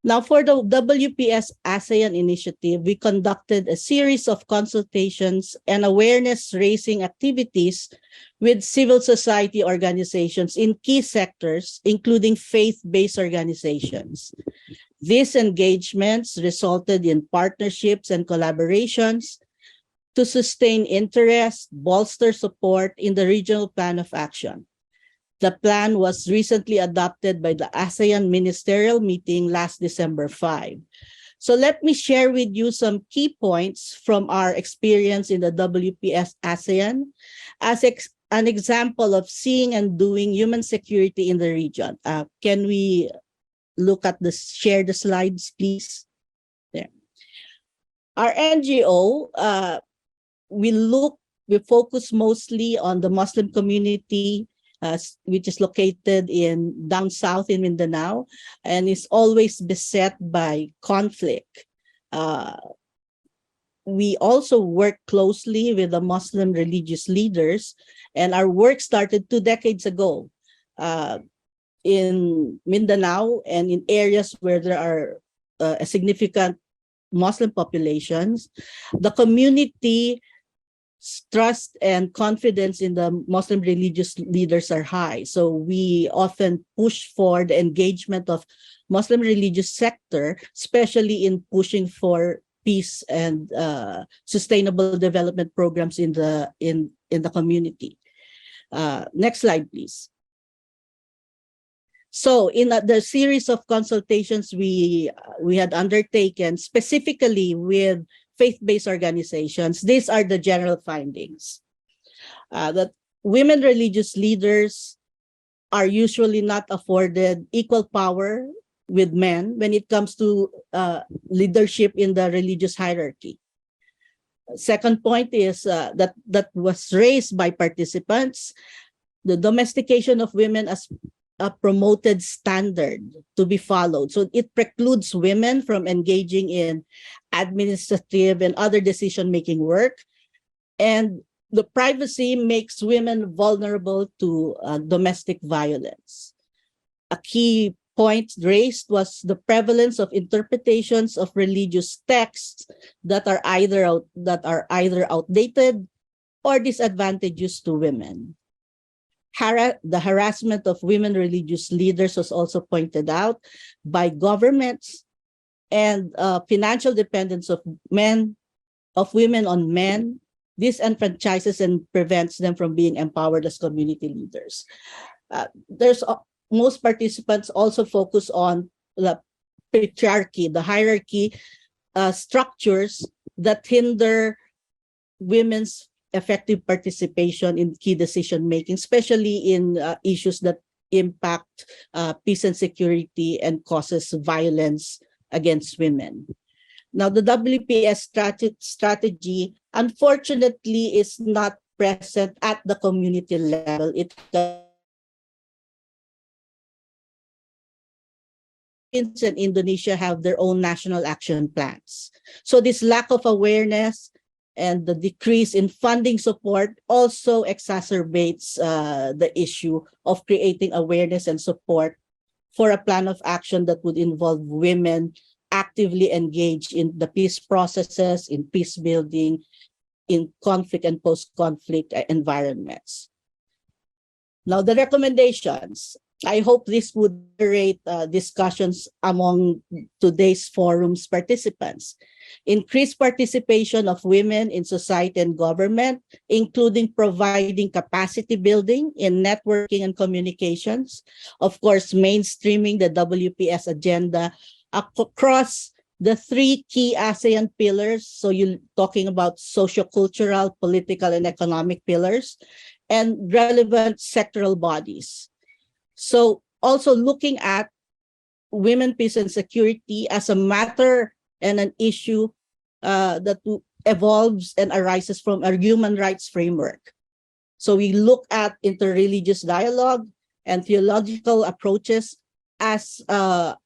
Now, for the WPS ASEAN initiative, we conducted a series of consultations and awareness-raising activities with civil society organizations in key sectors, including faith-based organizations. These engagements resulted in partnerships and collaborations to sustain interest, bolster support in the regional plan of action. The plan was recently adopted by the ASEAN Ministerial Meeting last December 5. So let me share with you some key points from our experience in the WPS ASEAN as an example of seeing and doing human security in the region. Can we look at share the slides, please? There. Our NGO, we focus mostly on the Muslim community, which is located down south in Mindanao and is always beset by conflict. We also work closely with the Muslim religious leaders, and our work started 2 decades ago in Mindanao and in areas where there are a significant Muslim populations. The community trust and confidence in the Muslim religious leaders are high. So we often push for the engagement of Muslim religious sector, especially in pushing for peace and sustainable development programs in the community. Next slide, please. So in the series of consultations we had undertaken specifically with faith-based organizations, these are the general findings. That women religious leaders are usually not afforded equal power with men when it comes to leadership in the religious hierarchy. Second point is that was raised by participants, the domestication of women as a promoted standard to be followed. So it precludes women from engaging in administrative and other decision-making work. And the privacy makes women vulnerable to domestic violence. A key point raised was the prevalence of interpretations of religious texts that are either outdated or disadvantageous to women. The harassment of women religious leaders was also pointed out by governments, and financial dependence of women on men disenfranchises and prevents them from being empowered as community leaders. Most participants also focus on the patriarchy, the hierarchy structures that hinder women's effective participation in key decision making, especially in issues that impact peace and security and causes violence against women. Now, the WPS strategy, unfortunately, is not present at the community level. And Indonesia have their own national action plans. So this lack of awareness and the decrease in funding support also exacerbates the issue of creating awareness and support for a plan of action that would involve women actively engaged in the peace processes, in peace building, in conflict and post-conflict environments. Now, the recommendations. I hope this would generate discussions among today's forum's participants. Increased participation of women in society and government, including providing capacity building in networking and communications. Of course, mainstreaming the WPS agenda across the 3 key ASEAN pillars. So you're talking about sociocultural, political, and economic pillars, and relevant sectoral bodies. So also looking at women, peace, and security as a matter and an issue that evolves and arises from a human rights framework. So we look at interreligious dialogue and theological approaches as a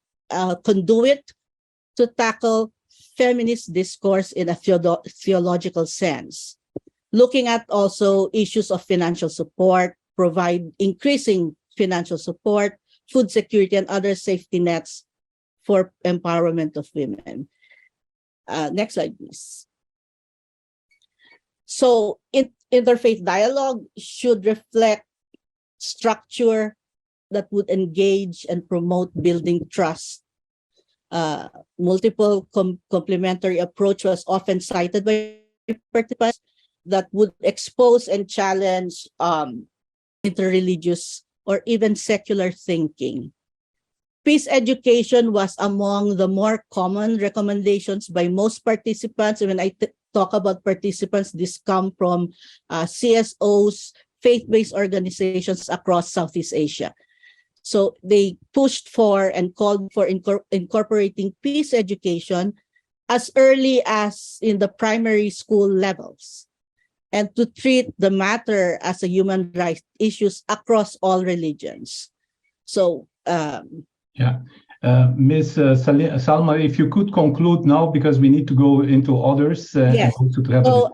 conduit to tackle feminist discourse in a theological sense. looking at also issues of financial support, provide increasing financial support, food security, and other safety nets for empowerment of women. Next slide, please. So interfaith dialogue should reflect structure that would engage and promote building trust. Multiple complementary approach was often cited by participants that would expose and challenge interreligious or even secular thinking. Peace education was among the more common recommendations by most participants. When I talk about participants, this come from CSOs, faith-based organizations across Southeast Asia. So they pushed for and called for incorporating peace education as early as in the primary school levels, and to treat the matter as a human rights issues across all religions. So, Ms. Salma, if you could conclude now, because we need to go into others. Yes. And also to have so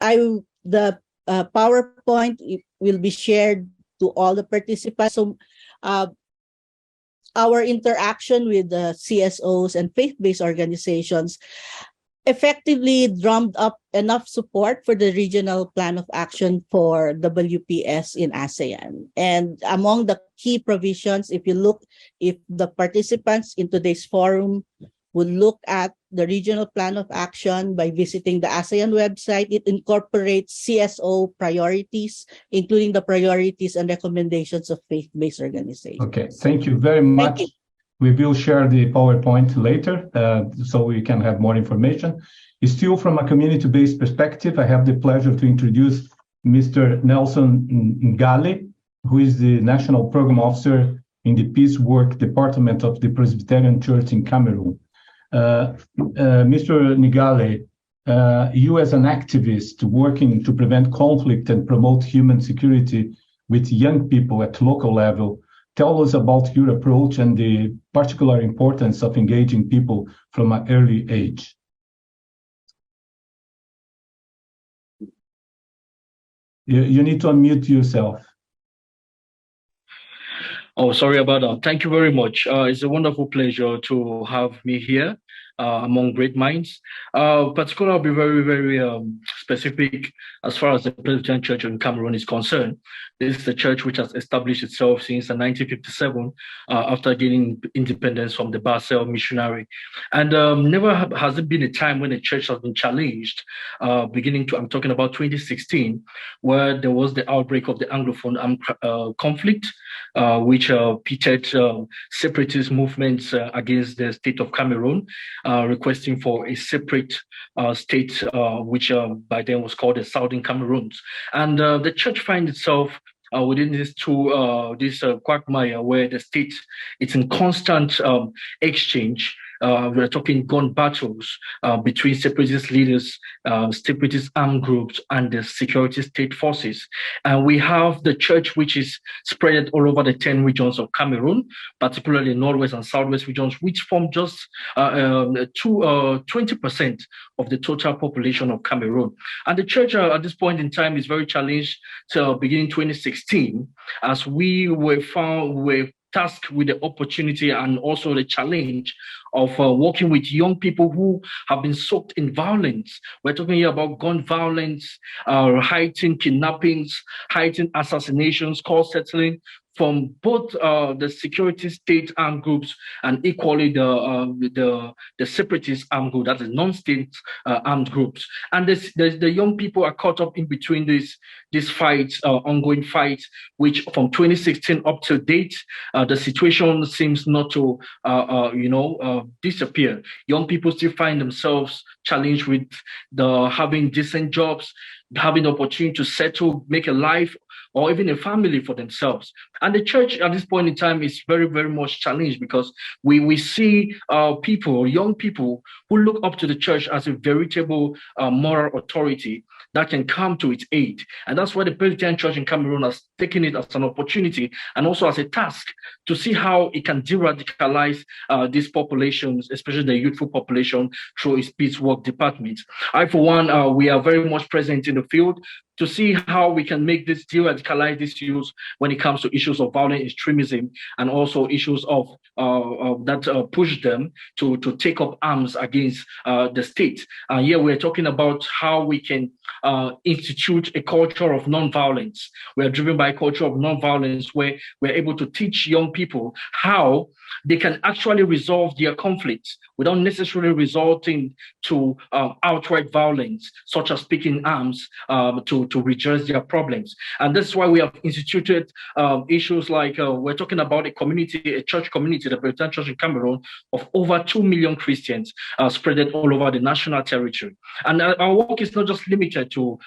a the PowerPoint will be shared to all the participants. So our interaction with the CSOs and faith-based organizations effectively drummed up enough support for the regional plan of action for WPS in ASEAN. And among the key provisions, if the participants in today's forum would look at the regional plan of action by visiting the ASEAN website, it incorporates CSO priorities, including the priorities and recommendations of faith-based organizations. Okay, thank you very much. Thank you. We will share the PowerPoint later, so we can have more information. Still from a community-based perspective, I have the pleasure to introduce Mr. Nelson Ngale, who is the National Program Officer in the Peace Work Department of the Presbyterian Church in Cameroon. Mr. Ngale, you as an activist working to prevent conflict and promote human security with young people at local level, tell us about your approach and the particular importance of engaging people from an early age. You need to unmute yourself. Oh, sorry about that. Thank you very much. It's a wonderful pleasure to have me here among great minds. Particularly, I'll be very, very specific as far as the Presbyterian Church in Cameroon is concerned. This is the church which has established itself since 1957 after gaining independence from the Basel missionary. And never has it been a time when the church has been challenged, I'm talking about 2016, where there was the outbreak of the Anglophone conflict, which pitted separatist movements against the state of Cameroon, requesting for a separate state, which by then was called the Southern Cameroons. And the church finds itself within this quagmire where the state is in constant exchange. We're talking gun battles between separatist leaders, separatist armed groups, and the security state forces. And we have the church, which is spread all over the 10 regions of Cameroon, particularly northwest and southwest regions, which form just 20% of the total population of Cameroon. And the church at this point in time is very challenged till beginning 2016, as we were tasked with the opportunity and also the challenge of working with young people who have been soaked in violence. We're talking here about gun violence, heightened kidnappings, heightened assassinations, court settling from both the security state armed groups and equally the separatist armed group, that is non-state armed groups. And the young people are caught up in between these fights, ongoing fights, which from 2016 up to date, the situation seems not to disappear. Young people still find themselves challenged with having decent jobs, having the opportunity to settle, make a life, or even a family for themselves. And the church at this point in time is very, very much challenged because we see young people who look up to the church as a veritable moral authority that can come to its aid. And that's why the Presbyterian Church in Cameroon has taking it as an opportunity and also as a task to see how it can de-radicalize these populations, especially the youthful population, through its peace work department. I, for one, we are very much present in the field to see how we can make this de-radicalize these youths when it comes to issues of violent extremism and also issues of that push them to take up arms against the state. Here we're talking about how we can institute a culture of non-violence. We are driven by a culture of non-violence where we're able to teach young people how they can actually resolve their conflicts without necessarily resorting to outright violence, such as picking arms to redress their problems. And that's why we have instituted issues like we're talking about a community, a church community, the Presbyterian Church in Cameroon, of over 2 million Christians spread all over the national territory. And our work is not just limited to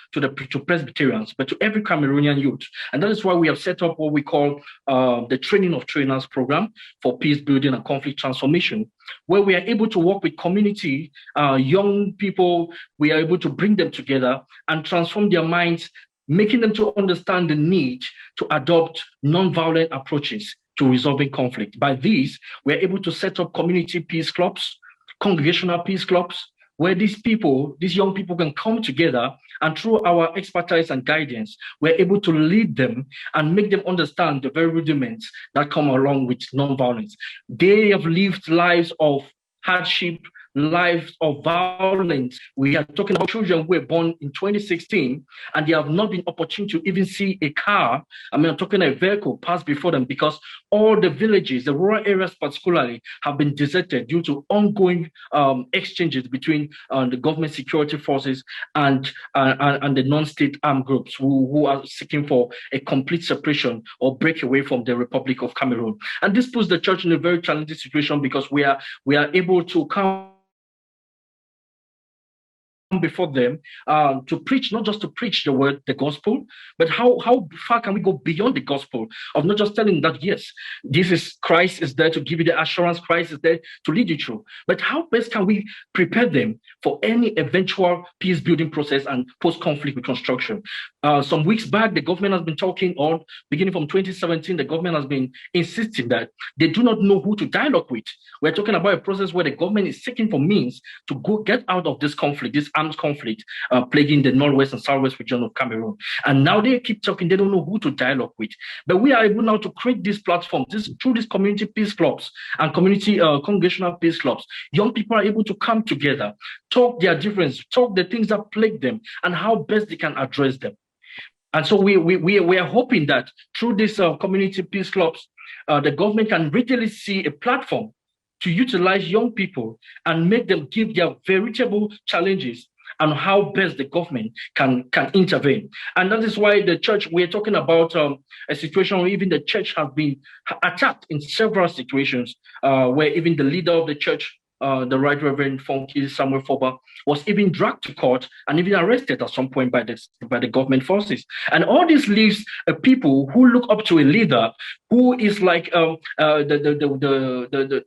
Presbyterians, but to every Cameroonian youth. And that is why we have set up what we call the Training of Trainers program for peace building and conflict transformation, where we are able to work with community, young people. We are able to bring them together and transform their minds, making them to understand the need to adopt non-violent approaches to resolving conflict. By this, we're able to set up community peace clubs, congregational peace clubs, where these young people can come together, and through our expertise and guidance, we're able to lead them and make them understand the very rudiments that come along with non-violence. They have lived lives of hardship, lives of violence. We are talking about children who were born in 2016 and they have not been opportune to even see a car. I'm talking a vehicle pass before them because all the villages, the rural areas particularly, have been deserted due to ongoing exchanges between the government security forces and the non-state armed groups who are seeking for a complete separation or break away from the Republic of Cameroon. And this puts the church in a very challenging situation because we are able to come before them to preach, not just to preach the word, the gospel, but how far can we go beyond the gospel of not just telling that, yes, this is Christ is there to give you the assurance, Christ is there to lead you through, but how best can we prepare them for any eventual peace building process and post-conflict reconstruction? Some weeks back, the government has been talking, or beginning from 2017, the government has been insisting that they do not know who to dialogue with. We're talking about a process where the government is seeking for means to go get out of this conflict, this armed conflict plaguing the northwest and southwest region of Cameroon. And now they keep talking, they don't know who to dialogue with. But we are able now to create this platform, through these community peace clubs and community congregational peace clubs. Young people are able to come together, talk their difference, talk the things that plague them and how best they can address them. And so we are hoping that through these community peace clubs, the government can readily see a platform to utilize young people and make them give their veritable challenges and how best the government can intervene. And that is why the church, we're talking about a situation where even the church has been attacked in several situations, where even the leader of the church, the Right Reverend Funky Samuel Foba, was even dragged to court and even arrested at some point by the government forces. And all this leaves people who look up to a leader who is like the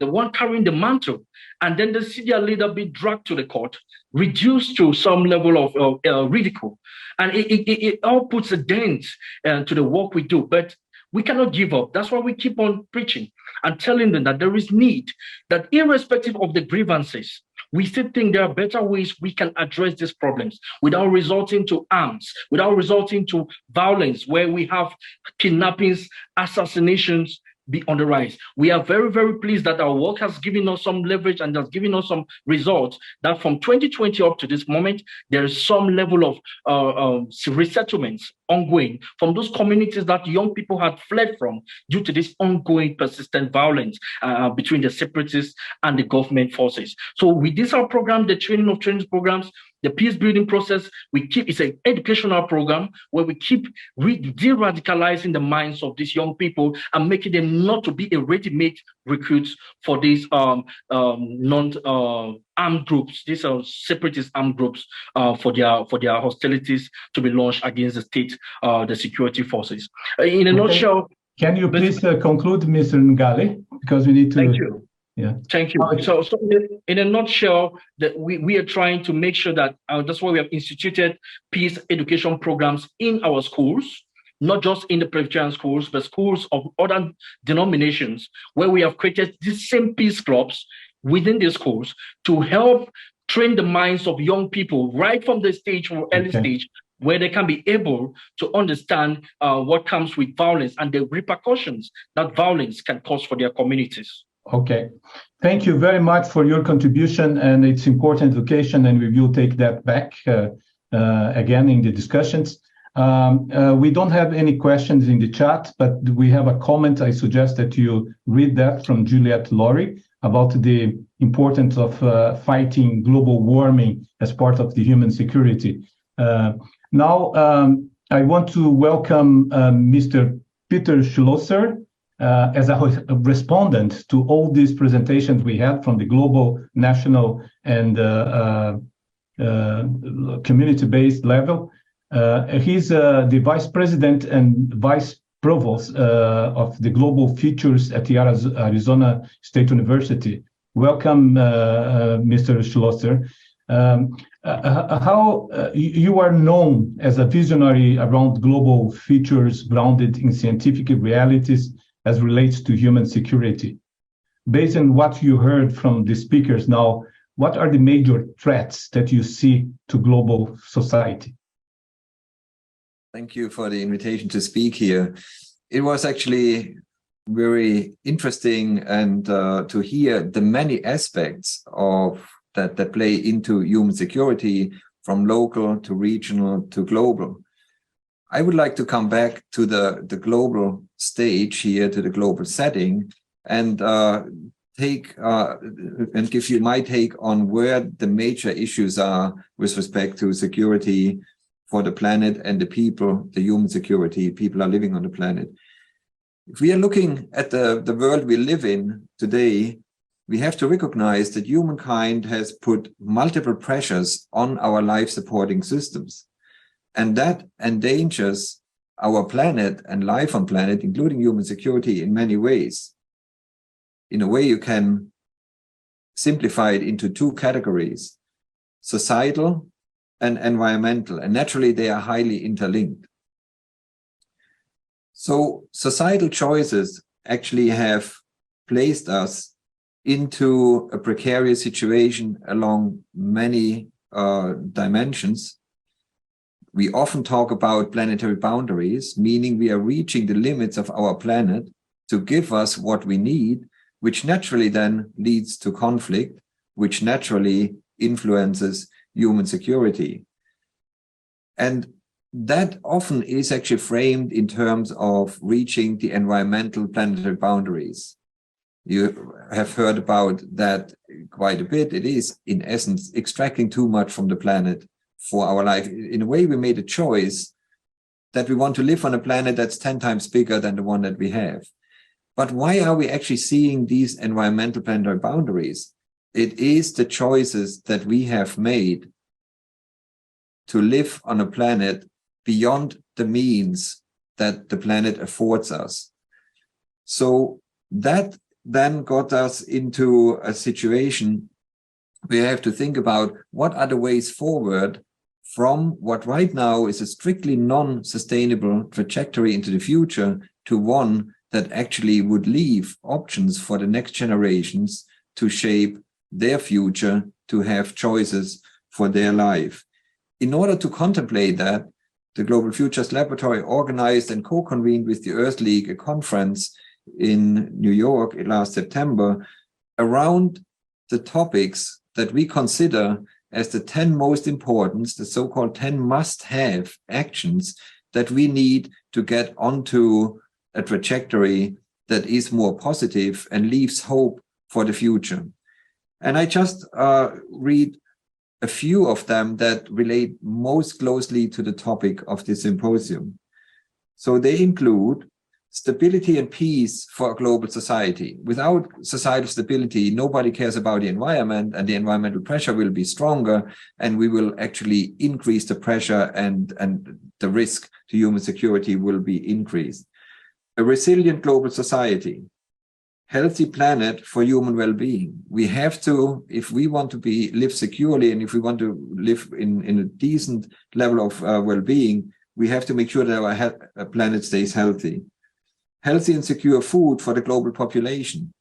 one carrying the mantle, and then they see their leader be dragged to the court, reduced to some level of ridicule. And it all puts a dent to the work we do. But we cannot give up. That's why we keep on preaching and telling them that there is need, that irrespective of the grievances, we still think there are better ways we can address these problems without resorting to arms, without resorting to violence, where we have kidnappings, assassinations be on the rise. We are very, very pleased that our work has given us some leverage and has given us some results, that from 2020 up to this moment, there is some level of resettlements ongoing from those communities that young people had fled from due to this ongoing persistent violence between the separatists and the government forces. So with this our program, the Training of Trainers programs, the peace building process, it's an educational program where we keep de-radicalizing the minds of these young people and making them not to be a ready-made recruits for these non-armed groups, these are separatist armed groups for their hostilities to be launched against the state, the security forces. In a nutshell. Can you please conclude, Mr. Ngali? Because we need to. Thank you. Yeah. Thank you. So in a nutshell, that we are trying to make sure that that's why we have instituted peace education programs in our schools, not just in the Presbyterian schools, but schools of other denominations, where we have created these same peace clubs within the schools to help train the minds of young people right from the stage, from early stage, where they can be able to understand what comes with violence and the repercussions that violence can cause for their communities. Okay. Thank you very much for your contribution, and it's important education, and we will take that back again in the discussions. We don't have any questions in the chat, but we have a comment. I suggest that you read that from Juliette Laurie about the importance of fighting global warming as part of the human security. Now, I want to welcome Mr. Peter Schlosser as a respondent to all these presentations we had from the global, national, and community-based level. He's the Vice President and Vice Provost of the Global Futures at the Arizona State University. Welcome, Mr. Schlosser. How you are known as a visionary around global futures grounded in scientific realities as relates to human security. Based on what you heard from the speakers now, what are the major threats that you see to global society? Thank you for the invitation to speak here. It was actually very interesting and to hear the many aspects of that play into human security, from local to regional to global. I would like to come back to the global stage here, to the global setting, and give you my take on where the major issues are with respect to security for the planet and the people, the human security people are living on the planet. If we are looking at the world we live in today, we have to recognize that humankind has put multiple pressures on our life-supporting systems. And that endangers our planet and life on planet, including human security, in many ways. In a way, you can simplify it into two categories: societal and environmental. And naturally, they are highly interlinked. So societal choices actually have placed us into a precarious situation along many dimensions. We often talk about planetary boundaries, meaning we are reaching the limits of our planet to give us what we need, which naturally then leads to conflict, which naturally influences human security. And that often is actually framed in terms of reaching the environmental planetary boundaries. You have heard about that quite a bit. It is, in essence, extracting too much from the planet for our life. In a way, we made a choice that we want to live on a planet that's 10 times bigger than the one that we have. But why are we actually seeing these environmental planetary boundaries? It is the choices that we have made to live on a planet beyond the means that the planet affords us. So that then got us into a situation where we have to think about what are the ways forward from what right now is a strictly non-sustainable trajectory into the future to one that actually would leave options for the next generations to shape their future, to have choices for their life. In order to contemplate that, the Global Futures Laboratory organized and co-convened with the Earth League a conference in New York last September around the topics that we consider as the 10 most important, the so-called 10 must-have actions that we need to get onto a trajectory that is more positive and leaves hope for the future. And I just read a few of them that relate most closely to the topic of this symposium. So they include stability and peace for a global society. Without societal stability, nobody cares about the environment, and the environmental pressure will be stronger, and we will actually increase the pressure, and the risk to human security will be increased. A resilient global society, healthy planet for human well-being. We have to, if we want to live securely, and if we want to live in a decent level of well-being, we have to make sure that our planet stays healthy. Healthy and secure food for the global population.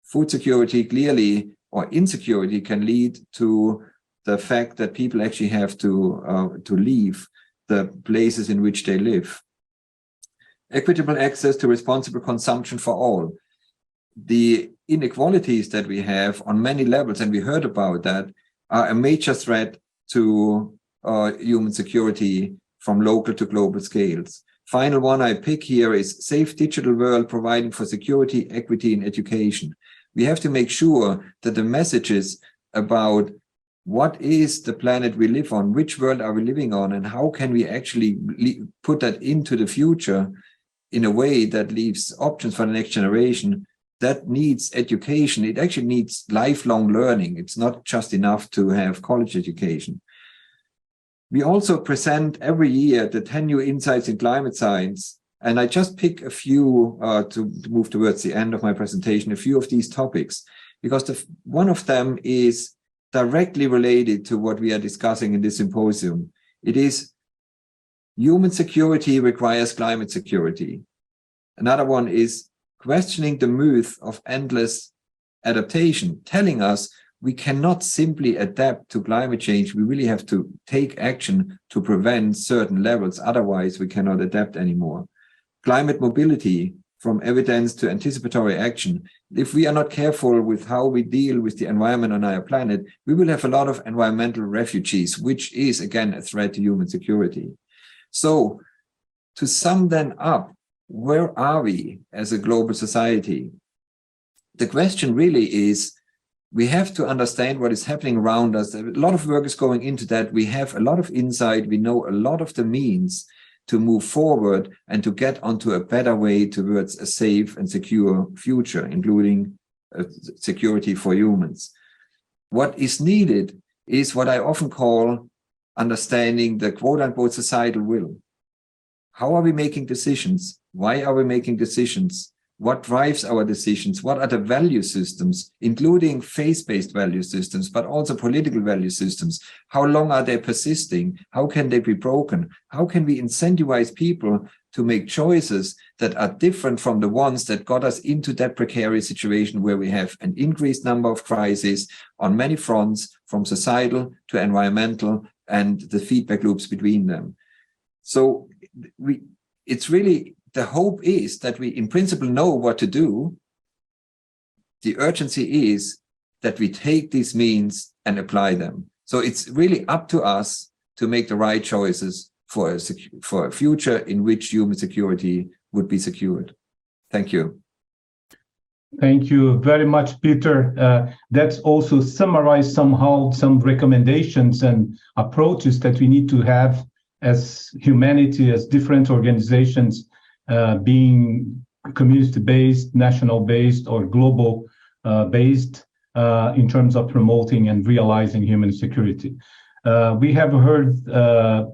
Food security clearly, or insecurity, can lead to the fact that people actually have to leave the places in which they live. Equitable access to responsible consumption for all. The inequalities that we have on many levels, and we heard about that, are a major threat to human security from local to global scales. Final one I pick here is safe digital world providing for security, equity, and education. We have to make sure that the messages about what is the planet we live on, which world are we living on, and how can we actually put that into the future in a way that leaves options for the next generation, that needs education. It actually needs lifelong learning. It's not just enough to have college education. We also present every year the 10 new insights in climate science. And I just pick a few to move towards the end of my presentation, a few of these topics, because one of them is directly related to what we are discussing in this symposium. It is human security requires climate security. Another one is questioning the myth of endless adaptation, telling us we cannot simply adapt to climate change. We really have to take action to prevent certain levels. Otherwise, we cannot adapt anymore. Climate mobility, from evidence to anticipatory action. If we are not careful with how we deal with the environment on our planet, we will have a lot of environmental refugees, which is, again, a threat to human security. So, to sum then up, where are we as a global society? The question really is, we have to understand what is happening around us. A lot of work is going into that. We have a lot of insight. We know a lot of the means to move forward and to get onto a better way towards a safe and secure future, including security for humans. What is needed is what I often call understanding the quote-unquote societal will. How are we making decisions? Why are we making decisions? What drives our decisions? What are the value systems, including faith-based value systems, but also political value systems? How long are they persisting? How can they be broken? How can we incentivize people to make choices that are different from the ones that got us into that precarious situation where we have an increased number of crises on many fronts, from societal to environmental, and the feedback loops between them? So it's really, the hope is that we in principle know what to do. The urgency is that we take these means and apply them. So it's really up to us to make the right choices for a future in which human security would be secured. Thank you. Thank you very much, Peter. That's also summarized somehow some recommendations and approaches that we need to have as humanity, as different organizations, being community-based, national-based, or global-based in terms of promoting and realizing human security. We have heard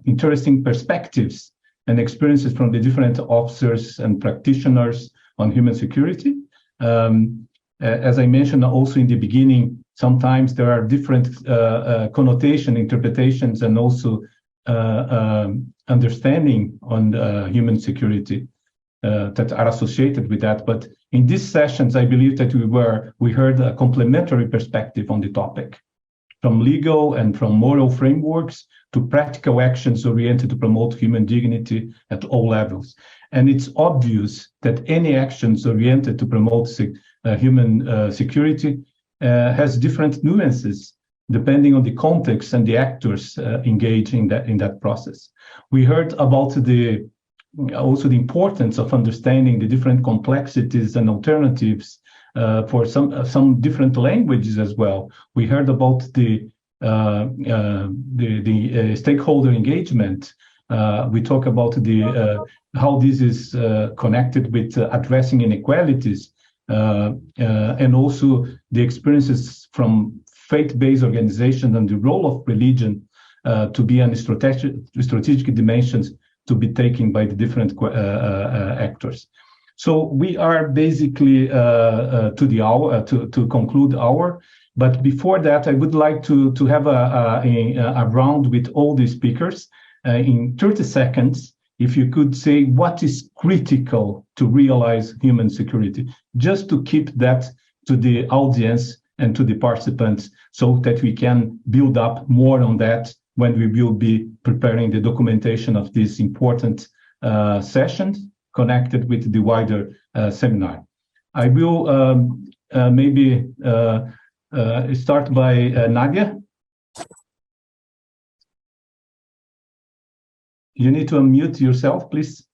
interesting perspectives and experiences from the different officers and practitioners on human security. As I mentioned also in the beginning, sometimes there are different connotation, interpretations, and also understanding on human security that are associated with that. But in these sessions, I believe that we heard a complementary perspective on the topic, from legal and from moral frameworks to practical actions oriented to promote human dignity at all levels. And it's obvious that any actions oriented to promote human security has different nuances depending on the context and the actors engaged in that process. We heard about also the importance of understanding the different complexities and alternatives for some different languages as well. We heard about the stakeholder engagement. We talk about how this is connected with addressing inequalities, and also the experiences from faith-based organizations and the role of religion to be in strategic dimensions to be taken by the different actors. So we are basically to the hour to conclude our. But before that, I would like to have a round with all the speakers. In 30 seconds, if you could say what is critical to realize human security, just to keep that to the audience and to the participants so that we can build up more on that when we will be preparing the documentation of this important session connected with the wider seminar. I will maybe start by Nadia. You need to unmute yourself, please.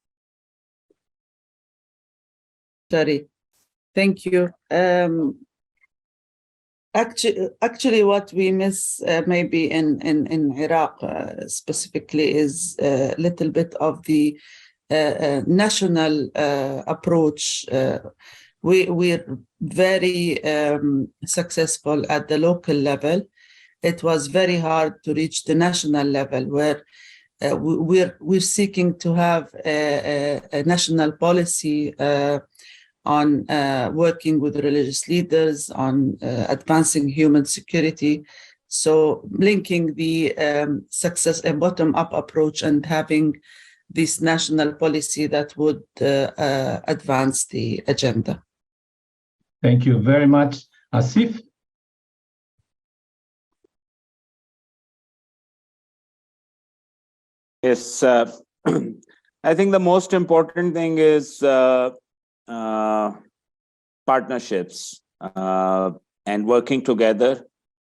Sorry. Thank you. Actually, what we miss maybe in Iraq specifically is a little bit of the national approach. We're very successful at the local level. It was very hard to reach the national level, where we're seeking to have a national policy on working with religious leaders, on advancing human security. So linking the success, a bottom-up approach, and having this national policy that would advance the agenda. Thank you very much. Asif? Yes, I think the most important thing is partnerships and working together,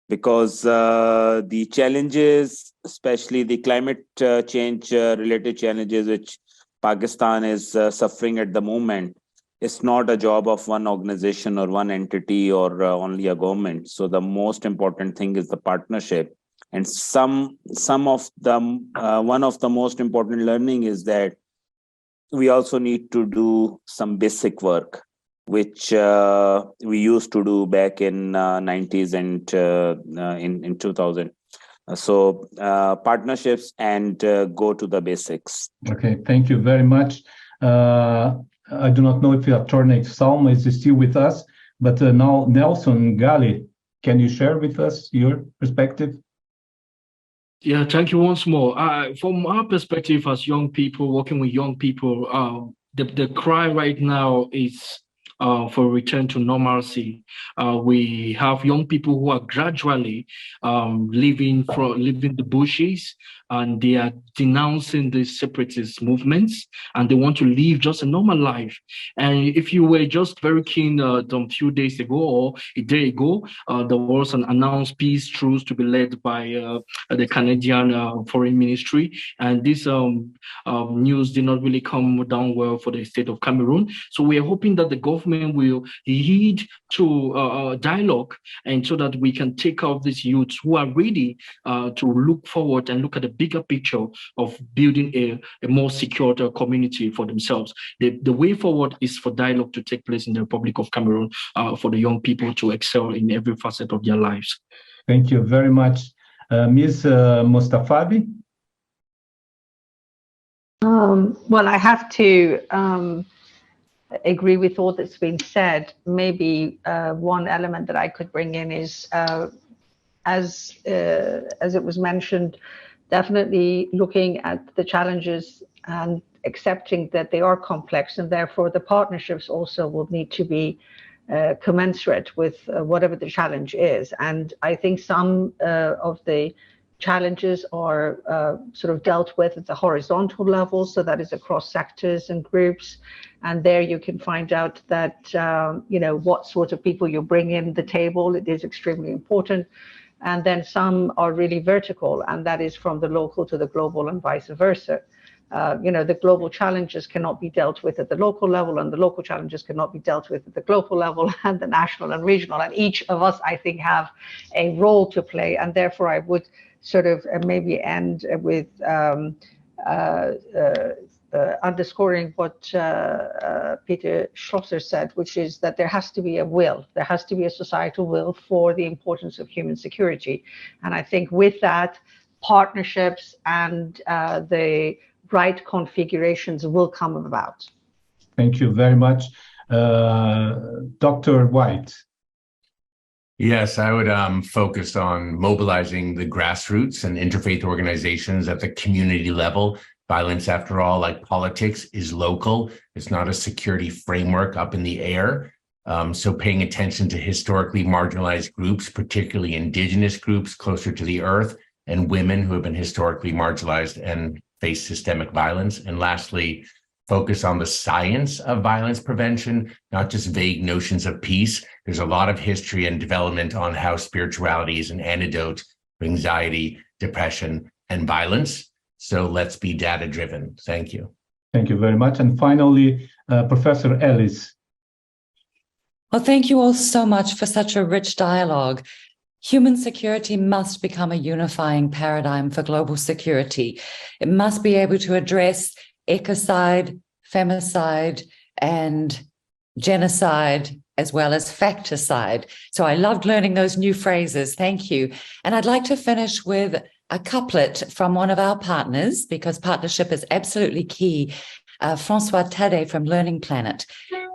because the challenges, especially the climate change related challenges which Pakistan is suffering at the moment, it's not a job of one organization or one entity or only a government. So the most important thing is the partnership. And some of them, one of the most important learning is that we also need to do some basic work, which we used to do back in 90s and in 2000. So partnerships and go to the basics. Okay, thank you very much. I do not know if Attorney Salma is still with us, but now Nelson Gali, can you share with us your perspective? Yeah, thank you once more. From our perspective as young people, working with young people, the cry right now is for return to normalcy. We have young people who are gradually leaving the bushes, and they are denouncing the separatist movements, and they want to live just a normal life. And if you were just very keen a few days ago or a day ago, there was an announced peace truce to be led by the Canadian Foreign Ministry, and this news did not really come down well for the state of Cameroon. So we are hoping that the government will heed to dialogue, and so that we can take out these youths who are ready to look forward and look at the bigger picture of building a more secure community for themselves. The way forward is for dialogue to take place in the Republic of Cameroon, for the young people to excel in every facet of their lives. Thank you very much. Ms. Mustafabi? Well, I have to agree with all that's been said. Maybe one element that I could bring in is, as it was mentioned, definitely looking at the challenges and accepting that they are complex, and therefore the partnerships also will need to be commensurate with whatever the challenge is. And I think some of the challenges are sort of dealt with at the horizontal level, so that is across sectors and groups. And there you can find out that, what sort of people you bring in the table, it is extremely important. And then some are really vertical, and that is from the local to the global and vice versa. The global challenges cannot be dealt with at the local level, and the local challenges cannot be dealt with at the global level, and the national and regional. And each of us, I think, have a role to play. And therefore, I would sort of maybe end with underscoring what Peter Schlosser said, which is that there has to be a will, there has to be a societal will for the importance of human security. And I think with that, partnerships and the right configurations will come about. Thank you very much. Dr. White. Yes, I would focus on mobilizing the grassroots and interfaith organizations at the community level Violence, after all, like politics, is local. It's not a security framework up in the air. So paying attention to historically marginalized groups, particularly indigenous groups closer to the earth, and women who have been historically marginalized and face systemic violence. And lastly, focus on the science of violence prevention, not just vague notions of peace. There's a lot of history and development on how spirituality is an antidote to anxiety, depression, and violence. So let's be data-driven. Thank you. Thank you very much. And finally, Professor Ellis. Well, thank you all so much for such a rich dialogue. Human security must become a unifying paradigm for global security. It must be able to address ecocide, femicide, and genocide, as well as facticide. So I loved learning those new phrases. Thank you. And I'd like to finish with a couplet from one of our partners, because partnership is absolutely key. Francois Tade from Learning Planet.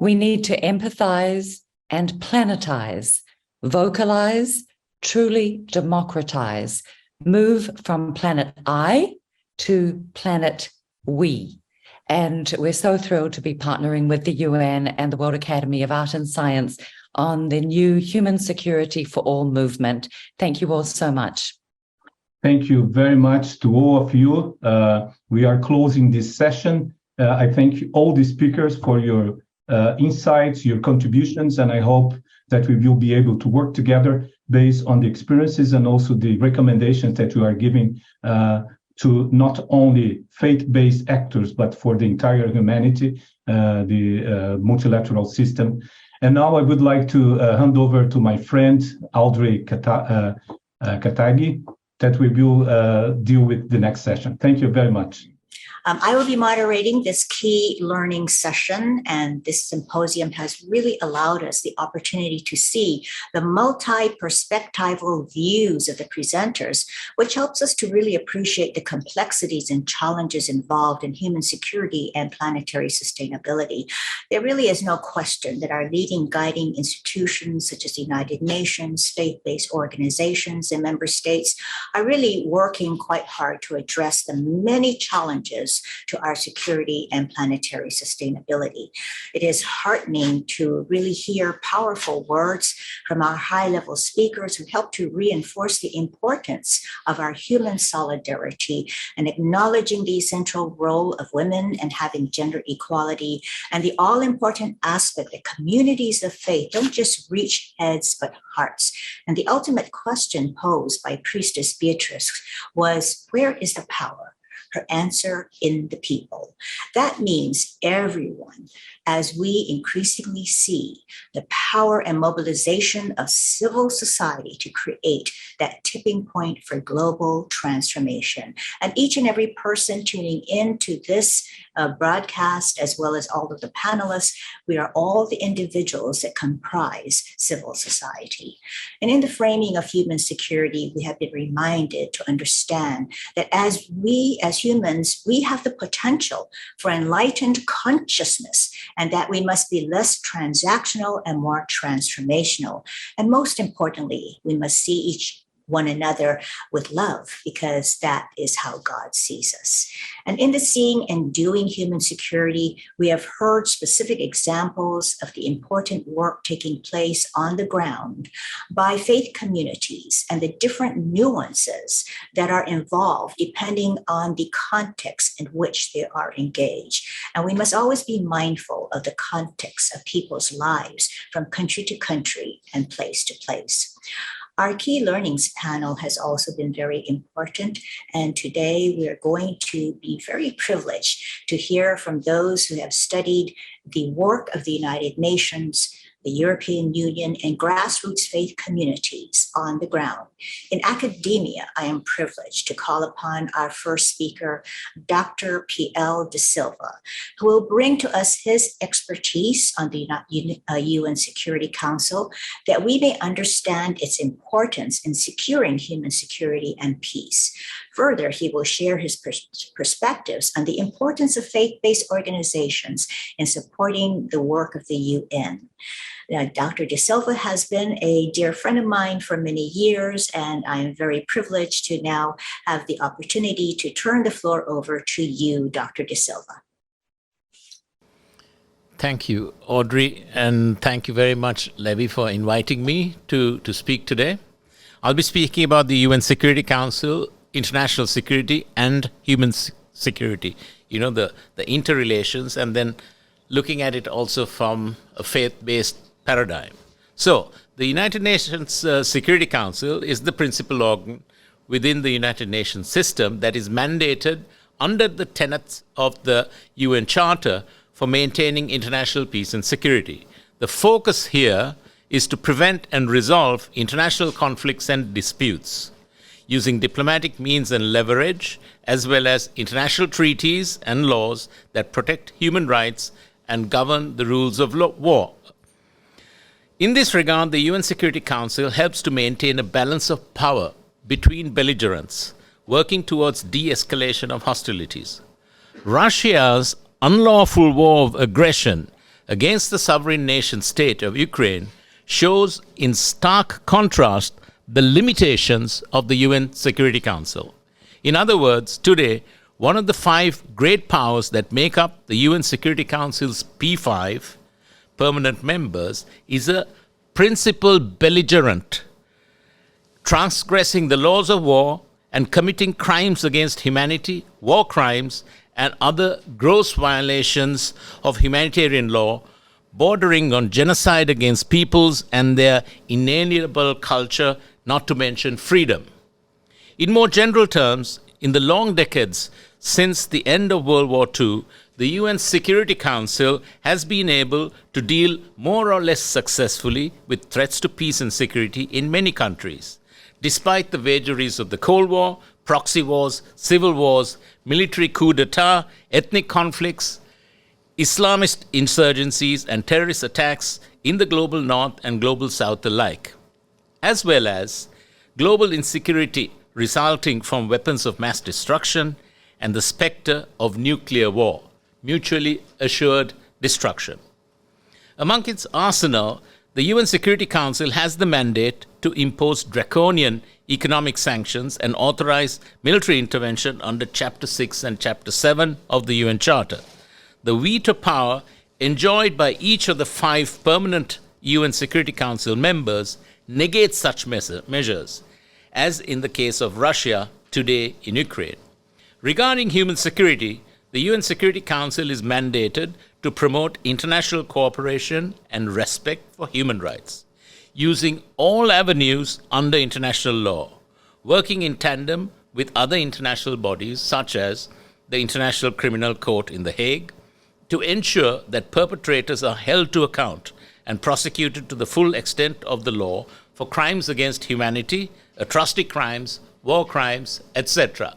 We need to empathize and planetize, vocalize, truly democratize, move from planet I to planet we. And we're so thrilled to be partnering with the UN and the World Academy of Art and Science on the new Human Security for All movement. Thank you all so much. Thank you very much to all of you. We are closing this session. I thank all the speakers for your insights, your contributions, and I hope that we will be able to work together based on the experiences and also the recommendations that you are giving to not only faith-based actors, but for the entire humanity, the multilateral system. And now I would like to hand over to my friend, Audrey Katagi, that we will deal with the next session. Thank you very much. I will be moderating this key learning session, and this symposium has really allowed us the opportunity to see the multi-perspectival views of the presenters, which helps us to really appreciate the complexities and challenges involved in human security and planetary sustainability. There really is no question that our leading guiding institutions, such as the United Nations, faith-based organizations, and member states are really working quite hard to address the many challenges to our security and planetary sustainability. It is heartening to really hear powerful words from our high-level speakers who help to reinforce the importance of our human solidarity and acknowledging the essential role of women and having gender equality, and the all-important aspect that communities of faith don't just reach heads but hearts. And the ultimate question posed by Priestess Beatrice was, where is the power? Her answer, in the people. That means everyone, as we increasingly see the power and mobilization of civil society to create that tipping point for global transformation. And each and every person tuning into this broadcast, as well as all of the panelists, we are all the individuals that comprise civil society. And in the framing of human security, we have been reminded to understand that as humans, we have the potential for enlightened consciousness, and that we must be less transactional and more transformational. And most importantly, we must see one another with love, because that is how God sees us. And in the seeing and doing human security, we have heard specific examples of the important work taking place on the ground by faith communities and the different nuances that are involved depending on the context in which they are engaged. And we must always be mindful of the context of people's lives from country to country and place to place. Our key learnings panel has also been very important, and today we are going to be very privileged to hear from those who have studied the work of the United Nations, the European Union, and grassroots faith communities on the ground. In academia, I am privileged to call upon our first speaker, Dr. P.L. De Silva, who will bring to us his expertise on the UN Security Council, that we may understand its importance in securing human security and peace. Further, he will share his perspectives on the importance of faith-based organizations in supporting the work of the UN. Dr. De Silva has been a dear friend of mine for many years, and I am very privileged to now have the opportunity to turn the floor over to you, Dr. De Silva. Thank you, Audrey, and thank you very much, Levy, for inviting me to speak today. I'll be speaking about the UN Security Council, international security, and human security. You know, the interrelations, and then looking at it also from a faith-based paradigm. So, the United Nations Security Council is the principal organ within the United Nations system that is mandated under the tenets of the UN Charter for maintaining international peace and security. The focus here is to prevent and resolve international conflicts and disputes using diplomatic means and leverage, as well as international treaties and laws that protect human rights and govern the rules of war. In this regard, the UN Security Council helps to maintain a balance of power between belligerents, working towards de-escalation of hostilities. Russia's unlawful war of aggression against the sovereign nation state of Ukraine shows in stark contrast the limitations of the UN Security Council. In other words, today, one of the 5 great powers that make up the UN Security Council's P5 permanent members is a principal belligerent, transgressing the laws of war and committing crimes against humanity, war crimes, and other gross violations of humanitarian law, bordering on genocide against peoples and their inalienable culture, not to mention freedom. In more general terms, in the long decades since the end of World War II, the UN Security Council has been able to deal more or less successfully with threats to peace and security in many countries, despite the vagaries of the Cold War, proxy wars, civil wars, military coup d'etat, ethnic conflicts, Islamist insurgencies, and terrorist attacks in the global north and global south alike, as well as global insecurity resulting from weapons of mass destruction and the specter of nuclear war, mutually assured destruction. Among its arsenal, the UN Security Council has the mandate to impose draconian economic sanctions and authorize military intervention under Chapter 6 and Chapter 7 of the UN Charter. The veto power enjoyed by each of the 5 permanent UN Security Council members negates such measures, as in the case of Russia today in Ukraine. Regarding human security, the UN Security Council is mandated to promote international cooperation and respect for human rights, using all avenues under international law, working in tandem with other international bodies such as the International Criminal Court in The Hague, to ensure that perpetrators are held to account and prosecuted to the full extent of the law for crimes against humanity, atrocity crimes, war crimes, etc.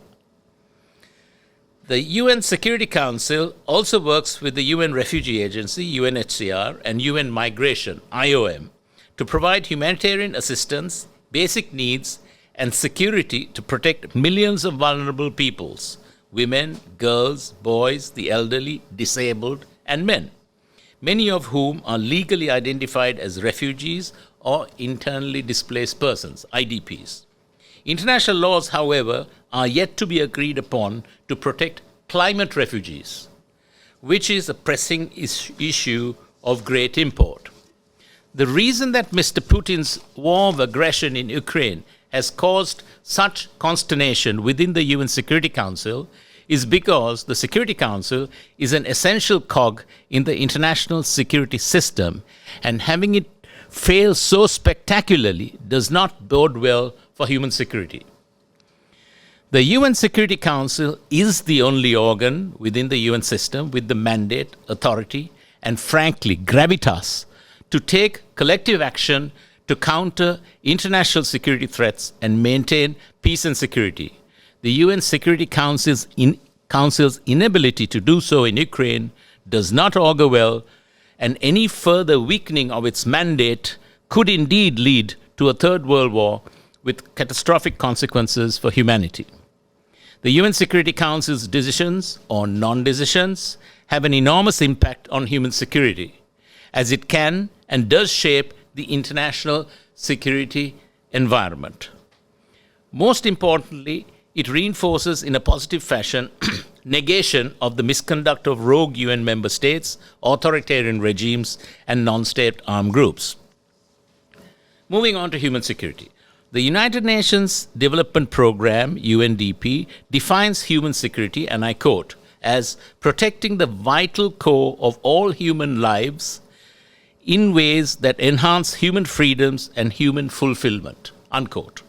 The UN Security Council also works with the UN Refugee Agency, UNHCR, and UN Migration, IOM, to provide humanitarian assistance, basic needs, and security to protect millions of vulnerable peoples, women, girls, boys, the elderly, disabled, and men, many of whom are legally identified as refugees or internally displaced persons, IDPs. International laws, however, are yet to be agreed upon to protect climate refugees, which is a pressing issue of great import. The reason that Mr. Putin's war of aggression in Ukraine has caused such consternation within the UN Security Council is because the Security Council is an essential cog in the international security system, and having it fail so spectacularly does not bode well for human security. The UN Security Council is the only organ within the UN system with the mandate, authority, and frankly, gravitas to take collective action to counter international security threats and maintain peace and security. The UN Security Council's inability to do so in Ukraine does not augur well, and any further weakening of its mandate could indeed lead to a third world war with catastrophic consequences for humanity. The UN Security Council's decisions or non-decisions have an enormous impact on human security, as it can and does shape the international security environment. Most importantly, it reinforces in a positive fashion negation of the misconduct of rogue UN member states, authoritarian regimes, and non-state armed groups. Moving on to human security. The United Nations Development Programme, UNDP, defines human security, and I quote, as protecting the vital core of all human lives in ways that enhance human freedoms and human fulfillment, unquote.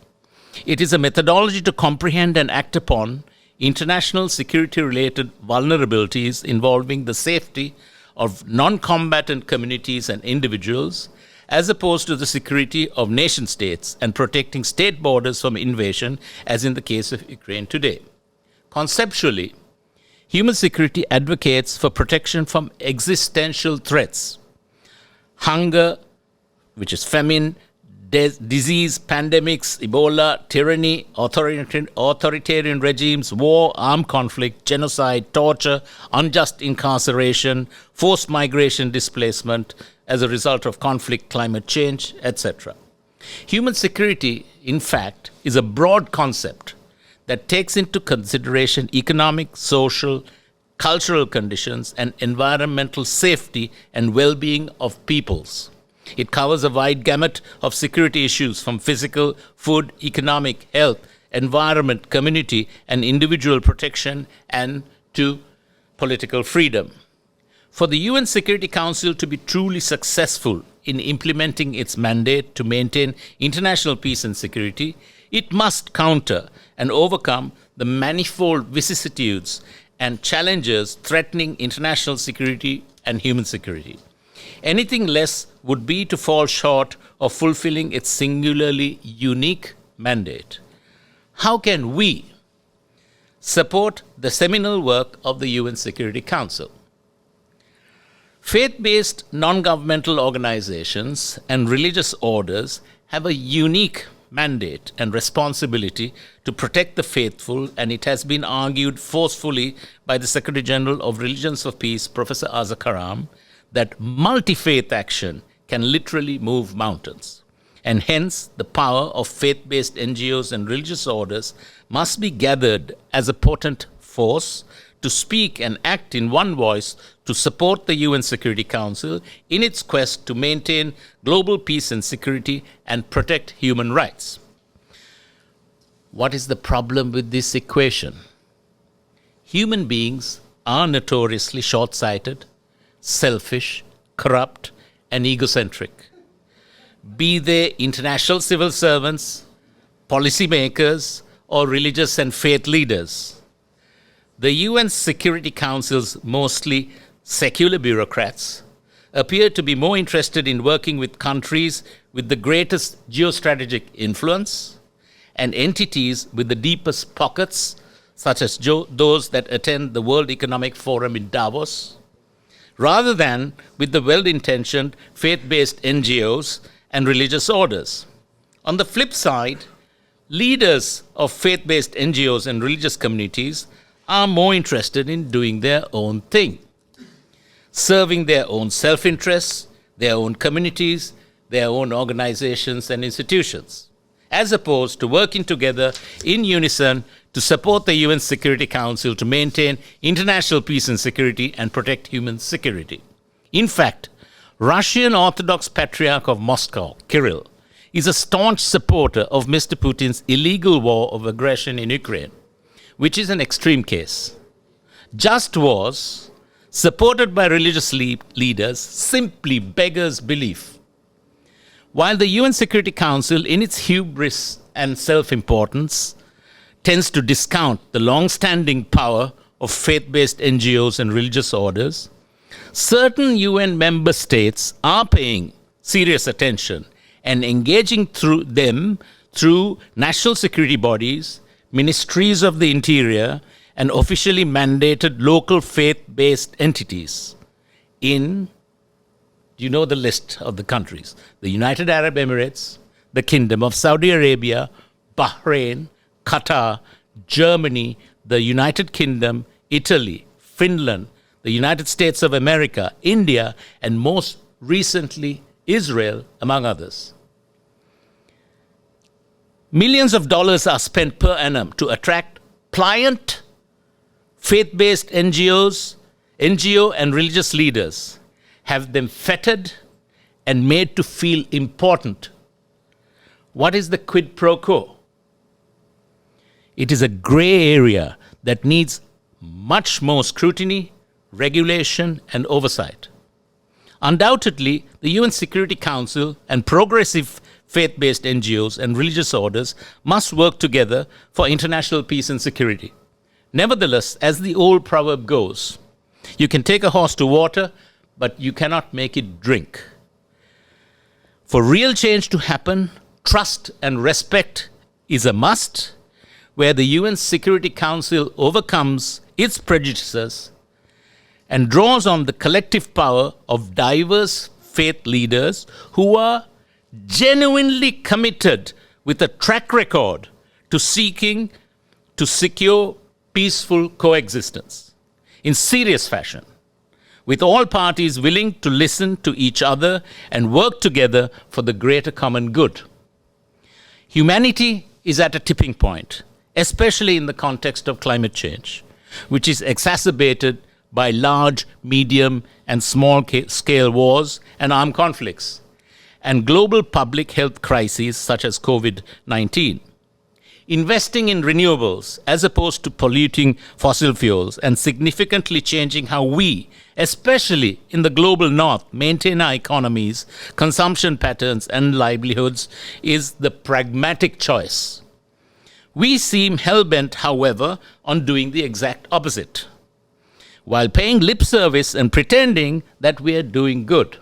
It is a methodology to comprehend and act upon international security-related vulnerabilities involving the safety of non-combatant communities and individuals, as opposed to the security of nation-states and protecting state borders from invasion, as in the case of Ukraine today. Conceptually, human security advocates for protection from existential threats: hunger, which is famine, disease, pandemics, Ebola, tyranny, authoritarian regimes, war, armed conflict, genocide, torture, unjust incarceration, forced migration, displacement as a result of conflict, climate change, etc. Human security, in fact, is a broad concept that takes into consideration economic, social, cultural conditions, and environmental safety and well-being of peoples. It covers a wide gamut of security issues from physical, food, economic, health, environment, community, and individual protection, and to political freedom. For the UN Security Council to be truly successful in implementing its mandate to maintain international peace and security, it must counter and overcome the manifold vicissitudes and challenges threatening international security and human security. Anything less would be to fall short of fulfilling its singularly unique mandate. How can we support the seminal work of the UN Security Council? Faith-based non-governmental organizations and religious orders have a unique mandate and responsibility to protect the faithful, and it has been argued forcefully by the Secretary General of Religions of Peace, Professor Azza Karam, that multi-faith action can literally move mountains. And hence, the power of faith-based NGOs and religious orders must be gathered as a potent force to speak and act in one voice to support the UN Security Council in its quest to maintain global peace and security and protect human rights. What is the problem with this equation? Human beings are notoriously short-sighted, selfish, corrupt, and egocentric. Be they international civil servants, policymakers, or religious and faith leaders. The UN Security Council's mostly secular bureaucrats appear to be more interested in working with countries with the greatest geostrategic influence and entities with the deepest pockets, such as those that attend the World Economic Forum in Davos, rather than with the well-intentioned faith-based NGOs and religious orders. On the flip side, leaders of faith-based NGOs and religious communities are more interested in doing their own thing, serving their own self-interests, their own communities, their own organizations and institutions, as opposed to working together in unison to support the UN Security Council to maintain international peace and security and protect human security. In fact, Russian Orthodox Patriarch of Moscow, Kirill, is a staunch supporter of Mr. Putin's illegal war of aggression in Ukraine, which is an extreme case. Just wars, supported by religious leaders, simply beggars belief. While the UN Security Council, in its hubris and self-importance, tends to discount the long-standing power of faith-based NGOs and religious orders, certain UN member states are paying serious attention and engaging through national security bodies, ministries of the interior, and officially mandated local faith-based entities in, you know the list of the countries, the United Arab Emirates, the Kingdom of Saudi Arabia, Bahrain, Qatar, Germany, the United Kingdom, Italy, Finland, the United States of America, India, and most recently, Israel, among others. Millions of dollars are spent per annum to attract pliant, faith-based NGO and religious leaders, have them fettered and made to feel important. What is the quid pro quo? It is a gray area that needs much more scrutiny, regulation, and oversight. Undoubtedly, the UN Security Council and progressive faith-based NGOs and religious orders must work together for international peace and security. Nevertheless, as the old proverb goes, you can take a horse to water, but you cannot make it drink. For real change to happen, trust and respect is a must, where the UN Security Council overcomes its prejudices and draws on the collective power of diverse faith leaders who are genuinely committed with a track record to seeking to secure peaceful coexistence in serious fashion, with all parties willing to listen to each other and work together for the greater common good. Humanity is at a tipping point, especially in the context of climate change, which is exacerbated by large, medium, and small-scale wars and armed conflicts, and global public health crises such as COVID-19. Investing in renewables as opposed to polluting fossil fuels and significantly changing how we, especially in the global north, maintain our economies, consumption patterns, and livelihoods is the pragmatic choice. We seem hell-bent, however, on doing the exact opposite, while paying lip service and pretending that we are doing good.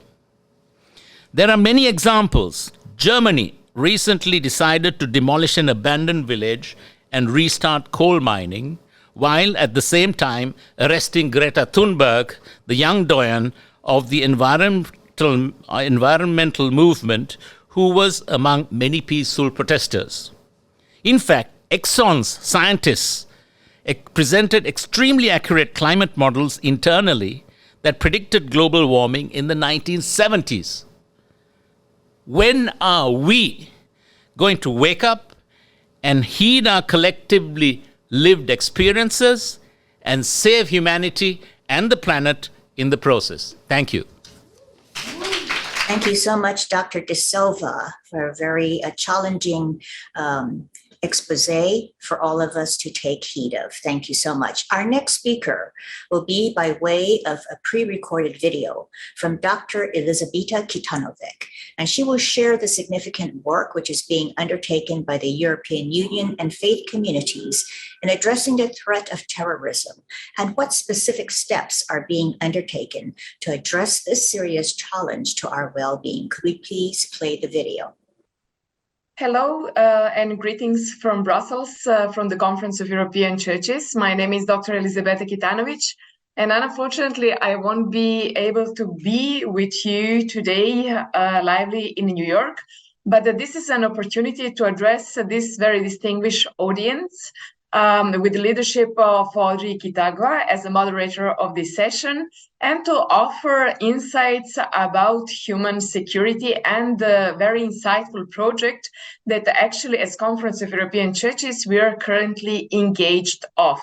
There are many examples. Germany recently decided to demolish an abandoned village and restart coal mining, while at the same time arresting Greta Thunberg, the young doyen of the environmental movement, who was among many peaceful protesters. In fact, Exxon's scientists presented extremely accurate climate models internally that predicted global warming in the 1970s. When are we going to wake up and heed our collectively lived experiences and save humanity and the planet in the process? Thank you. Thank you so much, Dr. De Silva, for a very challenging expose for all of us to take heed of. Thank you so much. Our next speaker will be by way of a pre-recorded video from Dr. Elizabeta Kitanovic, and she will share the significant work which is being undertaken by the European Union and faith communities in addressing the threat of terrorism and what specific steps are being undertaken to address this serious challenge to our well-being. Could we please play the video? Hello and greetings from Brussels, from the Conference of European Churches. My name is Dr. Elizabeta Kitanovic, and unfortunately I won't be able to be with you today lively in New York, but this is an opportunity to address this very distinguished audience with the leadership of Audrey Kitagwa as the moderator of this session, and to offer insights about human security and the very insightful project that actually as Conference of European Churches we are currently engaged of.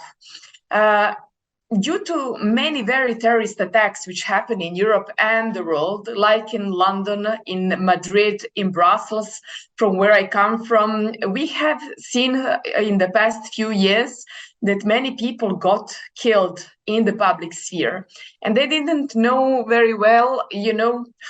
Due to many very terrorist attacks which happen in Europe and the world, like in London, in Madrid, in Brussels, from where I come from, we have seen in the past few years that many people got killed in the public sphere. And they didn't know very well,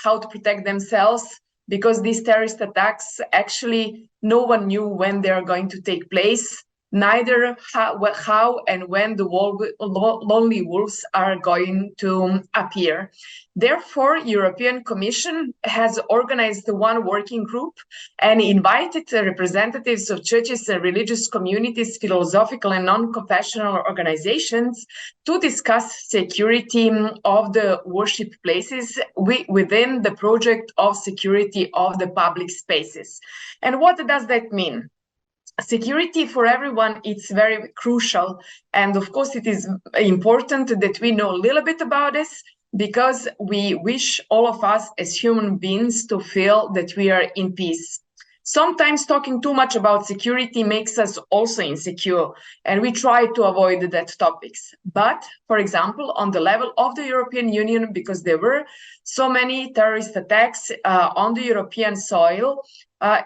how to protect themselves, because these terrorist attacks, actually, no one knew when they are going to take place, neither how and when the lonely wolves are going to appear. Therefore, European Commission has organized one working group and invited representatives of churches and religious communities, philosophical and non-confessional organizations to discuss security of the worship places within the project of security of the public spaces. And what does that mean? Security for everyone, it's very crucial. And of course, it is important that we know a little bit about this, because we wish all of us as human beings to feel that we are in peace. Sometimes talking too much about security makes us also insecure, and we try to avoid that topics. But, for example, on the level of the European Union, because there were so many terrorist attacks on the European soil,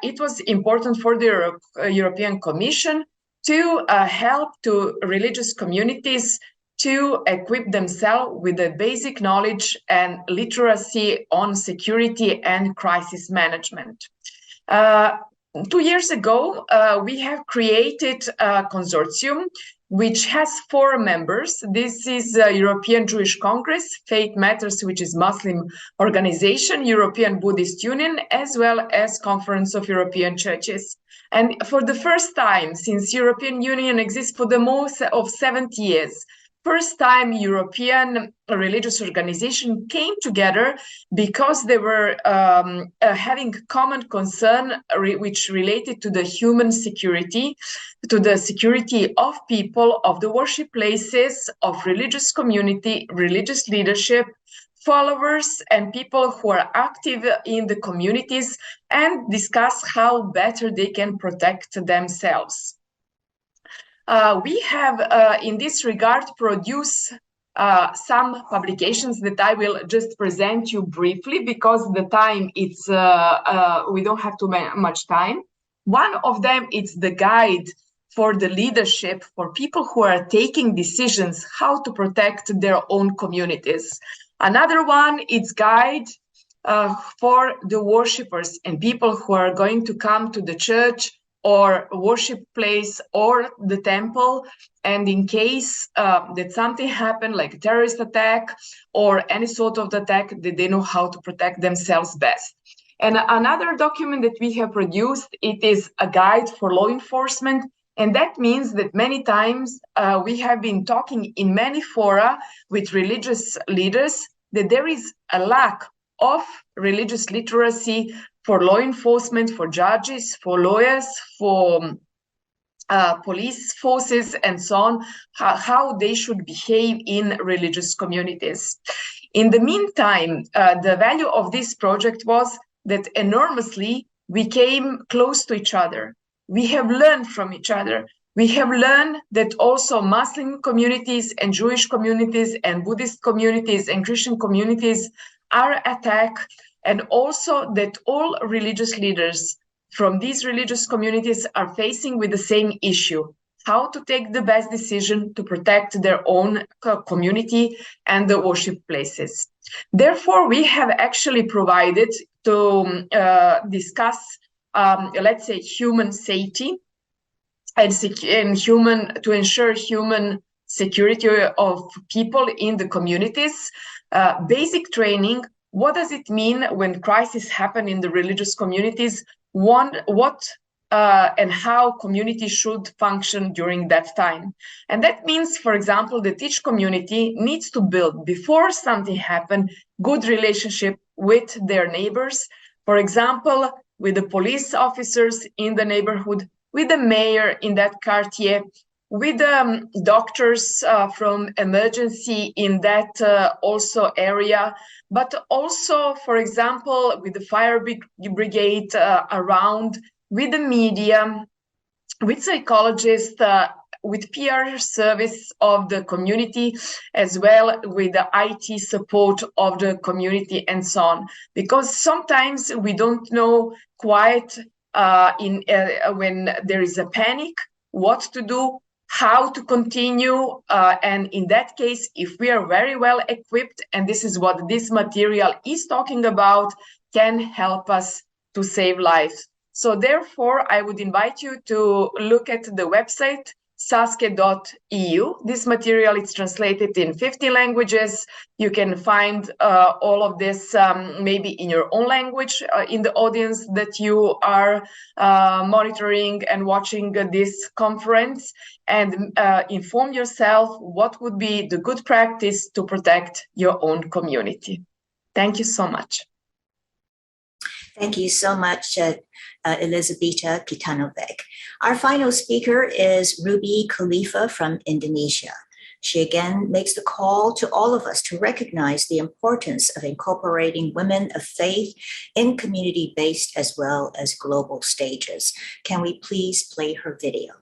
it was important for the European Commission to help to religious communities to equip themselves with the basic knowledge and literacy on security and crisis management. 2 years ago, we have created a consortium which has 4 members. This is European Jewish Congress, Faith Matters, which is Muslim organization, European Buddhist Union, as well as Conference of European Churches. And for the first time since European Union exists for the most of 70 years, first time European religious organization came together because they were having common concern which related to the human security, to the security of people, of the worship places, of religious community, religious leadership, followers, and people who are active in the communities, and discuss how better they can protect themselves. We have, in this regard, produced some publications that I will just present you briefly because the time it's we don't have too much time. One of them is the guide for the leadership for people who are taking decisions how to protect their own communities. Another one is guide for the worshippers and people who are going to come to the church or worship place or the temple, and in case that something happened like a terrorist attack or any sort of attack, that they know how to protect themselves best. And another document that we have produced, it is a guide for law enforcement, and that means that many times we have been talking in many fora with religious leaders that there is a lack of religious literacy for law enforcement, for judges, for lawyers, for police forces, and so on, how they should behave in religious communities. In the meantime, the value of this project was that enormously we came close to each other. We have learned from each other. We have learned that also Muslim communities and Jewish communities and Buddhist communities and Christian communities are attacked, and also that all religious leaders from these religious communities are facing with the same issue, how to take the best decision to protect their own community and the worship places. Therefore, we have actually provided to discuss, let's say, human safety and to ensure human security of people in the communities, basic training. What does it mean when crises happen in the religious communities? What and how communities should function during that time. And that means, for example, that each community needs to build, before something happens, good relationship with their neighbors. For example, with the police officers in the neighborhood, with the mayor in that quartier, with doctors from emergency in that also area, but also, for example, with the fire brigade around, with the media, with psychologists, with PR service of the community, as well with the IT support of the community and so on. Because sometimes we don't know quite when there is a panic, what to do, how to continue, and in that case, if we are very well equipped, and this is what this material is talking about, can help us to save lives. So therefore, I would invite you to look at the website saske.eu. This material is translated in 50 languages. You can find all of this maybe in your own language in the audience that you are monitoring and watching this conference, and inform yourself what would be the good practice to protect your own community. Thank you so much. Thank you so much, Elizabeta Kitanovic. Our final speaker is Ruby Khalifa from Indonesia. She again makes the call to all of us to recognize the importance of incorporating women of faith in community-based as well as global stages. Can we please play her video?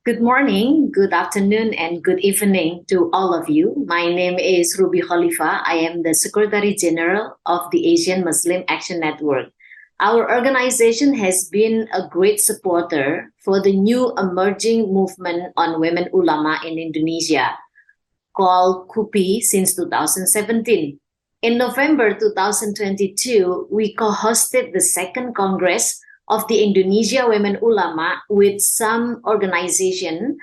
Good morning, good afternoon, and good evening to all of you. My name is Ruby Khalifa. I am the Secretary General of the Asian Muslim Action Network. Our organization has been a great supporter for the new emerging movement on women ulama in Indonesia, called KUPI, since 2017. In November 2022, we co-hosted the second Congress of the Indonesia Women Ulama with some organization,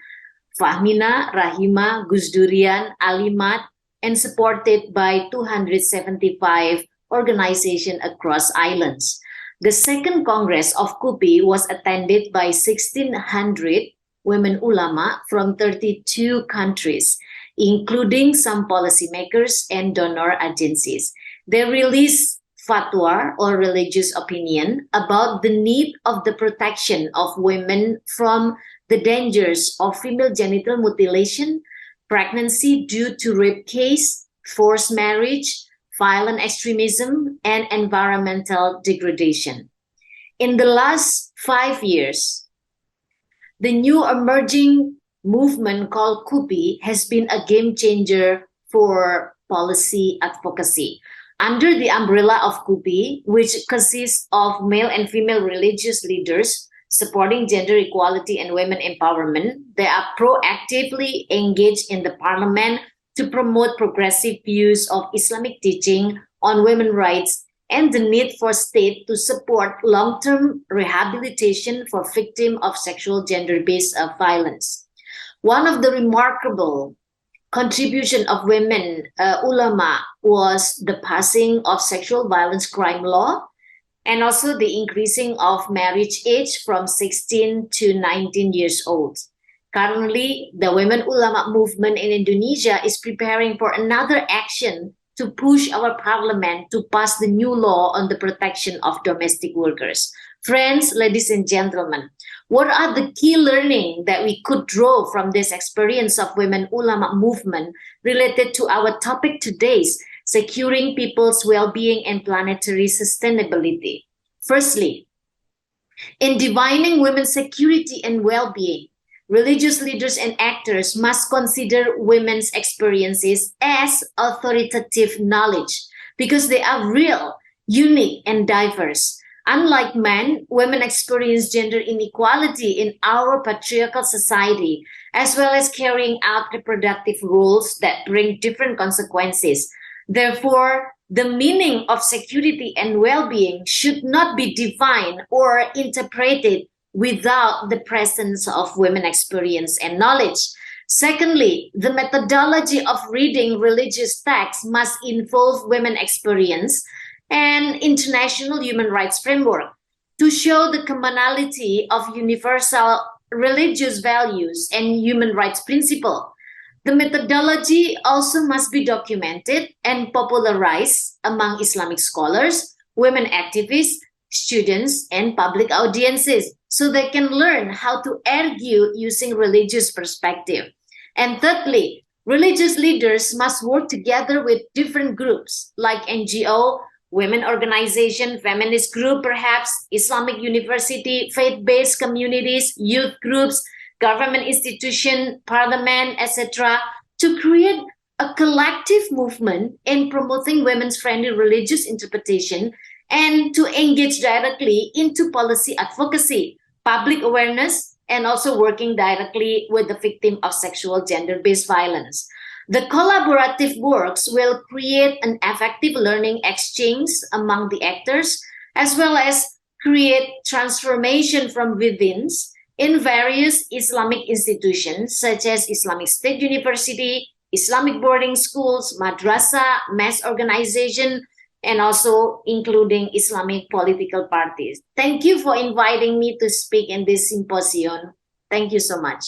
Fahmina, Rahima, Gusdurian, Alimat, and supported by 275 organizations across islands. The second Congress of KUPI was attended by 1,600 women ulama from 32 countries, including some policymakers and donor agencies. They released fatwa or religious opinion about the need of the protection of women from the dangers of female genital mutilation, pregnancy due to rape case, forced marriage, violent extremism, and environmental degradation. In the last 5 years, the new emerging movement called KUPI has been a game changer for policy advocacy. Under the umbrella of KUPI, which consists of male and female religious leaders supporting gender equality and women empowerment, they are proactively engaged in the parliament to promote progressive views of Islamic teaching on women's rights and the need for state to support long-term rehabilitation for victims of sexual gender-based violence. One of the remarkable contribution of women ulama was the passing of sexual violence crime law and also the increasing of marriage age from 16 to 19 years old. Currently, the Women Ulama movement in Indonesia is preparing for another action to push our parliament to pass the new law on the protection of domestic workers. Friends, ladies and gentlemen, what are the key learning that we could draw from this experience of Women Ulama movement related to our topic today's securing people's well-being and planetary sustainability? Firstly, in defining women's security and well-being, religious leaders and actors must consider women's experiences as authoritative knowledge because they are real, unique, and diverse. Unlike men, women experience gender inequality in our patriarchal society, as well as carrying out reproductive roles that bring different consequences. Therefore, the meaning of security and well-being should not be defined or interpreted without the presence of women experience and knowledge. Secondly, the methodology of reading religious texts must involve women experience and international human rights framework to show the commonality of universal religious values and human rights principle. The methodology also must be documented and popularized among Islamic scholars, women activists, students, and public audiences so they can learn how to argue using religious perspective. And thirdly, religious leaders must work together with different groups like NGO, women organization, feminist group, perhaps Islamic university, faith-based communities, youth groups, government institution, parliament, etc., to create a collective movement in promoting women's friendly religious interpretation and to engage directly into policy advocacy, public awareness, and also working directly with the victim of sexual gender-based violence. The collaborative works will create an effective learning exchange among the actors, as well as create transformation from within in various Islamic institutions, such as Islamic State University, Islamic boarding schools, madrasah, mass organization, and also including Islamic political parties. Thank you for inviting me to speak in this symposium. Thank you so much.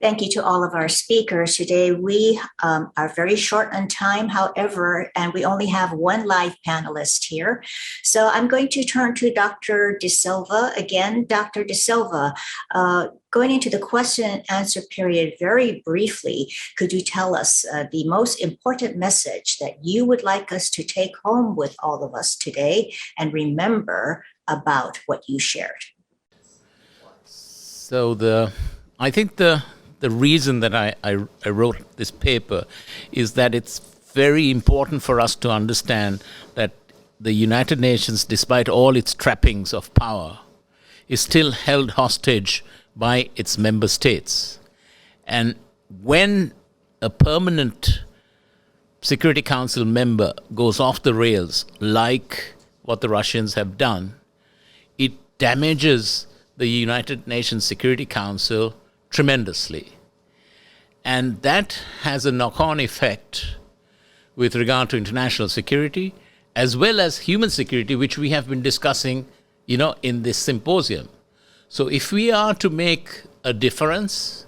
Thank you to all of our speakers today. We are very short on time, however, and we only have one live panelist here. So I'm going to turn to Dr. De Silva again. Dr. De Silva, going into the question and answer period very briefly, could you tell us the most important message that you would like us to take home with all of us today and remember about what you shared? So I think the reason that I wrote this paper is that it's very important for us to understand that the United Nations, despite all its trappings of power, is still held hostage by its member states. And when a permanent Security Council member goes off the rails, like what the Russians have done, it damages the United Nations Security Council tremendously. And that has a knock-on effect with regard to international security, as well as human security, which we have been discussing, in this symposium. So if we are to make a difference,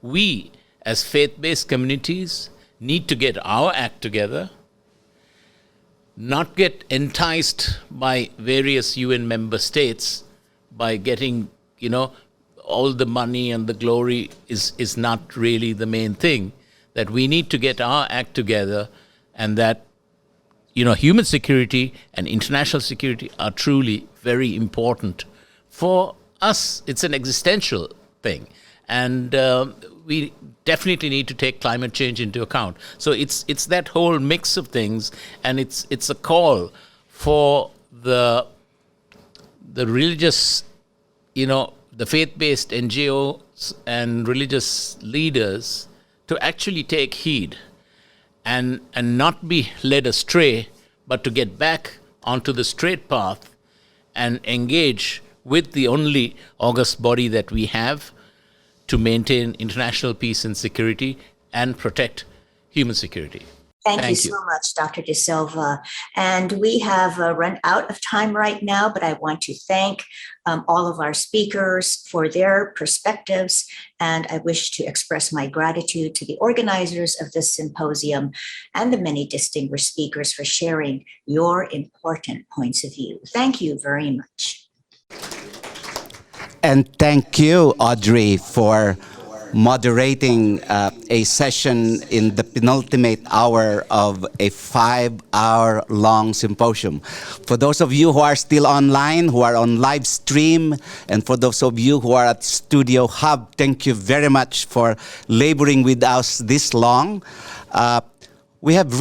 we, as faith-based communities, need to get our act together, not get enticed by various UN member states by getting, all the money and the glory is not really the main thing, that we need to get our act together, and that, human security and international security are truly very important. For us, it's an existential thing. And we definitely need to take climate change into account. So it's that whole mix of things, and it's a call for the religious, the faith-based NGOs and religious leaders to actually take heed and not be led astray, but to get back onto the straight path and engage with the only august body that we have to maintain international peace and security and protect human security. Thank you so much, Dr. De Silva. And we have run out of time right now, but I want to thank all of our speakers for their perspectives. And I wish to express my gratitude to the organizers of this symposium and the many distinguished speakers for sharing your important points of view. Thank you very much. And thank you, Audrey, for moderating a session in the penultimate hour of a 5-hour-long symposium. For those of you who are still online, who are on live stream, and for those of you who are at Studio Hub, thank you very much for laboring with us this long. We have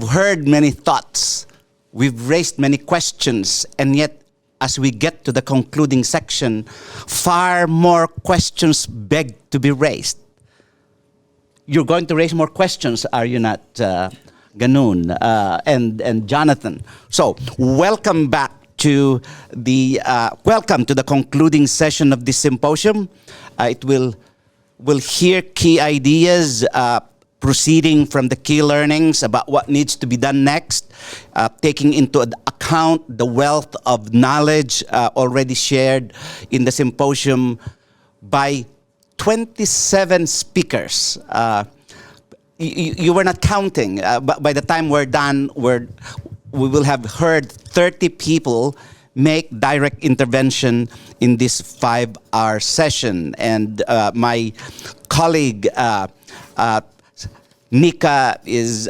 heard many thoughts, we've raised many questions, and yet as we get to the concluding section, far more questions beg to be raised. You're going to raise more questions, are you not, Ganoon and Jonathan? So, welcome back to the concluding session of this symposium. We'll hear key ideas proceeding from the key learnings about what needs to be done next, taking into account the wealth of knowledge already shared in the symposium by 27 speakers. You were not counting, but by the time we're done, we will have heard 30 people make direct intervention in this 5-hour session. And my colleague, Nika, is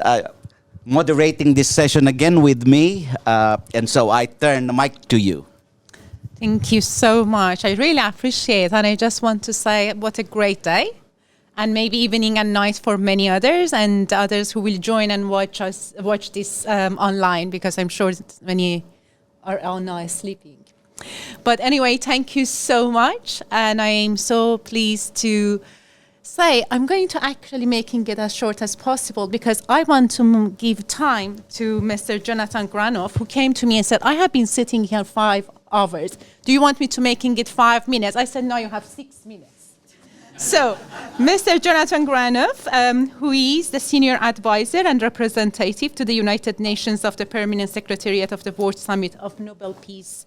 moderating this session again with me, and so I turn the mic to you. Thank you so much. I really appreciate, and I just want to say what a great day, and maybe evening and night for many others, and others who will join and watch this online, because I'm sure many are all now sleeping. But anyway, thank you so much, and I am so pleased to say I'm going to actually making it as short as possible, because I want to give time to Mr. Jonathan Granoff, who came to me and said, I have been sitting here 5 hours. Do you want me to making it 5 minutes? I said, no, you have 6 minutes. So, Mr. Jonathan Granoff, who is the Senior Advisor and Representative to the United Nations of the Permanent Secretariat of the World Summit of Nobel Peace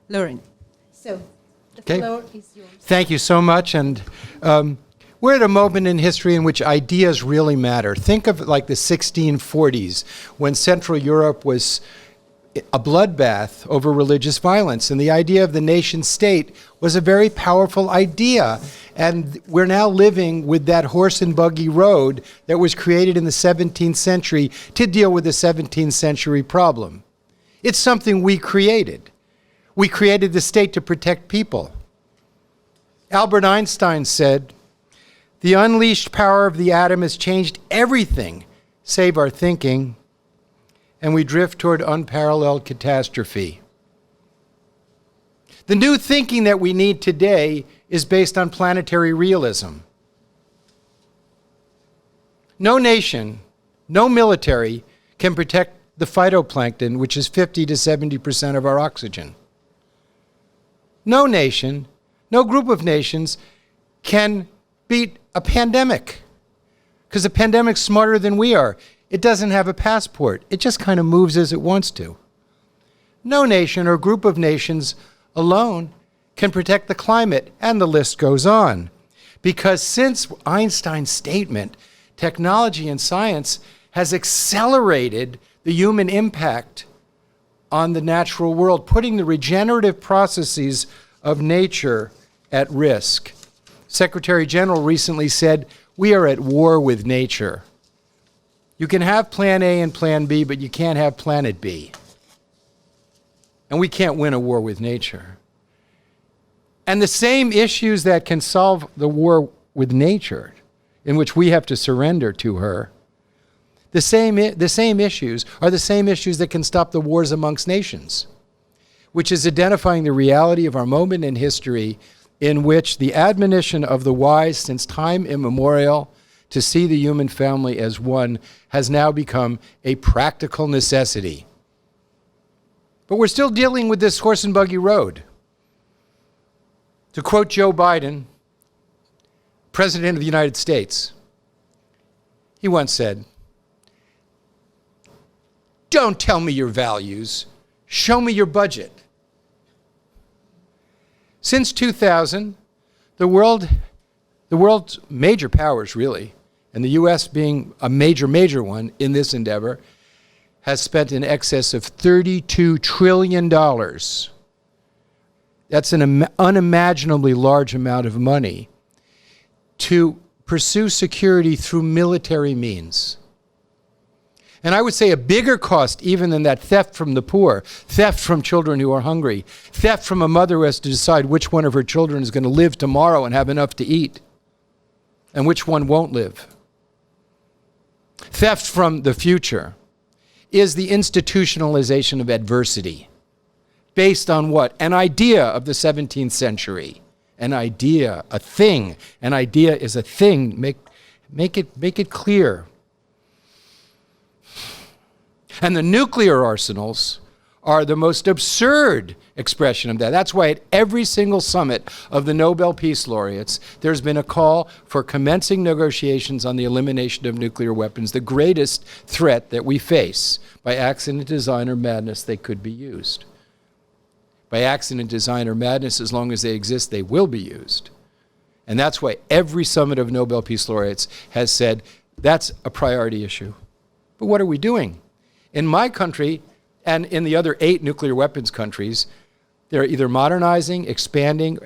Laureate. So, The floor is yours. Thank you so much. And we're at a moment in history in which ideas really matter. Think of it like the 1640s, when Central Europe was a bloodbath over religious violence. And the idea of the nation state was a very powerful idea. And we're now living with that horse and buggy road that was created in the 17th century to deal with the 17th century problem. It's something we created. We created the state to protect people. Albert Einstein said, "The unleashed power of the atom has changed everything save our thinking, and we drift toward unparalleled catastrophe." The new thinking that we need today is based on planetary realism. No nation, no military can protect the phytoplankton, which is 50 to 70% of our oxygen. No nation, no group of nations can beat a pandemic, because the pandemic's smarter than we are. It doesn't have a passport. It just kind of moves as it wants to. No nation or group of nations alone can protect the climate, and the list goes on. Because since Einstein's statement, technology and science has accelerated the human impact on the natural world, putting the regenerative processes of nature at risk. Secretary General recently said, "We are at war with nature." You can have plan A and plan B, but you can't have planet B. And we can't win a war with nature. And the same issues that can solve the war with nature, in which we have to surrender to her, the same issues are the same issues that can stop the wars amongst nations, which is identifying the reality of our moment in history in which the admonition of the wise since time immemorial to see the human family as one has now become a practical necessity. But we're still dealing with this horse and buggy road. To quote Joe Biden, President of the United States, he once said, "Don't tell me your values, show me your budget." Since 2000, the world's major powers, really, and the US being a major one in this endeavor, has spent in excess of $32 trillion. That's an unimaginably large amount of money to pursue security through military means. And I would say a bigger cost even than that theft from the poor, theft from children who are hungry, theft from a mother who has to decide which one of her children is going to live tomorrow and have enough to eat, and which one won't live. Theft from the future is the institutionalization of adversity. Based on what? An idea of the 17th century. An idea, a thing. An idea is a thing. Make it clear. And the nuclear arsenals are the most absurd expression of that. That's why at every single summit of the Nobel Peace Laureates, there's been a call for commencing negotiations on the elimination of nuclear weapons, the greatest threat that we face. By accident, design, or madness, they could be used. By accident, design, or madness, as long as they exist, they will be used. And that's why every summit of Nobel Peace Laureates has said that's a priority issue. But what are we doing? In my country, and in the other 8 nuclear weapons countries, they're either modernizing, expanding,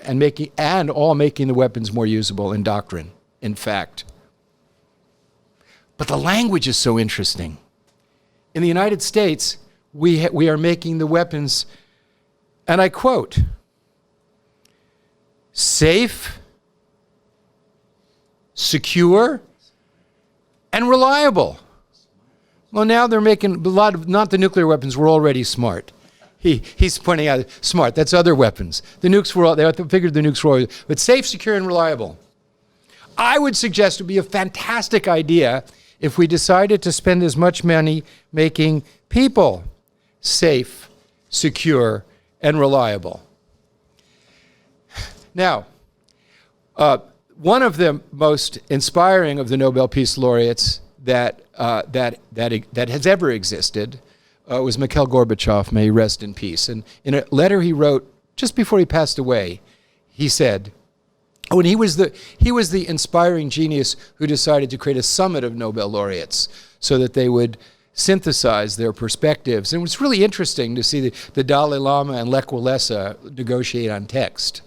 and all making the weapons more usable in doctrine, in fact. But the language is so interesting. In the United States, we are making the weapons, and I quote, safe, secure, and reliable. Well, now they're making a lot of, not the nuclear weapons were already smart. He's pointing out, smart, that's other weapons. The nukes were all, they figured the nukes were all, but safe, secure, and reliable. I would suggest it would be a fantastic idea if we decided to spend as much money making people safe, secure, and reliable. Now, one of the most inspiring of the Nobel Peace Laureates that has ever existed was Mikhail Gorbachev, may he rest in peace. And in a letter he wrote just before he passed away, he said, when he was the inspiring genius who decided to create a summit of Nobel laureates so that they would synthesize their perspectives. And it was really interesting to see the Dalai Lama and Lech Walesa negotiate on text.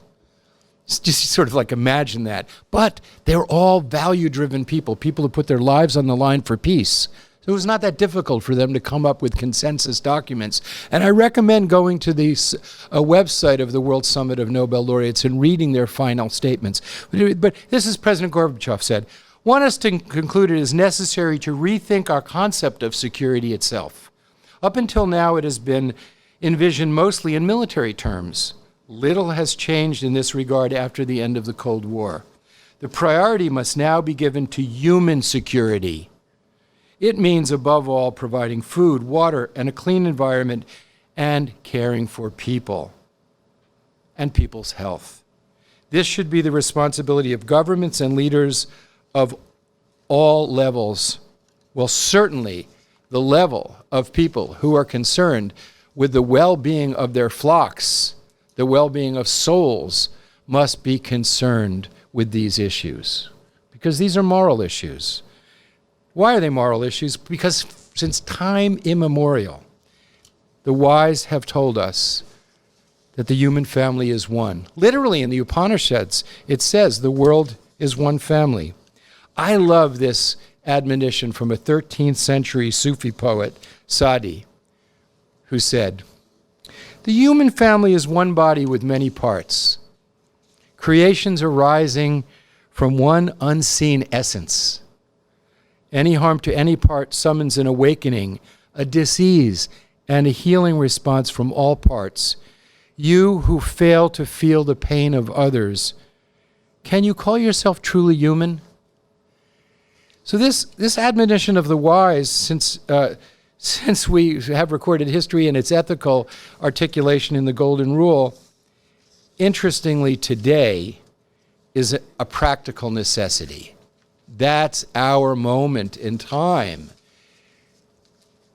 Just sort of like imagine that. But they're all value-driven people who put their lives on the line for peace. So it was not that difficult for them to come up with consensus documents. And I recommend going to the website of the World Summit of Nobel Laureates and reading their final statements. But this is President Gorbachev said, "Want us to conclude it is necessary to rethink our concept of security itself. Up until now, it has been envisioned mostly in military terms. Little has changed in this regard after the end of the Cold War. The priority must now be given to human security. It means, above all, providing food, water, and a clean environment, and caring for people and people's health. This should be the responsibility of governments and leaders of all levels. Well, certainly the level of people who are concerned with the well-being of their flocks, the well-being of souls, must be concerned with these issues, because these are moral issues. Why are they moral issues? Because since time immemorial, the wise have told us that the human family is one. Literally in the Upanishads, it says the world is one family. I love this admonition from a 13th century Sufi poet, Sadi, who said, "The human family is one body with many parts. Creations arising from one unseen essence. Any harm to any part summons an awakening, a disease, and a healing response from all parts. You who fail to feel the pain of others, can you call yourself truly human?" So this admonition of the wise, since we have recorded history and its ethical articulation in the Golden Rule, interestingly today is a practical necessity. That's our moment in time.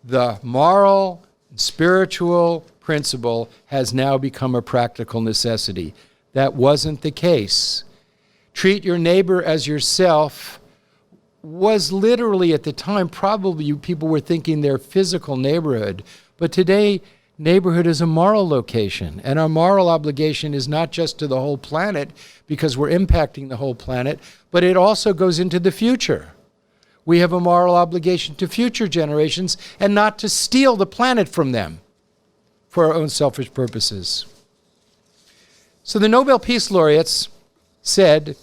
The moral, spiritual principle has now become a practical necessity. That wasn't the case. Treat your neighbor as yourself was literally at the time, probably people were thinking their physical neighborhood, but today neighborhood is a moral location, and our moral obligation is not just to the whole planet because we're impacting the whole planet, but it also goes into the future. We have a moral obligation to future generations and not to steal the planet from them for our own selfish purposes. So the Nobel Peace Laureates said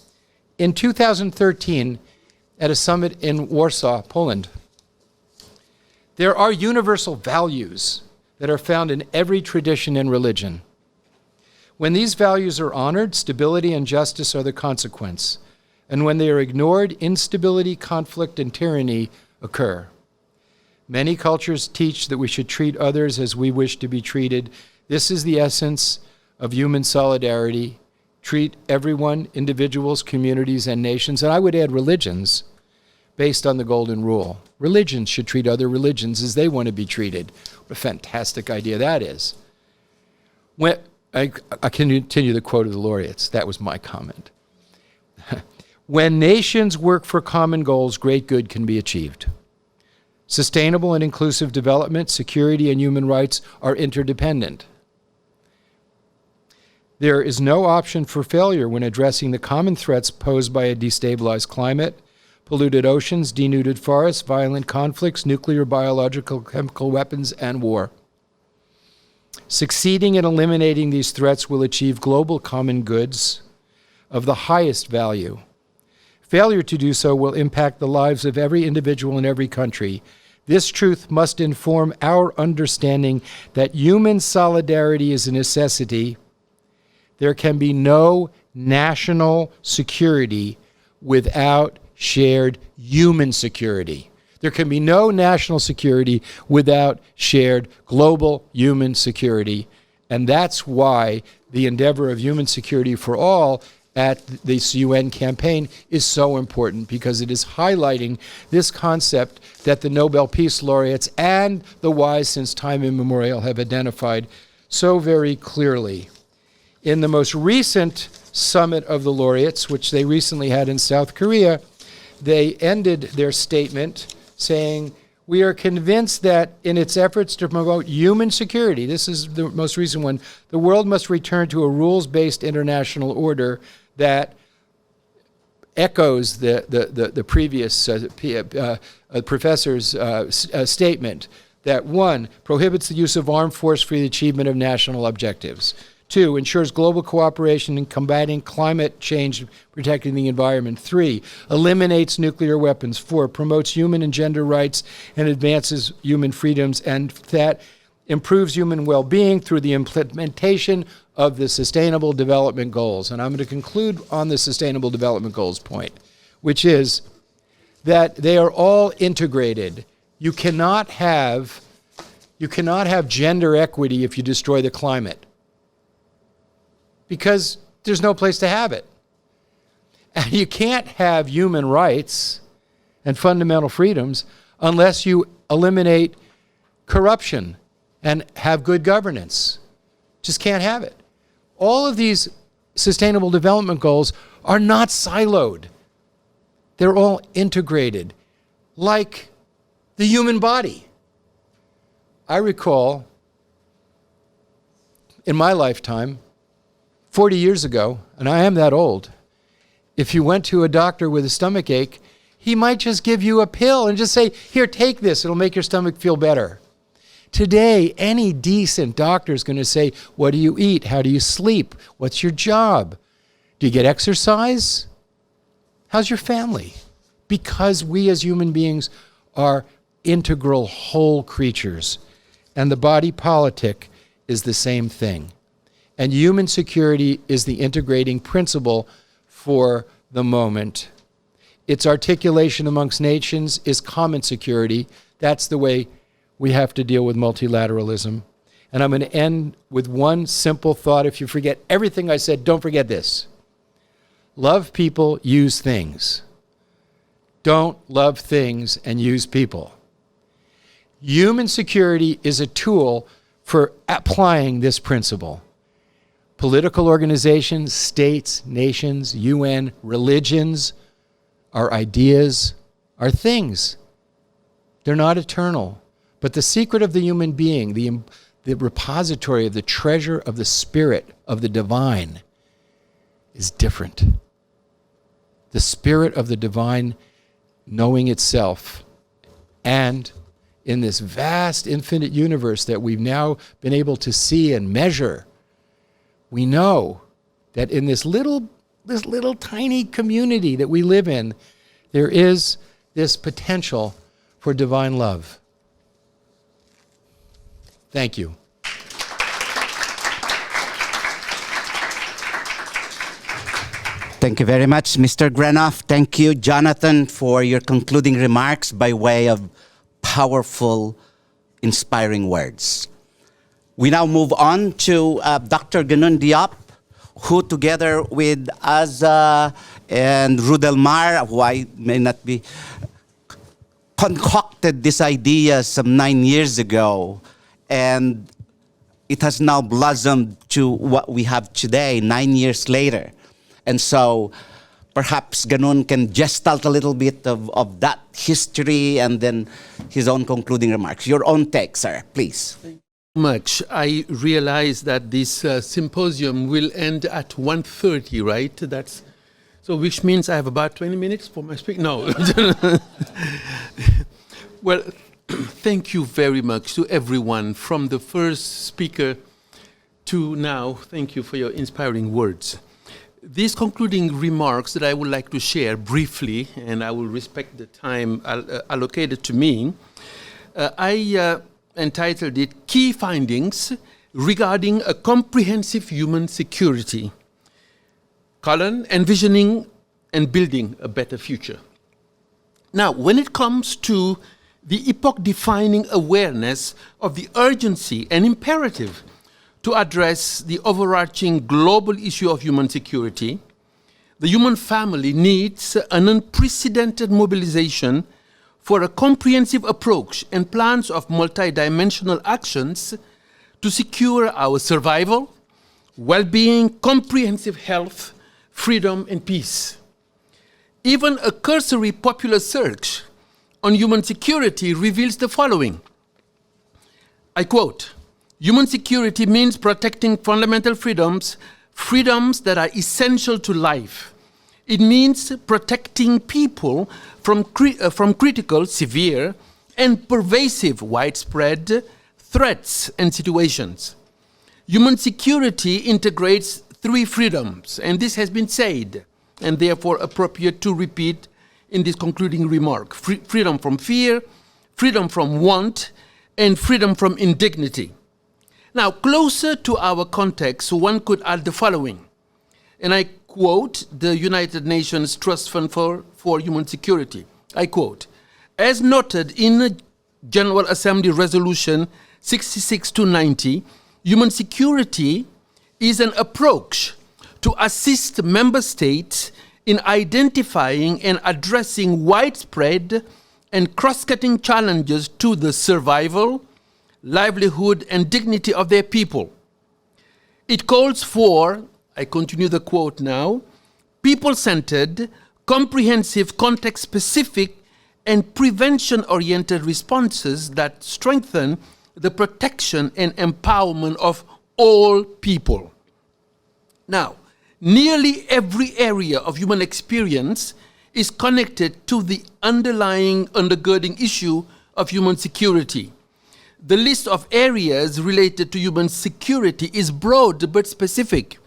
in 2013 at a summit in Warsaw, Poland, there are universal values that are found in every tradition and religion. When these values are honored, stability and justice are the consequence. And when they are ignored, instability, conflict, and tyranny occur. Many cultures teach that we should treat others as we wish to be treated. This is the essence of human solidarity. Treat everyone, individuals, communities, and nations, and I would add religions, based on the Golden Rule. Religions should treat other religions as they want to be treated. What a fantastic idea that is. When I can continue the quote of the laureates. That was my comment. When nations work for common goals, great good can be achieved. Sustainable and inclusive development, security, and human rights are interdependent. There is no option for failure when addressing the common threats posed by a destabilized climate, polluted oceans, denuded forests, violent conflicts, nuclear, biological, chemical weapons, and war. Succeeding in eliminating these threats will achieve global common goods of the highest value. Failure to do so will impact the lives of every individual in every country. This truth must inform our understanding that human solidarity is a necessity. There can be no national security without shared human security. There can be no national security without shared global human security. And that's why the endeavor of human security for all at this UN campaign is so important, because it is highlighting this concept that the Nobel Peace Laureates and the wise since time immemorial have identified so very clearly. In the most recent summit of the laureates, which they recently had in South Korea, they ended their statement saying, "We are convinced that in its efforts to promote human security," this is the most recent one, "the world must return to a rules-based international order that echoes the previous professor's statement that 1, prohibits the use of armed force for the achievement of national objectives. 2, ensures global cooperation in combating climate change, protecting the environment. 3, eliminates nuclear weapons. 4, promotes human and gender rights and advances human freedoms. And that improves human well-being through the implementation of the Sustainable Development Goals." And I'm going to conclude on the Sustainable Development Goals point, which is that they are all integrated. You cannot have gender equity if you destroy the climate, because there's no place to have it. And you can't have human rights and fundamental freedoms unless you eliminate corruption and have good governance. Just can't have it. All of these Sustainable Development Goals are not siloed. They're all integrated, like the human body. I recall in my lifetime, 40 years ago, and I am that old, if you went to a doctor with a stomach ache, he might just give you a pill and just say, "Here, take this, it'll make your stomach feel better." Today, any decent doctor is going to say, "What do you eat? How do you sleep? What's your job? Do you get exercise? How's your family?" Because we as human beings are integral whole creatures. And the body politic is the same thing. And human security is the integrating principle for the moment. Its articulation amongst nations is common security. That's the way we have to deal with multilateralism. And I'm going to end with one simple thought. If you forget everything I said, don't forget this. Love people, use things. Don't love things and use people. Human security is a tool for applying this principle. Political organizations, states, nations, UN, religions, our ideas, are things. They're not eternal. But the secret of the human being, the repository of the treasure of the spirit, of the divine, is different. The spirit of the divine knowing itself. And in this vast infinite universe that we've now been able to see and measure, we know that in this little tiny community that we live in, there is this potential for divine love. Thank you. Thank you very much, Mr. Granoff. Thank you, Jonathan, for your concluding remarks by way of powerful, inspiring words. We now move on to Dr. Ganun Diop, who together with Azza and Rudelmar, who I may not be, concocted this idea some 9 years ago. And it has now blossomed to what we have today, 9 years later. And so perhaps Ganun can gestalt a little bit of that history and then his own concluding remarks. Your own take, sir, please. Thank you much. I realize that this symposium will end at 1:30, right? So which means I have about 20 minutes for my speech? No. Well, thank you very much to everyone from the first speaker to now. Thank you for your inspiring words. These concluding remarks that I would like to share briefly, and I will respect the time allocated to me, I entitled it Key Findings Regarding a Comprehensive Human Security, Envisioning and Building a Better Future. Now, when it comes to the epoch-defining awareness of the urgency and imperative to address the overarching global issue of human security, the human family needs an unprecedented mobilization for a comprehensive approach and plans of multidimensional actions to secure our survival, well-being, comprehensive health, freedom, and peace. Even a cursory popular search on human security reveals the following. I quote, "Human security means protecting fundamental freedoms, freedoms that are essential to life. It means protecting people from critical, severe, and pervasive widespread threats and situations. Human security integrates three freedoms, and this has been said, and therefore appropriate to repeat in this concluding remark. Freedom from fear, freedom from want, and freedom from indignity." Now, closer to our context, one could add the following, and I quote the United Nations Trust Fund for Human Security. I quote, "As noted in the General Assembly Resolution 66-90, human security is an approach to assist member states in identifying and addressing widespread and cross-cutting challenges to the survival, livelihood, and dignity of their people. It calls for," I continue the quote now, "people-centered, comprehensive, context-specific, and prevention-oriented responses that strengthen the protection and empowerment of all people." Now, nearly every area of human experience is connected to the undergirding issue of human security. The list of areas related to human security is broad but specific.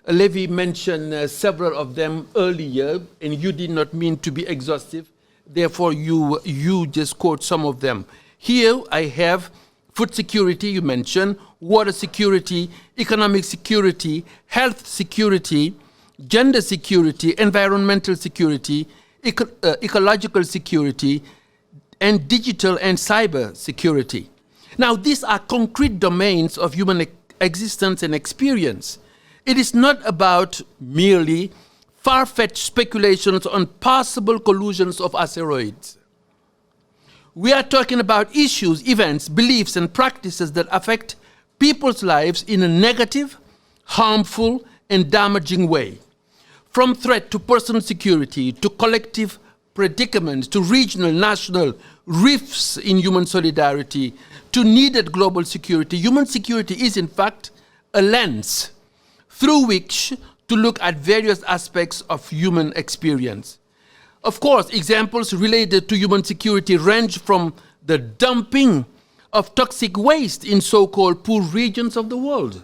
Levi mentioned several of them earlier, and you did not mean to be exhaustive. Therefore, you just quote some of them. Here I have food security, you mentioned, water security, economic security, health security, gender security, environmental security, ecological security, and digital and cyber security. Now, these are concrete domains of human existence and experience. It is not about merely far-fetched speculations on possible collisions of asteroids. We are talking about issues, events, beliefs, and practices that affect people's lives in a negative, harmful, and damaging way. From threat to personal security, to collective predicaments, to regional, national rifts in human solidarity, to needed global security, human security is in fact a lens through which to look at various aspects of human experience. Of course, examples related to human security range from the dumping of toxic waste in so-called poor regions of the world,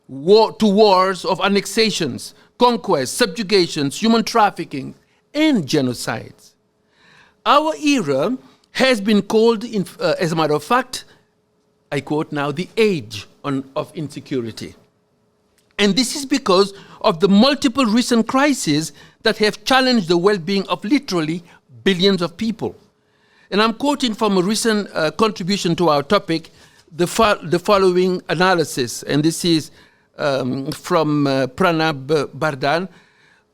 to wars of annexations, conquests, subjugations, human trafficking, and genocides. Our era has been called, as a matter of fact, I quote now, the age of insecurity. And this is because of the multiple recent crises that have challenged the well-being of literally billions of people. And I'm quoting from a recent contribution to our topic, the following analysis, and this is from Pranab Bardhan,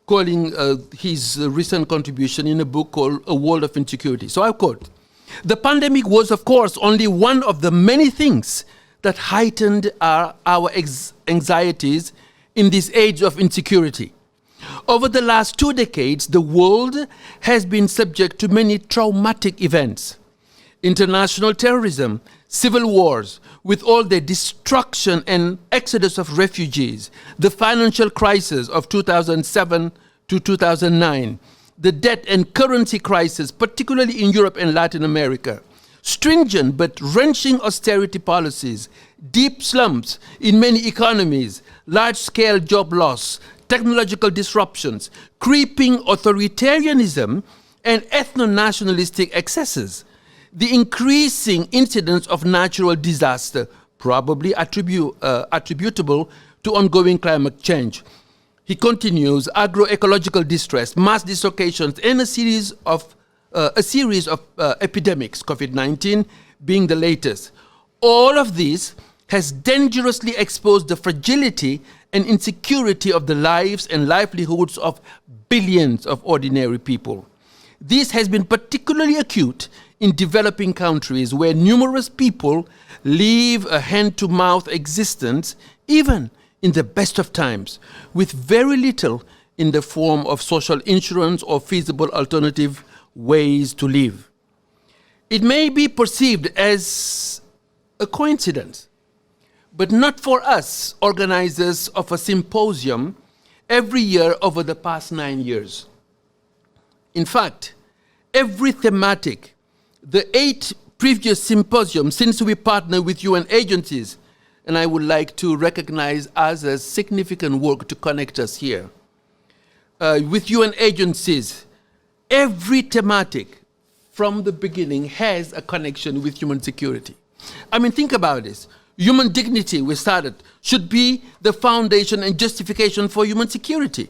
calling his recent contribution in a book called A World of Insecurity. So I quote, "The pandemic was, of course, only one of the many things that heightened our anxieties in this age of insecurity. Over the last 2 decades, the world has been subject to many traumatic events. International terrorism, civil wars, with all their destruction and exodus of refugees, the financial crisis of 2007 to 2009, the debt and currency crisis, particularly in Europe and Latin America, stringent but wrenching austerity policies, deep slumps in many economies, large-scale job loss, technological disruptions, creeping authoritarianism, and ethno-nationalistic excesses, the increasing incidence of natural disaster, probably attributable to ongoing climate change." He continues, "agroecological distress, mass dislocations, and a series of epidemics, COVID-19 being the latest. All of this has dangerously exposed the fragility and insecurity of the lives and livelihoods of billions of ordinary people. This has been particularly acute in developing countries where numerous people live a hand-to-mouth existence, even in the best of times, with very little in the form of social insurance or feasible alternative ways to live. It may be perceived as a coincidence, but not for us, organizers of a symposium every year over the past 9 years. In fact, every thematic, the 8 previous symposiums since we partner with UN agencies, and I would like to recognize as a significant work to connect us here. With UN agencies, every thematic from the beginning has a connection with human security. I mean, think about this. Human dignity, we started, should be the foundation and justification for human security.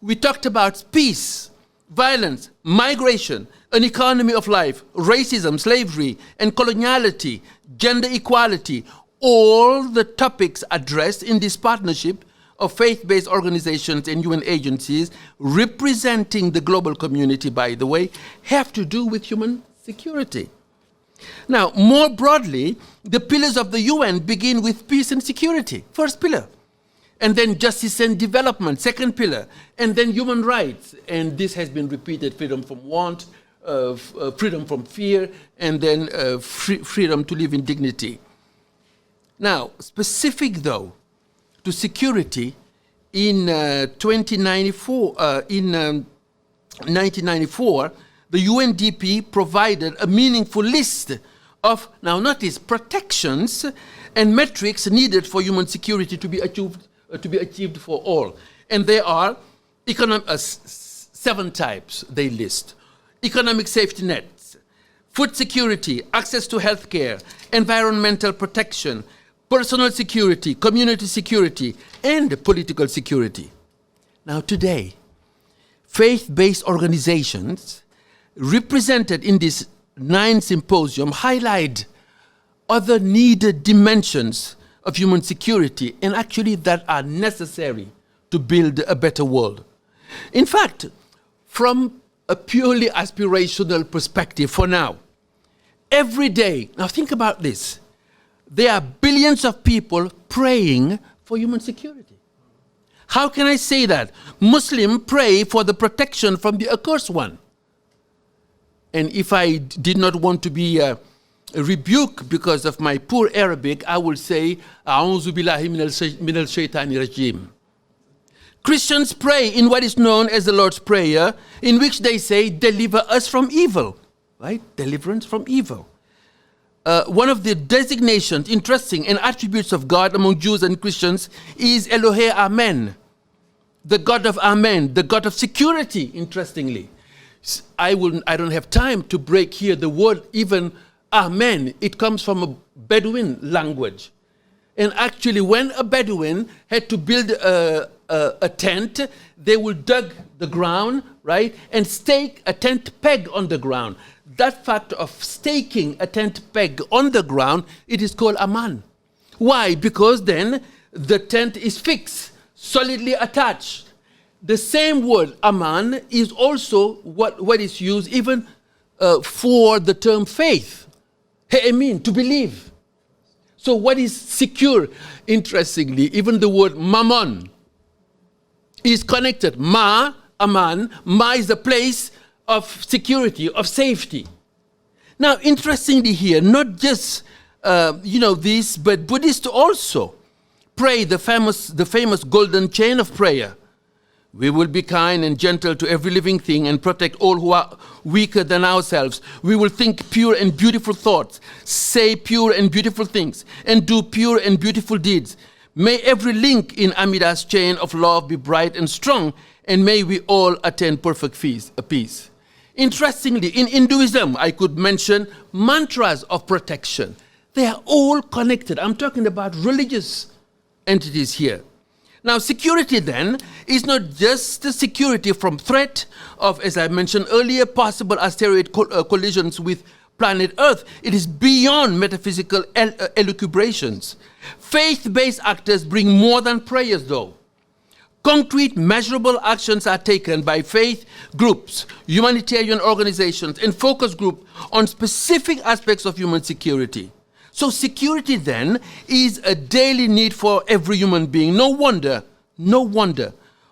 We talked about peace, violence, migration, an economy of life, racism, slavery, and coloniality, gender equality, all the topics addressed in this partnership of faith-based organizations and UN agencies representing the global community, by the way, have to do with human security. Now, more broadly, the pillars of the UN begin with peace and security, first pillar, and then justice and development, second pillar, and then human rights, and this has been repeated, freedom from want, freedom from fear, and then freedom to live in dignity. Now, specific though to security, in 1994, the UNDP provided a meaningful list of, now notice, protections and metrics needed for human security to be achieved for all. And there are 7 types they list. Economic safety nets, food security, access to healthcare, environmental protection, personal security, community security, and political security. Now today, faith-based organizations represented in this 9 symposium highlight other needed dimensions of human security, and actually that are necessary to build a better world. In fact, from a purely aspirational perspective for now, every day, now think about this, there are billions of people praying for human security. How can I say that? Muslims pray for the protection from the accursed one. And if I did not want to be rebuked because of my poor Arabic, I will say, A'udhu billahi minal shaitani rajim. Christians pray in what is known as the Lord's Prayer, in which they say, deliver us from evil, right? Deliverance from evil. One of the designations, interesting, and attributes of God among Jews and Christians is Elohe Amen, the God of Amen, the God of security, interestingly. I don't have time to break here the word even Amen. It comes from a Bedouin language. And actually, when a Bedouin had to build a tent, they would dig the ground, right, and stake a tent peg on the ground. That fact of staking a tent peg on the ground, it is called aman. Why? Because then the tent is fixed, solidly attached. The same word, aman, is also what is used even for the term faith. He'emin, to believe. So what is secure? Interestingly, even the word mammon is connected. Ma, aman, ma is the place of security, of safety. Now, interestingly here, not just this, but Buddhists also pray the famous golden chain of prayer. We will be kind and gentle to every living thing and protect all who are weaker than ourselves. We will think pure and beautiful thoughts, say pure and beautiful things, and do pure and beautiful deeds. May every link in Amida's chain of love be bright and strong, and may we all attain perfect peace. Interestingly, in Hinduism, I could mention mantras of protection. They are all connected. I'm talking about religious entities here. Now, security then is not just the security from threat of, as I mentioned earlier, possible asteroid collisions with planet Earth. It is beyond metaphysical elucubrations. Faith-based actors bring more than prayers, though. Concrete, measurable actions are taken by faith groups, humanitarian organizations, and focus groups on specific aspects of human security. So security then is a daily need for every human being. No wonder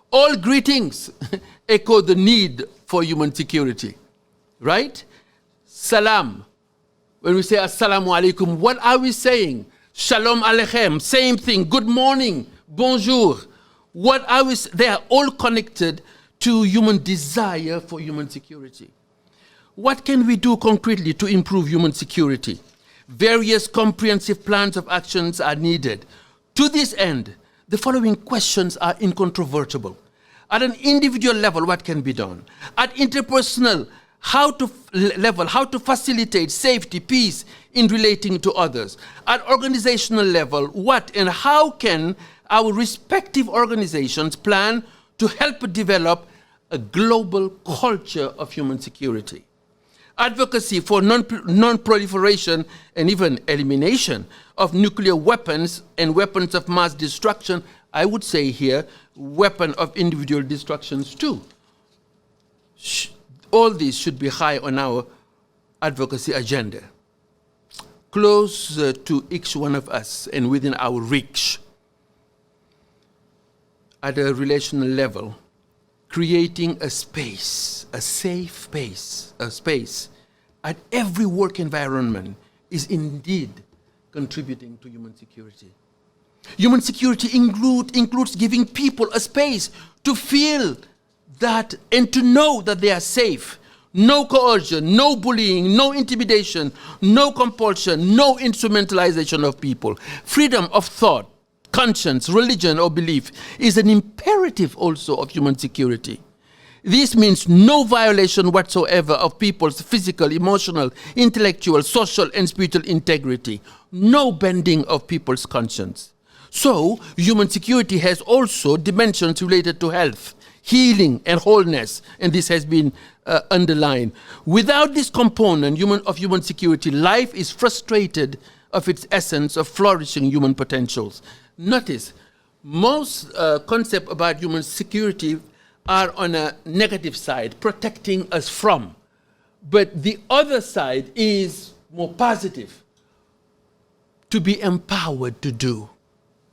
all greetings echo the need for human security, right? Salam. When we say assalamu alaikum, what are we saying? Shalom aleichem, same thing. Good morning, bonjour. What are we? They are all connected to human desire for human security. What can we do concretely to improve human security? Various comprehensive plans of actions are needed. To this end, the following questions are incontrovertible. At an individual level, what can be done? At interpersonal level, how to facilitate safety, peace in relating to others. At organizational level, what and how can our respective organizations plan to help develop a global culture of human security? Advocacy for non-proliferation and even elimination of nuclear weapons and weapons of mass destruction, I would say here, weapon of individual destructions too. All these should be high on our advocacy agenda. Close to each one of us and within our reach. At a relational level, creating a space, a safe space, a space at every work environment is indeed contributing to human security. Human security includes giving people a space to feel that and to know that they are safe. No coercion, no bullying, no intimidation, no compulsion, no instrumentalization of people. Freedom of thought, conscience, religion, or belief is an imperative also of human security. This means no violation whatsoever of people's physical, emotional, intellectual, social, and spiritual integrity. No bending of people's conscience. So, human security has also dimensions related to health, healing, and wholeness, and this has been underlined. Without this component of human security, life is frustrated of its essence of flourishing human potentials. Notice, most concepts about human security are on a negative side, protecting us from. But the other side is more positive, to be empowered to do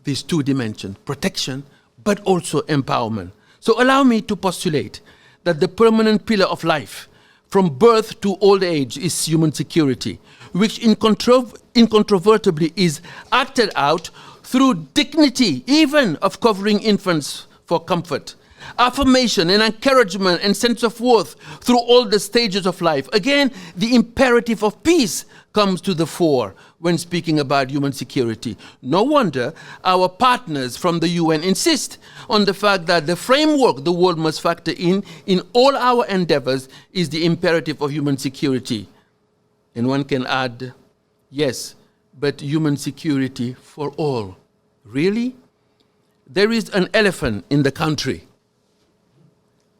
these two dimensions, protection, but also empowerment. So allow me to postulate that the permanent pillar of life, from birth to old age, is human security, which incontrovertibly is acted out through dignity, even of covering infants for comfort, affirmation and encouragement and sense of worth through all the stages of life. Again, the imperative of peace comes to the fore when speaking about human security. No wonder our partners from the UN insist on the fact that the framework the world must factor in all our endeavors is the imperative of human security. And one can add, yes, but human security for all. Really? There is an elephant in the country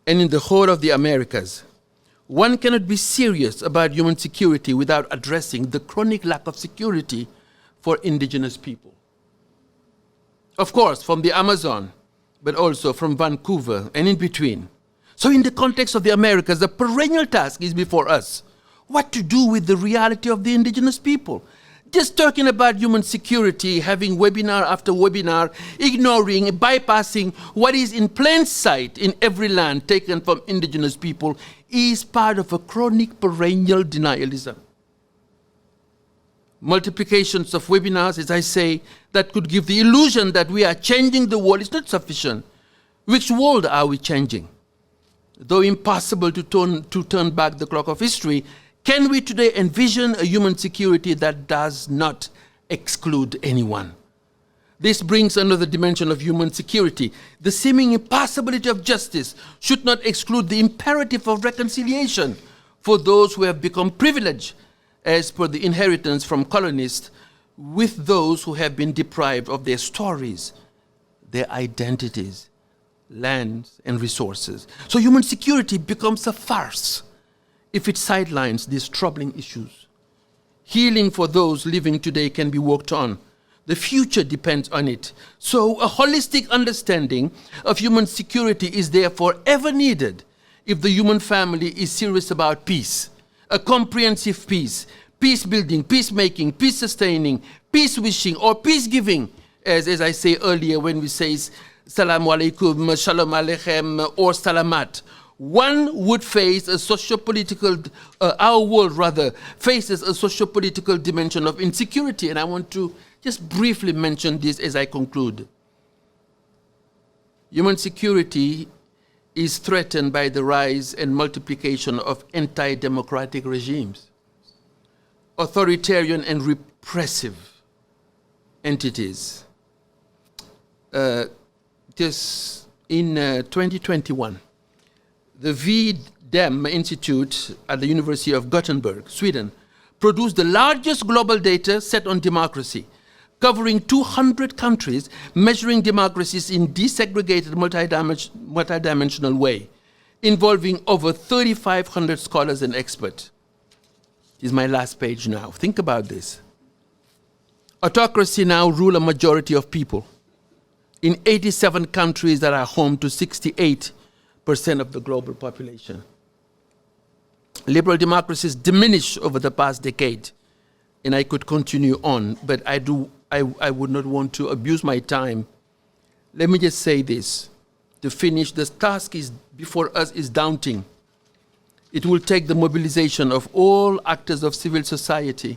and in the whole of the Americas. One cannot be serious about human security without addressing the chronic lack of security for indigenous people. Of course, from the Amazon, but also from Vancouver and in between. So in the context of the Americas, the perennial task is before us. What to do with the reality of the indigenous people? Just talking about human security, having webinar after webinar, ignoring, bypassing what is in plain sight in every land taken from indigenous people is part of a chronic perennial denialism. Multiplications of webinars, as I say, that could give the illusion that we are changing the world is not sufficient. Which world are we changing? Though impossible to turn back the clock of history, can we today envision a human security that does not exclude anyone? This brings another dimension of human security. The seeming impossibility of justice should not exclude the imperative of reconciliation for those who have become privileged, as per the inheritance from colonists, with those who have been deprived of their stories, their identities, lands, and resources. So human security becomes a farce if it sidelines these troubling issues. Healing for those living today can be worked on. The future depends on it. So a holistic understanding of human security is therefore ever needed if the human family is serious about peace, a comprehensive peace, peace building, peacemaking, peace sustaining, peace wishing, or peace giving, as I say earlier when we say Salaam alaikum, Shalom aleichem, or Salamat, one would face a socio-political, our world rather, faces a socio-political dimension of insecurity. And I want to just briefly mention this as I conclude. Human security is threatened by the rise and multiplication of anti-democratic regimes, authoritarian and repressive entities. Just in 2021, the VDEM Institute at the University of Gothenburg, Sweden, produced the largest global data set on democracy, covering 200 countries, measuring democracies in desegregated multidimensional way, involving over 3,500 scholars and experts. This is my last page now. Think about this. Autocracy now rule a majority of people in 87 countries that are home to 68% of the global population. Liberal democracies diminished over the past decade, and I could continue on, but I would not want to abuse my time. Let me just say this. To finish, the task before us is daunting. It will take the mobilization of all actors of civil society,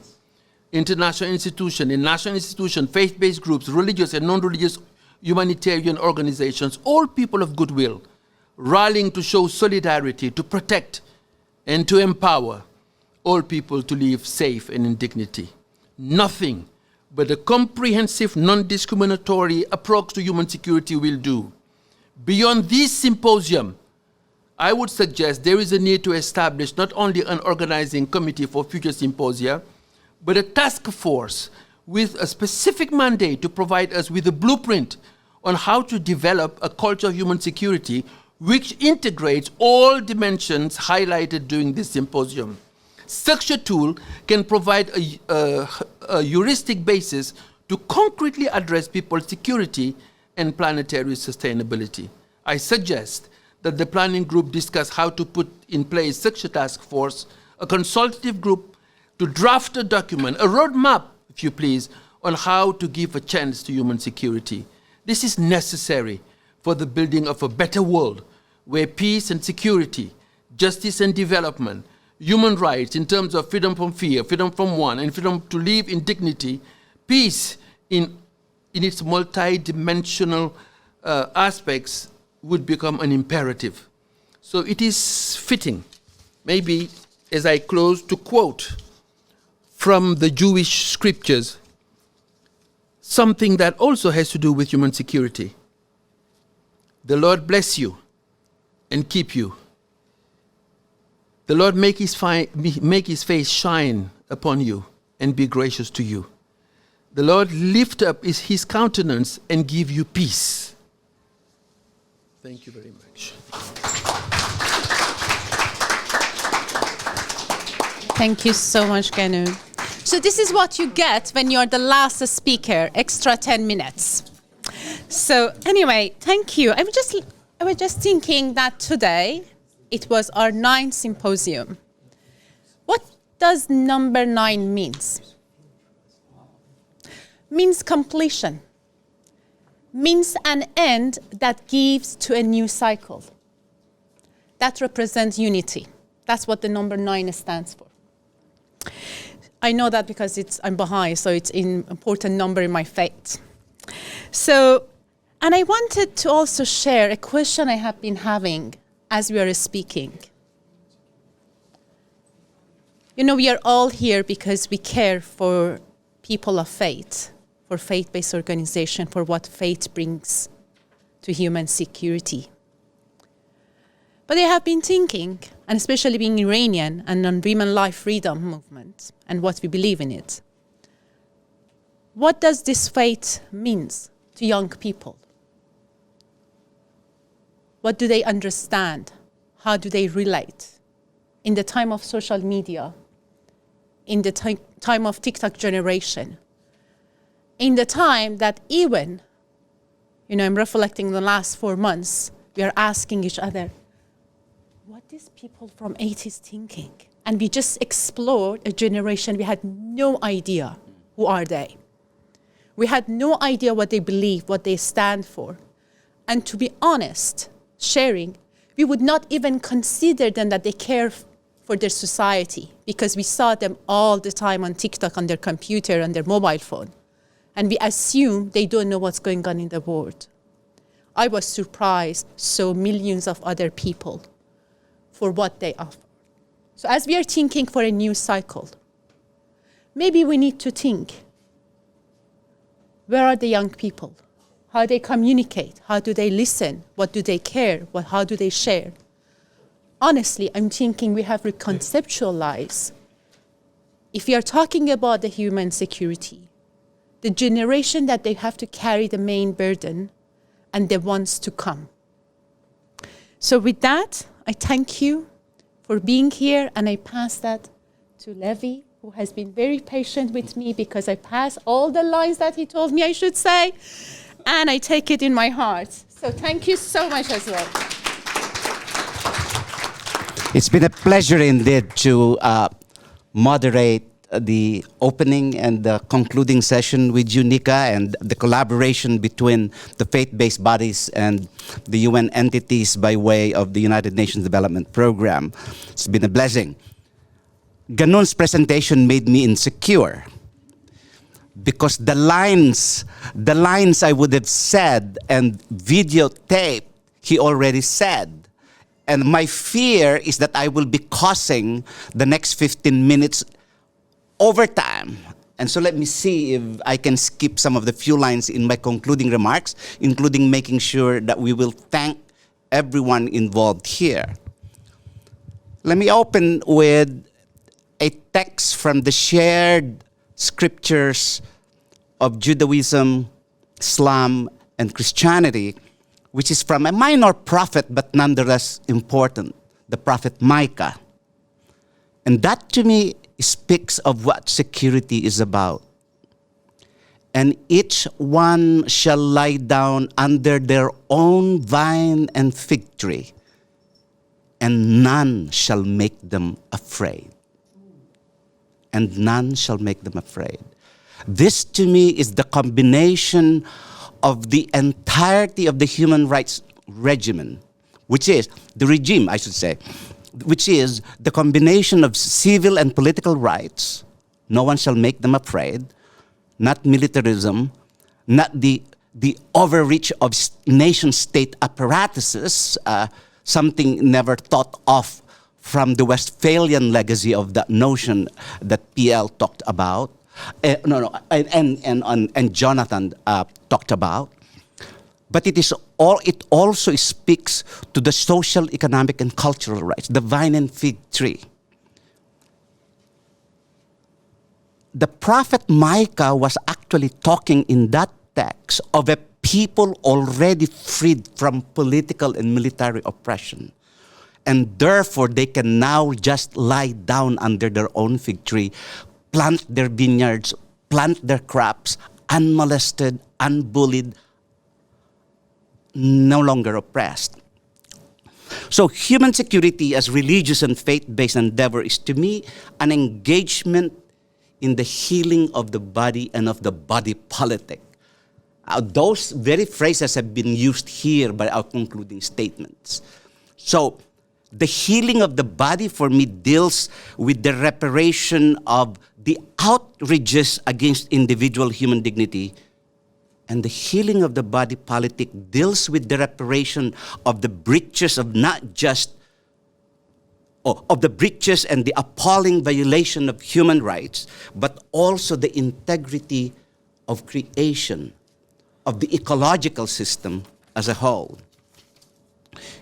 international institutions, and national institutions, faith-based groups, religious and non-religious humanitarian organizations, all people of goodwill, rallying to show solidarity, to protect and to empower all people to live safe and in dignity. Nothing but a comprehensive, non-discriminatory approach to human security will do. Beyond this symposium, I would suggest there is a need to establish not only an organizing committee for future symposia, but a task force with a specific mandate to provide us with a blueprint on how to develop a culture of human security which integrates all dimensions highlighted during this symposium. Such a tool can provide a heuristic basis to concretely address people's security and planetary sustainability. I suggest that the planning group discuss how to put in place such a task force, a consultative group to draft a document, a roadmap, if you please, on how to give a chance to human security. This is necessary for the building of a better world where peace and security, justice and development, human rights in terms of freedom from fear, freedom from want, and freedom to live in dignity, peace in its multi-dimensional aspects would become an imperative. So it is fitting, maybe as I close, to quote from the Jewish scriptures something that also has to do with human security. The Lord bless you and keep you. The Lord make his face shine upon you and be gracious to you. The Lord lift up his countenance and give you peace. Thank you very much. Thank you so much, Ganu. So this is what you get when you're the last speaker, extra 10 minutes. So anyway, thank you. I was just thinking that today it was our 9th symposium. What does number 9 means? Means completion. Means an end that gives to a new cycle. That represents unity. That's what the number 9 stands for. I know that because I'm Baha'i, so it's an important number in my faith. So, and I wanted to also share a question I have been having as we are speaking. You know, we are all here because we care for people of faith, for faith-based organization, for what faith brings to human security. But I have been thinking, and especially being Iranian and on women life freedom movement and what we believe in it, what does this faith mean to young people? What do they understand? How do they relate? In the time of social media, in the time of TikTok generation, in the time that even, I'm reflecting the last 4 months, we are asking each other, what is people from 80s thinking? And we just explored a generation we had no idea who are they. We had no idea what they believe, what they stand for. And to be honest, sharing, we would not even consider them that they care for their society, because we saw them all the time on TikTok, on their computer, on their mobile phone. And we assume they don't know what's going on in the world. I was surprised, so millions of other people, for what they offer. So as we are thinking for a new cycle, maybe we need to think, where are the young people? How they communicate? How do they listen? What do they care? How do they share? Honestly, I'm thinking we have to conceptualize. If we are talking about the human security, the generation that they have to carry the main burden and the ones to come. So with that, I thank you for being here, and I pass that to Levi, who has been very patient with me because I pass all the lines that he told me I should say, and I take it in my heart. So thank you so much as well. It's been a pleasure indeed to moderate the opening and the concluding session with you, Nika, and the collaboration between the faith-based bodies and the UN entities by way of the United Nations Development Program. It's been a blessing. Ganun's presentation made me insecure because the lines I would have said and videotaped, he already said. And my fear is that I will be causing the next 15 minutes overtime. And so let me see if I can skip some of the few lines in my concluding remarks, including making sure that we will thank everyone involved here. Let me open with a text from the shared scriptures of Judaism, Islam, and Christianity, which is from a minor prophet, but nonetheless important, the prophet Micah. And that to me speaks of what security is about. And each one shall lie down under their own vine and fig tree, and none shall make them afraid. And none shall make them afraid. This to me is the combination of the entirety of the human rights regimen, which is the regime, I should say, which is the combination of civil and political rights. No one shall make them afraid, not militarism, not the overreach of nation-state apparatuses, something never thought of from the Westphalian legacy of that notion that PL talked about, and Jonathan talked about. But it also speaks to the social, economic, and cultural rights, the vine and fig tree. The prophet Micah was actually talking in that text of a people already freed from political and military oppression. And therefore, they can now just lie down under their own fig tree, plant their vineyards, plant their crops, unmolested, unbullied, no longer oppressed. So human security as religious and faith-based endeavor is to me an engagement in the healing of the body and of the body politic. Those very phrases have been used here by our concluding statements. So the healing of the body for me deals with the reparation of the outrages against individual human dignity, and the healing of the body politic deals with the reparation of the breaches of not just, of the breaches and the appalling violation of human rights, but also the integrity of creation, of the ecological system as a whole.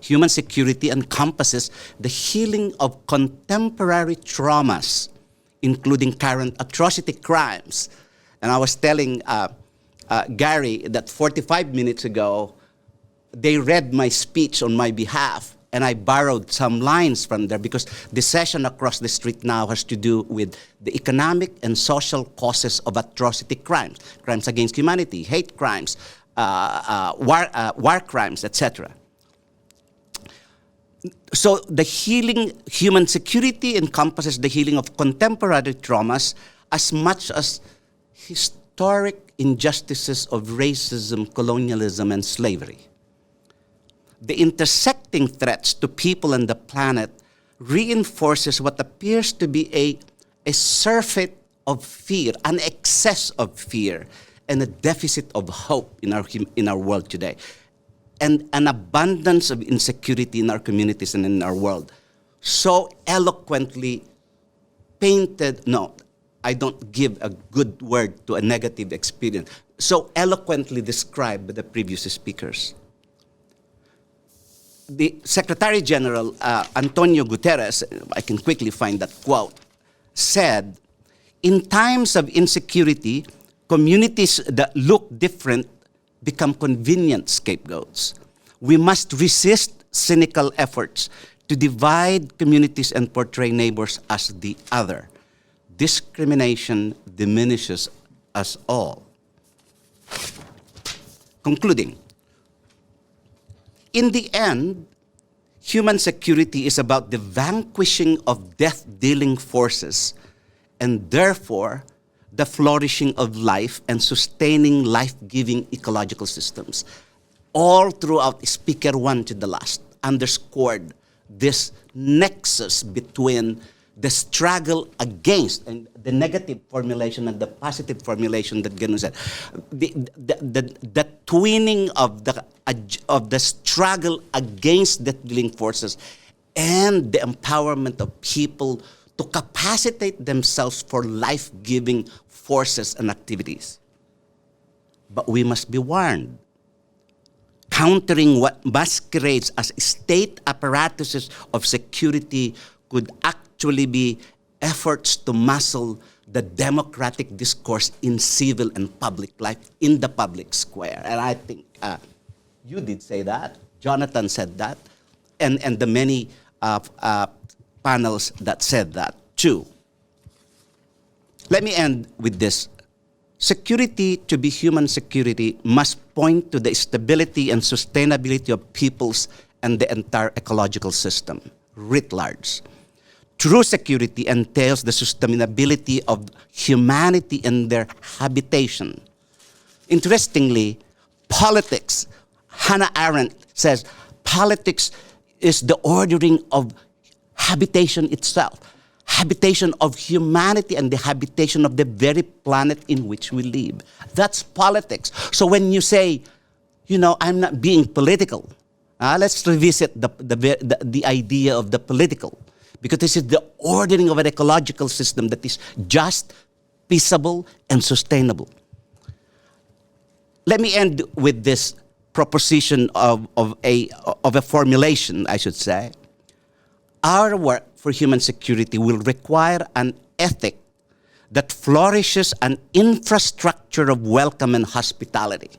Human security encompasses the healing of contemporary traumas, including current atrocity crimes. And I was telling Gary that 45 minutes ago, they read my speech on my behalf, and I borrowed some lines from there because the session across the street now has to do with the economic and social causes of atrocity crimes, crimes against humanity, hate crimes, war crimes, etc. So the healing, human security encompasses the healing of contemporary traumas as much as historic injustices of racism, colonialism, and slavery. The intersecting threats to people and the planet reinforces what appears to be a surfeit of fear, an excess of fear, and a deficit of hope in our world today, and an abundance of insecurity in our communities and in our world. So eloquently painted, no, I don't give a good word to a negative experience, so eloquently described by the previous speakers. The Secretary General, Antonio Guterres, I can quickly find that quote, said, "In times of insecurity, communities that look different become convenient scapegoats. We must resist cynical efforts to divide communities and portray neighbors as the other. Discrimination diminishes us all." Concluding, in the end, human security is about the vanquishing of death-dealing forces and therefore the flourishing of life and sustaining life-giving ecological systems. All throughout Speaker 1 to the last underscored this nexus between the struggle against, and the negative formulation and the positive formulation that Genu said, the twinning of the struggle against death-dealing forces and the empowerment of people to capacitate themselves for life-giving forces and activities. But we must be warned. Countering what masquerades as state apparatuses of security could actually be efforts to muscle the democratic discourse in civil and public life, in the public square. And I think you did say that, Jonathan said that, and the many panels that said that too. Let me end with this. Security, to be human security, must point to the stability and sustainability of peoples and the entire ecological system, writ large. True security entails the sustainability of humanity and their habitation. Interestingly, politics, Hannah Arendt says, politics is the ordering of habitation itself, habitation of humanity and the habitation of the very planet in which we live. That's politics. So when you say, you know, I'm not being political, let's revisit the idea of the political, because this is the ordering of an ecological system that is just, peaceable, and sustainable. Let me end with this proposition of a formulation, I should say. Our work for human security will require an ethic that flourishes an infrastructure of welcome and hospitality.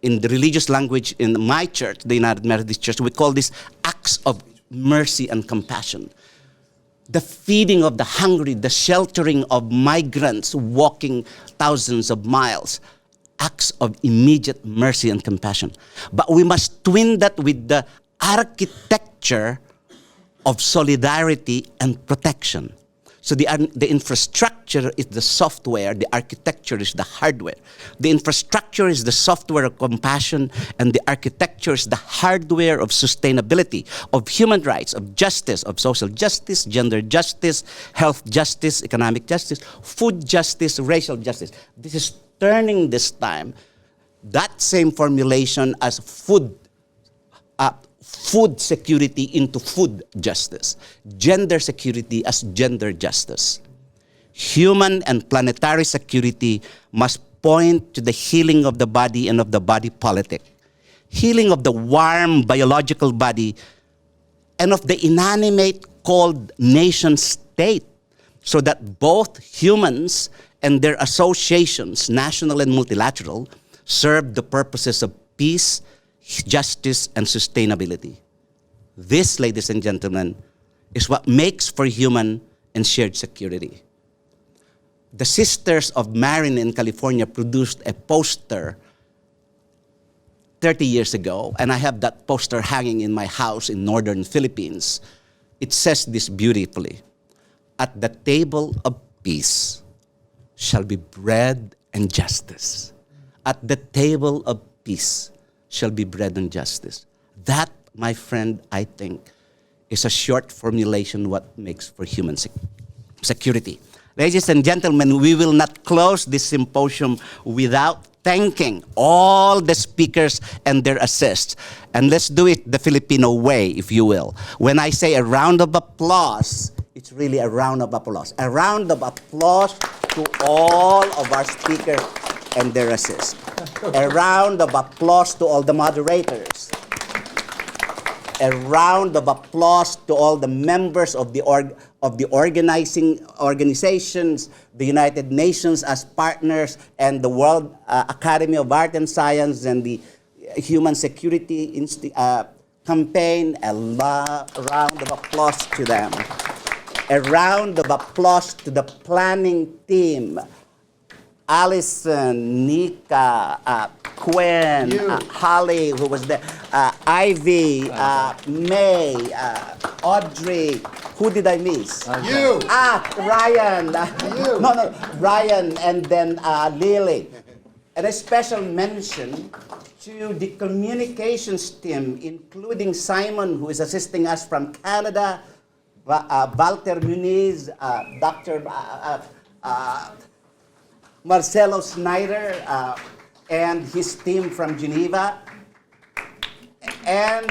In the religious language in my church, the United Methodist Church, we call this acts of mercy and compassion. The feeding of the hungry, the sheltering of migrants walking thousands of miles, acts of immediate mercy and compassion. But we must twin that with the architecture of solidarity and protection. So the infrastructure is the software, the architecture is the hardware. The infrastructure is the software of compassion, and the architecture is the hardware of sustainability, of human rights, of justice, of social justice, gender justice, health justice, economic justice, food justice, racial justice. This is turning this time that same formulation as food security into food justice, gender security as gender justice. Human and planetary security must point to the healing of the body and of the body politic, healing of the warm biological body and of the inanimate called nation state, so that both humans and their associations, national and multilateral, serve the purposes of peace, justice, and sustainability. This, ladies and gentlemen, is what makes for human and shared security. The Sisters of Marin in California produced a poster 30 years ago, and I have that poster hanging in my house in northern Philippines. It says this beautifully: at the table of peace shall be bread and justice. At the table of peace shall be bread and justice. That, my friend, I think, is a short formulation what makes for human security. Ladies and gentlemen, we will not close this symposium without thanking all the speakers and their assists. And let's do it the Filipino way, if you will. When I say a round of applause, it's really a round of applause. A round of applause to all of our speakers and their assists. A round of applause to all the moderators. A round of applause to all the members of the organizing organizations, the United Nations as partners, and the World Academy of Art and Science, and the Human Security Campaign. A round of applause to them. A round of applause to the planning team. Allison, Nika, Quinn, Holly, who was there, Ivy, May, Audrey. Who did I miss? You. Ryan. No, Ryan, and then Lily. And a special mention to the communications team, including Simon, who is assisting us from Canada, Walter Muniz, Dr. Marcelo Snyder, and his team from Geneva, and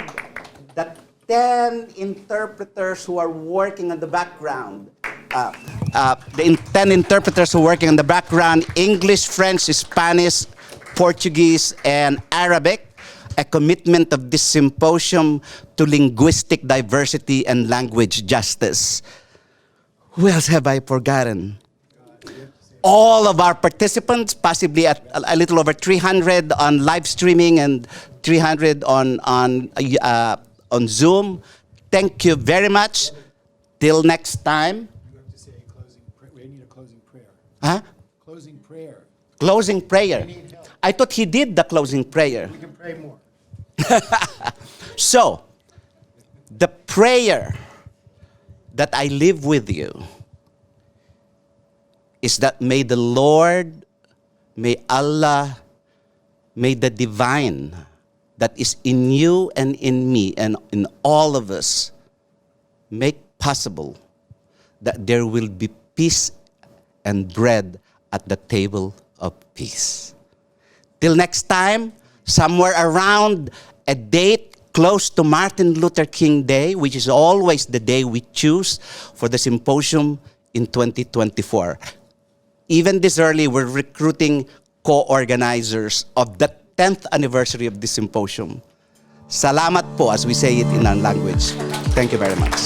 the 10 interpreters who are working on the background. The 10 interpreters who are working on the background: English, French, Spanish, Portuguese, and Arabic. A commitment of this symposium to linguistic diversity and language justice. Who else have I forgotten? All of our participants, possibly at a little over 300 on live streaming and 300 on Zoom. Thank you very much. Till next time. You have to say a closing prayer. We need a closing prayer. Huh? Closing prayer. Closing prayer. I thought he did the closing prayer. We can pray more. So, the prayer that I leave with you is that may the Lord, may Allah, may the divine that is in you and in me and in all of us make possible that there will be peace and bread at the table of peace. Till next time, somewhere around a date close to Martin Luther King Day, which is always the day we choose for the symposium in 2024. Even this early, we're recruiting co-organizers of the 10th anniversary of this symposium. Salamat po, as we say it in our language. Thank you very much.